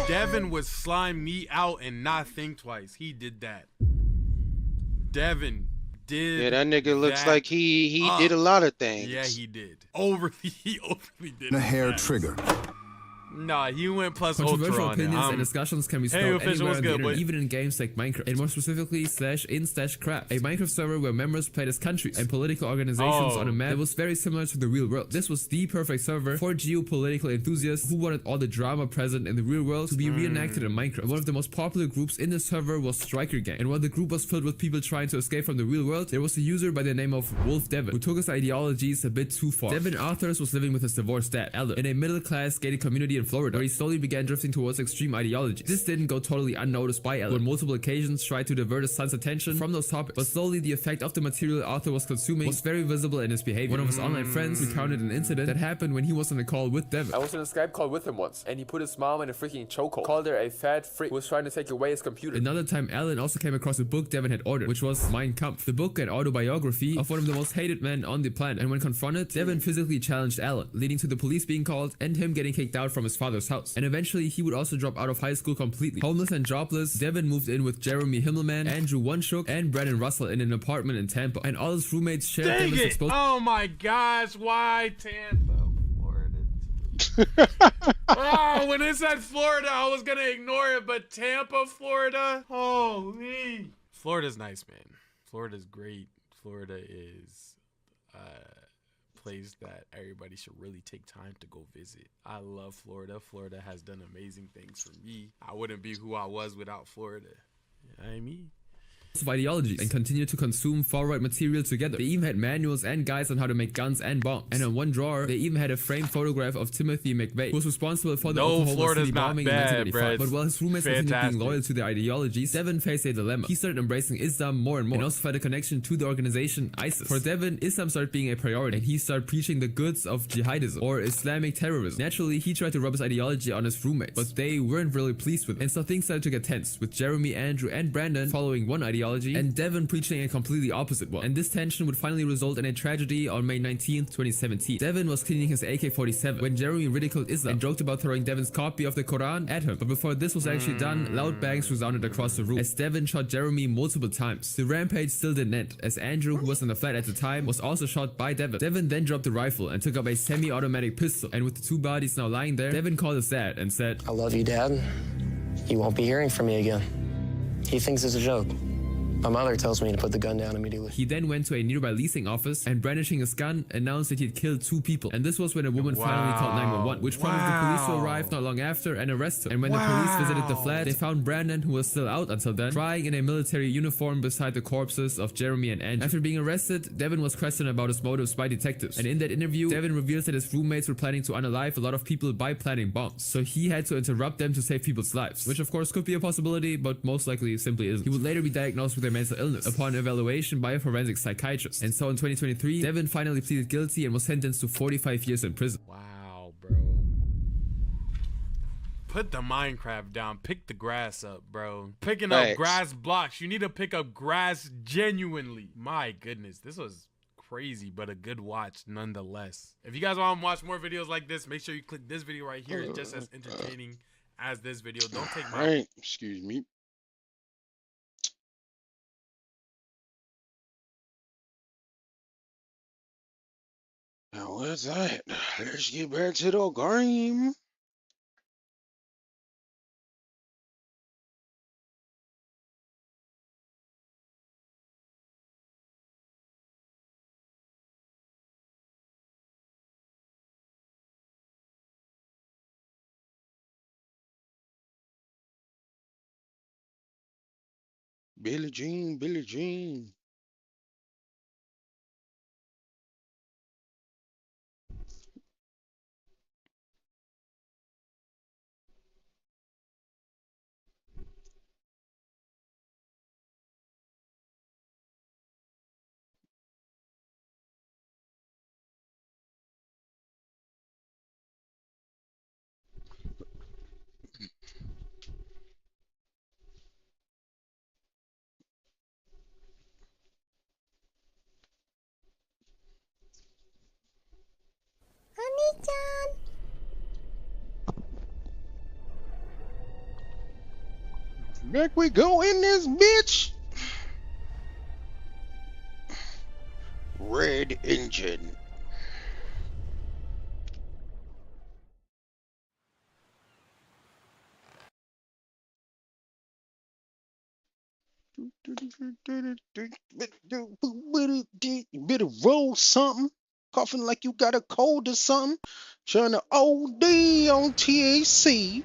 Devin would slime me out and not think twice. He did that. Devin did. Yeah, that nigga looks like he did a lot of things. Yeah, he did. He overly did. A hair trigger. Nah, he went plus Controversial ultra on opinions it. and discussions can be spelled anywhere on the internet, even in games like Minecraft, and more specifically /in/craft, a Minecraft server where members played as countries and political organizations on a map that was very similar to the real world. This was the perfect server for geopolitical enthusiasts who wanted all the drama present in the real world to be reenacted in Minecraft. One of the most popular groups in the server was Striker Gang, and while the group was filled with people trying to escape from the real world, there was a user by the name of Wolf Devin who took his ideologies a bit too far. Devin Arthurs was living with his divorced dad, Alan, in a middle-class gated community in Florida, where he slowly began drifting towards extreme ideologies. This didn't go totally unnoticed by Alan, who on multiple occasions tried to divert his son's attention from those topics. But slowly, the effect of the material Arthur was consuming was very visible in his behavior. One of his online friends recounted an incident that happened when he was on a call with Devin. I was in a Skype call with him once, and he put his mom in a freaking chokehold, called her a fat freak who was trying to take away his computer. Another time, Alan also came across a book Devin had ordered, which was Mein Kampf, the book and autobiography of one of the most hated men on the planet. And when confronted, Devin physically challenged Alan, leading to the police being called and him getting kicked out from his father's house. And eventually, he would also drop out of high school completely. Homeless and jobless, Devin moved in with Jeremy Himmelman, Andrew Oneshuk, and Brandon Russell in an apartment in Tampa. And all his roommates shared Devin's exposure. Oh my gosh, why Tampa, Florida? Oh, when it said Florida, I was gonna ignore it, but Tampa, Florida? Holy. Florida's nice, man. Florida's great. Florida is place that everybody should really take time to go visit. I love Florida. Florida has done amazing things for me. I wouldn't be who I was without Florida. You know what I mean? of ideologies and continued to consume far-right material together. They even had manuals and guides on how to make guns and bombs. And in one drawer, they even had a framed photograph of Timothy McVeigh, who was responsible for the Oklahoma City bombing in 1995. But while his roommates continued being loyal to their ideologies, Devin faced a dilemma. He started embracing Islam more and more, and also felt a connection to the organization ISIS. For Devin, Islam started being a priority, and he started preaching the goods of jihadism, or Islamic terrorism. Naturally, he tried to rub his ideology on his roommates, but they weren't really pleased with it. And so things started to get tense, with Jeremy, Andrew, and Brandon following one ideology ideology, and Devin preaching a completely opposite one. And this tension would finally result in a tragedy on May 19th, 2017. Devin was cleaning his AK-47 when Jeremy ridiculed Islam and joked about throwing Devin's copy of the Quran at him. But before this was actually done, loud bangs resounded across the room as Devin shot Jeremy multiple times. The rampage still didn't end, as Andrew, who was in the flat at the time, was also shot by Devin. Devin then dropped the rifle and took up a semi-automatic pistol, and with the two bodies now lying there, Devin called his dad and said, "I love you, Dad. You won't be hearing from me again." He thinks it's a joke. My mother tells me to put the gun down immediately. He then went to a nearby leasing office and, brandishing his gun, announced that he had killed 2 people. And this was when a woman finally called 911, which prompted the police to arrive not long after and arrest him. And when the police visited the flat, they found Brandon, who was still out until then, crying in a military uniform beside the corpses of Jeremy and Andrew. After being arrested, Devin was questioned about his motives by detectives. And in that interview, Devin reveals that his roommates were planning to unalive a lot of people by planting bombs. So he had to interrupt them to save people's lives, which of course could be a possibility, but most likely simply isn't. He would later be diagnosed with a mental illness upon evaluation by a forensic psychiatrist. And so in 2023, Devin finally pleaded guilty and was sentenced to 45 years in prison. Wow, bro. Put the Minecraft down. Pick the grass up, bro. Picking up grass blocks. You need to pick up grass genuinely. My goodness, this was crazy, but a good watch nonetheless. If you guys want to watch more videos like this, make sure you click this video right here. It's just as entertaining as this video. Don't take my... Excuse me. Now, what's that? Let's get back to the game. Billie Jean, Billie Jean. Back we go in this bitch. Red engine. You better roll something. Coughing like you got a cold or something. Trying to OD on THC.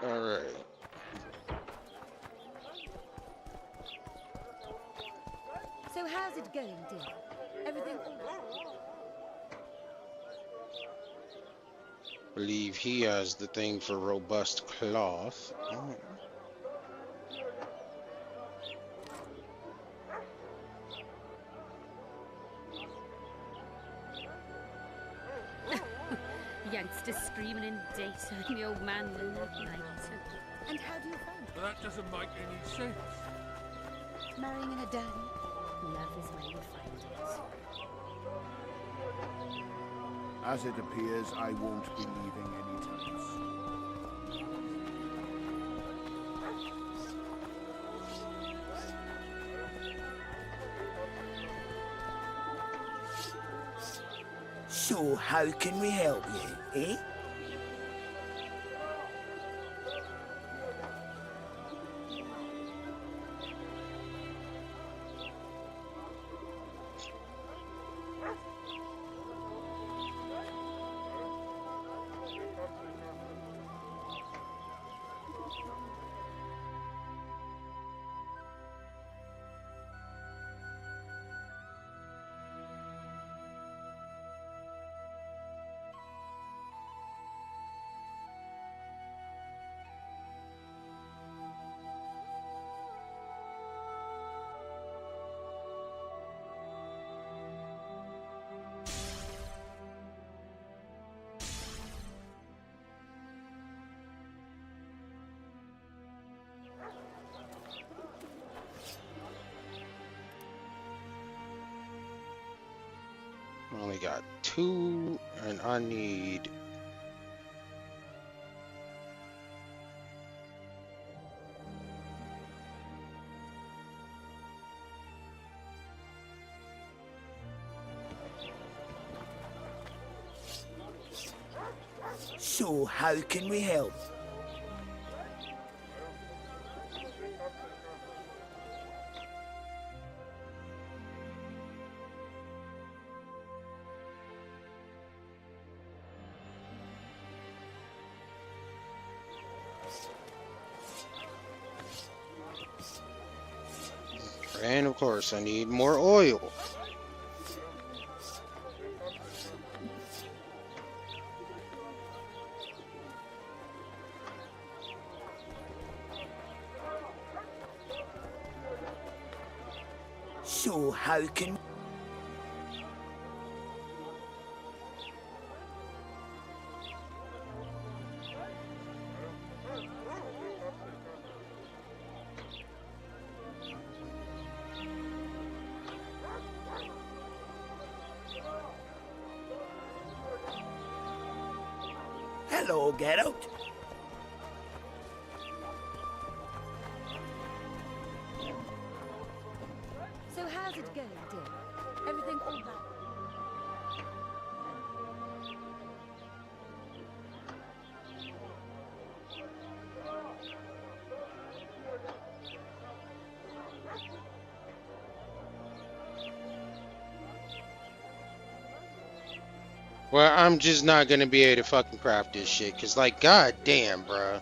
All right. So how's it going, dear? Everything all right? Believe he has the thing for robust cloth. Oh. Youngsters screaming in data, and the old man in at night. And how do you find it? That doesn't make any sense. Marrying in a den? Love is where you find it. As it appears, I won't be leaving anytime soon. So how can we help you, eh? I only got 2, and I need. So how can we help? And of course, I need more oil. So how can... Hello, get out. So how's it going, dear? Everything all right? Well, I'm just not gonna be able to fucking craft this shit, cause like, god damn, bruh.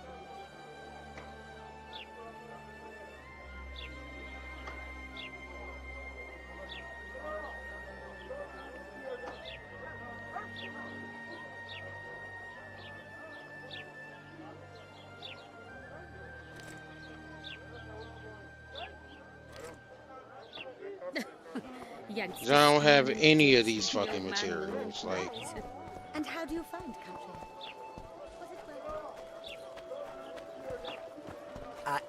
Yanks. 'Cause I don't have any of these fucking materials, like. And how do you find country?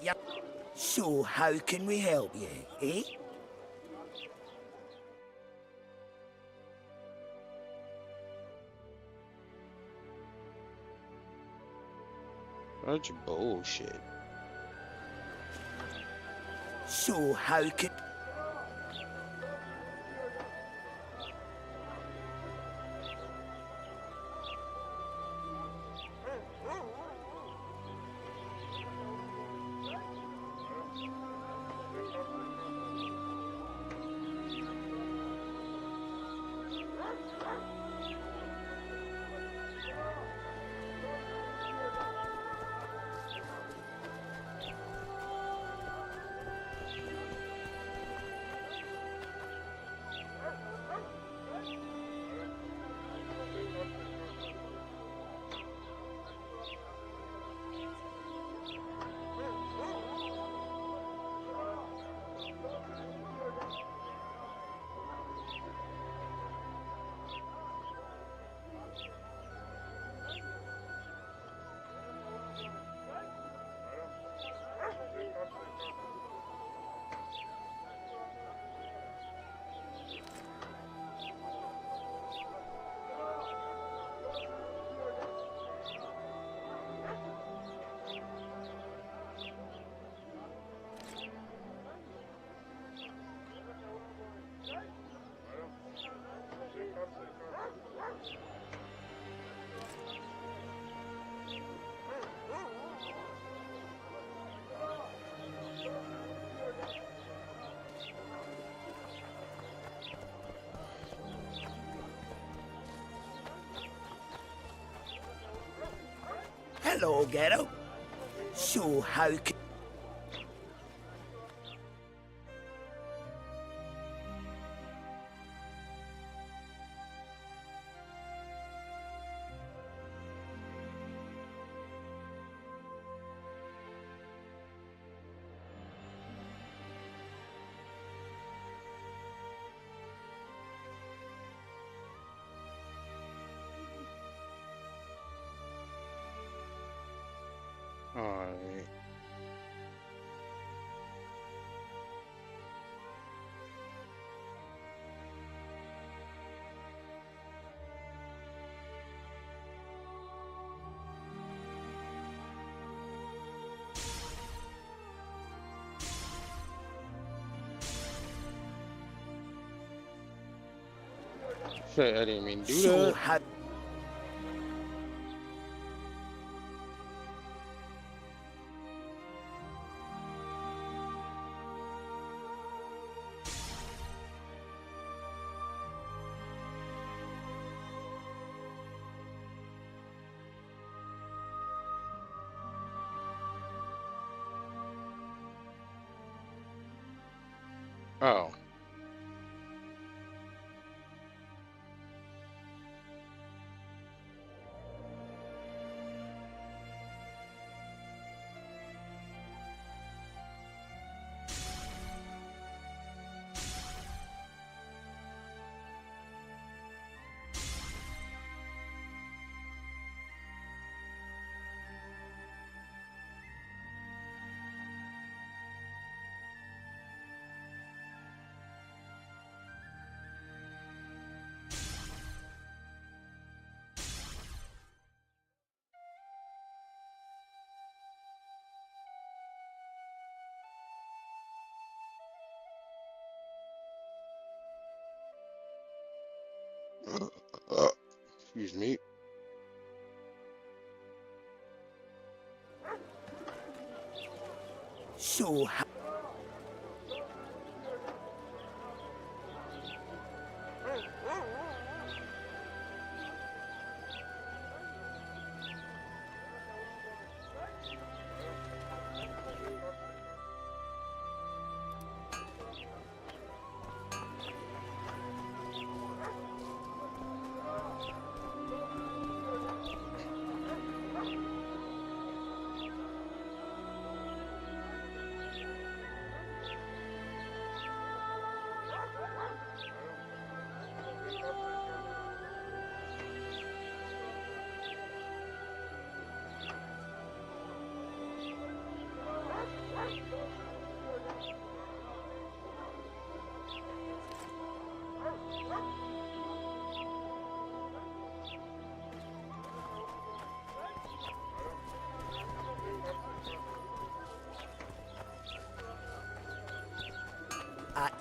Yeah. So how can we help you, eh? Such bullshit. So how can... Hello, Ghetto. So how can... Alright. Shit, I didn't mean to do that. Oh. Excuse me. So how...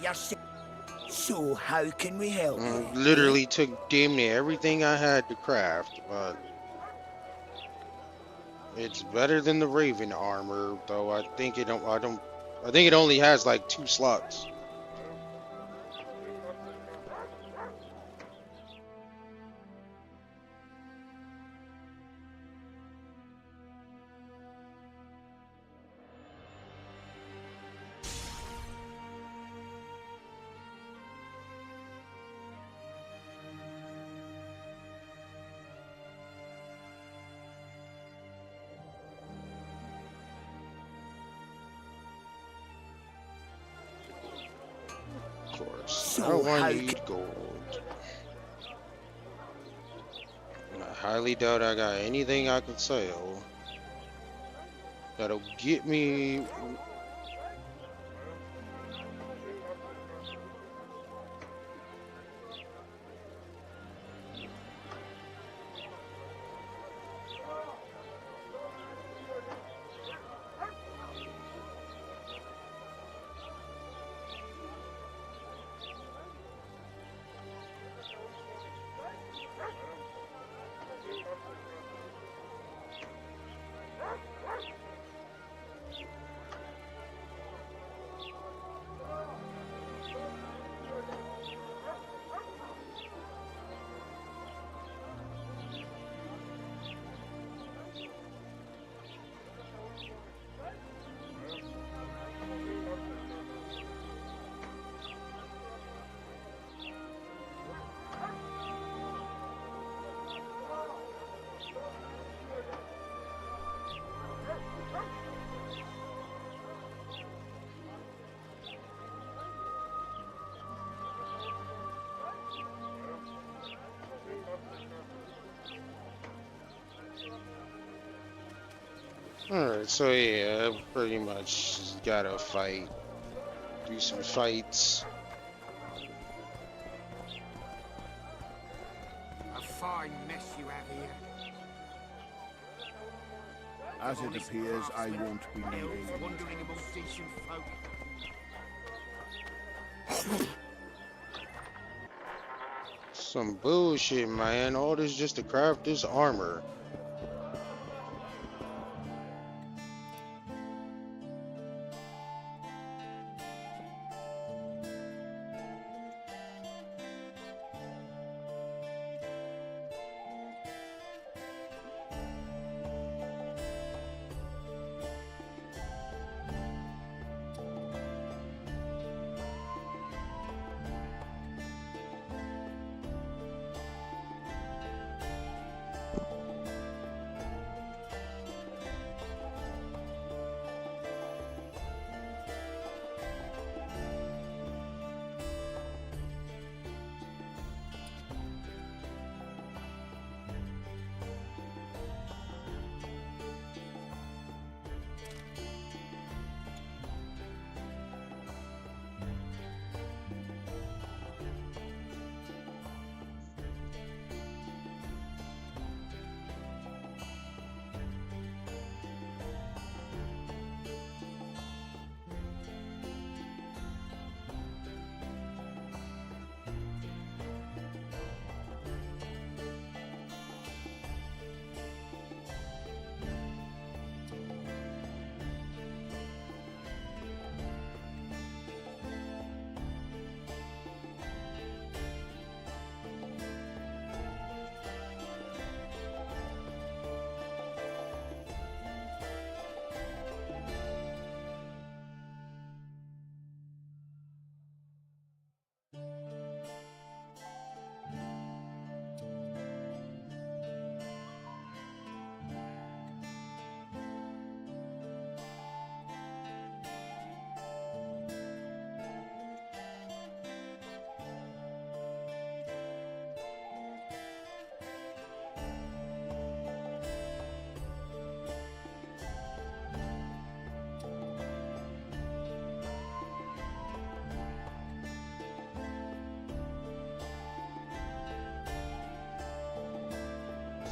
Yes. So how can we help you? Literally took damn near everything I had to craft, but it's better than the Raven armor, though I think it don't I think it only has like 2 slots. Of course. So I need gold. I highly doubt I got anything I can sell that'll get me. Alright, so yeah, pretty much just gotta fight. Do some fights. A fine mess you have here. As it appears, I won't be leaving. Wandering among decent folk. Some bullshit, man. All this just to craft this armor.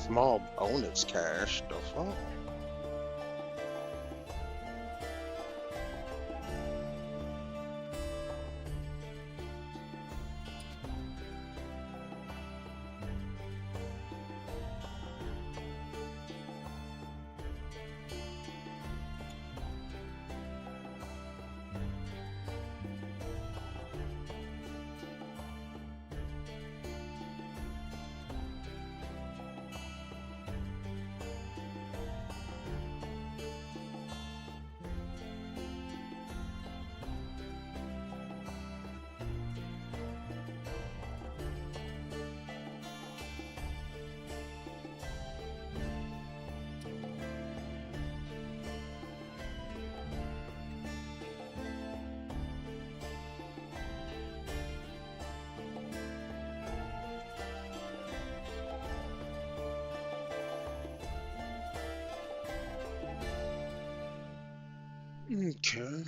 Small bonus cash, the fuck? Okay.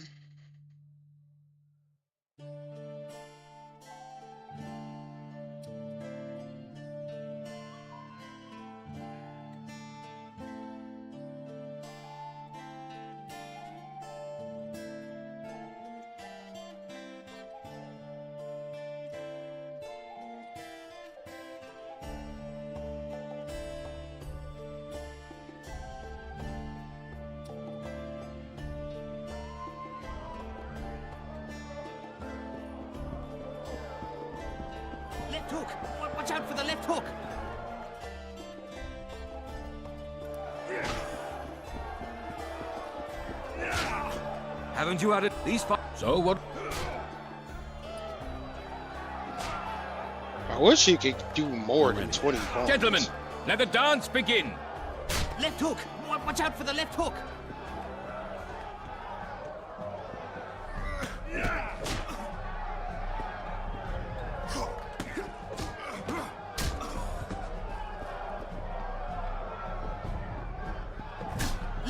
Left hook! Watch out for the left hook! Haven't you added these So what? I wish he could do more than 20 points. Gentlemen, let the dance begin. Left hook! Watch out for the left hook!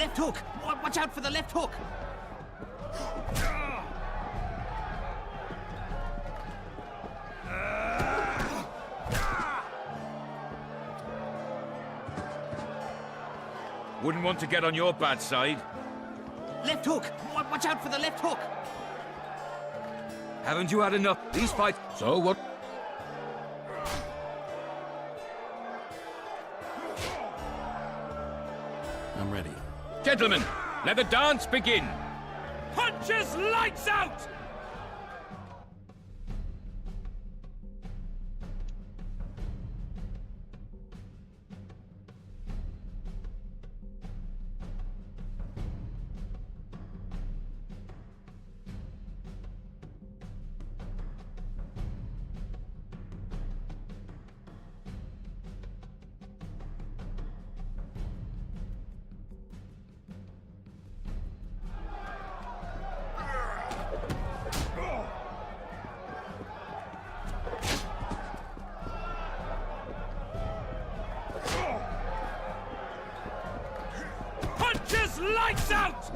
Left hook! Watch out for the left hook! Wouldn't want to get on your bad side. Left hook! Watch out for the left hook! Haven't you had enough? These fights. So what? I'm ready. Gentlemen, let the dance begin. Punches lights out! Punches lights out!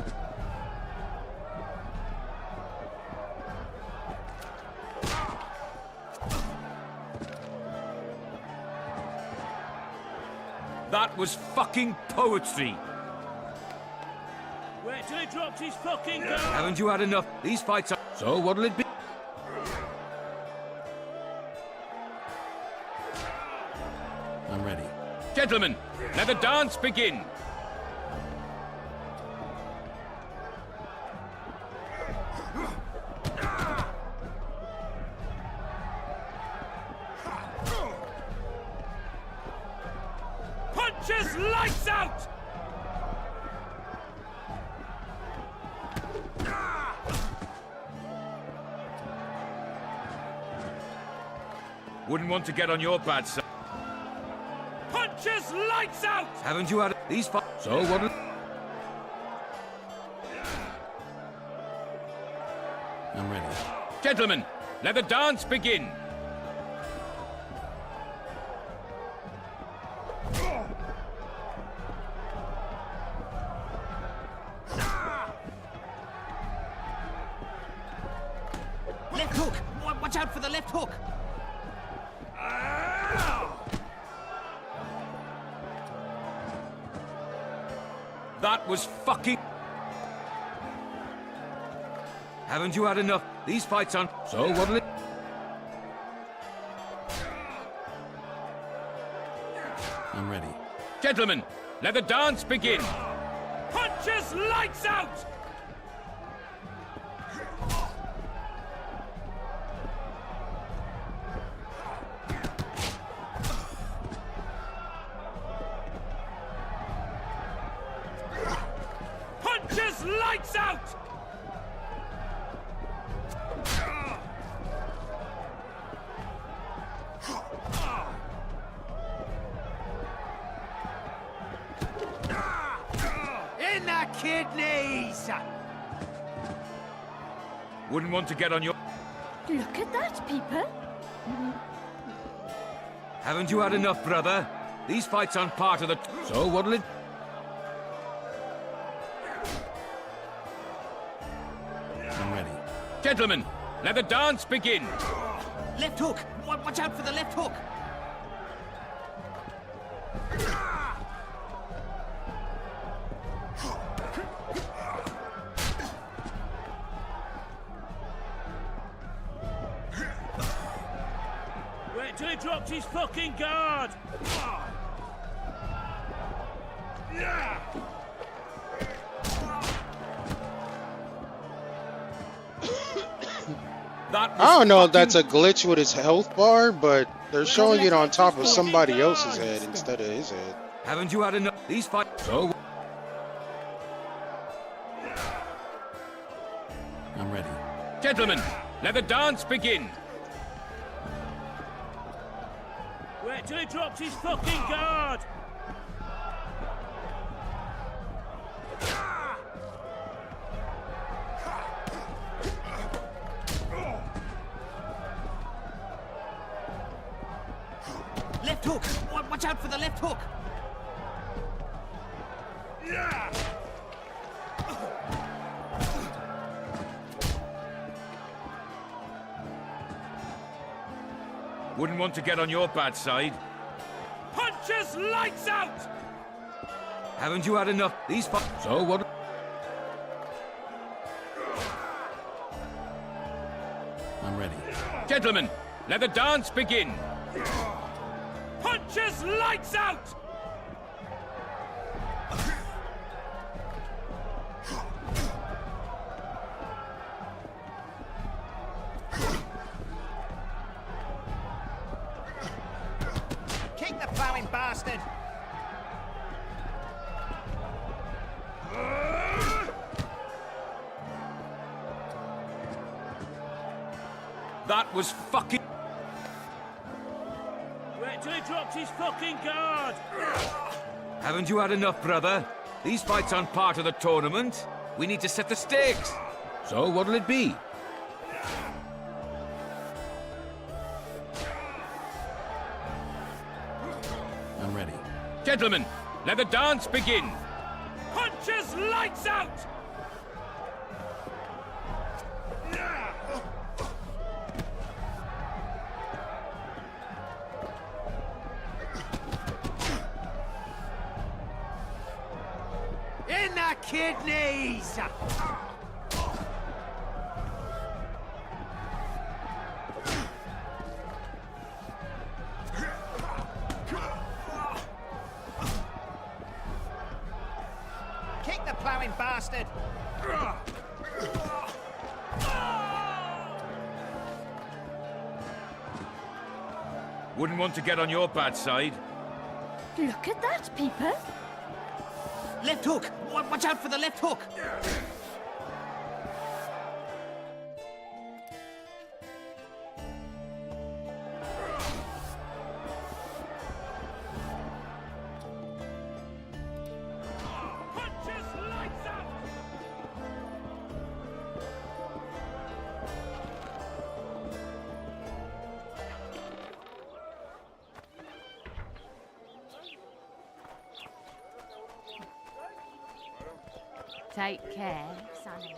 That was fucking poetry. Wait till he drops his fucking gun. Haven't you had enough? These fights are... So what'll it be? I'm ready. Gentlemen, let the dance begin. Punches lights out! Wouldn't want to get on your bad side. Punches lights out! Haven't you had these fights? So what? I'm ready. Gentlemen, let the dance begin. Left hook! Watch out for the left hook! That was fucking... Haven't you had enough? These fights on... So what'll it... I'm ready. Gentlemen, let the dance begin. Punches lights out! Punches lights out! In the kidneys! Wouldn't want to get on your... Look at that, people. Haven't you had enough, brother? These fights aren't part of the... So what'll it... I'm ready. Gentlemen, let the dance begin. Left hook! Watch out for the left hook! Wait till he drops his fucking guard. I don't know if that's a glitch with his health bar, but they're showing it on top of somebody else's head instead of his head. Haven't you had enough? These fights... So... I'm ready. Gentlemen, let the dance begin. Wait till he drops his fucking guard. Left hook! Watch out for the left hook! Wouldn't want to get on your bad side. Punches lights out! Haven't you had enough? These So what? I'm ready. Gentlemen, let the dance begin. Punches lights out! Kick the plowing bastard! That was fucking... Wait till he drops his fucking guard! Haven't you had enough, brother? These fights aren't part of the tournament. We need to set the stakes. So what'll it be? I'm ready. Gentlemen, let the dance begin. Punches lights out! In the kidneys! Kick the plowing bastard! Wouldn't want to get on your bad side. Look at that, people. Left hook! Watch out for the left hook! Punches lights out! Take care, Sonny.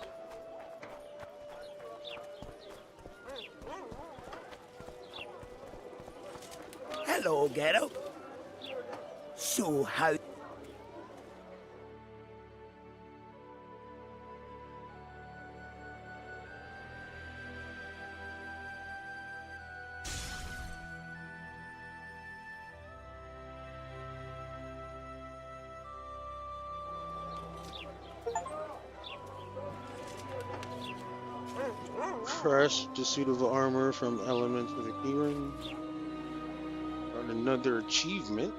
Hello, Ghetto. So how... Fresh, the suit of armor from elements of the keyring. Got another achievement.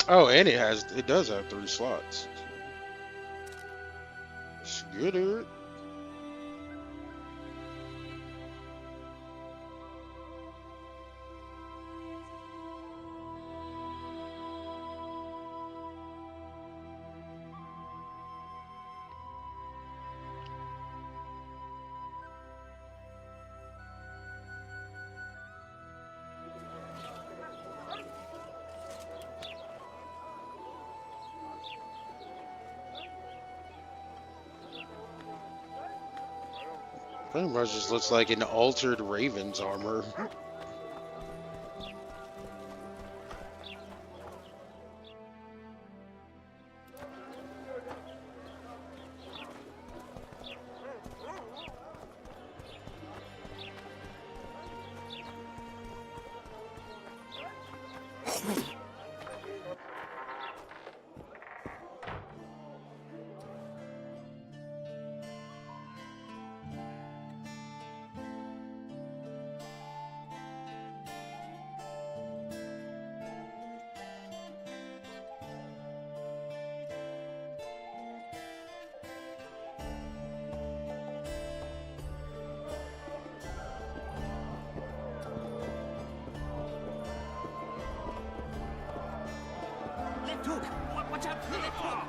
Oh, and it does have 3 slots. It's good. Pretty much just looks like an altered Raven's armor. Left hook! Watch out for the left hook!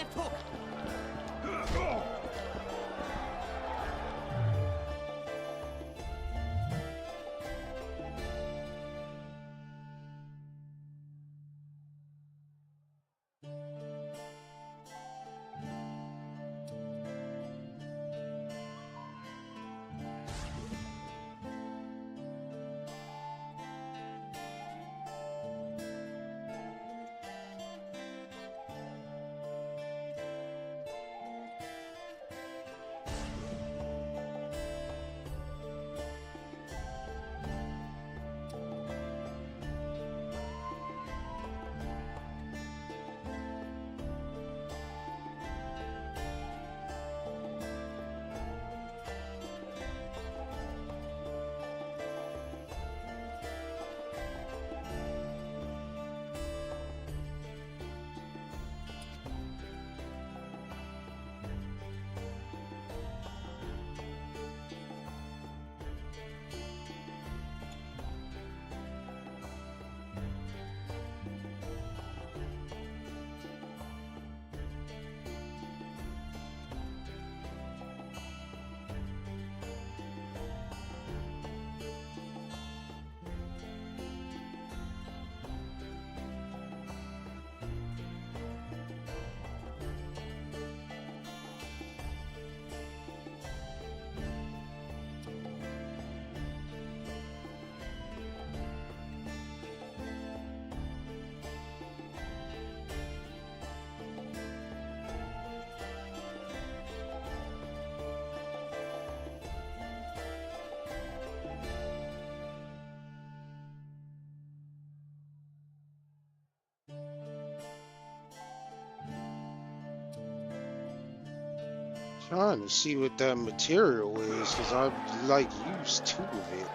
left hook. Trying to see what that material is, because I've like used two of it.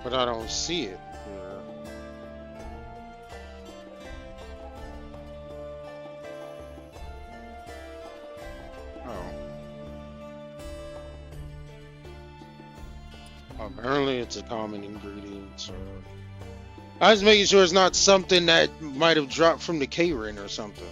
But I don't see it. Apparently it's a common ingredient, so I was making sure it's not something that might have dropped from the K-Rin or something.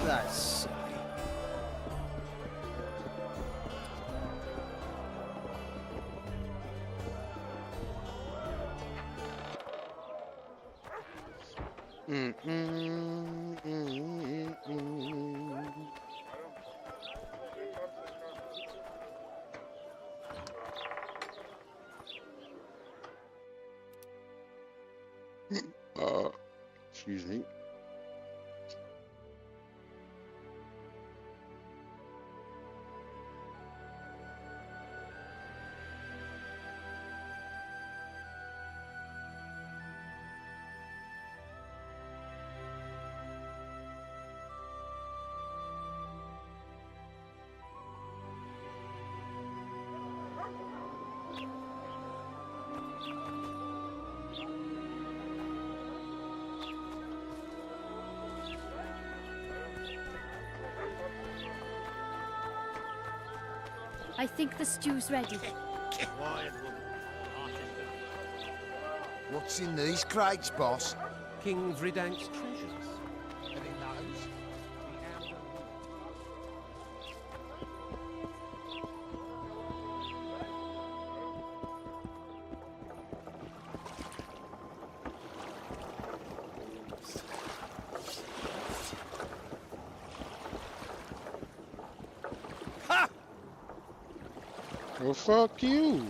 That's silly. Excuse me. I think the stew's ready. What's in these crates, boss? King Vridank's treasures. Any knows? Well, fuck you.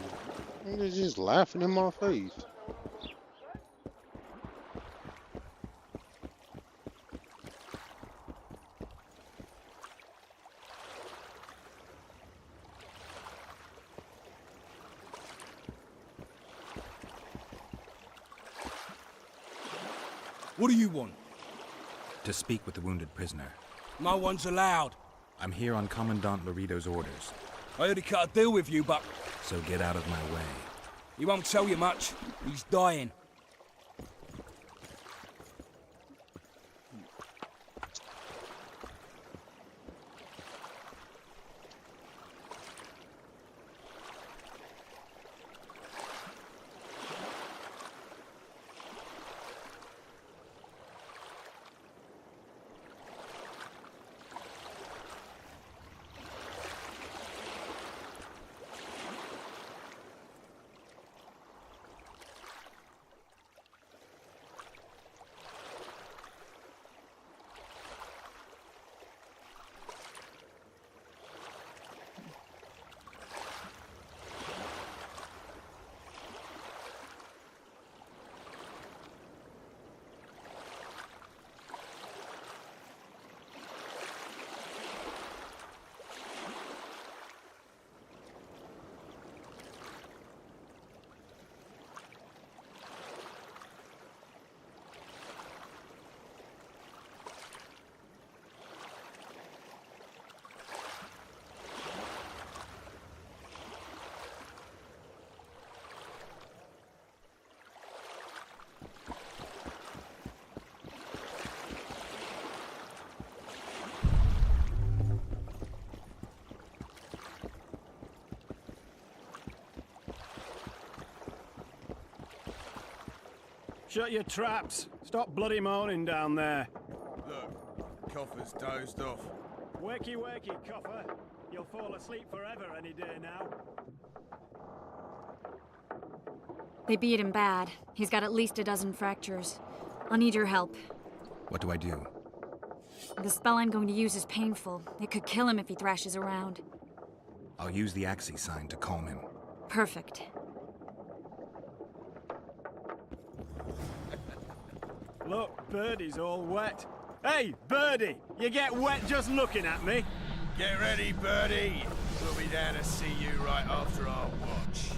They're just laughing in my face. What do you want? To speak with the wounded prisoner. No one's allowed. I'm here on Commandant Laredo's orders. I already cut a deal with you, but... So get out of my way. He won't tell you much. He's dying. Shut your traps. Stop bloody moaning down there. Look, Coffer's dozed off. Wakey, wakey, Coffer. You'll fall asleep forever any day now. They beat him bad. He's got at least a dozen fractures. I'll need your help. What do I do? The spell I'm going to use is painful. It could kill him if he thrashes around. I'll use the Axie sign to calm him. Perfect. Look, Birdie's all wet. Hey, Birdie! You get wet just looking at me. Get ready, Birdie. We'll be down to see you right after our watch.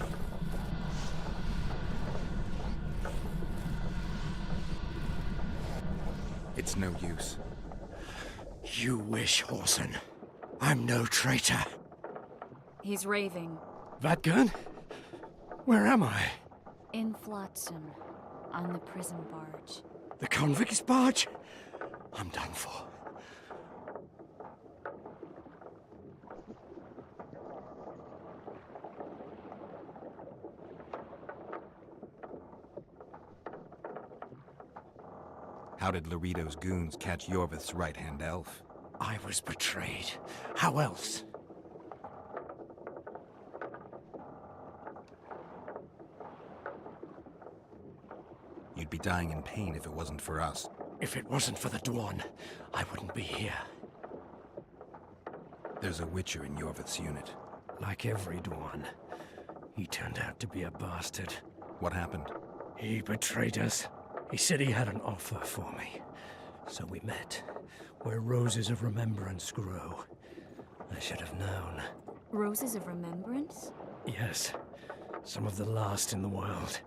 It's no use. You wish, Horson. I'm no traitor. He's raving. That gun? Where am I? In Flotsam, on the prison barge. The convict's barge? I'm done for. How did Laredo's goons catch Yorvith's right-hand elf? I was betrayed. How else? You'd be dying in pain if it wasn't for us. If it wasn't for the Dwan, I wouldn't be here. There's a Witcher in Yorvith's unit. Like every Dwan, he turned out to be a bastard. What happened? He betrayed us. He said he had an offer for me. So we met, where roses of remembrance grow. I should have known. Roses of remembrance? Yes, some of the last in the world.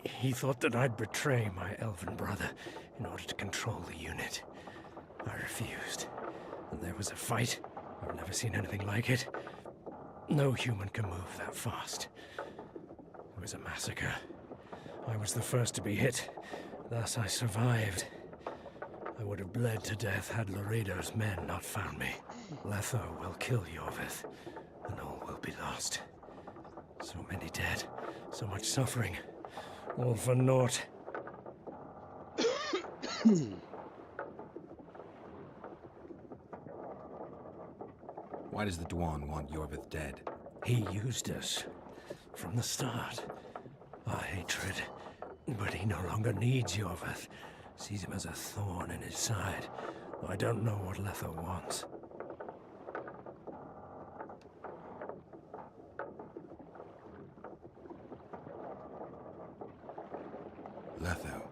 He thought that I'd betray my elven brother in order to control the unit. I refused, and there was a fight. I've never seen anything like it. No human can move that fast. It was a massacre. I was the first to be hit, thus I survived. I would have bled to death had Laredo's men not found me. Letho will kill Yorvith, and all will be lost. So many dead, so much suffering, all for naught. Why does the Dwan want Yorvith dead? He used us from the start. Our hatred. But he no longer needs Yorvith. Sees him as a thorn in his side. I don't know what Letho wants. Letho.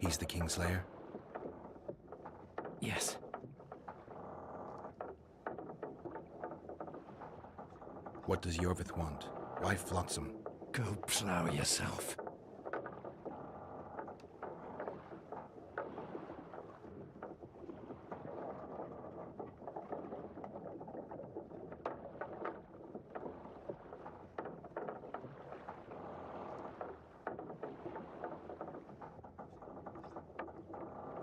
He's the Kingslayer? Yes. What does Yorvith want? Why Flotsam? Go plow yourself.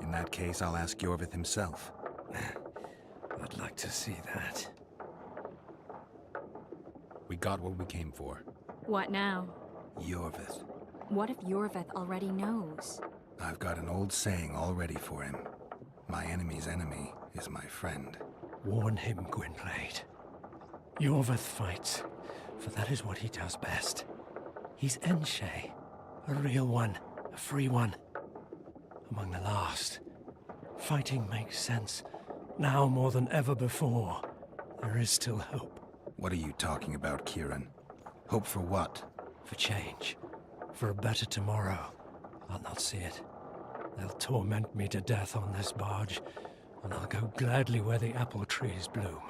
In that case, I'll ask Yorvith himself. I'd like to see that. We got what we came for. What now? Yorvith. What if Yorvith already knows? I've got an old saying all ready for him. My enemy's enemy is my friend. Warn him, Gwynplaine. Yorvith fights, for that is what he does best. He's Enshe, a real one, a free one. Among the last. Fighting makes sense. Now more than ever before. There is still hope. What are you talking about, Kieran? Hope for what? For change. For a better tomorrow. I'll not see it. They'll torment me to death on this barge, and I'll go gladly where the apple trees bloom.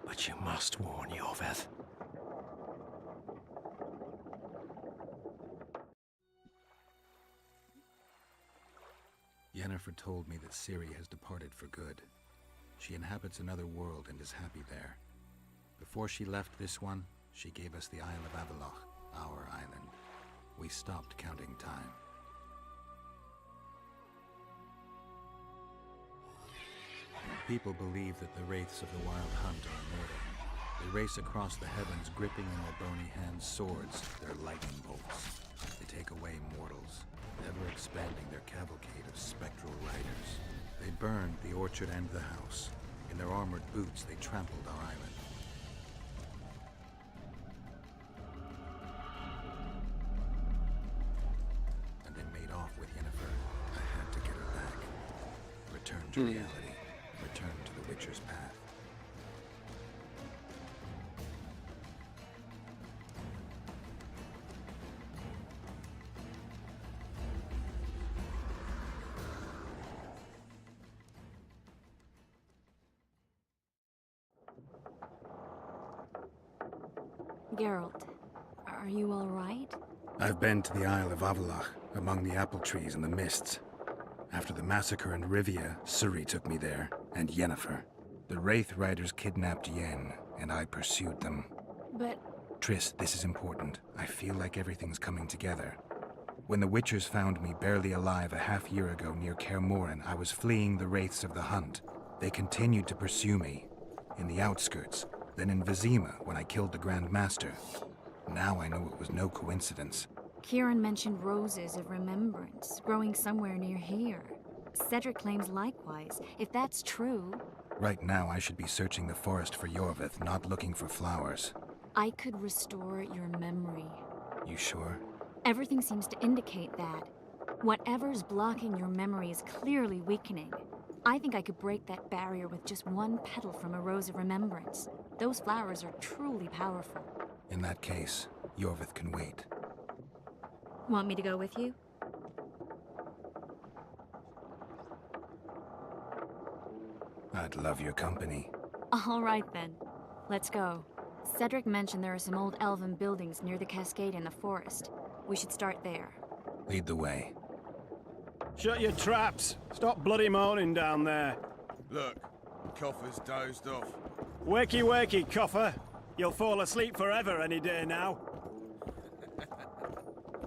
But you must warn Yorvith. Yennefer told me that Ciri has departed for good. She inhabits another world and is happy there. Before she left this one, she gave us the Isle of Avalok, our island. We stopped counting time. People believe that the wraiths of the Wild Hunt are immortal. They race across the heavens, gripping in their bony hands swords, their lightning bolts. They take away mortals, ever expanding their cavalcade of spectral riders. They burned the orchard and the house. In their armored boots, they trampled our island. And they made off with Yennefer. I had to get her back. Return to reality. Return to the Witcher's path. Geralt, are you all right? I've been to the Isle of Avalok, among the apple trees and the mists. After the massacre in Rivia, Ciri took me there, and Yennefer. The Wraith Riders kidnapped Yen, and I pursued them. But... Triss, this is important. I feel like everything's coming together. When the Witchers found me barely alive a half-year ago near Kaer Morhen, I was fleeing the Wraiths of the Hunt. They continued to pursue me, in the outskirts, then in Vizima when I killed the Grand Master. Now I know it was no coincidence. Kieran mentioned roses of remembrance, growing somewhere near here. Cedric claims likewise. If that's true... Right now I should be searching the forest for Yorvith, not looking for flowers. I could restore your memory. You sure? Everything seems to indicate that. Whatever's blocking your memory is clearly weakening. I think I could break that barrier with just one petal from a rose of remembrance. Those flowers are truly powerful. In that case, Yorvith can wait. Want me to go with you? I'd love your company. All right then. Let's go. Cedric mentioned there are some old elven buildings near the cascade in the forest. We should start there. Lead the way. Shut your traps. Stop bloody moaning down there. Look, Coffer's dozed off. Wakey, wakey, Coffer. You'll fall asleep forever any day now.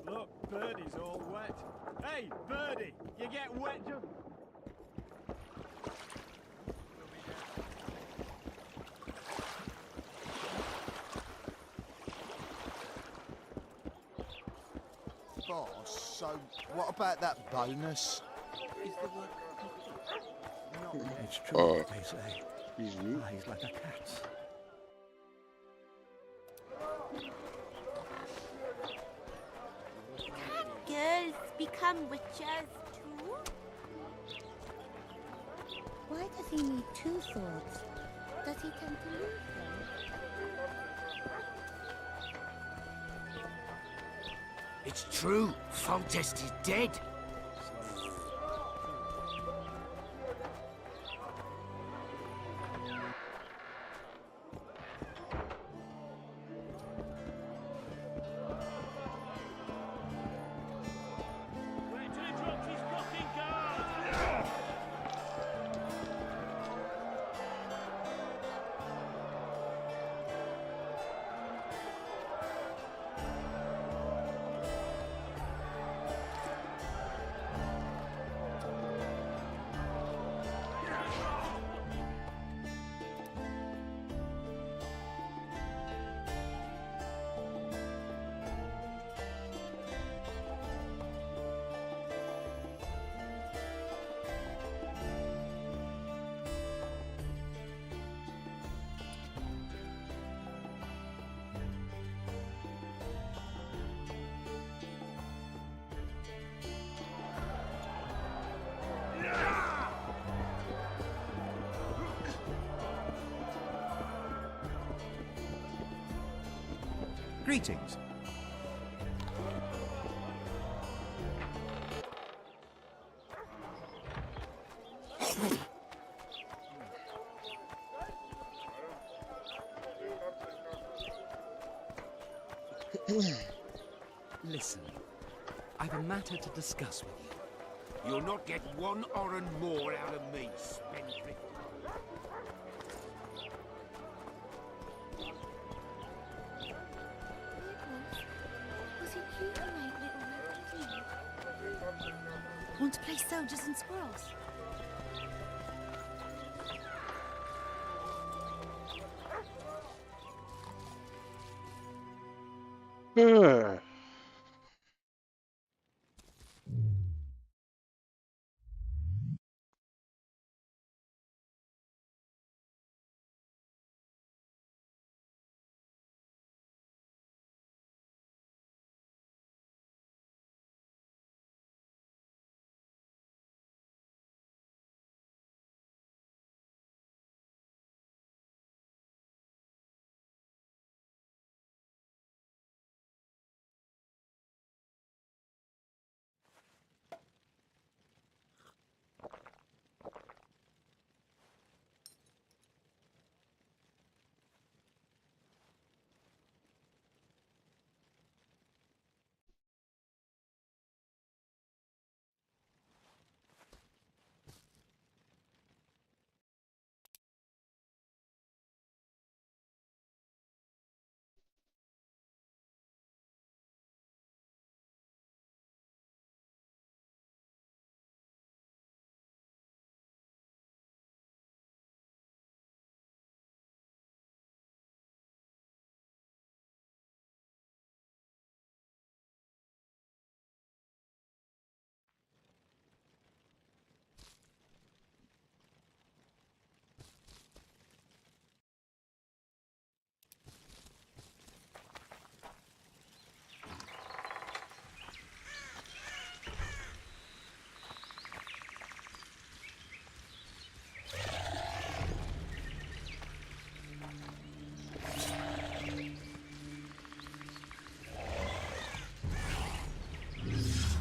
Look, Birdie's all wet. Hey, Birdie, you get wet just... So, what about that bonus? It's true what they say. He's new. Eyes like a cat's. Girls become witches too? Why does he need two swords? Does he tend to lose them? It's true. Foltest is dead. Wait till he drops his fucking guard! Greetings. Listen, I've a matter to discuss with you. You'll not get one oren more out of me, spendthrift. Was he cute tonight, little Raptor? Want to play soldiers and squirrels?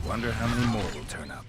Wonder how many more will turn up.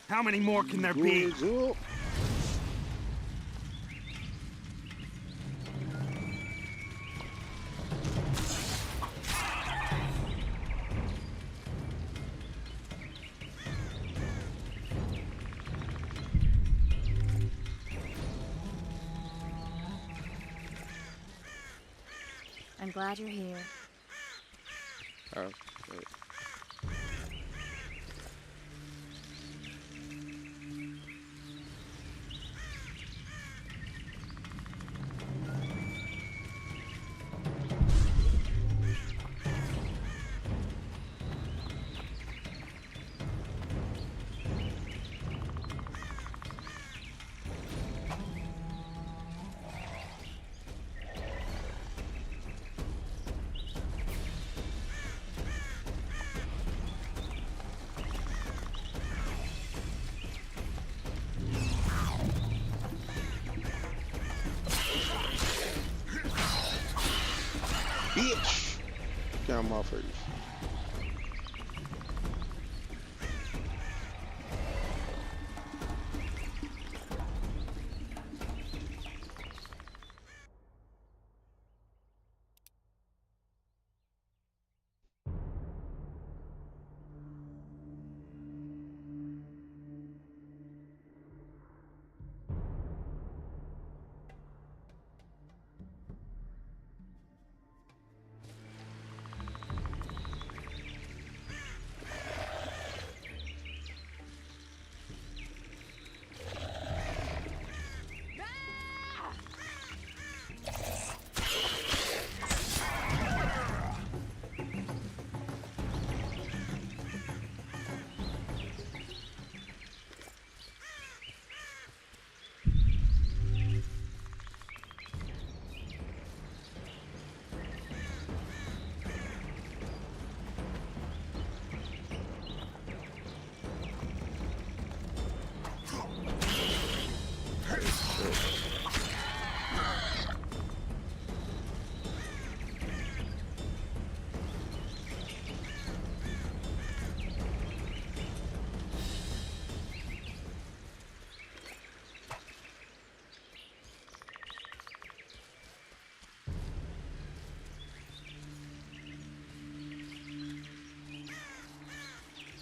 How many more can there be? I'm glad you're here. Okay. Bitch! Get on my face.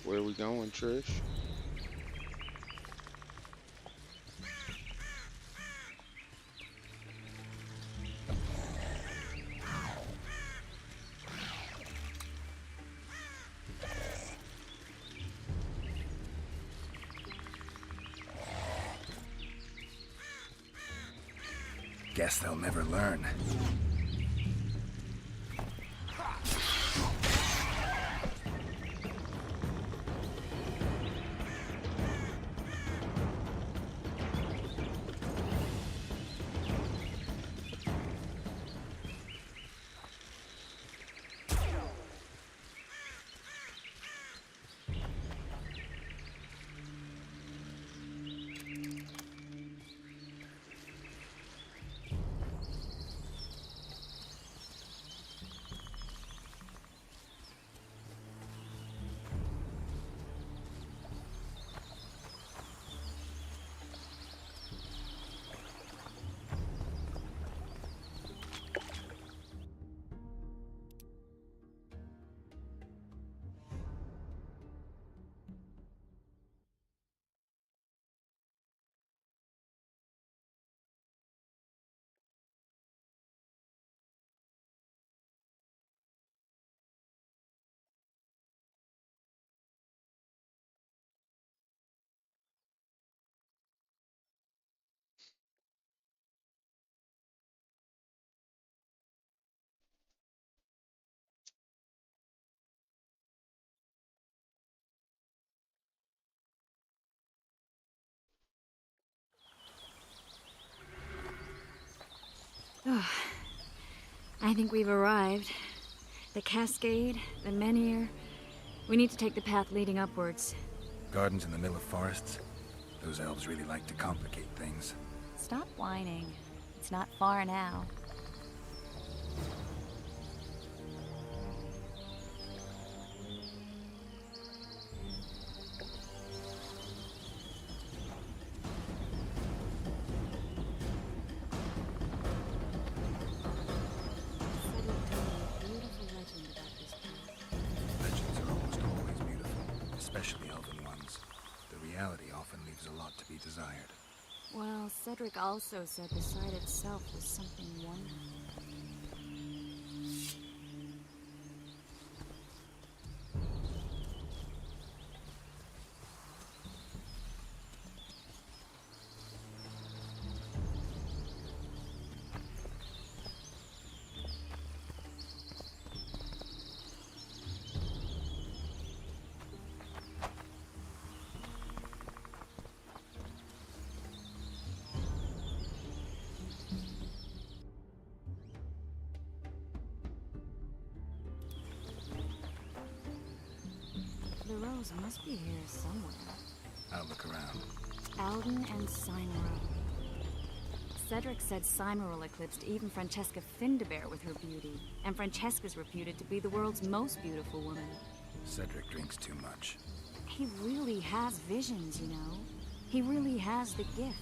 Where we going, Trish? Guess they'll never learn. Oh, I think we've arrived. The Cascade, the Menhir. We need to take the path leading upwards. Gardens in the middle of forests. Those elves really like to complicate things. Stop whining. It's not far now. often leaves a lot to be desired. Well, Cedric also said the site itself was something wonderful. The rose must be here somewhere. I'll look around. Alden and Cymero. Cedric said Cymero eclipsed even Francesca Findabair with her beauty, and Francesca's reputed to be the world's most beautiful woman. Cedric drinks too much. He really has visions, you know. He really has the gift.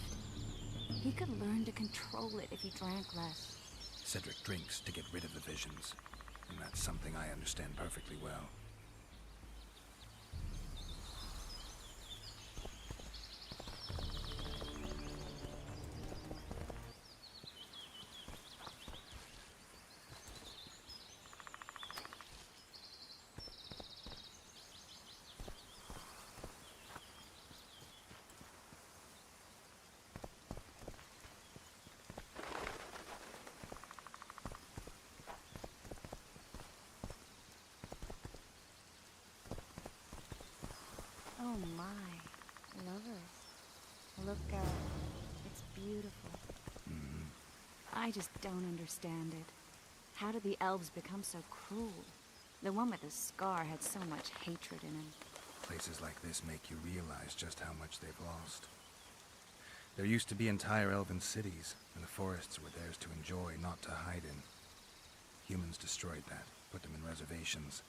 He could learn to control it if he drank less. Cedric drinks to get rid of the visions, and that's something I understand perfectly well. Oh my, lovers. Look out. It's beautiful. I just don't understand it. How did the elves become so cruel? The one with the scar had so much hatred in him. Places like this make you realize just how much they've lost. There used to be entire elven cities, and the forests were theirs to enjoy, not to hide in. Humans destroyed that, put them in reservations.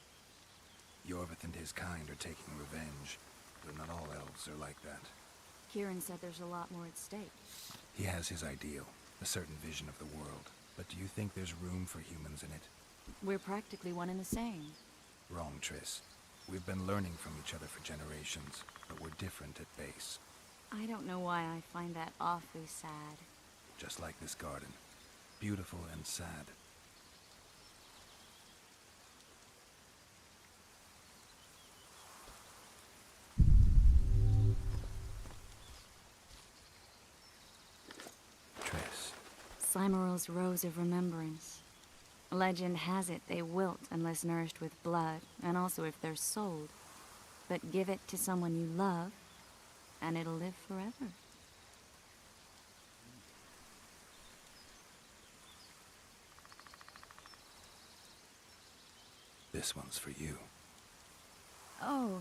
Yorvith and his kind are taking revenge, but not all elves are like that. Kieran said there's a lot more at stake. He has his ideal, a certain vision of the world. But do you think there's room for humans in it? We're practically one and the same. Wrong, Triss. We've been learning from each other for generations, but we're different at base. I don't know why I find that awfully sad. Just like this garden. Beautiful and sad. Triss. Cymeril's Rose of Remembrance. Legend has it they wilt unless nourished with blood, and also if they're sold. But give it to someone you love, and it'll live forever. This one's for you. Oh,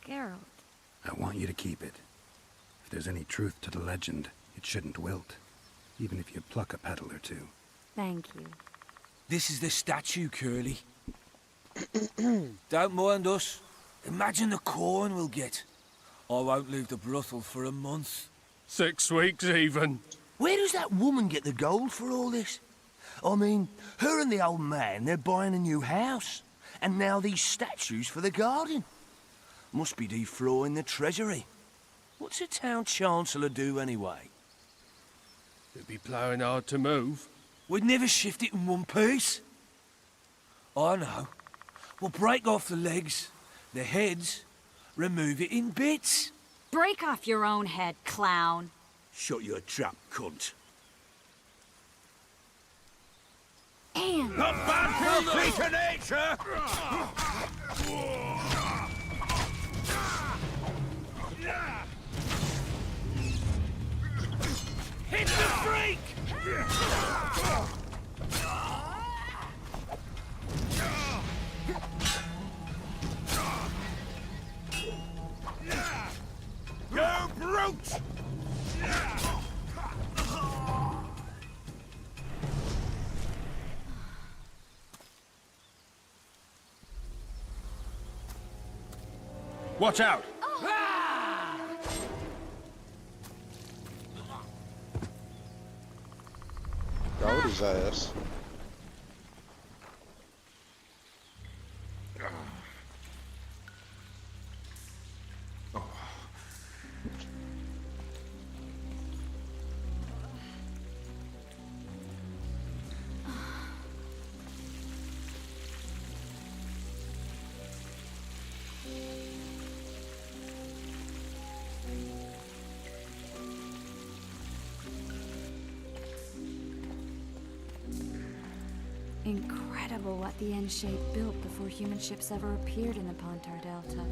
Geralt. I want you to keep it. If there's any truth to the legend, it shouldn't wilt, even if you pluck a petal or two. Thank you. This is the statue, Curly. Don't mind us. Imagine the corn we'll get. I won't leave the brothel for a month. 6 weeks even. Where does that woman get the gold for all this? I mean, her and the old man, they're buying a new house. And now these statues for the garden. Must be deflawing the treasury. What's a town chancellor do anyway? They'd be ploughing hard to move. We'd never shift it in one piece. I know. We'll break off the legs, the heads, remove it in bits. Break off your own head, clown. Shut your trap, cunt. And... The bad filthy to nature! Hit the freak! You brute! Watch out! Got his ass. Incredible what the N-shape built before human ships ever appeared in the Pontar Delta.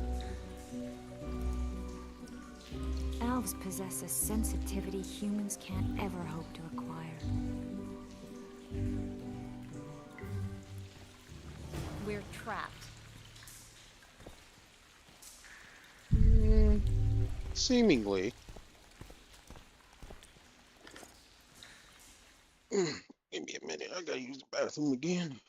Elves possess a sensitivity humans can't ever hope to acquire. We're trapped. Seemingly. Give me a minute. I gotta use the bathroom again.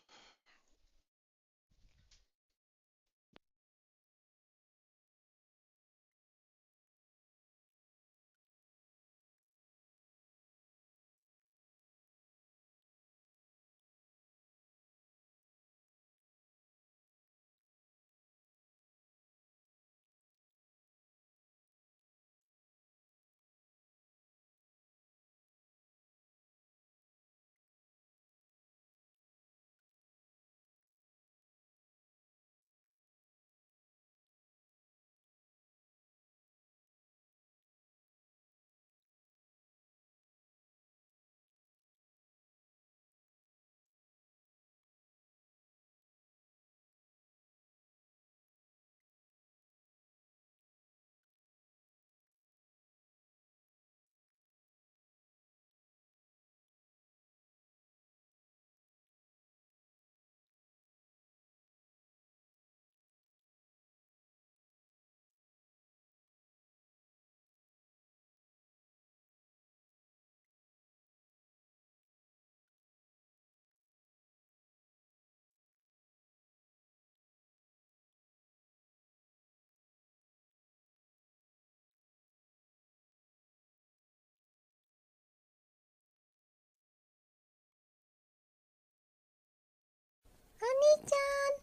Honey-chan!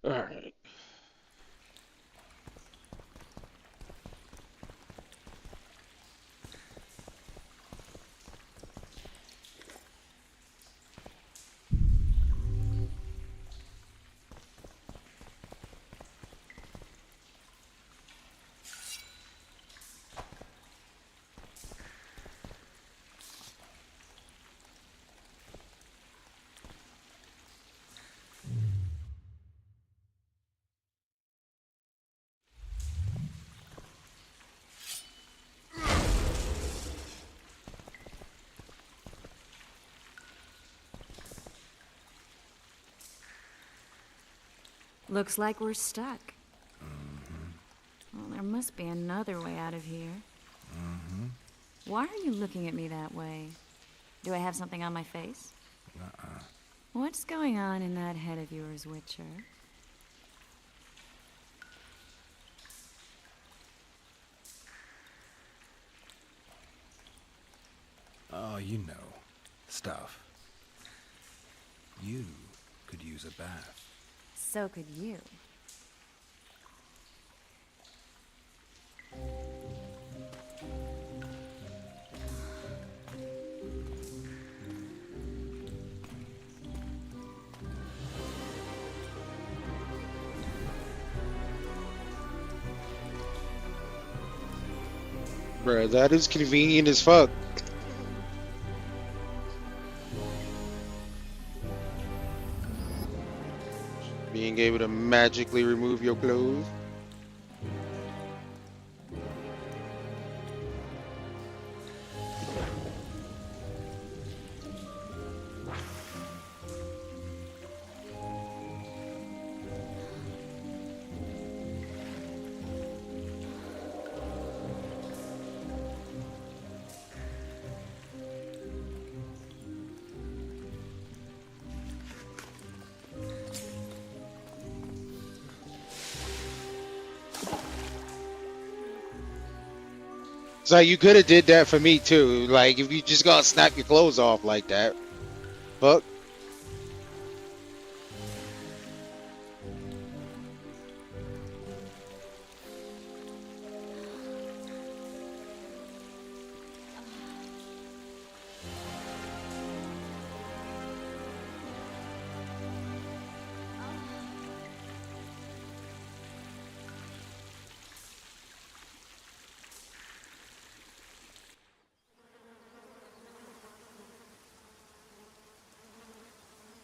All right. Looks like we're stuck. Well, there must be another way out of here. Why are you looking at me that way? Do I have something on my face? What's going on in that head of yours, Witcher? Oh, you know. Stuff. You could use a bath. So could you. Bruh, that is convenient as fuck. Being able to magically remove your clothes. So you could have did that for me too. Like if you just gonna snap your clothes off like that. Fuck.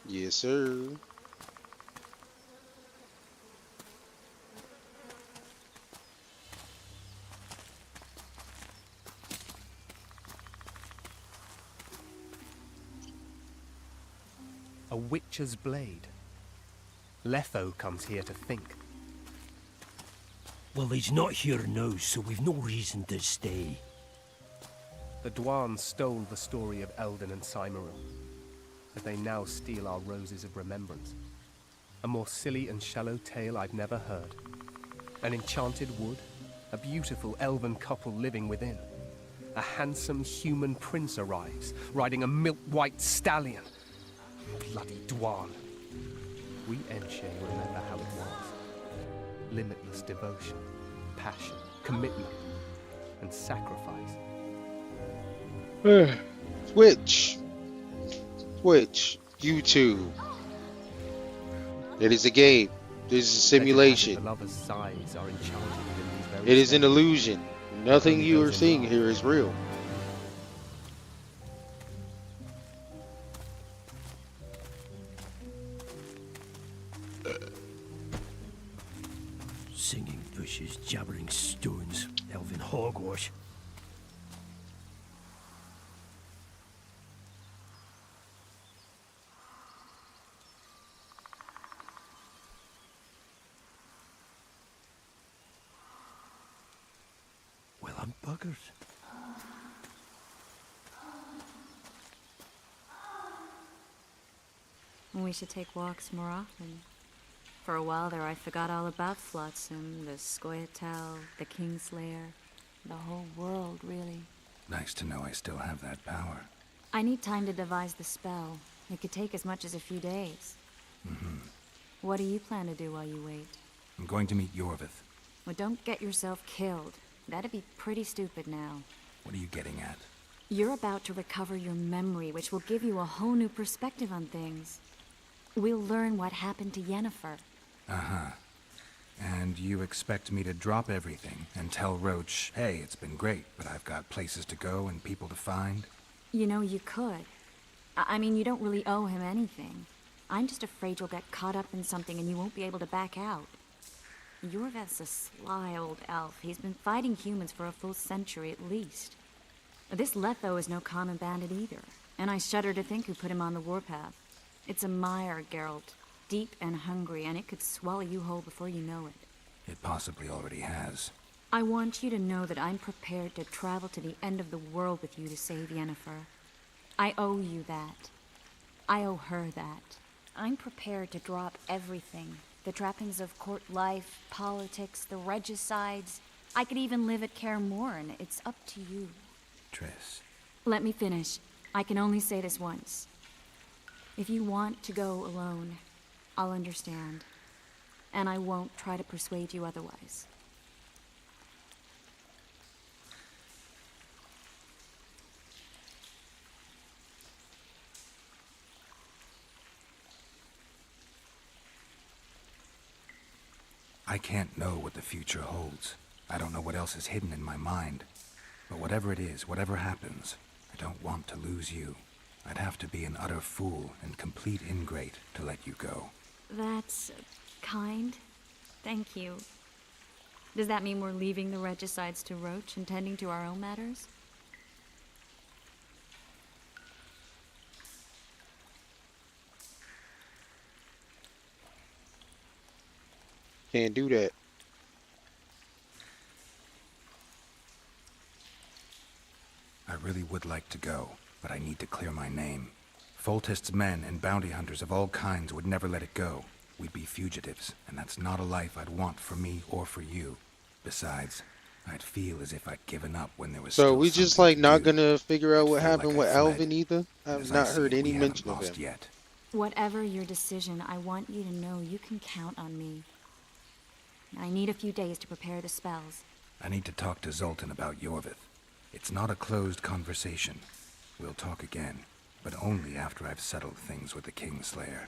Yes, sir. A witcher's blade. Letho comes here to think. Well, he's not here now, so we've no reason to stay. The Dwan stole the story of Eldon and Cymru, but they now steal our roses of remembrance. A more silly and shallow tale I've never heard. An enchanted wood, a beautiful elven couple living within. A handsome human prince arrives, riding a milk-white stallion. Bloody Dwan. We Enshe remember how it was. Limitless devotion, passion, commitment, and sacrifice. Twitch, YouTube. It is a game. This is a simulation. The lover's sighs are enchanted within these very It is an steps. illusion. Nothing you are seeing here is real. Singing bushes, jabbering stones, elven hogwash. Well, I'm buggers. We should take walks more often. For a while there, I forgot all about Flotsam, the Scoia'tael, the Kingslayer, the whole world, really. Nice to know I still have that power. I need time to devise the spell. It could take as much as a few days. What do you plan to do while you wait? I'm going to meet Yorvith. Well, don't get yourself killed. That'd be pretty stupid now. What are you getting at? You're about to recover your memory, which will give you a whole new perspective on things. We'll learn what happened to Yennefer. Uh-huh. And you expect me to drop everything and tell Roach, hey, it's been great, but I've got places to go and people to find? You know, you could. I mean, you don't really owe him anything. I'm just afraid you'll get caught up in something and you won't be able to back out. Yorvith's a sly old elf. He's been fighting humans for a full century at least. This Letho is no common bandit either, and I shudder to think who put him on the warpath. It's a mire, Geralt. Deep and hungry, and it could swallow you whole before you know it. It possibly already has. I want you to know that I'm prepared to travel to the end of the world with you to save Yennefer. I owe you that. I owe her that. I'm prepared to drop everything. The trappings of court life, politics, the regicides. I could even live at Kaer Morhen. It's up to you. Triss. Let me finish. I can only say this once. If you want to go alone, I'll understand. And I won't try to persuade you otherwise. I can't know what the future holds. I don't know what else is hidden in my mind. But whatever it is, whatever happens, I don't want to lose you. I'd have to be an utter fool and complete ingrate to let you go. That's kind. Thank you. Does that mean we're leaving the regicides to Roach and tending to our own matters? Can't do that. I really would like to go, but I need to clear my name. Foltest's men and bounty hunters of all kinds would never let it go. We'd be fugitives, and that's not a life I'd want for me or for you. Besides, I'd feel as if I'd given up when there was So still we just something like to not do. gonna figure out I'd what feel happened like with I'd fled. Alvin either. And I've as not I see heard it, any we haven't mention of lost him. yet. Whatever your decision, I want you to know you can count on me. I need a few days to prepare the spells. I need to talk to Zoltan about Yorvith. It's not a closed conversation. We'll talk again, but only after I've settled things with the Kingslayer.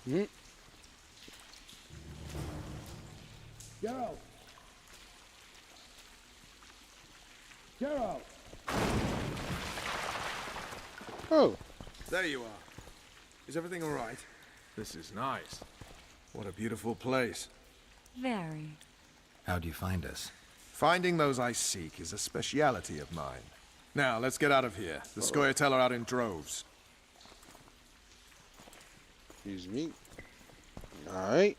Hmm. Geralt! Geralt! Oh. There you are. Is everything all right? This is nice. What a beautiful place. Very. How'd you find us? Finding those I seek is a speciality of mine. Now, let's get out of here. The Scoia'tael are out in droves. Excuse me. Alright.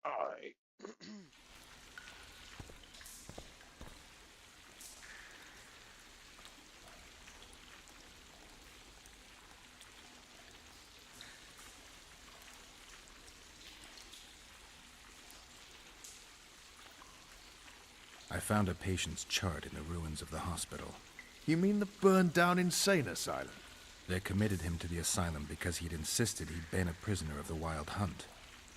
Alright. I found a patient's chart in the ruins of the hospital. You mean the burned-down insane asylum? They committed him to the asylum because he'd insisted he'd been a prisoner of the Wild Hunt.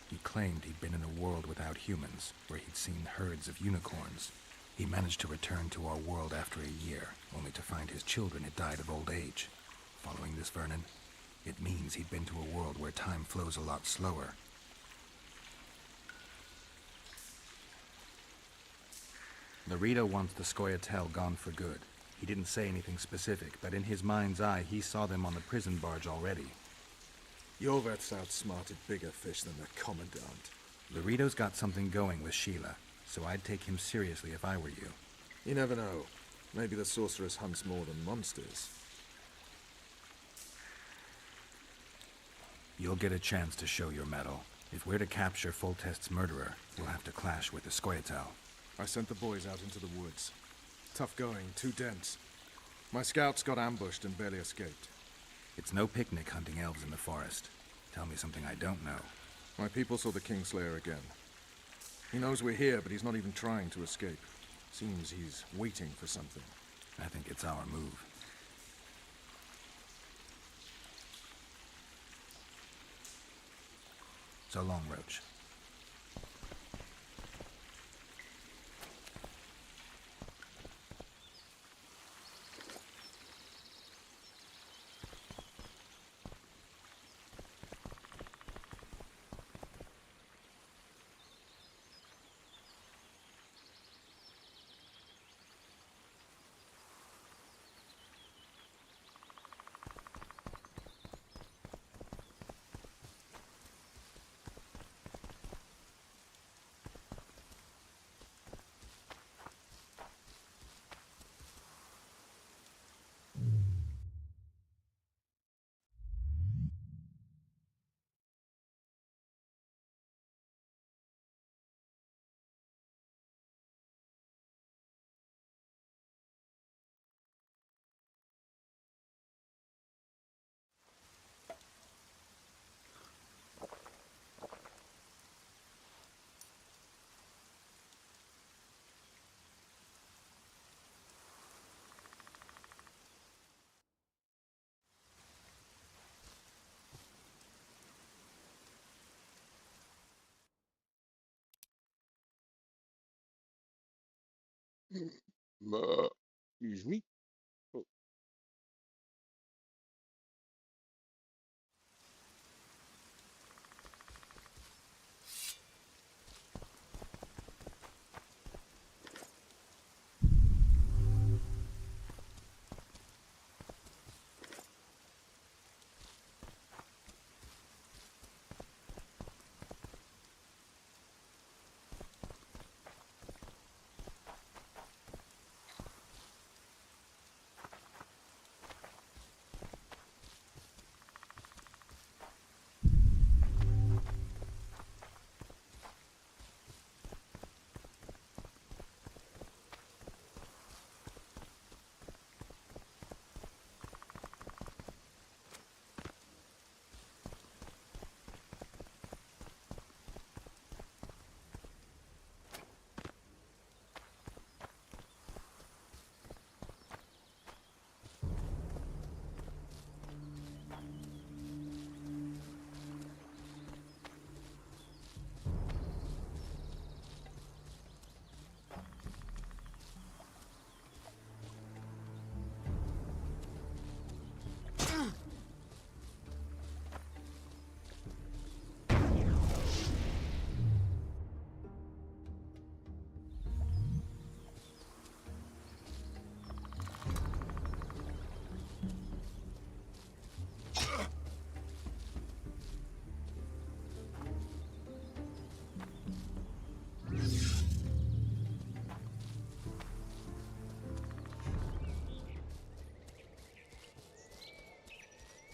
He claimed he'd been in a world without humans, where he'd seen herds of unicorns. He managed to return to our world after a year, only to find his children had died of old age. Following this, Vernon, it means he'd been to a world where time flows a lot slower. Laredo wants the Scoia'tael gone for good. He didn't say anything specific, but in his mind's eye, he saw them on the prison barge already. Yorveth's outsmarted bigger fish than the Commandant. Laredo's got something going with Sheila, so I'd take him seriously if I were you. You never know. Maybe the sorceress hunts more than monsters. You'll get a chance to show your mettle. If we're to capture Foltest's murderer, we'll have to clash with the Scoia'tael. I sent the boys out into the woods. Tough going, too dense. My scouts got ambushed and barely escaped. It's no picnic hunting elves in the forest. Tell me something I don't know. My people saw the Kingslayer again. He knows we're here, but he's not even trying to escape. Seems he's waiting for something. I think it's our move. So long, Roach. Excuse me. Oh.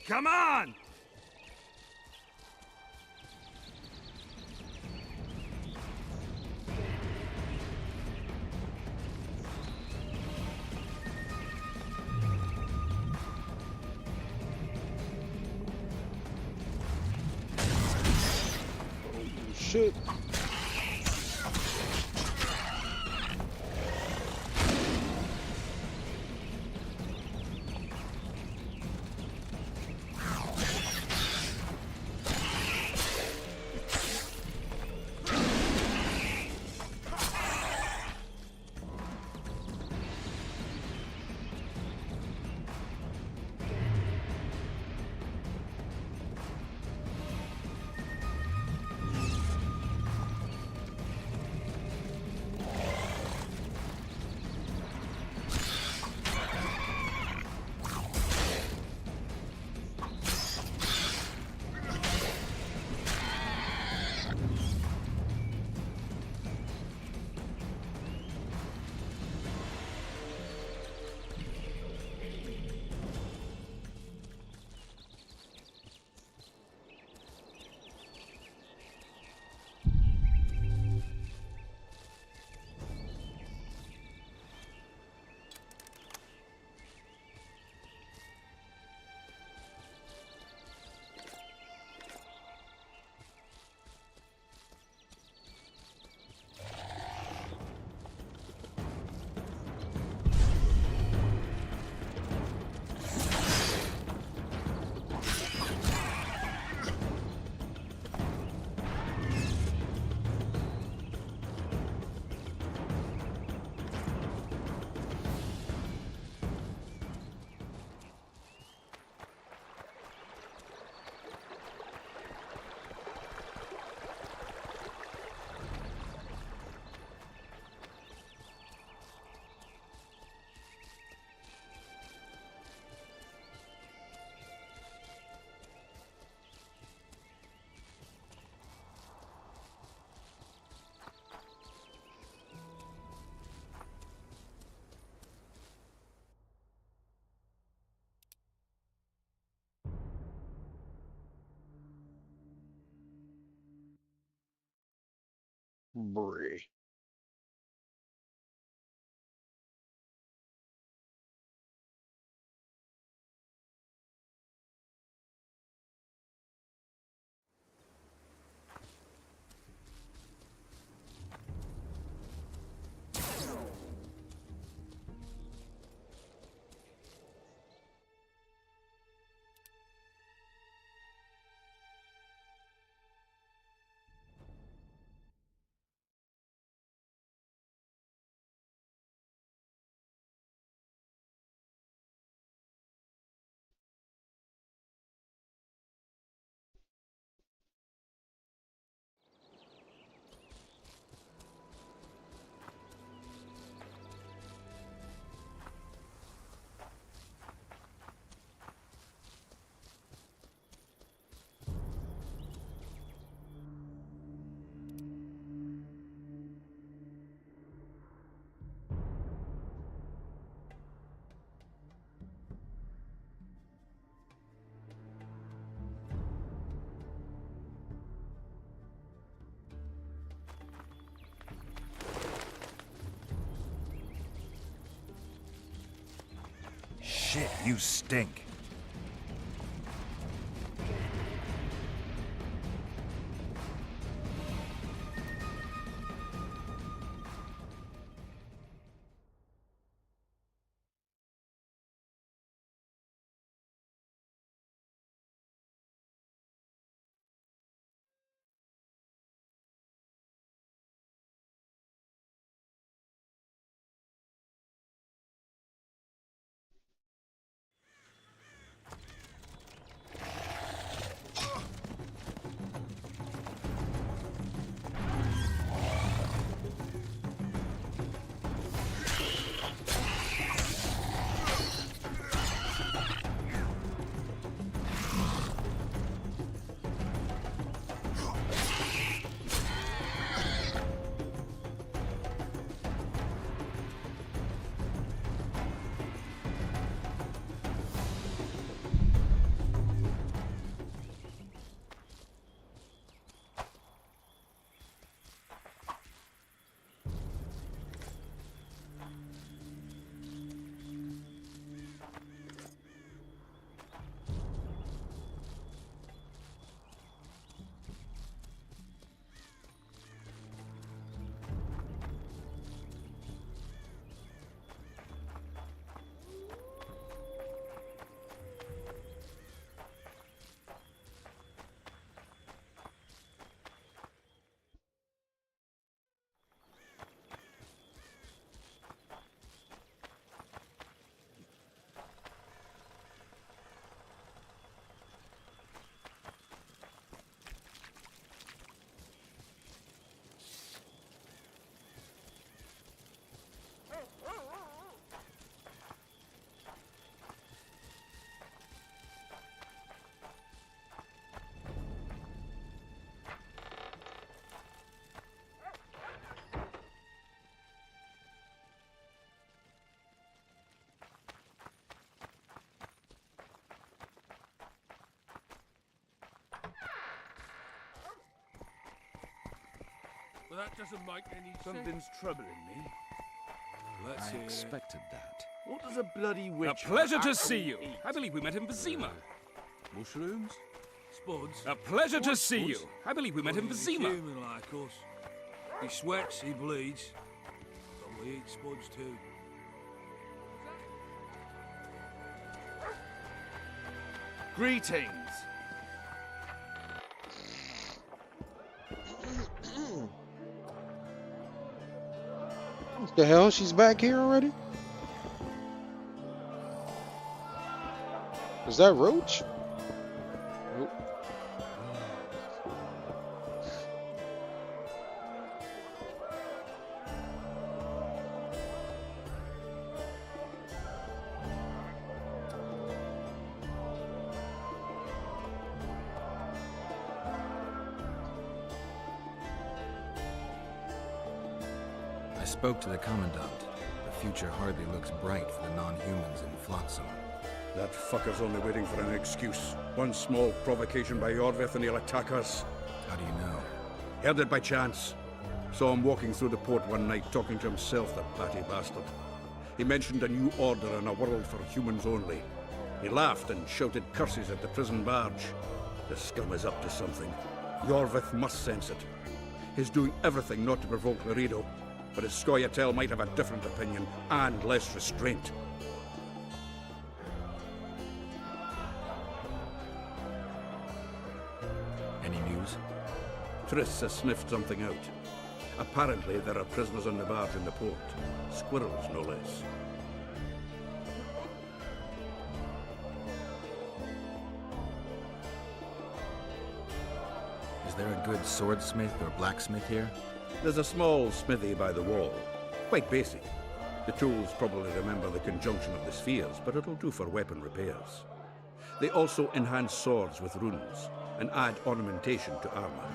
Come on! shit. Brie. Shit, you stink. Well, that doesn't make any sense. Something's troubling me. Let's I hear it. expected that. What does a bloody witch... A pleasure to see you. I believe we met in Vizima. Mushrooms? Spuds? A pleasure to What see you. spuds? I believe we met in He's Vizima. human like us. He sweats, he bleeds. But we eat spuds too. Greetings. What the hell? She's back here already? Is that Roach? Nope. I spoke to the Commandant. The future hardly looks bright for the non-humans in Flotsam. That fucker's only waiting for an excuse. One small provocation by Yorvith and he'll attack us. How do you know? Heard it by chance. Saw him walking through the port one night talking to himself, the batty bastard. He mentioned a new order and a world for humans only. He laughed and shouted curses at the prison barge. The scum is up to something. Yorvith must sense it. He's doing everything not to provoke Laredo, but his Scoia'tael might have a different opinion and less restraint. Any news? Triss has sniffed something out. Apparently, there are prisoners on the barge in the port. Squirrels, no less. Is there a good swordsmith or blacksmith here? There's a small smithy by the wall. Quite basic. The tools probably remember the conjunction of the spheres, but it'll do for weapon repairs. They also enhance swords with runes and add ornamentation to armor.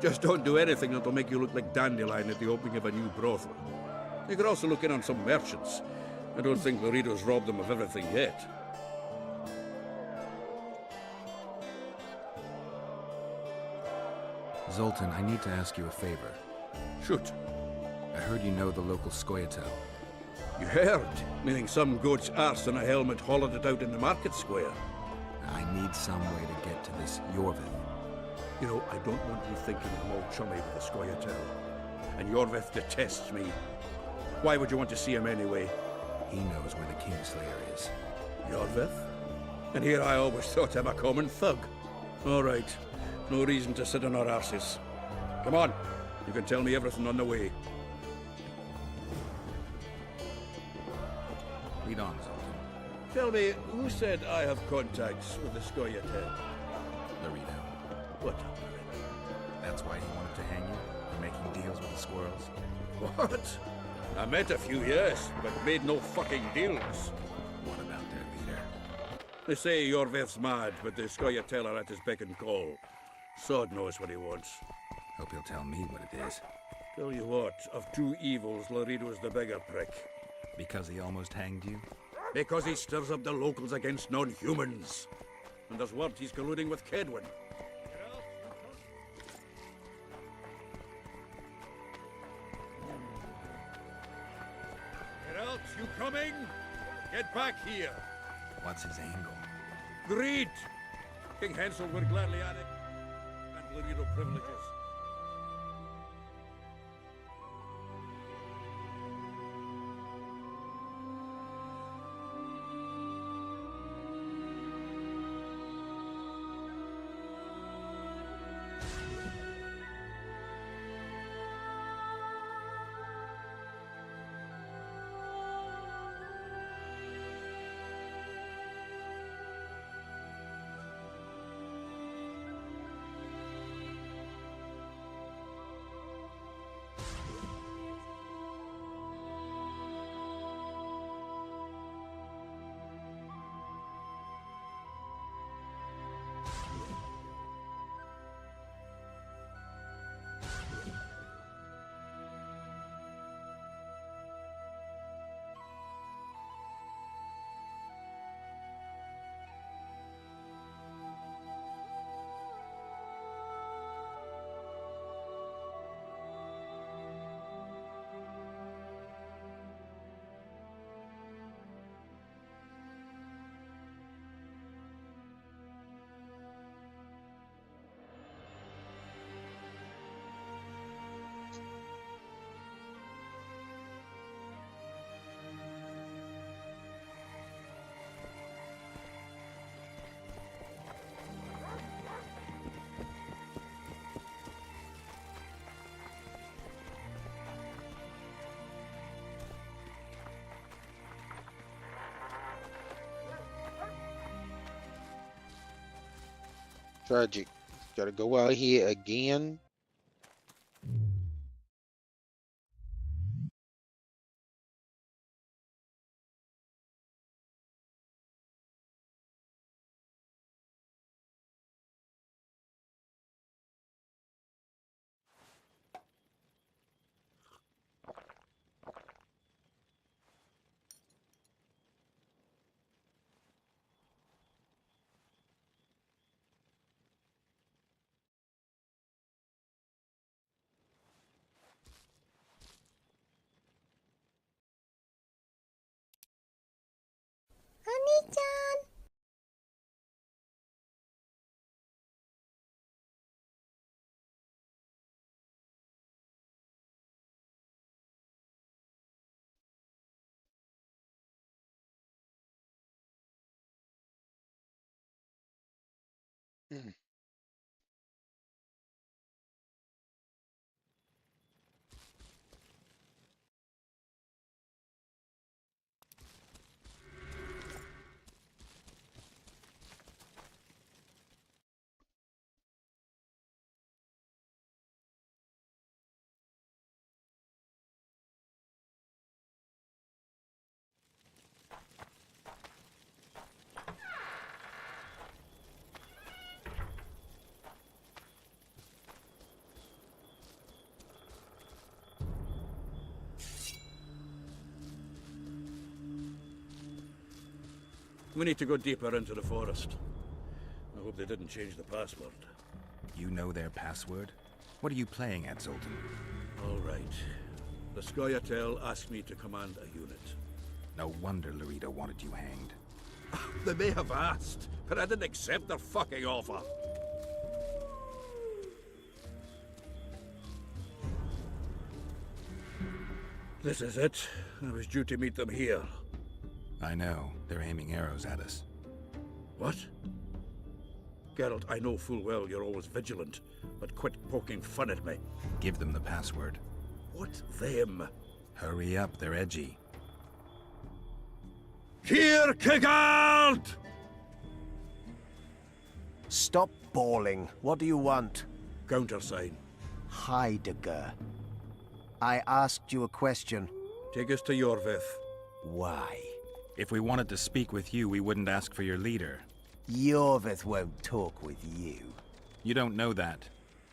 Just don't do anything that'll make you look like Dandelion at the opening of a new brothel. You could also look in on some merchants. I don't think Laredo's robbed them of everything yet. Zoltan, I need to ask you a favor. Shoot. I heard you know the local Scoia'tael. You heard? Meaning some goat's arse and a helmet hollowed it out in the market square. I need some way to get to this Yorvith. You know, I don't want you thinking I'm all chummy with the Scoia'tael. And Yorvith detests me. Why would you want to see him anyway? He knows where the Kingslayer is. Yorvith? And here I always thought him a common thug. All right. No reason to sit on our arses. Come on. You can tell me everything on the way. Lead on, Zoltan. Tell me, who said I have contacts with the Scoia'tael? Laredo. What? That's why he wanted to hang you? For making deals with the squirrels? What? I met a few, yes, but made no fucking deals. What about their leader? They say Yorvith's mad, but the Scoia'tael are at his beck and call. Sod knows what he wants. Hope he'll tell me what it is. Tell you what, of two evils, Laredo's the bigger prick. Because he almost hanged you? Because he stirs up the locals against non-humans. And there's word he's colluding with Kedwin. Geralt, you coming? Get back here. What's his angle? Greed! King Hansel would gladly add it. And Laredo privileges. Tragic. Gotta go out here again. Honey-chan! Mm. We need to go deeper into the forest. I hope they didn't change the password. You know their password? What are you playing at, Zoltan? All right. The Scoia'tael asked me to command a unit. No wonder Larita wanted you hanged. They may have asked, but I didn't accept their fucking offer. This is it. I was due to meet them here. I know. They're aiming arrows at us. What? Geralt, I know full well you're always vigilant, but quit poking fun at me. Give them the password. What them? Hurry up, they're edgy. Kierkegaard! Stop bawling. What do you want? Countersign. Heidegger. I asked you a question. Take us to Yorvith. Why? If we wanted to speak with you, we wouldn't ask for your leader. Yorvith won't talk with you. You don't know that.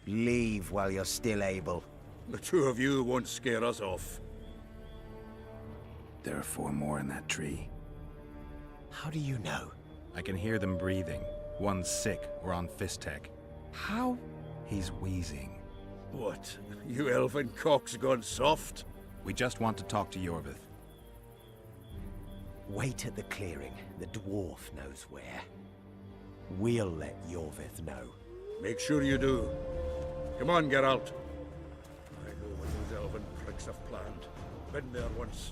Leave while you're still able. The two of you won't scare us off. There are 4 more in that tree. How do you know? I can hear them breathing. One's sick or on Fistek. How? He's wheezing. What? You elven cock's gone soft? We just want to talk to Yorvith. Wait at the clearing. The dwarf knows where. We'll let Yorvith know. Make sure you do. Come on, Geralt. I know what those elven pricks have planned. Been there once.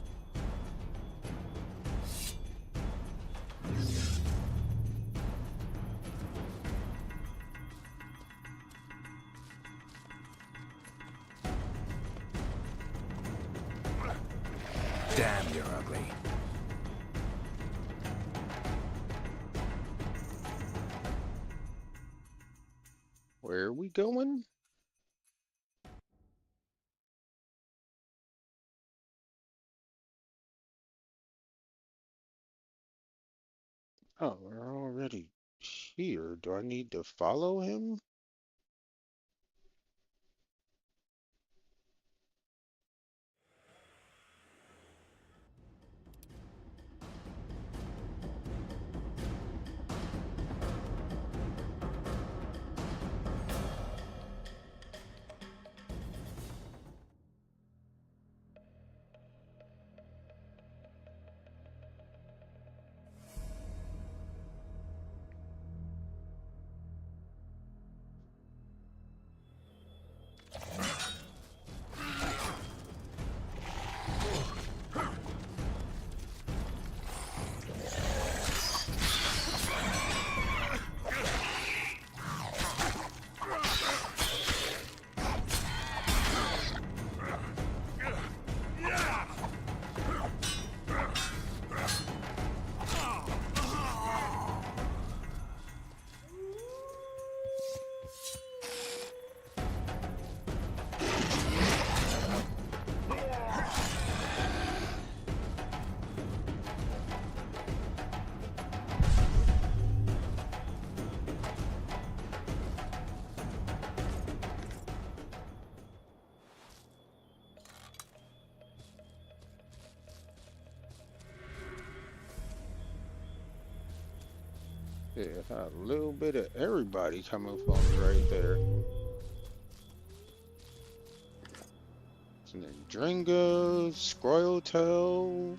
Damn, you're ugly. Where are we going? Oh, we're already here. Do I need to follow him? Yeah, a little bit of everybody coming from right there. And then Dringa, Scroyotel.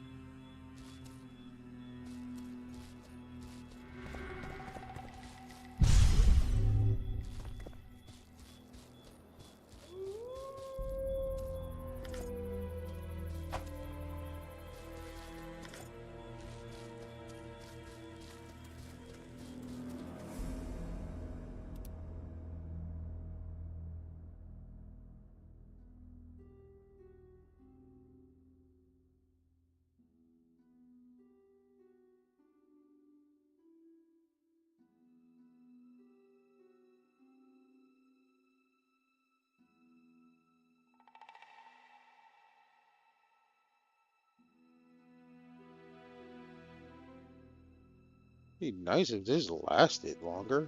Be nice if this lasted longer.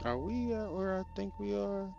Are we at where I think we are?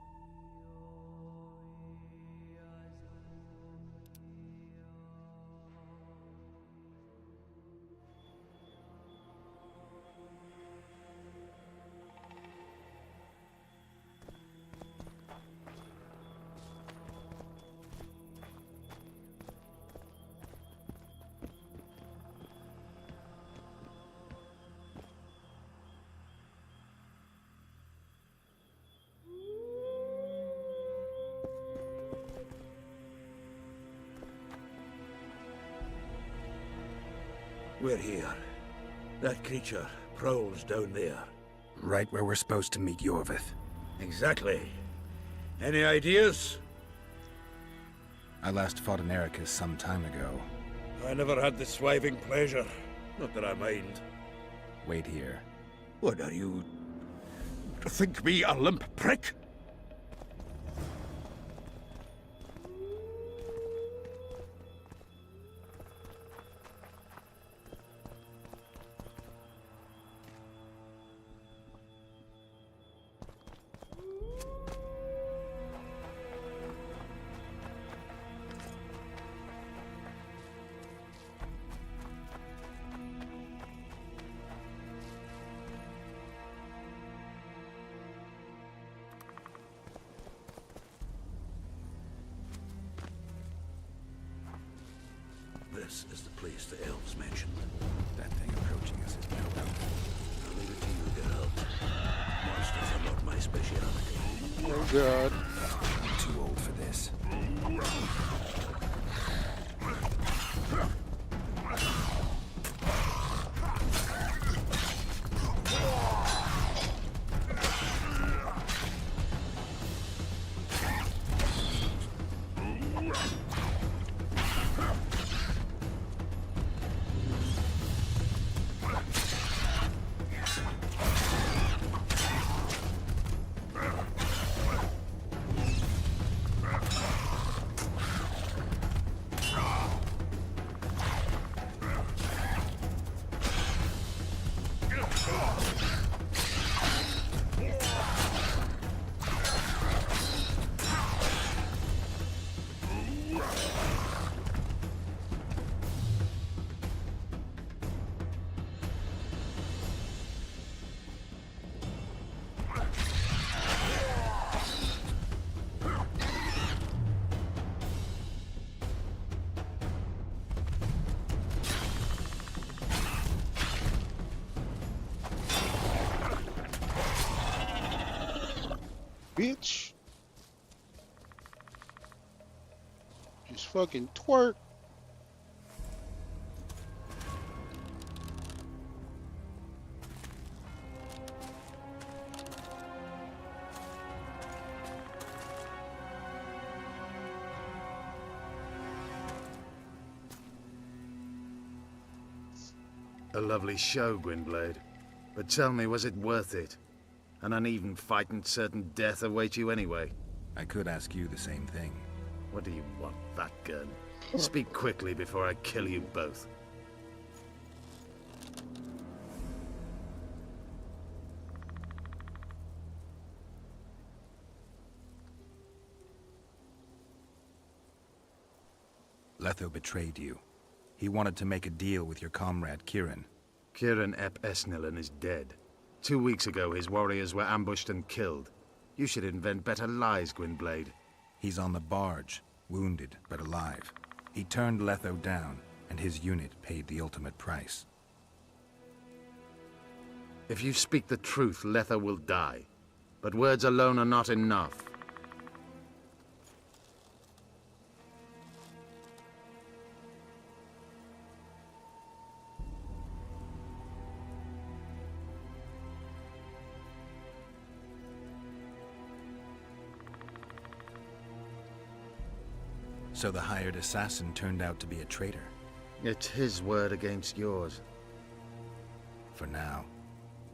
We're here. That creature prowls down there. Right where we're supposed to meet Yorvith. Exactly. Any ideas? I last fought an Ericus some time ago. I never had the swiving pleasure. Not that I mind. Wait here. What are you... think me a limp prick? This is the place the elves mentioned. That thing approaching us is no doubt. I'll leave it to you, Geralt. Monsters are not my speciality. Oh god. I'm too old for this. Bitch. Just fucking twerk. A lovely show, Gwynblade. But tell me, was it worth it? An uneven fight and certain death await you anyway. I could ask you the same thing. What do you want, fat gun? Speak quickly before I kill you both. Letho betrayed you. He wanted to make a deal with your comrade, Kieran. Kieran Ep Esnilin is dead. 2 weeks ago, his warriors were ambushed and killed. You should invent better lies, Gwynblade. He's on the barge, wounded but alive. He turned Letho down, and his unit paid the ultimate price. If you speak the truth, Letho will die. But words alone are not enough. So the hired assassin turned out to be a traitor. It's his word against yours. For now.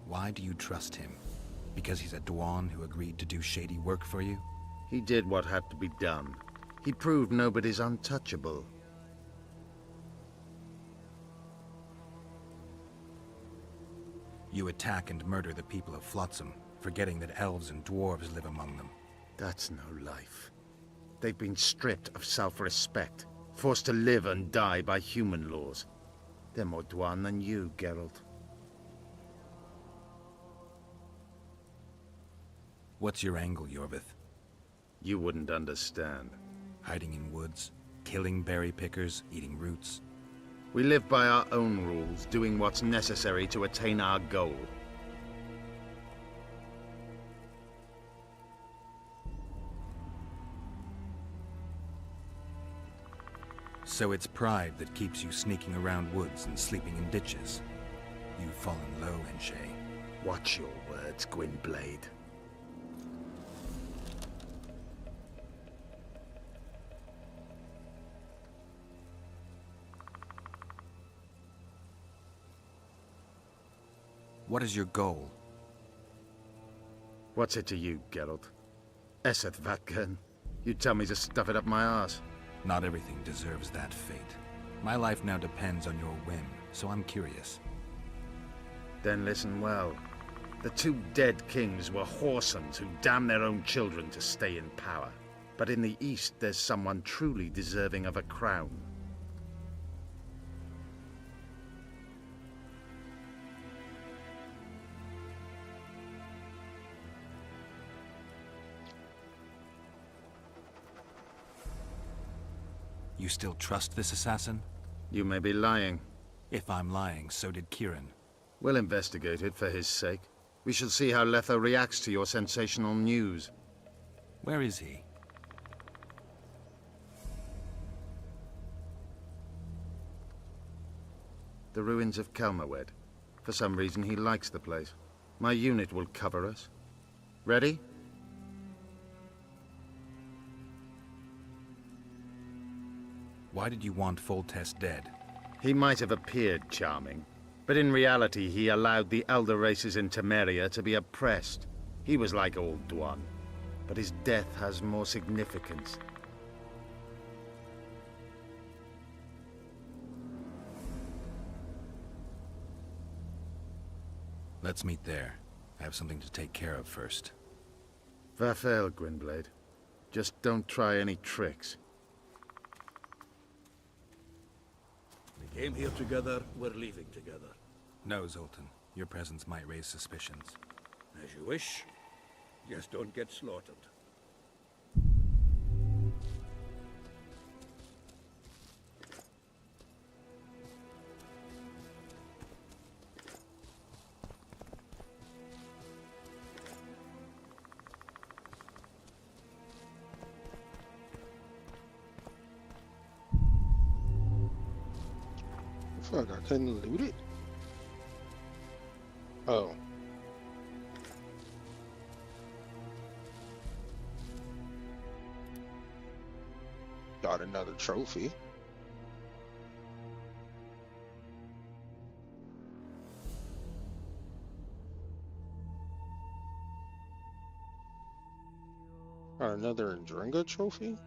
Why do you trust him? Because he's a Dwan who agreed to do shady work for you? He did what had to be done. He proved nobody's untouchable. You attack and murder the people of Flotsam, forgetting that elves and dwarves live among them. That's no life. They've been stripped of self-respect, forced to live and die by human laws. They're more Dwan than you, Geralt. What's your angle, Yorvith? You wouldn't understand. Hiding in woods, killing berry pickers, eating roots. We live by our own rules, doing what's necessary to attain our goal. So it's pride that keeps you sneaking around woods and sleeping in ditches. You've fallen low, Enshe. Watch your words, Gwynblade. What is your goal? What's it to you, Geralt? Eseth Vatgern. You tell me to stuff it up my arse. Not everything deserves that fate. My life now depends on your whim, so I'm curious. Then listen well. The 2 dead kings were whoresomes who damned their own children to stay in power. But in the East, there's someone truly deserving of a crown. You still trust this assassin? You may be lying. If I'm lying, so did Kieran. We'll investigate it for his sake. We shall see how Letho reacts to your sensational news. Where is he? The ruins of Kelmawed. For some reason, he likes the place. My unit will cover us. Ready? Why did you want Foltest dead? He might have appeared charming, but in reality he allowed the elder races in Temeria to be oppressed. He was like old Dwan, but his death has more significance. Let's meet there. I have something to take care of first. Vafael, Gwynblade. Just don't try any tricks. We came here together, we're leaving together. No, Zoltan. Your presence might raise suspicions. As you wish. Just don't get slaughtered. Fuck, I couldn't loot it? Oh. Got another trophy. Got another Ndringa trophy?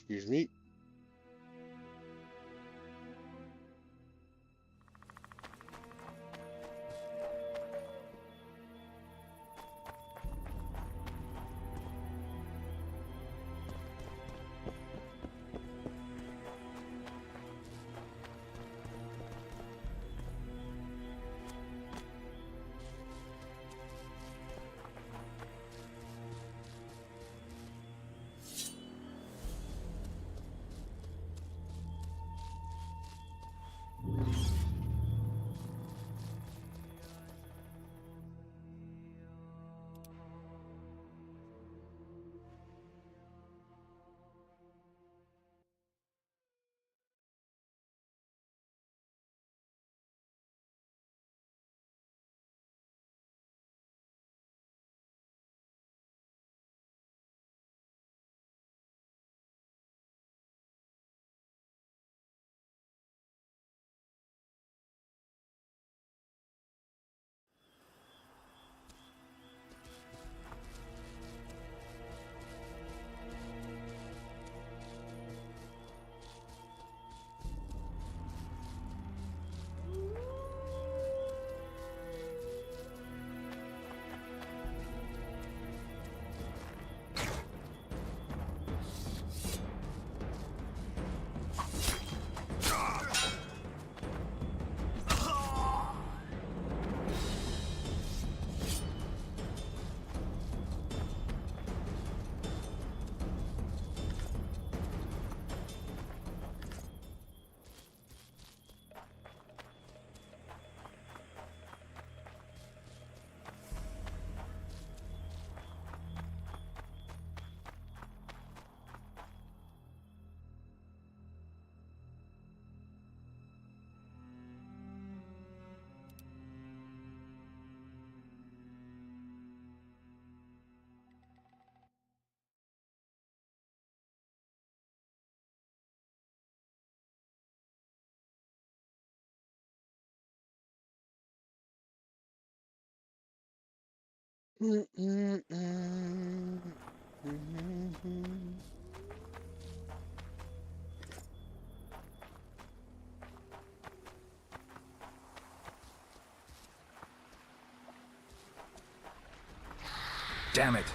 Excuse me. Damn it.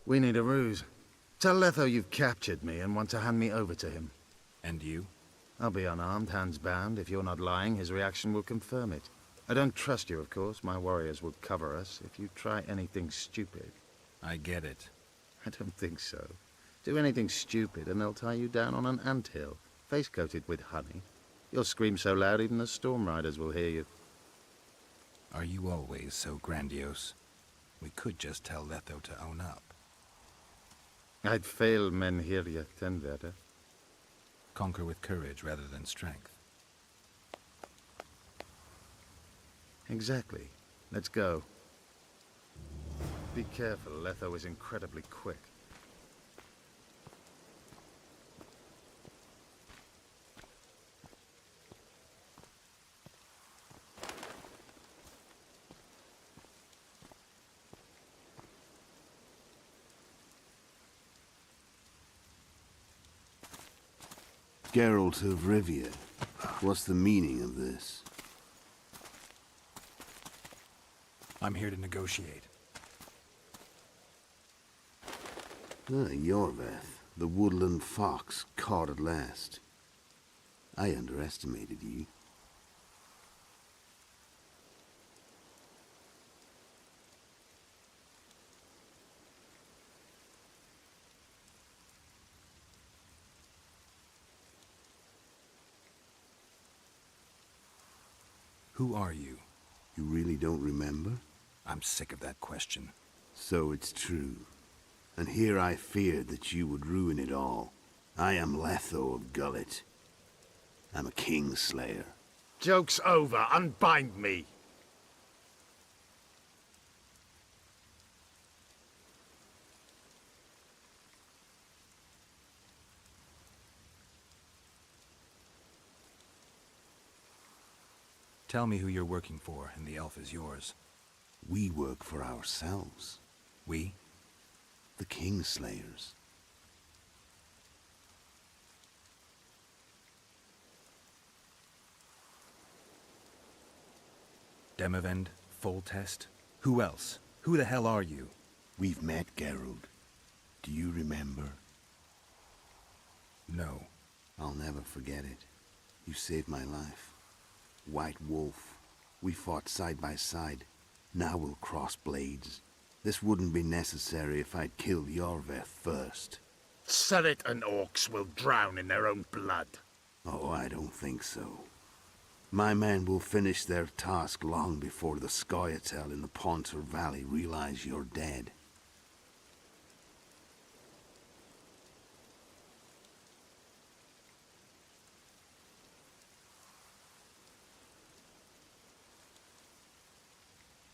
We need a ruse. Tell Letho you've captured me and want to hand me over to him. And you? I'll be unarmed, hands bound. If you're not lying, his reaction will confirm it. I don't trust you, of course. My warriors will cover us if you try anything stupid. I get it. I don't think so. Do anything stupid and they'll tie you down on an anthill, face-coated with honey. You'll scream so loud even the storm riders will hear you. Are you always so grandiose? We could just tell Letho to own up. I'd fail men here yet, then, Werder. Conquer with courage rather than strength. Exactly. Let's go. Be careful, Letho is incredibly quick. Geralt of Rivia. What's the meaning of this? I'm here to negotiate. Yorveth, the woodland fox, caught at last. I underestimated you. Who are you? You really don't remember? I'm sick of that question. So it's true. And here I feared that you would ruin it all. I am Letho of Gullet. I'm a Kingslayer. Joke's over. Unbind me. Tell me who you're working for, and the elf is yours. We work for ourselves. We? The Kingslayers. Demavend? Foltest? Who else? Who the hell are you? We've met, Geralt. Do you remember? No. I'll never forget it. You saved my life. White Wolf. We fought side by side. Now we'll cross blades. This wouldn't be necessary if I'd killed Yorveth first. Surret and orcs will drown in their own blood. Oh, I don't think so. My men will finish their task long before the Scoia'tael in the Pontar Valley realize you're dead.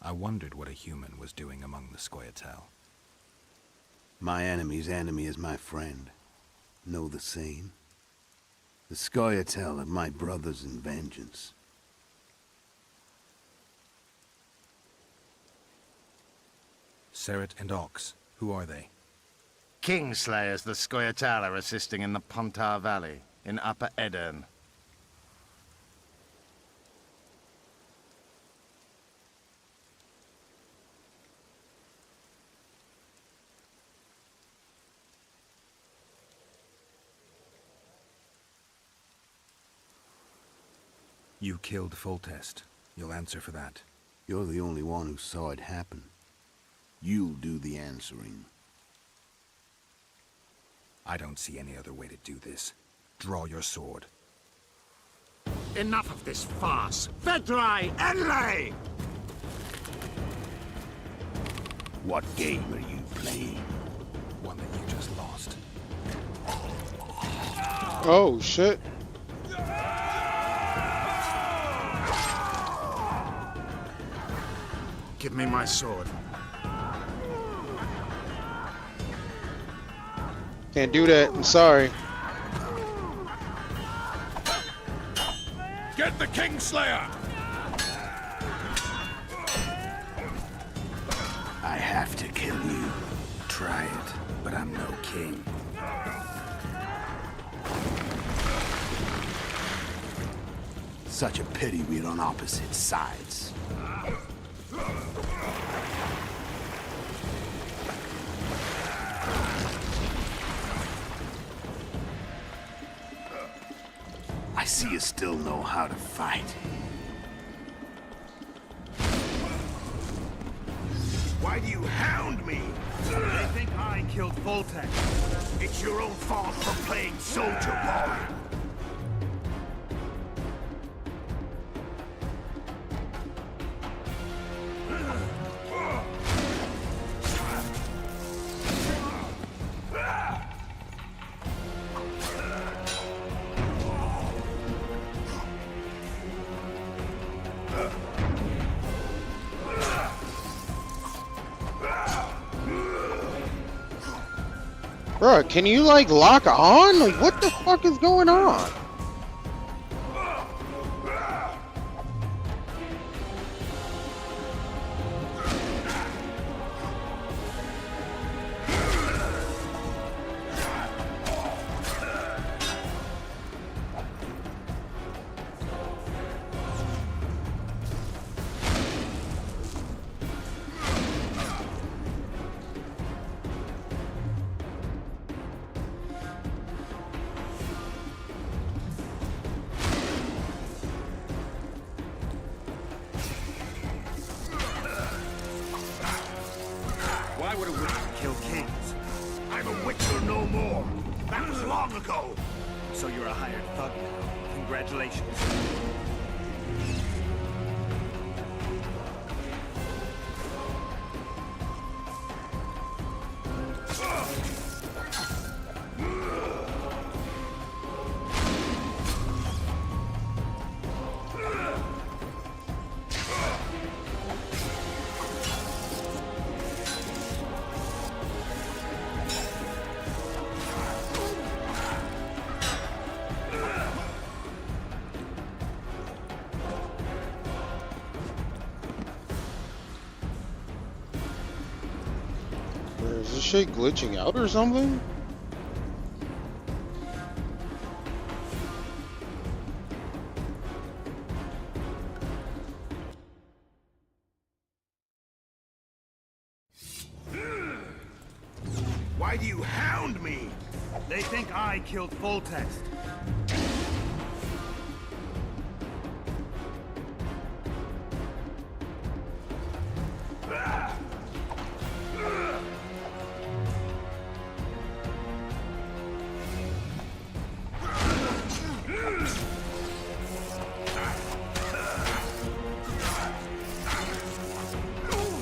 I wondered what a human was doing among the Scoia'tael. My enemy's enemy is my friend. Know the same? The Scoia'tael are my brothers in vengeance. Surret and Ox, who are they? Kingslayers the Scoia'tael are assisting in the Pontar Valley, in Upper Edirn. You killed Foltest. You'll answer for that. You're the only one who saw it happen. You'll do the answering. I don't see any other way to do this. Draw your sword. Enough of this farce! Vedrai, Enlay! What game are you playing? One that you just lost. Oh, shit. Give me my sword. Can't do that. I'm sorry. Get the Kingslayer! I have to kill you. Try it, but I'm no king. Such a pity we're on opposite sides. I see you still know how to fight. Why do you hound me? They think I killed Voltec. It's your own fault for playing soldier boy. Bruh, can you like lock on? Like, what the fuck is going on? Why would a witcher kill kings? I'm a witcher no more. That was long ago. So you're a hired thug now. Congratulations. Is this shit glitching out or something? Why do you hound me? They think I killed Foltest.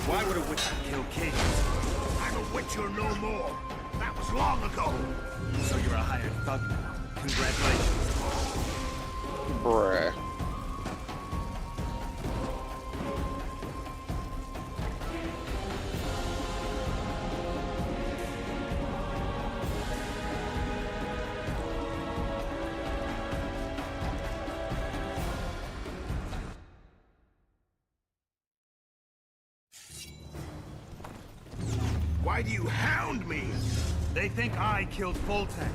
Why would a witcher kill kings? I'm a witcher no more. That was long ago. So you're a hired thug now. Congratulations. Bruh. Why do you hound me? They think I killed Foltest.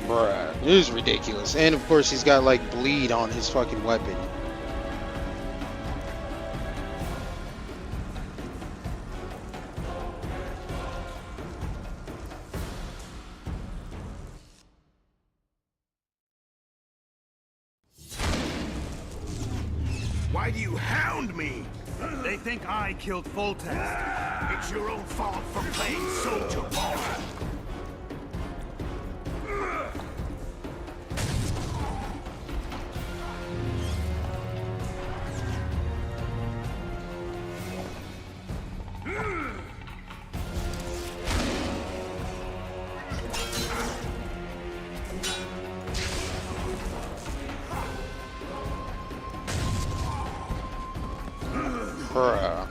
Bruh, it is ridiculous. And of course he's got like bleed on his fucking weapon. Why do you hound me? They think I killed Foltest. It's your own fault for playing soldier ball. Bruh.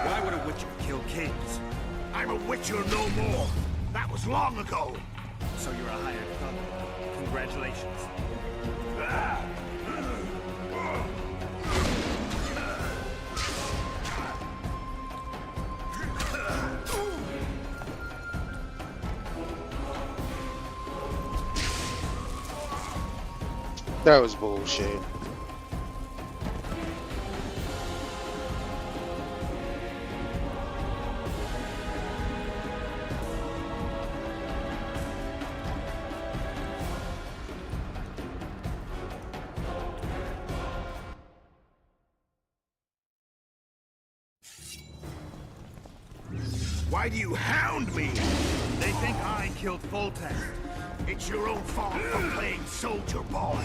Why would a witcher kill kings? I'm a witcher no more. That was long ago. So you're a hired thug. Congratulations. That was bullshit. Why do you hound me? They think I killed Foltest. It's your own fault for playing soldier boy.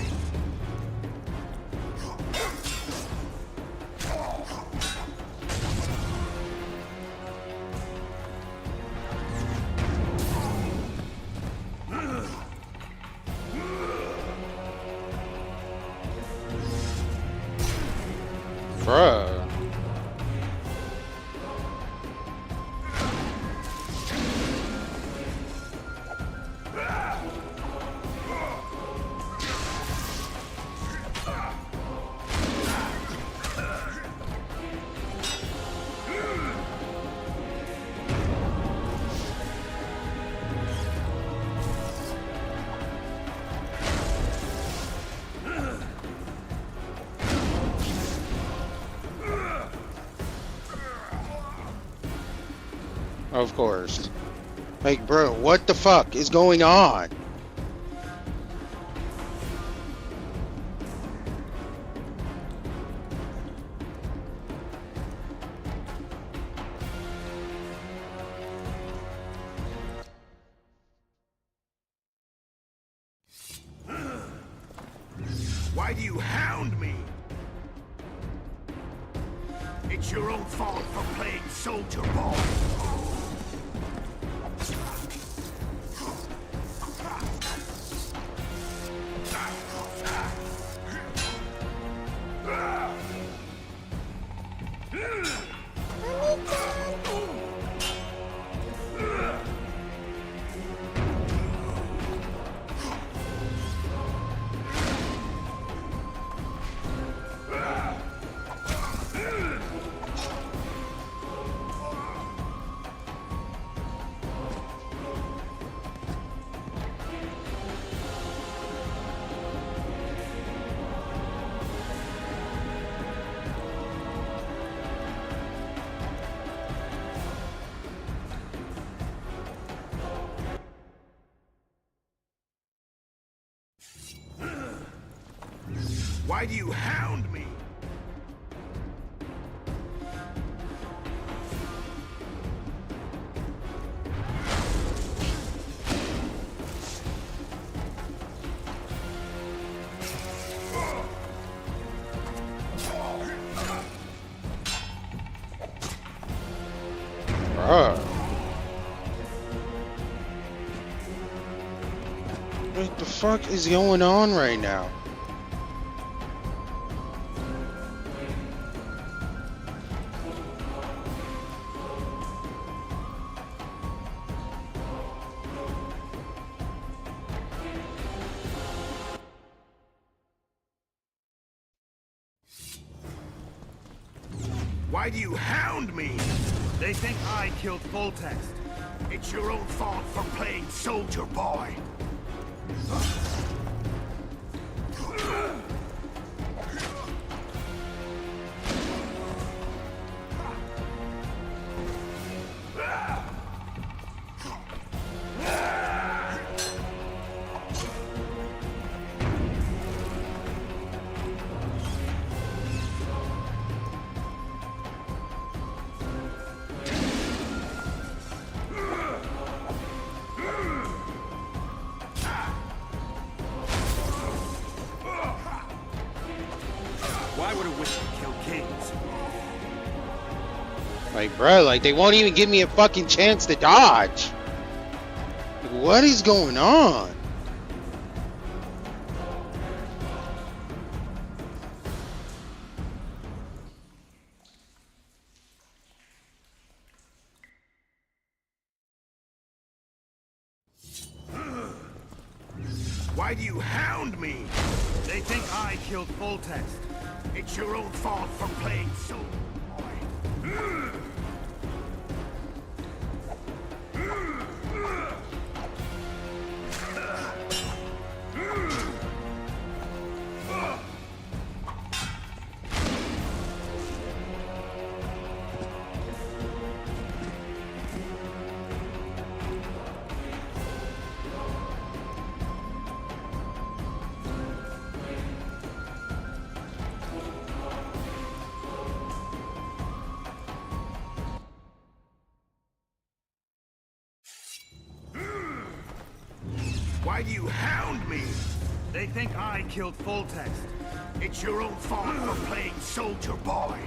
Bruh. Of course. Like, bro, what the fuck is going on? Why do you hound me? It's your own fault for playing soldier boy. Why do you hound me? What the fuck is going on right now? Why do you hound me? They think I killed Full Text. It's your own fault for playing soldier boy. Why would a witch kill kings? Like, bro, like they won't even give me a fucking chance to dodge. Like, what is going on? Why do you hound me? They think I killed Full Text. It's your own fault for playing soldier boy. Why do you hound me? They think I killed Full Text. It's your own fault for playing soldier boy.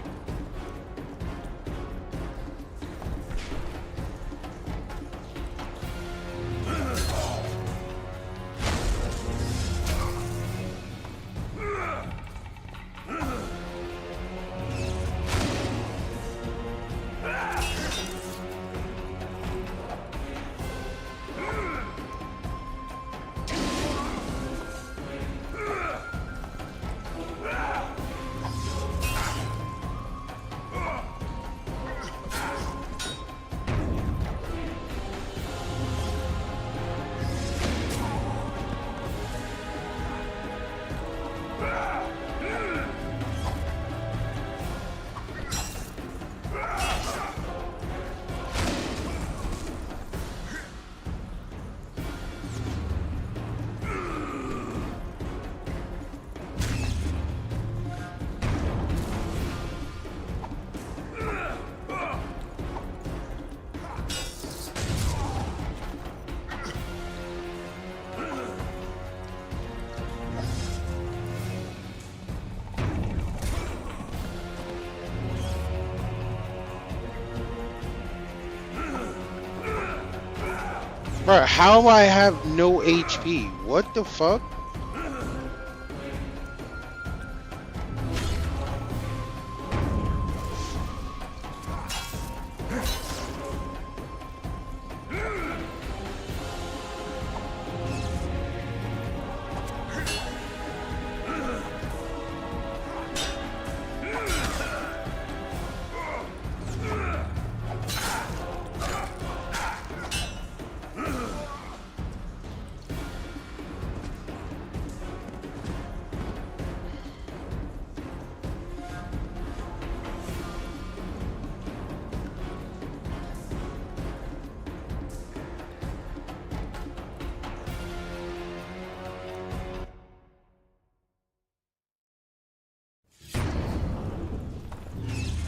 Bro, how do I have no HP? What the fuck?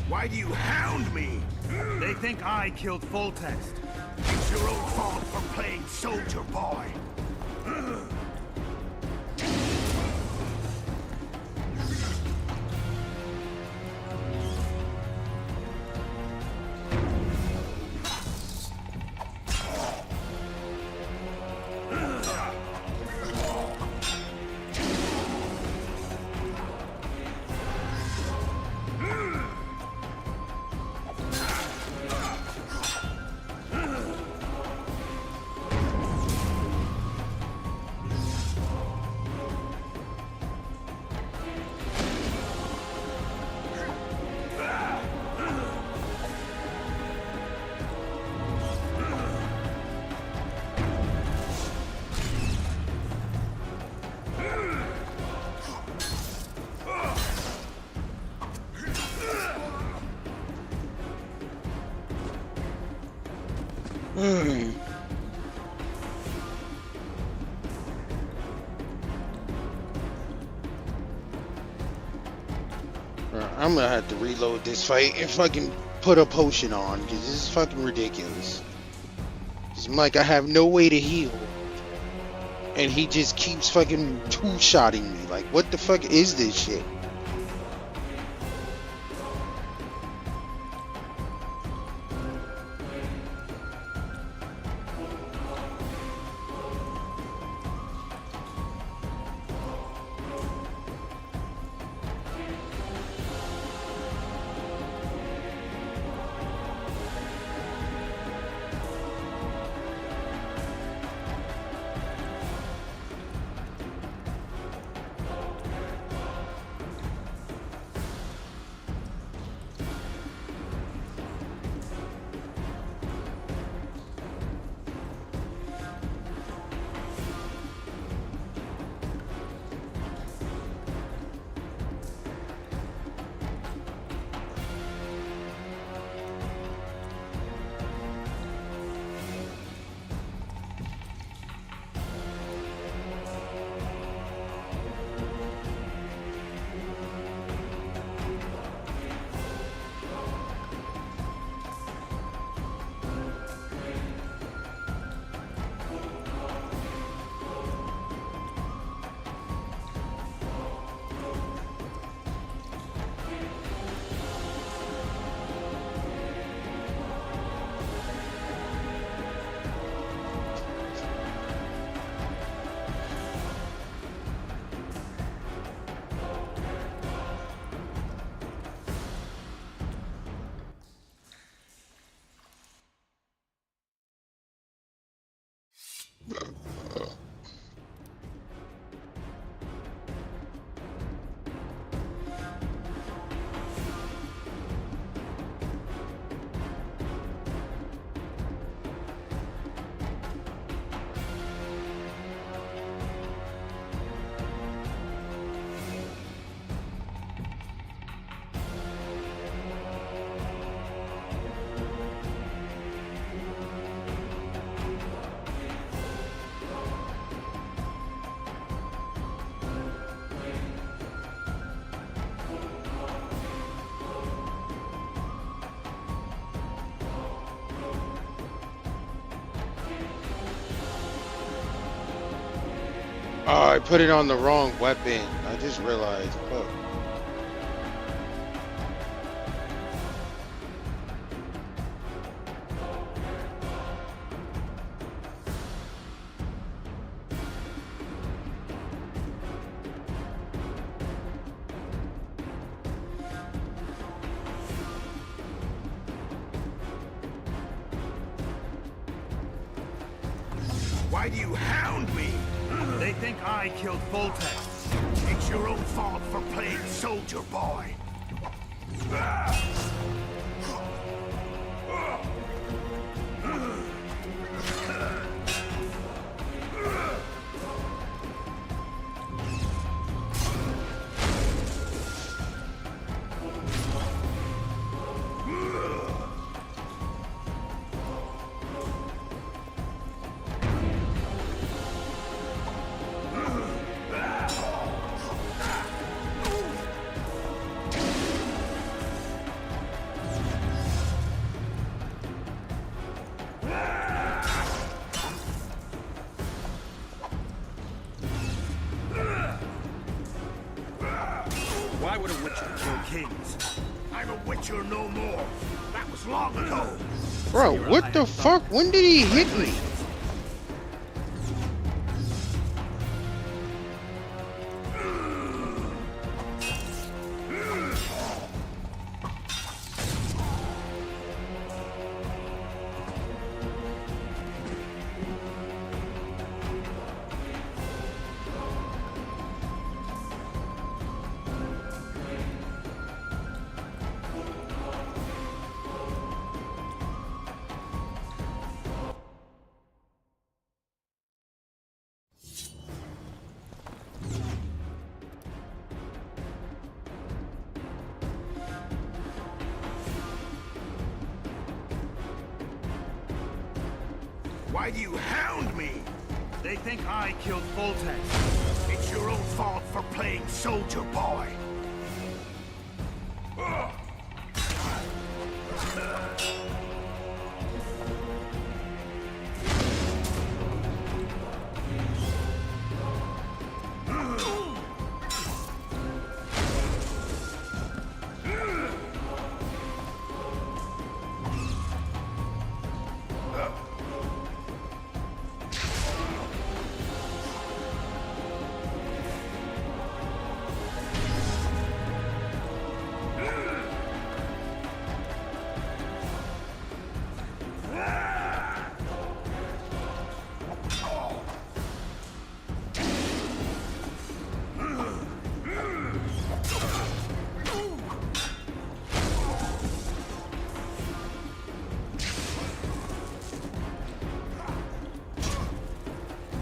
Why do you hound me? They think I killed Foltest. It's your own fault for playing soldier boy. I'm gonna have to reload this fight and fucking put a potion on, because this is fucking ridiculous. It's like I have no way to heal, and he just keeps fucking two-shotting me. Like, what the fuck is this shit? Oh, I put it on the wrong weapon. I just realized. Fuck. Why do you hound me? They think I killed Voltex. It's your own fault for playing soldier boy. Why would a witcher kill kings? I'm a witcher no more. That was long ago. Bro, what the fuck? When did he hit me? Why do you hound me? They think I killed Voltex. It's your own fault for playing soldier boy.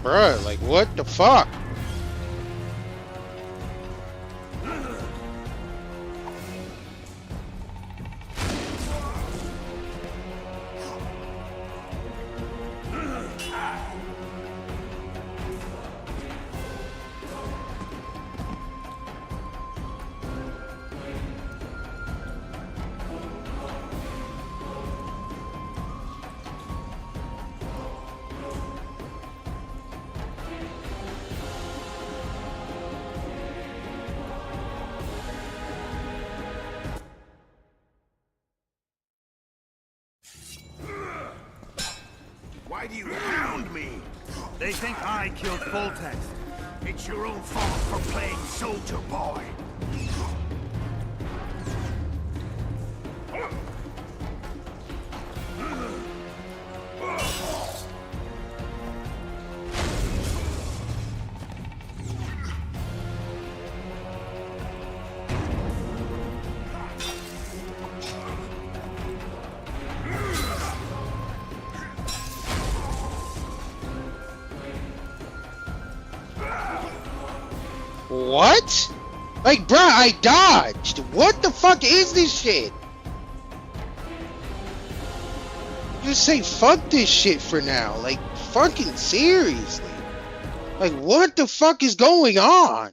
Bruh, like what the fuck? Why do you hound me? They think I killed Voltex. It's your own fault for playing soldier boy. What? Like, bruh, I dodged. What the fuck is this shit? Just say fuck this shit for now. Like, fucking seriously. Like, what the fuck is going on?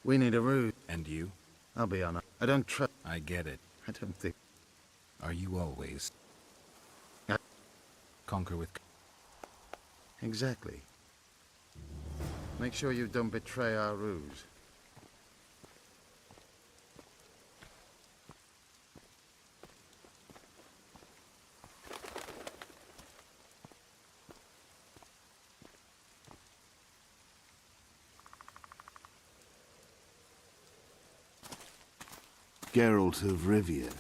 We need a ruse. And you? I'll be honest. I don't trust. I get it. I don't think. Are you always? Conquer with... Exactly. Make sure you don't betray our ruse. Geralt of Rivia.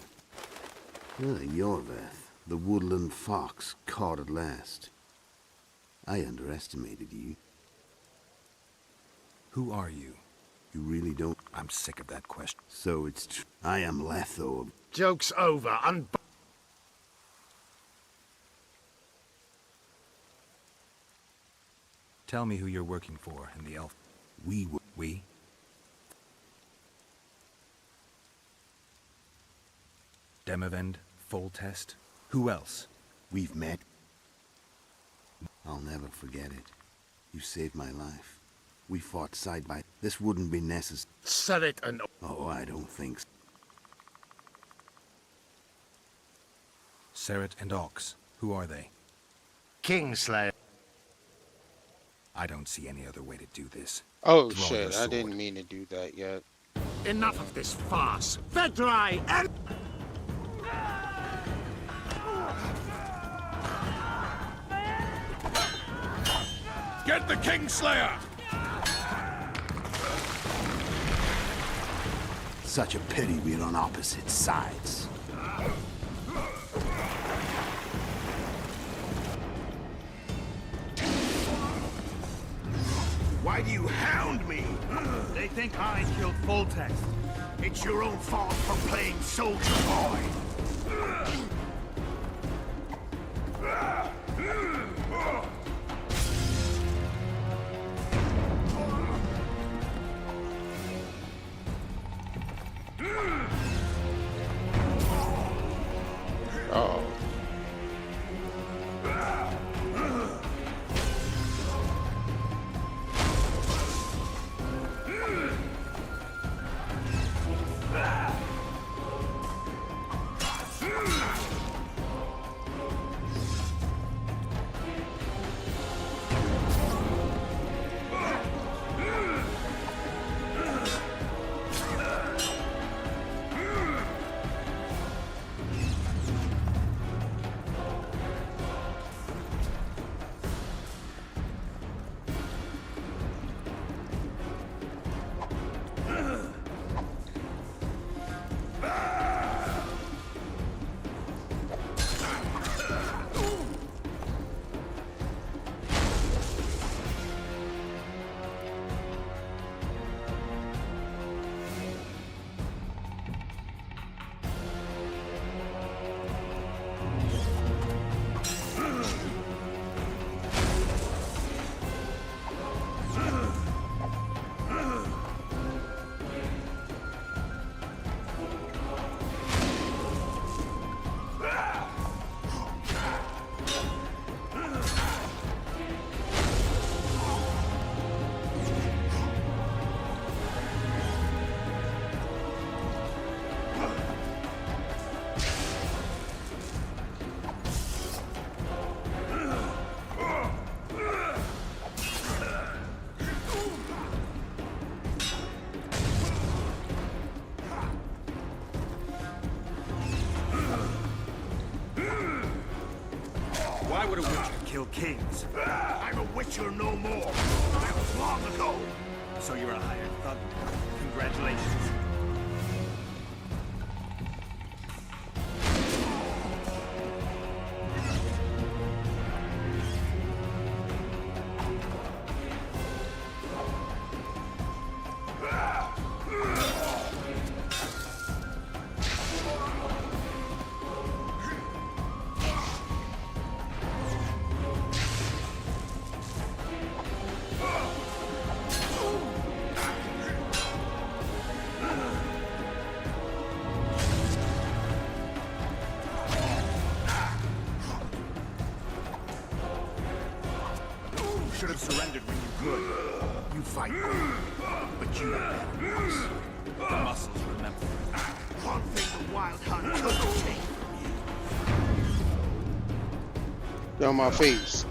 Ah, Yorveth, the woodland fox, caught at last. I underestimated you. Who are you? You really don't... I'm sick of that question. So it's true. I am Letho of... Joke's over. Tell me who you're working for in the elf... We? Demavend, Foltest, who else? We've met. I'll never forget it. You saved my life. We fought side by... This wouldn't be necessary. Said it and... Oh, I don't think so. Seret and Ox, who are they? Kingslayer. I don't see any other way to do this. Oh Draw shit, your I sword. didn't mean to do that yet. Enough of this farce. Vedrai and... Get the Kingslayer! Such a pity we're on opposite sides. Why do you hound me? They think I killed Foltest. It's your own fault for playing soldier boy. Oh. Why would a witcher kill kings? I'm a witcher no more. That was long ago. So you're a hired thug. Congratulations. Should have surrendered when you could. You fight. But you have had once. The muscles remember. One thing the Wild Hunt couldn't take from you. Get on my face.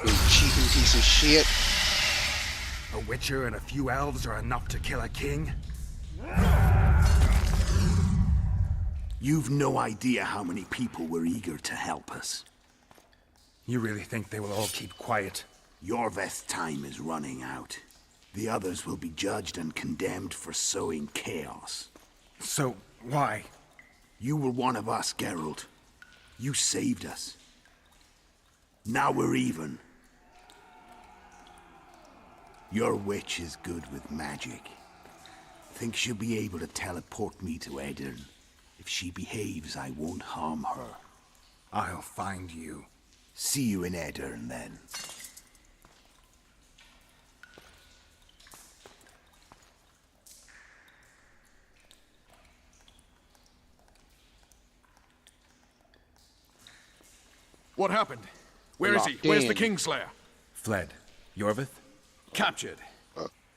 You cheating piece of shit. A witcher and a few elves are enough to kill a king? You've no idea how many people were eager to help us. You really think they will all keep quiet? Yorveth's time is running out. The others will be judged and condemned for sowing chaos. So, why? You were one of us, Geralt. You saved us. Now we're even. Your witch is good with magic. Think she'll be able to teleport me to Edirn. If she behaves, I won't harm her. I'll find you. See you in Edirn, then. What happened? Where is he? Where's the Kingslayer? Fled. Yorveth? Captured.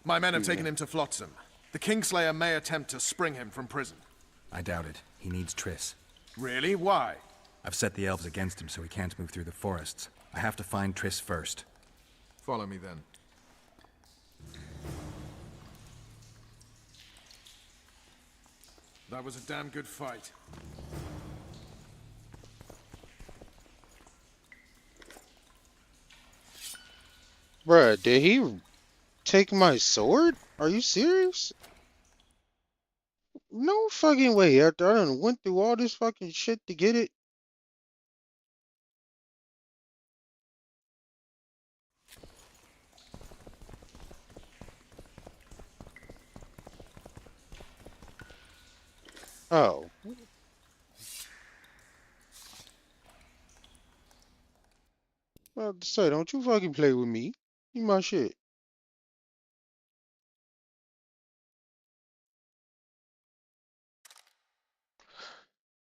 My men have taken him to Flotsam. The Kingslayer may attempt to spring him from prison. I doubt it. He needs Triss. Really? Why? I've set the elves against him so he can't move through the forests. I have to find Triss first. Follow me then. That was a damn good fight. Bruh, did he take my sword? Are you serious? No fucking way. I done went through all this fucking shit to get it. Oh. Well, say, don't you fucking play with me. Eat my shit.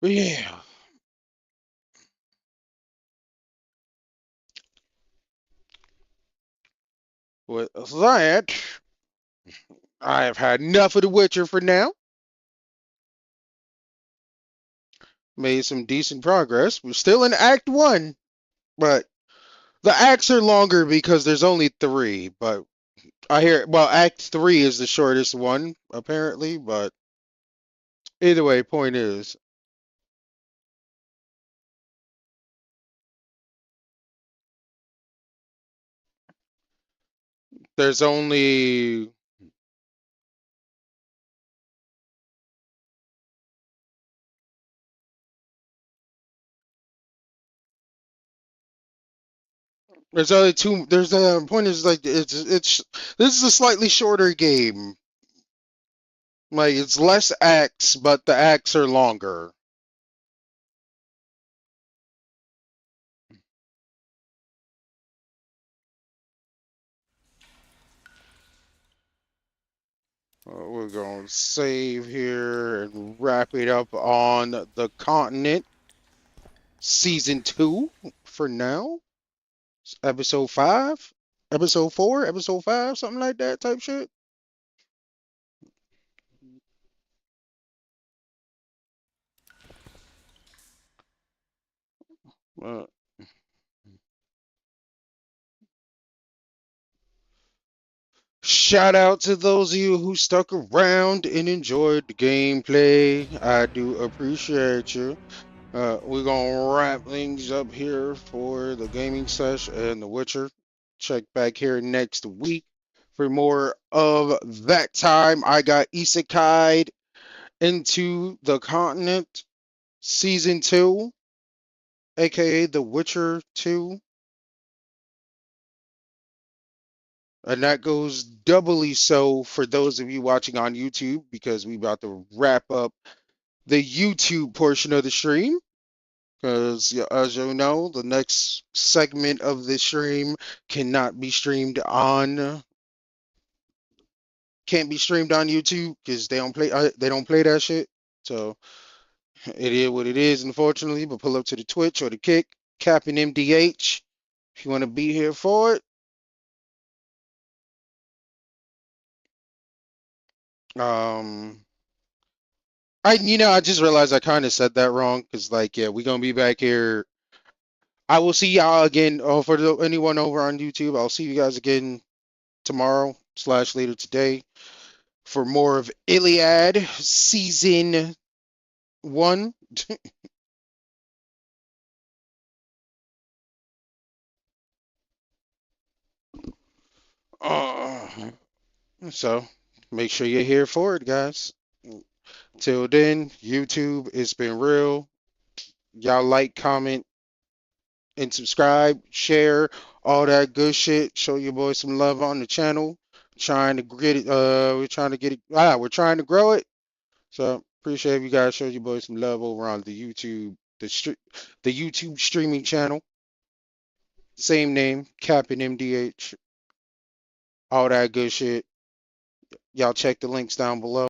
But yeah. With that, I have had enough of The Witcher for now. Made some decent progress. We're still in Act 1, but the acts are longer because there's only 3. But I hear, well, Act 3 is the shortest one, apparently, but either way, point is, there's only there's only 2. There's the point is like it's this is a slightly shorter game. Like it's less acts, but the acts are longer. We're going to save here and wrap it up on The Continent. Season 2 for now. Episode 5? Episode 4? Episode 5? Something like that type shit. Shout out to those of you who stuck around and enjoyed the gameplay. I do appreciate you. We're gonna wrap things up here for the gaming sesh and The Witcher. Check back here next week for more of that time. I got Isekaied Into the Continent Season 2, aka The Witcher 2. And that goes doubly so for those of you watching on YouTube because we about to wrap up the YouTube portion of the stream. Because as you know, the next segment of the stream cannot be streamed on can't be streamed on YouTube because they don't play that shit. So it is what it is, unfortunately. But pull up to the Twitch or the Kick, Captain MDH. If you want to be here for it. I just realized I kind of said that wrong because, like, yeah, we're gonna be back here. I will see y'all again. Oh, for anyone over on YouTube, I'll see you guys again tomorrow / later today for more of Iliad season 1. So make sure you're here for it, guys. Till then, YouTube, it's been real. Y'all like, comment, and subscribe, share, all that good shit. Show your boy some love on the channel. Trying to get it. We're trying to get it. We're trying to grow it. So appreciate you guys show your boy some love over on the YouTube, the YouTube streaming channel. Same name, Captain MDH. All that good shit. Y'all check the links down below.